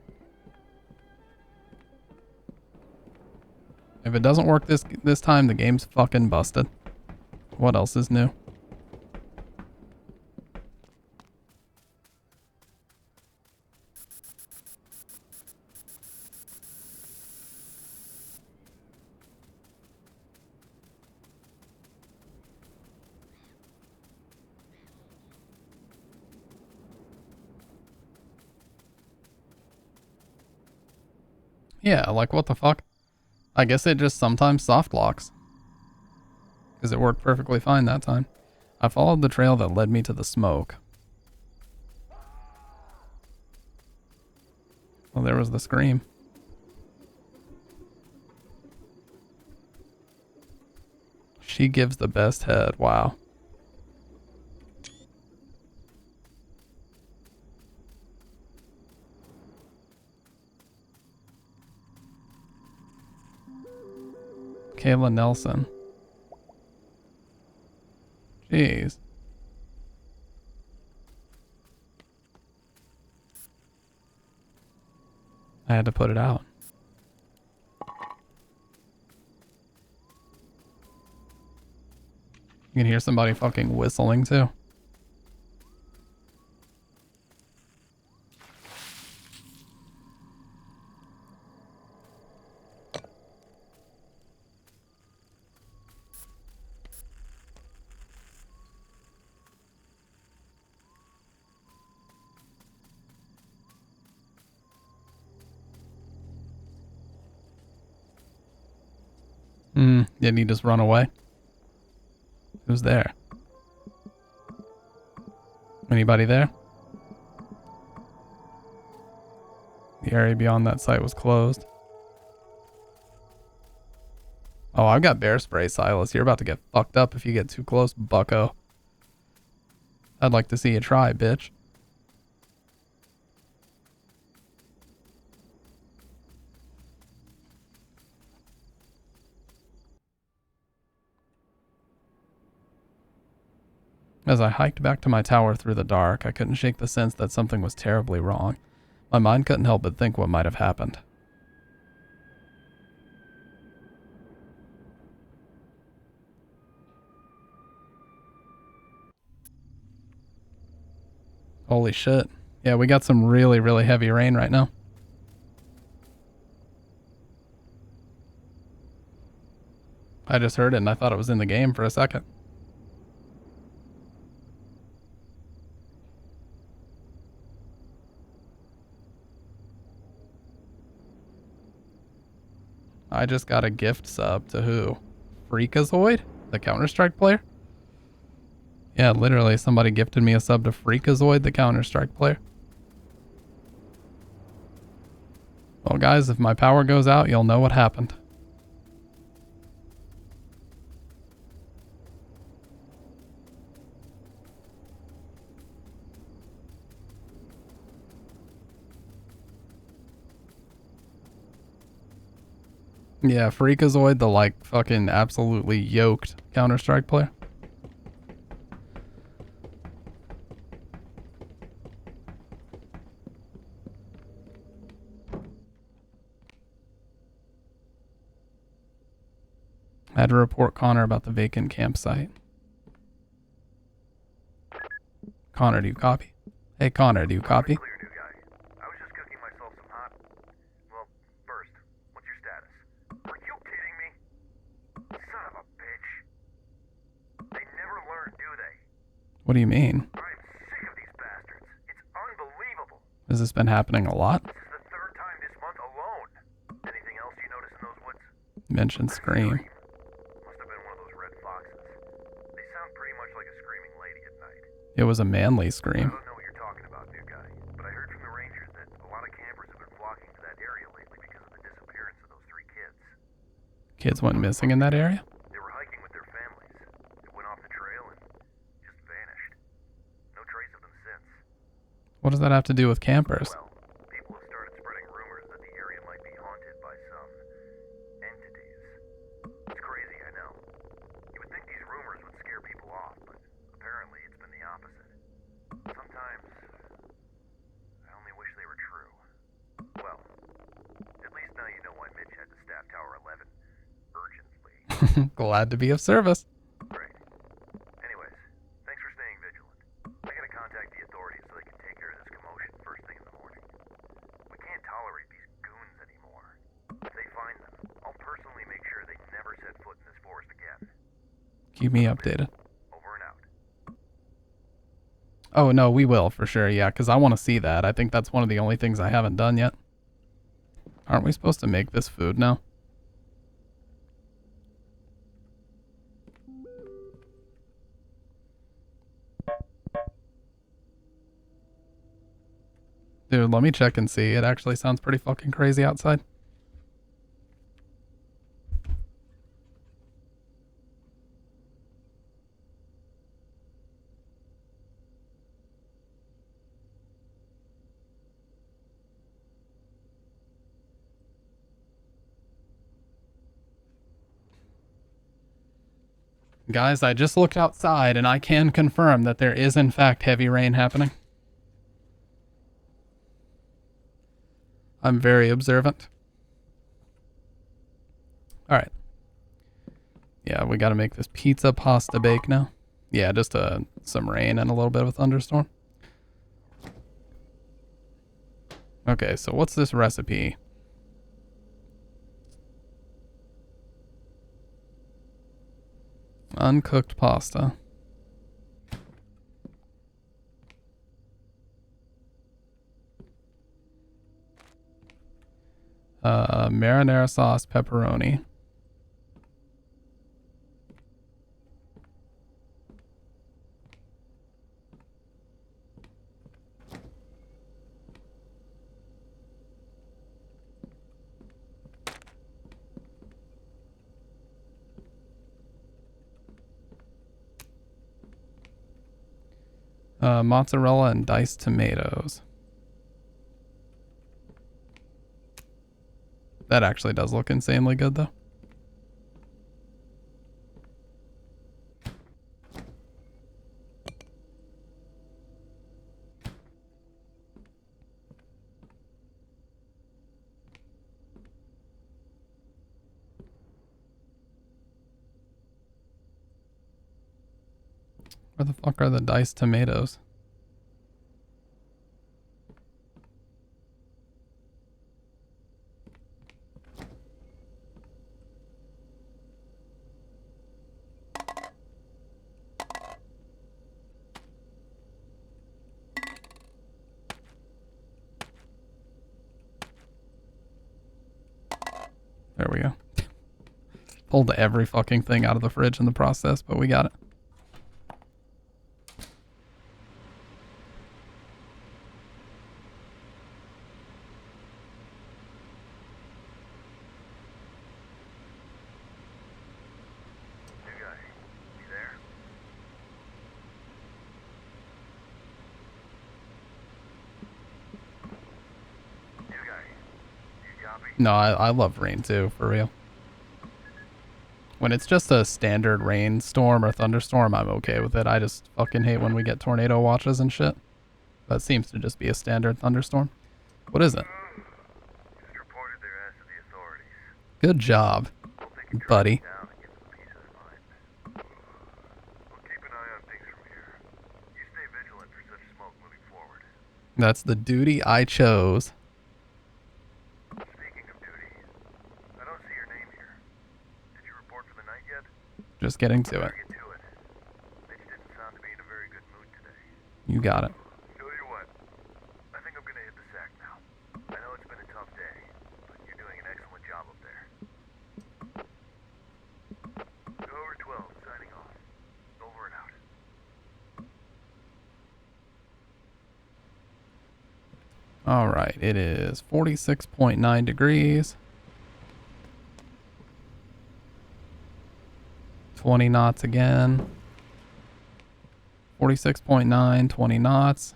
If it doesn't work this time, the game's fucking busted. What else is new? Yeah, like what the fuck? I guess it just sometimes soft locks. Because it worked perfectly fine that time. I followed the trail that led me to the smoke. Well, there was the scream. She gives the best head. Wow. Kayla Nelson. Jeez. I had to put it out. You can hear somebody fucking whistling too. Didn't he just run away? Who's there? Anybody there? The area beyond that site was closed. Oh, I've got bear spray, Silas. You're about to get fucked up if you get too close, bucko. I'd like to see you try, bitch. As I hiked back to my tower through the dark, I couldn't shake the sense that something was terribly wrong. My mind couldn't help but think what might have happened. Holy shit. Yeah, we got some really, really heavy rain right now. I just heard it and I thought it was in the game for a second. I just got a gift sub to who? Freakazoid? The Counter-Strike player? Yeah, literally somebody gifted me a sub to Freakazoid, the Counter-Strike player. Well guys, if my power goes out, you'll know what happened. Yeah, Freakazoid, the like fucking absolutely yoked Counter-Strike player. I had to report Connor about the vacant campsite. Connor, do you copy? Hey Connor, do you copy? Clear, new guy. I was just cooking myself some hot... Well, first, what's your status? Are you kidding me? Son of a bitch. They never learn, do they? What do you mean? I'm sick of these bastards. It's unbelievable. Has this been happening a lot? This is the third time this month alone. Anything else you notice in those woods? Mentioned Scream. Must have been one of those red foxes. They sound pretty much like a screaming lady at night. It was a manly I scream. don't know what you're talking about, new guy, but I heard from the rangers that a lot of campers have been flocking to that area lately because of the disappearance of those 3 kids. Kids went missing in that area? They were hiking with their families. They went off the trail and just vanished. No trace of them since. What does that have to do with campers? Well, people have started spreading rumors that the area might be haunted by some entities. It's crazy, I know. You would think these rumors would scare people off, but apparently it's been the opposite. Sometimes, I only wish they were true. Well, at least now you know why Mitch had to staff Tower 11 urgently. Glad to be of service. Great. Anyways, thanks for staying vigilant. I gotta contact the authorities so they can take care of this commotion first thing in the morning. We can't tolerate these goons anymore. If they find them, I'll personally make sure they never set foot in this forest again. Keep me updated. Over and out. Oh no, we will for sure, yeah, because I want to see that. I think that's one of the only things I haven't done yet. Aren't we supposed to make this food now? Dude, let me check and see. It actually sounds pretty fucking crazy outside. Guys, I just looked outside and I can confirm that there is in fact heavy rain happening. I'm very observant. Alright. Yeah, we gotta make this pizza pasta bake now. Yeah, just some rain and a little bit of a thunderstorm. Okay, so what's this recipe? Uncooked pasta. Marinara sauce, pepperoni. Mozzarella and diced tomatoes. That actually does look insanely good, though. Where the fuck are the diced tomatoes? There we go. Pulled every fucking thing out of the fridge in the process, but we got it. New guy, you there? New guy, you copy? No, I love rain too, for real. When it's just a standard rainstorm or thunderstorm, I'm okay with it. I just fucking hate when we get tornado watches and shit. That seems to just be a standard thunderstorm. What is it? Just reported their ass to the authorities. Good job, We'll take a buddy. down and give them peace of mind. We'll keep an eye on things from here. You stay vigilant for such smoke moving forward. That's the duty I chose. Speaking of duty, I don't see your name here. Did you report for the night yet? Just getting to it. Better get to it. Mitch didn't sound to be in a very good mood today. You got it. Tell you what, I think I'm gonna hit the sack now. I know it's been a tough day, but you're doing an excellent job up there. Go over 12, signing off. Over and out. All right, it is 46.9 degrees. 20 knots again. 46.9, 20 knots.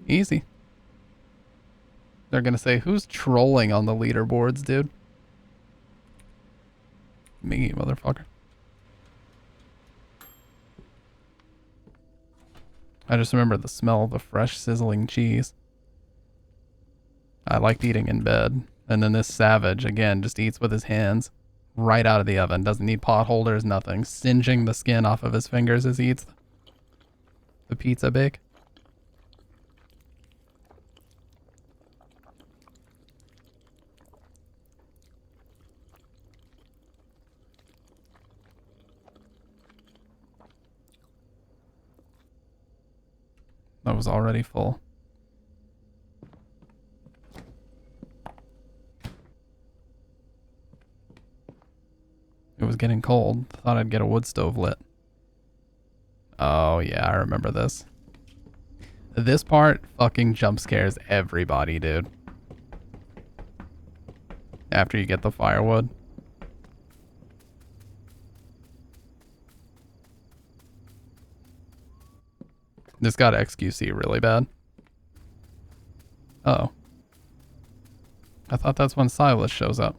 Easy. They're gonna say, who's trolling on the leaderboards, dude? Me, motherfucker. I just remember the smell of the fresh sizzling cheese. I liked eating in bed. And then this savage, again, just eats with his hands right out of the oven. Doesn't need pot holders, nothing. Singeing the skin off of his fingers as he eats the pizza bake. That was already full. It was getting cold. Thought I'd get a wood stove lit. Oh yeah, I remember this. This part fucking jump scares everybody, dude. After you get the firewood. This got XQC really bad. Uh-oh. I thought that's when Silas shows up.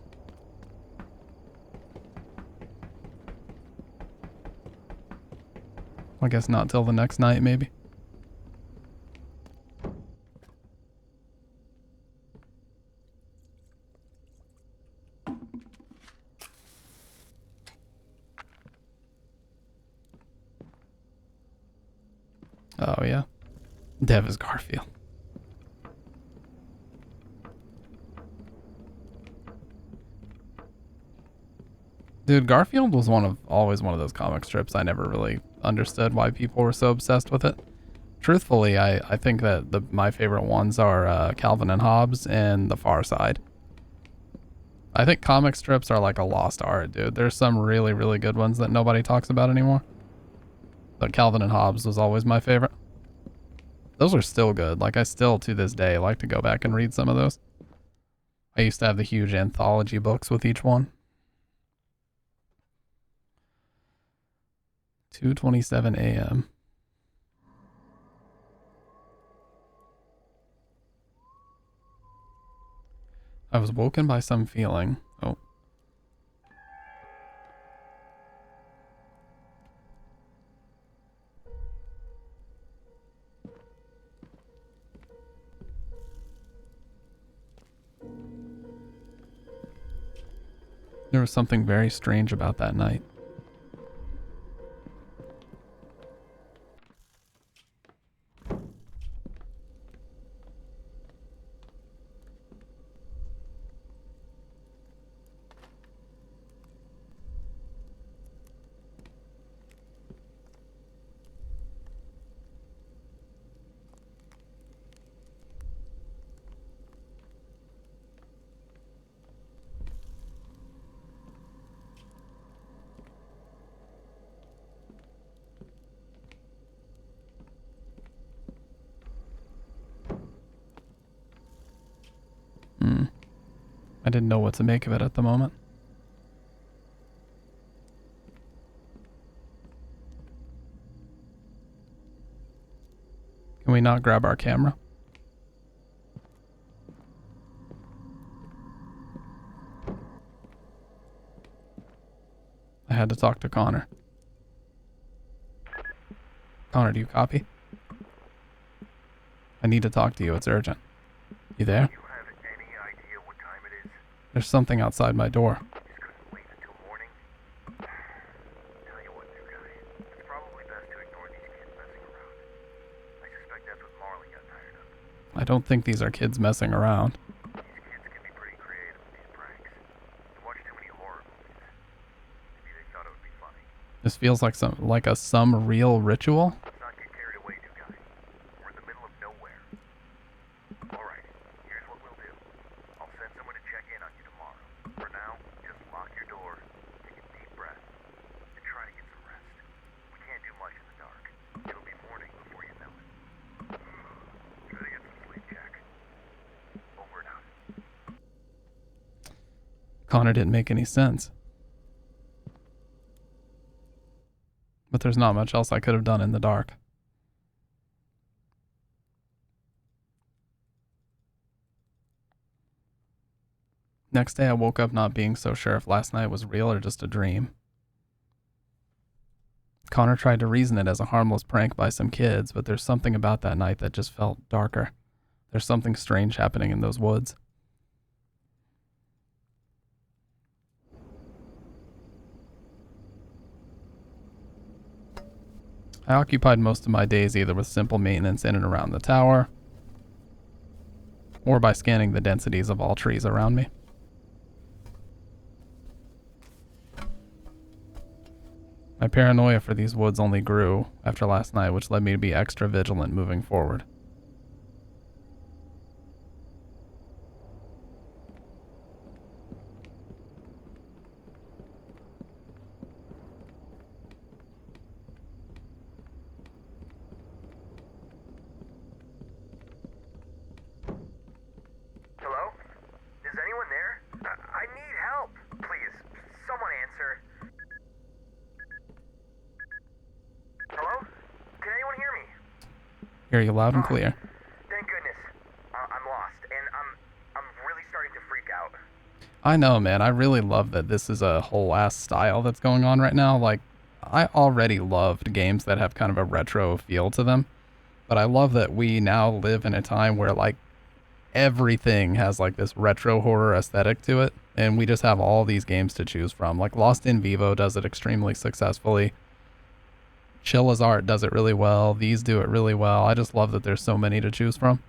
I guess not till the next night, maybe. Oh, yeah. Dev is Garfield. Dude, Garfield was always one of those comic strips I never really understood why people were so obsessed with it. Truthfully, I think that my favorite ones are Calvin and Hobbes and The Far Side. I think comic strips are like a lost art, dude. There's some really, really good ones that nobody talks about anymore. But Calvin and Hobbes was always my favorite. Those are still good. Like, I still, to this day, like to go back and read some of those. I used to have the huge anthology books with each one. 2:27 a.m. I was woken by some feeling. Oh. There was something very strange about that night. I didn't know what to make of it at the moment. Can we not grab our camera? I had to talk to Connor. Connor, do you copy? I need to talk to you. It's urgent. You there? Do you have any idea what time it is? There's something outside my door. Just couldn't wait until morning. Tell you what, new guy. It's probably best to ignore these kids messing around. I suspect that's what Marley got tired of. I don't think these are kids messing around. These kids can be pretty creative with these pranks. They watch too many horror movies. Maybe they thought it would be funny. This feels like some real ritual. Let's not get carried away, new guy. We're in the middle of nowhere. Alright, here's what we'll do. I'll send someone to check in on you tomorrow. For now, just lock your door, take a deep breath, and try to get some rest. We can't do much in the dark. It'll be morning before you know it. Try to get some sleep, Jack. Over and out. Connor didn't make any sense. But there's not much else I could have done in the dark. Next day I woke up not being so sure if last night was real or just a dream. Connor tried to reason it as a harmless prank by some kids, but there's something about that night that just felt darker. There's something strange happening in those woods. I occupied most of my days either with simple maintenance in and around the tower, or by scanning the densities of all trees around me. My paranoia for these woods only grew after last night, which led me to be extra vigilant moving forward. Hello? Is anyone there? I need help. Please, someone answer. Hello? Can anyone hear me? Hear you loud and clear. Thank goodness. I'm lost, and I'm really starting to freak out. I know, man. I really love that this is a whole ass style that's going on right now. Like, I already loved games that have kind of a retro feel to them, but I love that we now live in a time where, like, everything has, like, this retro horror aesthetic to it, and we just have all these games to choose from. Like, Lost in Vivo does it extremely successfully. Chilla's Art does it really well. These do it really well. I just love that there's so many to choose from.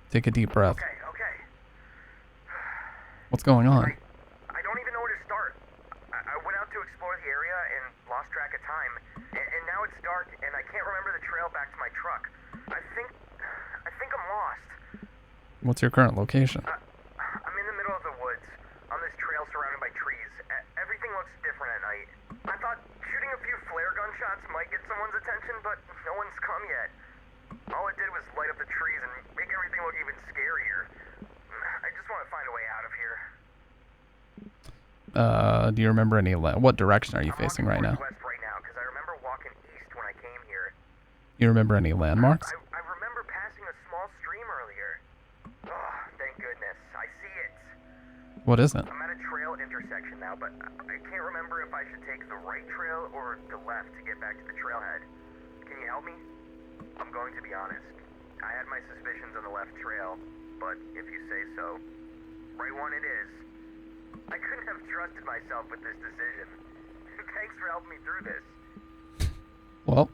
Take a deep breath. Okay. What's going on? I don't even know where to start. I went out to explore the area and lost track of time, and now it's dark, and I can't remember the trail back to my truck. I think I'm lost. What's your current location? I'm in the middle of the woods, on this trail surrounded by trees. Everything looks different at night. I thought shooting a few flare gun shots might get someone's attention, but no one's come yet. All it did was light up the trees and make everything look even scarier. I just want to find a way out of here. Do you remember what direction are you facing right now? West right now, because I remember walking east when I came here. You remember any landmarks? I remember passing a small stream earlier. Oh, thank goodness. I see it. What is it? I'm at a trail intersection now, but I can't remember if I should take the right trail or the left to get back to the trailhead. Can you help me? I'm going to be honest. I had my suspicions on the left trail, but if you say so, right one it is. I couldn't have trusted myself with this decision. Thanks for helping me through this. Well.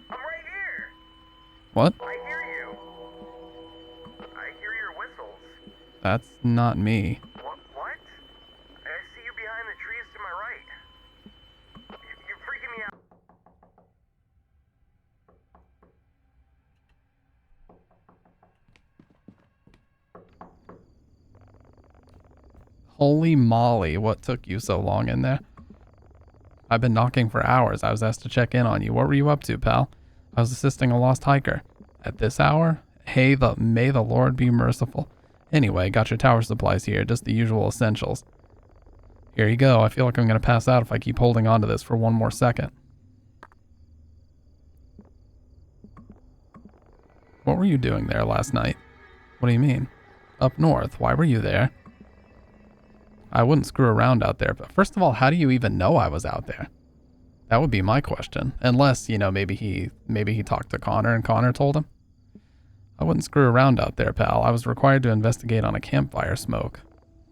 I'm right here. What? I hear you. I hear your whistles. That's not me. What? I see you behind the trees to my right. You're freaking me out. Holy moly, what took you so long in there? I've been knocking for hours. I was asked to check in on you. What were you up to, pal? I was assisting a lost hiker. At this hour? Hey, may the Lord be merciful. Anyway, got your tower supplies here, just the usual essentials. Here you go. I feel like I'm going to pass out if I keep holding on to this for one more second. What were you doing there last night? What do you mean? Up north. Why were you there? I wouldn't screw around out there, but first of all, how do you even know I was out there? That would be my question. Unless, you know, maybe he talked to Connor and Connor told him. I wouldn't screw around out there, pal. I was required to investigate on a campfire smoke.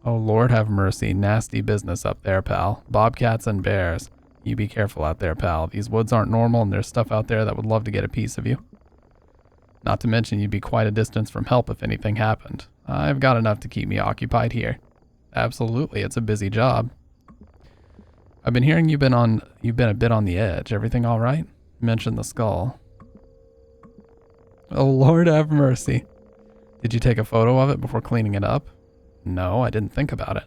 Oh, Lord have mercy. Nasty business up there, pal. Bobcats and bears. You be careful out there, pal. These woods aren't normal and there's stuff out there that would love to get a piece of you. Not to mention you'd be quite a distance from help if anything happened. I've got enough to keep me occupied here. Absolutely, it's a busy job. I've been hearing you've been a bit on the edge. Everything all right? Mention the skull. Oh, Lord have mercy. Did you take a photo of it before cleaning it up? No, I didn't think about it.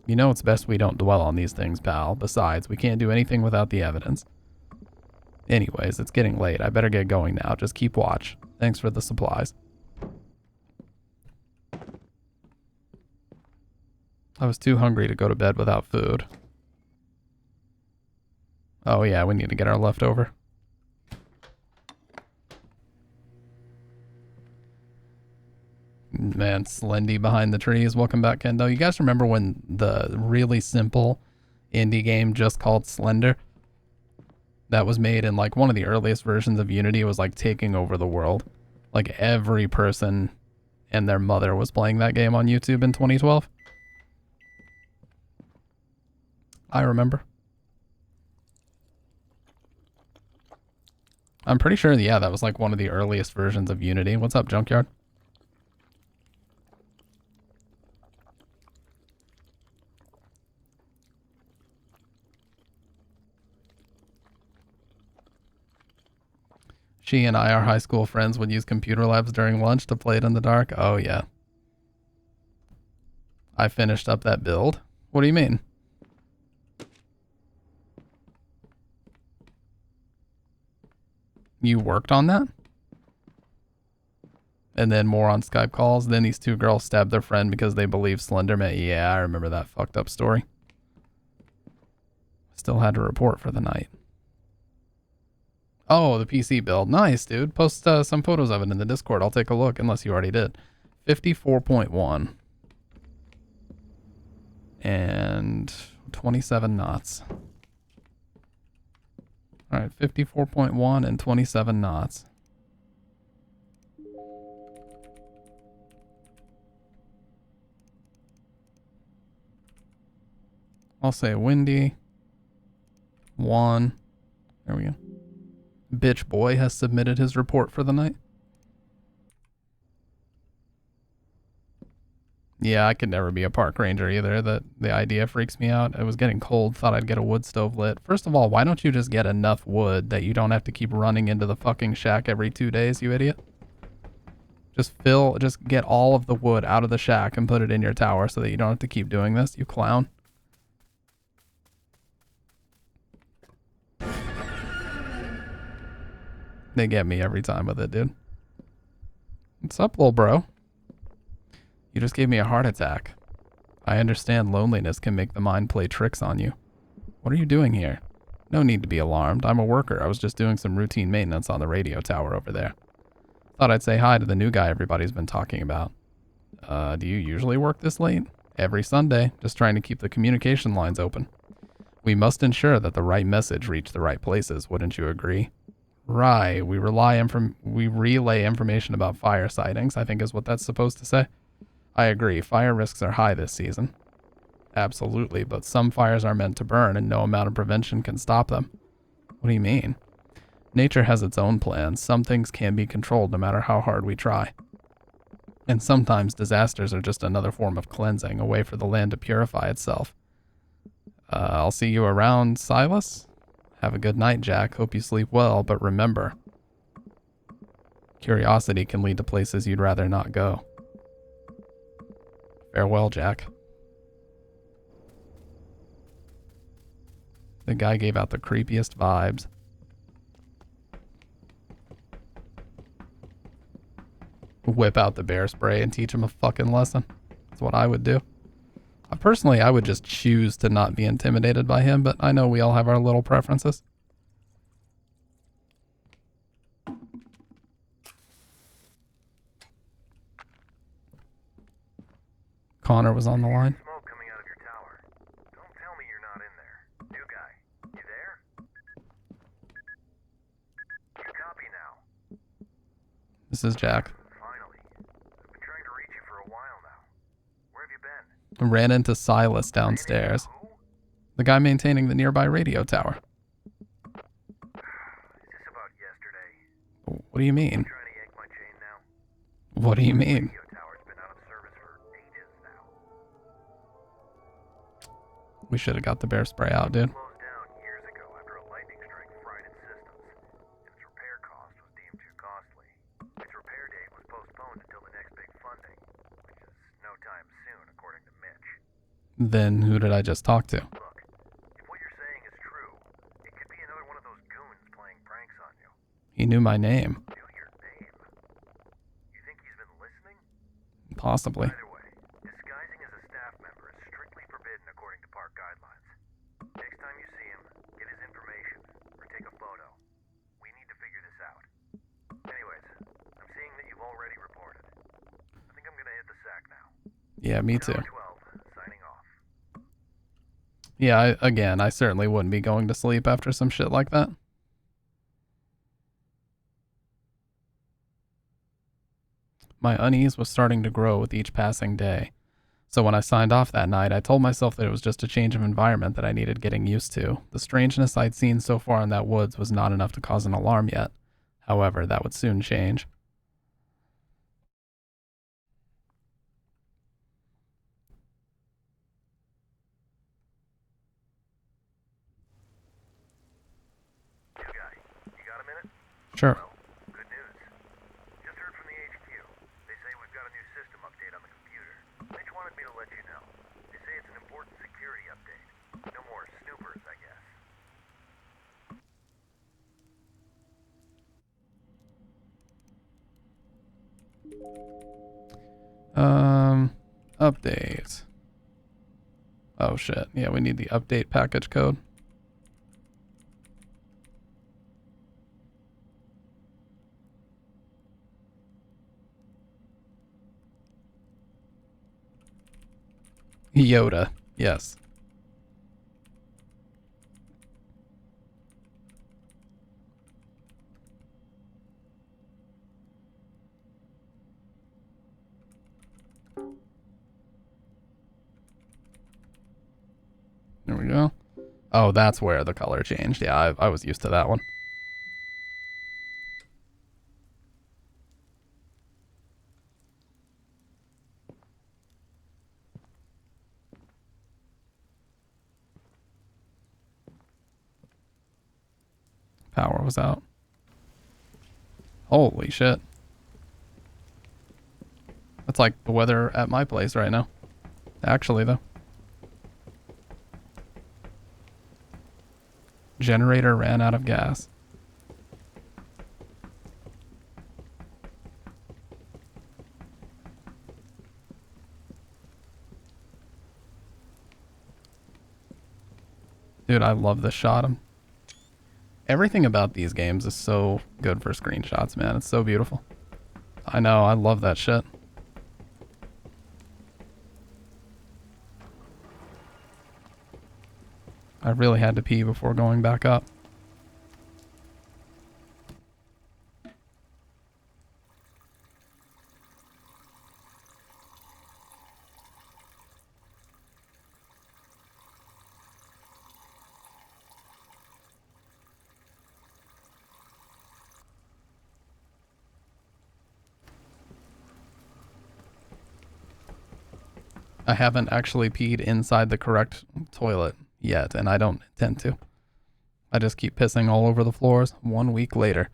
You know it's best we don't dwell on these things, pal. Besides, we can't do anything without the evidence. Anyways, it's getting late. I better get going now. Just keep watch. Thanks for the supplies. I was too hungry to go to bed without food. Oh yeah, we need to get our leftover. Man, Slendy behind the trees. Welcome back, Kendo. You guys remember when the really simple indie game just called Slender? That was made in like one of the earliest versions of Unity. It was like taking over the world. Like every person and their mother was playing that game on YouTube in 2012. I remember. I'm pretty sure, yeah, that was like one of the earliest versions of Unity. What's up, Junkyard? She and I, our high school friends, would use computer labs during lunch to play it in the dark. Oh, yeah. I finished up that build. What do you mean? You worked on that? And then more on Skype calls. Then these two girls stabbed their friend because they believed Slenderman. Yeah, I remember that fucked up story. Still had to report for the night. Oh, the PC build. Nice, dude. Post some photos of it in the Discord. I'll take a look, unless you already did. 54.1. And 27 knots. Alright, 54.1 and 27 knots. I'll say windy. 1. There we go. Bitch boy has submitted his report for the night. Yeah, I could never be a park ranger either. The idea freaks me out. It was getting cold, thought I'd get a wood stove lit. First of all, why don't you just get enough wood that you don't have to keep running into the fucking shack every 2 days, you idiot? Just get all of the wood out of the shack and put it in your tower so that you don't have to keep doing this, you clown. They get me every time with it, dude. What's up, little bro? You just gave me a heart attack. I understand loneliness can make the mind play tricks on you. What are you doing here? No need to be alarmed. I'm a worker. I was just doing some routine maintenance on the radio tower over there. Thought I'd say hi to the new guy everybody's been talking about. Do you usually work this late? Every Sunday, just trying to keep the communication lines open. We must ensure that the right message reach the right places, wouldn't you agree? Right, we relay information about fire sightings, I think is what that's supposed to say. I agree, fire risks are high this season. Absolutely, but some fires are meant to burn and no amount of prevention can stop them. What do you mean? Nature has its own plans. Some things can be controlled no matter how hard we try. And sometimes disasters are just another form of cleansing, a way for the land to purify itself. I'll see you around, Silas? Have a good night, Jack. Hope you sleep well, but remember, curiosity can lead to places you'd rather not go. Farewell, Jack. The guy gave out the creepiest vibes. Whip out the bear spray and teach him a fucking lesson. That's what I would do. Personally, I would just choose to not be intimidated by him, but I know we all have our little preferences. Connor was on the line. Smoke coming out of your tower. Don't tell me you're not in there. New guy, you there? You copy now. This is Jack. Finally. I've been trying to reach you for a while now. Where have you been? Ran into Silas downstairs. Who? The guy maintaining the nearby radio tower. Is this about yesterday? What do you mean? Trying to yank my chain now? What do you mean? Radio tower's been out of service for ages now. We should have got the bear spray out, dude. Closed down years ago after a lightning strike fried its systems, and its repair cost was deemed too costly. Its repair date was postponed until the next big funding, which is no time soon, according to Mitch. Then who did I just talk to? Look, if what you're saying is true, it could be another one of those goons playing pranks on you. He knew my name. Knew your name. You think he's been listening? Possibly. Either way, disguising as a staff member is strictly forbidden according to park guidelines. Next time you see him, get his information, or take a photo. We need to figure this out. Anyways, I'm seeing that you've already reported. I think I'm gonna hit the sack now. Yeah, me too. Tower 12, signing off. Yeah, I certainly wouldn't be going to sleep after some shit like that. My unease was starting to grow with each passing day. So when I signed off that night, I told myself that it was just a change of environment that I needed getting used to. The strangeness I'd seen so far in that woods was not enough to cause an alarm yet. However, that would soon change. New guy, you got a minute? Sure. Well, good news. Just heard from the HQ. They say we've got a new system update on the computer. Mitch wanted me to let you know. They say it's an important security update. No more snoopers, I guess. Update. Oh shit. Yeah, we need the update package code. Yoda. Yes. There we go. Oh, that's where the color changed. Yeah, I was used to that one. Power was out. Holy shit. That's like the weather at my place right now. Actually, though. Generator ran out of gas. Dude, I love this shot. Everything about these games is so good for screenshots, man. It's so beautiful. I know, I love that shit. I really had to pee before going back up. I haven't actually peed inside the correct toilet yet, and I don't intend to. I just keep pissing all over the floors 1 week later.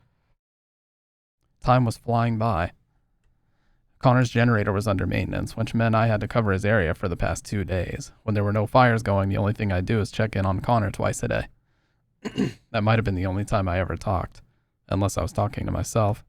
Time was flying by. Connor's generator was under maintenance, which meant I had to cover his area for the past 2 days. When there were no fires going, the only thing I do is check in on Connor twice a day. That might have been the only time I ever talked, unless I was talking to myself.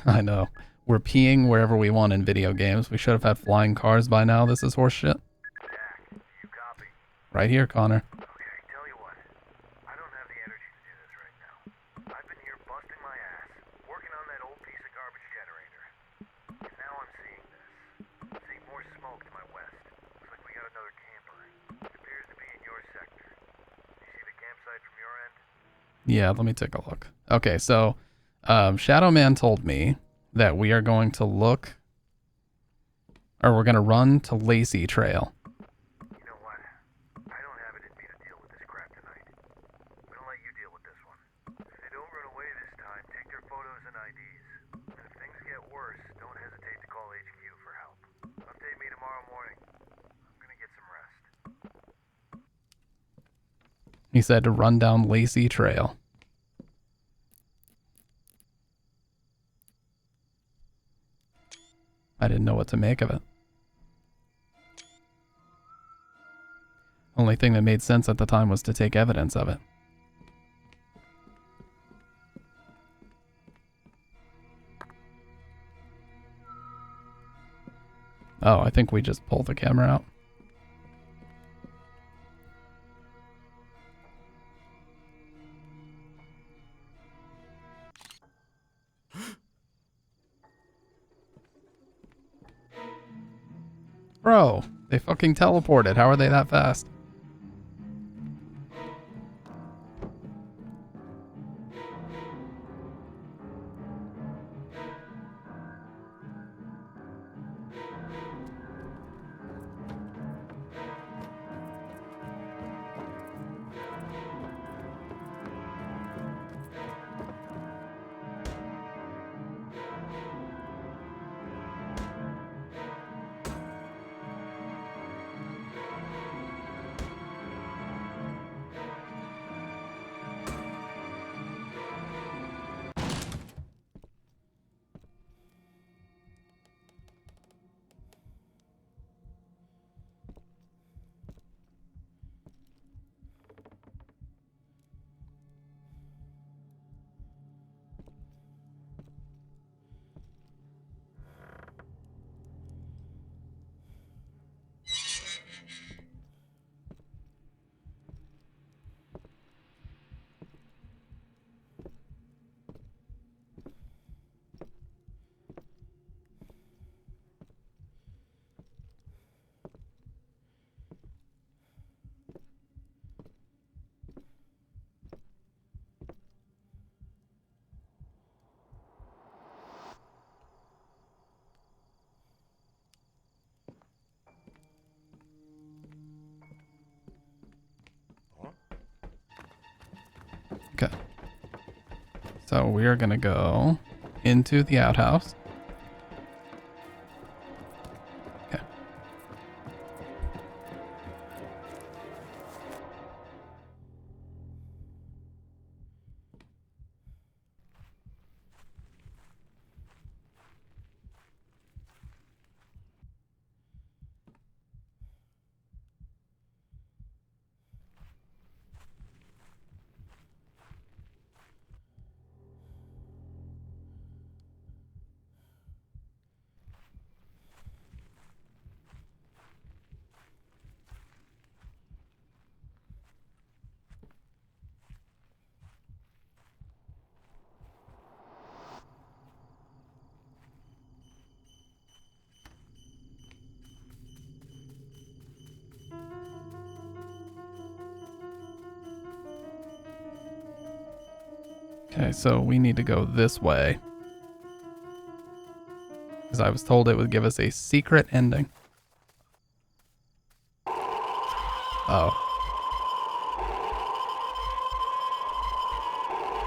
I know. We're peeing wherever we want in video games. We should have had flying cars by now. This is horseshit. Right here, Connor. Okay, tell you what. I don't have the energy to do this right now. I've been here busting my ass, working on that old piece of garbage generator. And now I'm seeing this. Seeing more smoke to my west. Looks like we got another camper. It appears to be in your sector. You see the campsite from your end? Yeah, let me take a look. Okay, so Shadow Man told me that we are going to look, or we're going to run to Lacey Trail. You know what? I don't have it in me to deal with this crap tonight. I'm gonna let you deal with this one. If they don't run away this time, take their photos and IDs. And if things get worse, don't hesitate to call HQ for help. Update me tomorrow morning. I'm gonna get some rest. He said to run down Lacey Trail. I didn't know what to make of it. Only thing that made sense at the time was to take evidence of it. Oh, I think we just pulled the camera out. Bro, they fucking teleported. How are they that fast? So we are gonna go into the outhouse. Okay. Okay, so we need to go this way. Because I was told it would give us a secret ending. Oh.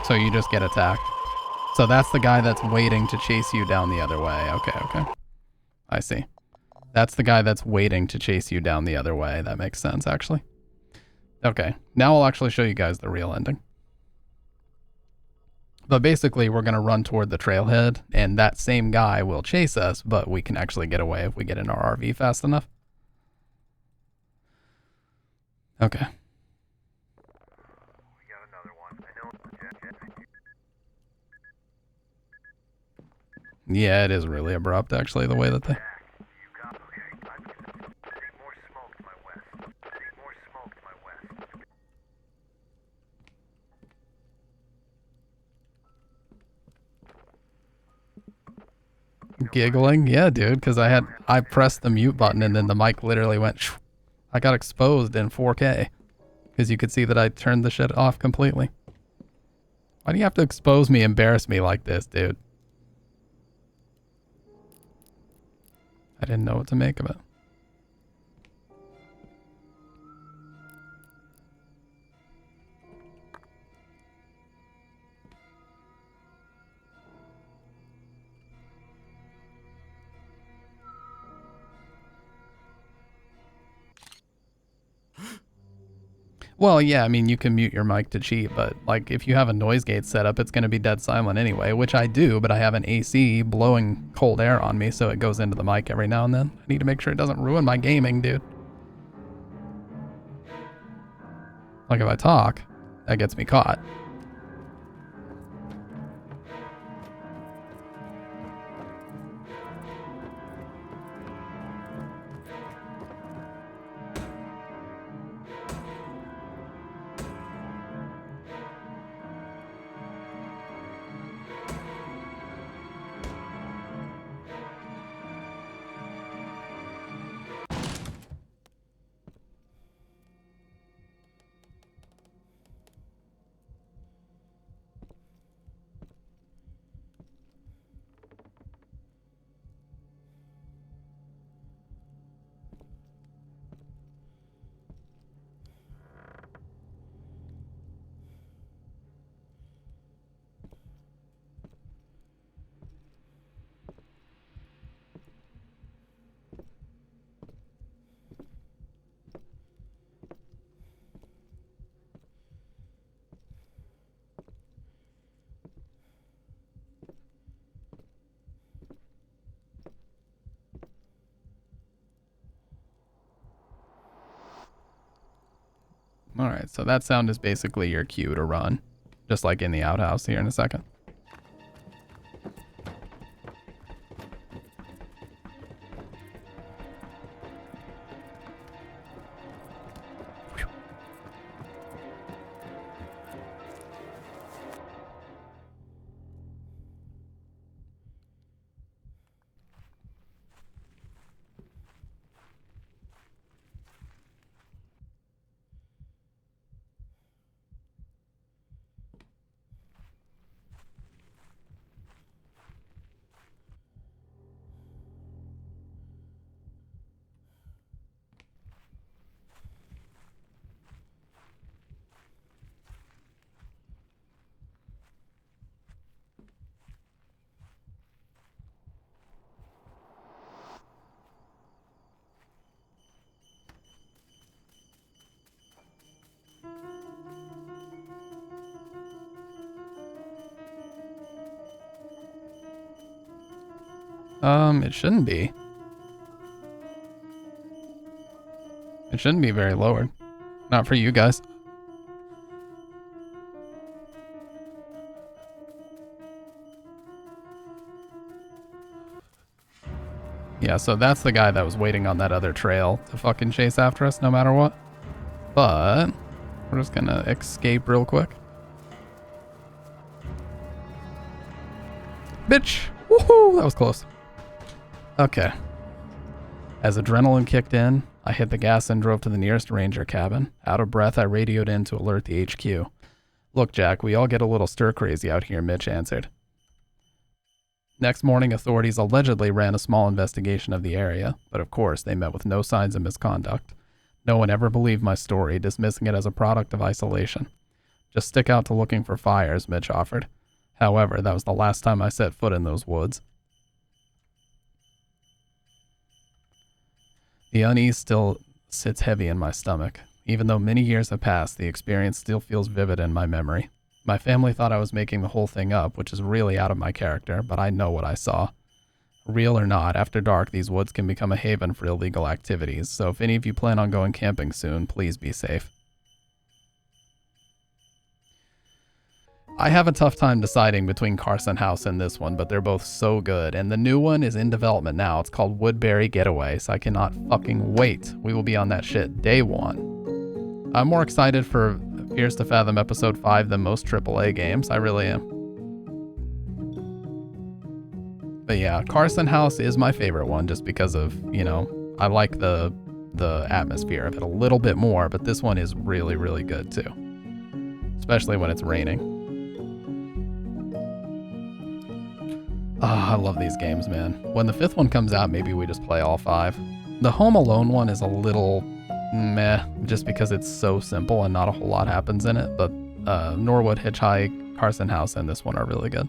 So you just get attacked. So that's the guy that's waiting to chase you down the other way. Okay, okay. I see. That's the guy that's waiting to chase you down the other way. That makes sense, actually. Okay, now I'll actually show you guys the real ending. But basically, we're going to run toward the trailhead, and that same guy will chase us, but we can actually get away if we get in our RV fast enough. Okay. We got another one. I know. Yeah, it is really abrupt, actually, the way that they... You got okay. See more smoke to my west. See more smoke to my west. Giggling? Yeah, dude, because I pressed the mute button and then the mic literally went shoo. I got exposed in 4K because you could see that I turned the shit off completely. Why do you have to expose me, embarrass me like this, dude? I didn't know what to make of it. Well, yeah, I mean, you can mute your mic to cheat, but like if you have a noise gate set up, it's going to be dead silent anyway, which I do, but I have an AC blowing cold air on me, so it goes into the mic every now and then. I need to make sure it doesn't ruin my gaming, dude. Like if I talk, that gets me caught. All right, so that sound is basically your cue to run, just like in the outhouse here in a second. It shouldn't be. It shouldn't be very lowered. Not for you guys. Yeah, so that's the guy that was waiting on that other trail to fucking chase after us no matter what. But we're just gonna escape real quick. Bitch! Woohoo! That was close. Okay. As adrenaline kicked in, I hit the gas and drove to the nearest ranger cabin. Out of breath, I radioed in to alert the HQ. Look, Jack, we all get a little stir-crazy out here, Mitch answered. Next morning, authorities allegedly ran a small investigation of the area, but of course, they met with no signs of misconduct. No one ever believed my story, dismissing it as a product of isolation. Just stick out to looking for fires, Mitch offered. However, that was the last time I set foot in those woods. The unease still sits heavy in my stomach. Even though many years have passed, the experience still feels vivid in my memory. My family thought I was making the whole thing up, which is really out of my character, but I know what I saw. Real or not, after dark, these woods can become a haven for illegal activities, so if any of you plan on going camping soon, please be safe. I have a tough time deciding between Carson House and this one, but they're both so good, and the new one is in development now. It's called Woodbury Getaway, so I cannot fucking wait. We will be on that shit day one. I'm more excited for Fears to Fathom Episode 5 than most AAA games. I really am. But yeah, Carson House is my favorite one just because of, you know, I like the atmosphere of it a little bit more, but this one is really, really good too. Especially when it's raining. Oh, I love these games, man. When the 5th one comes out, maybe we just play all 5. The Home Alone one is a little meh, just because it's so simple and not a whole lot happens in it, but Norwood, Hitchhike, Carson House, and this one are really good.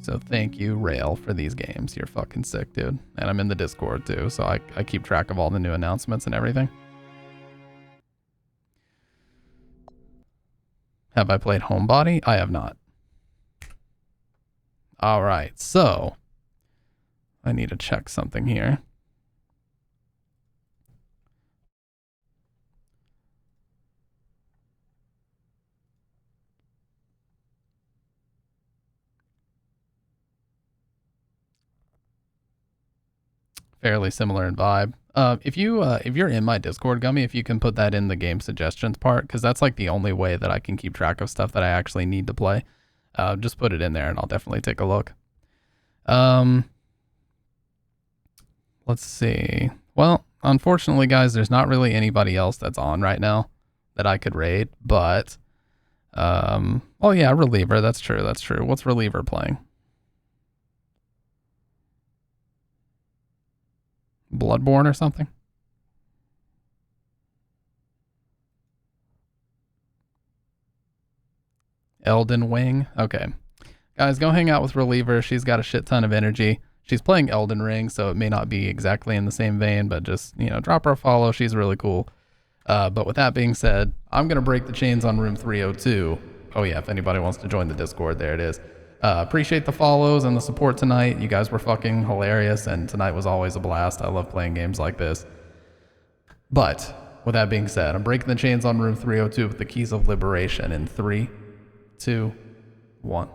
So thank you, Rail, for these games. You're fucking sick, dude. And I'm in the Discord too, so I keep track of all the new announcements and everything. Have I played Homebody? I have not. All right, so I need to check something here. Fairly similar in vibe. If you're in my Discord, Gummy, if you can put that in the game suggestions part, because that's like the only way that I can keep track of stuff that I actually need to play. Just put it in there and I'll definitely take a look. Let's see. Well, unfortunately, guys, there's not really anybody else that's on right now that I could raid, but oh yeah, Reliever, that's true, that's true. What's Reliever playing? Bloodborne or something? Elden Wing? Okay. Guys, go hang out with Reliever. She's got a shit ton of energy. She's playing Elden Ring, so it may not be exactly in the same vein, but just, you know, drop her a follow. She's really cool. But with that being said, I'm going to break the chains on room 302. Oh yeah, if anybody wants to join the Discord, there it is. Appreciate the follows and the support tonight. You guys were fucking hilarious, and tonight was always a blast. I love playing games like this. But with that being said, I'm breaking the chains on room 302 with the keys of liberation in 3, 2, 1.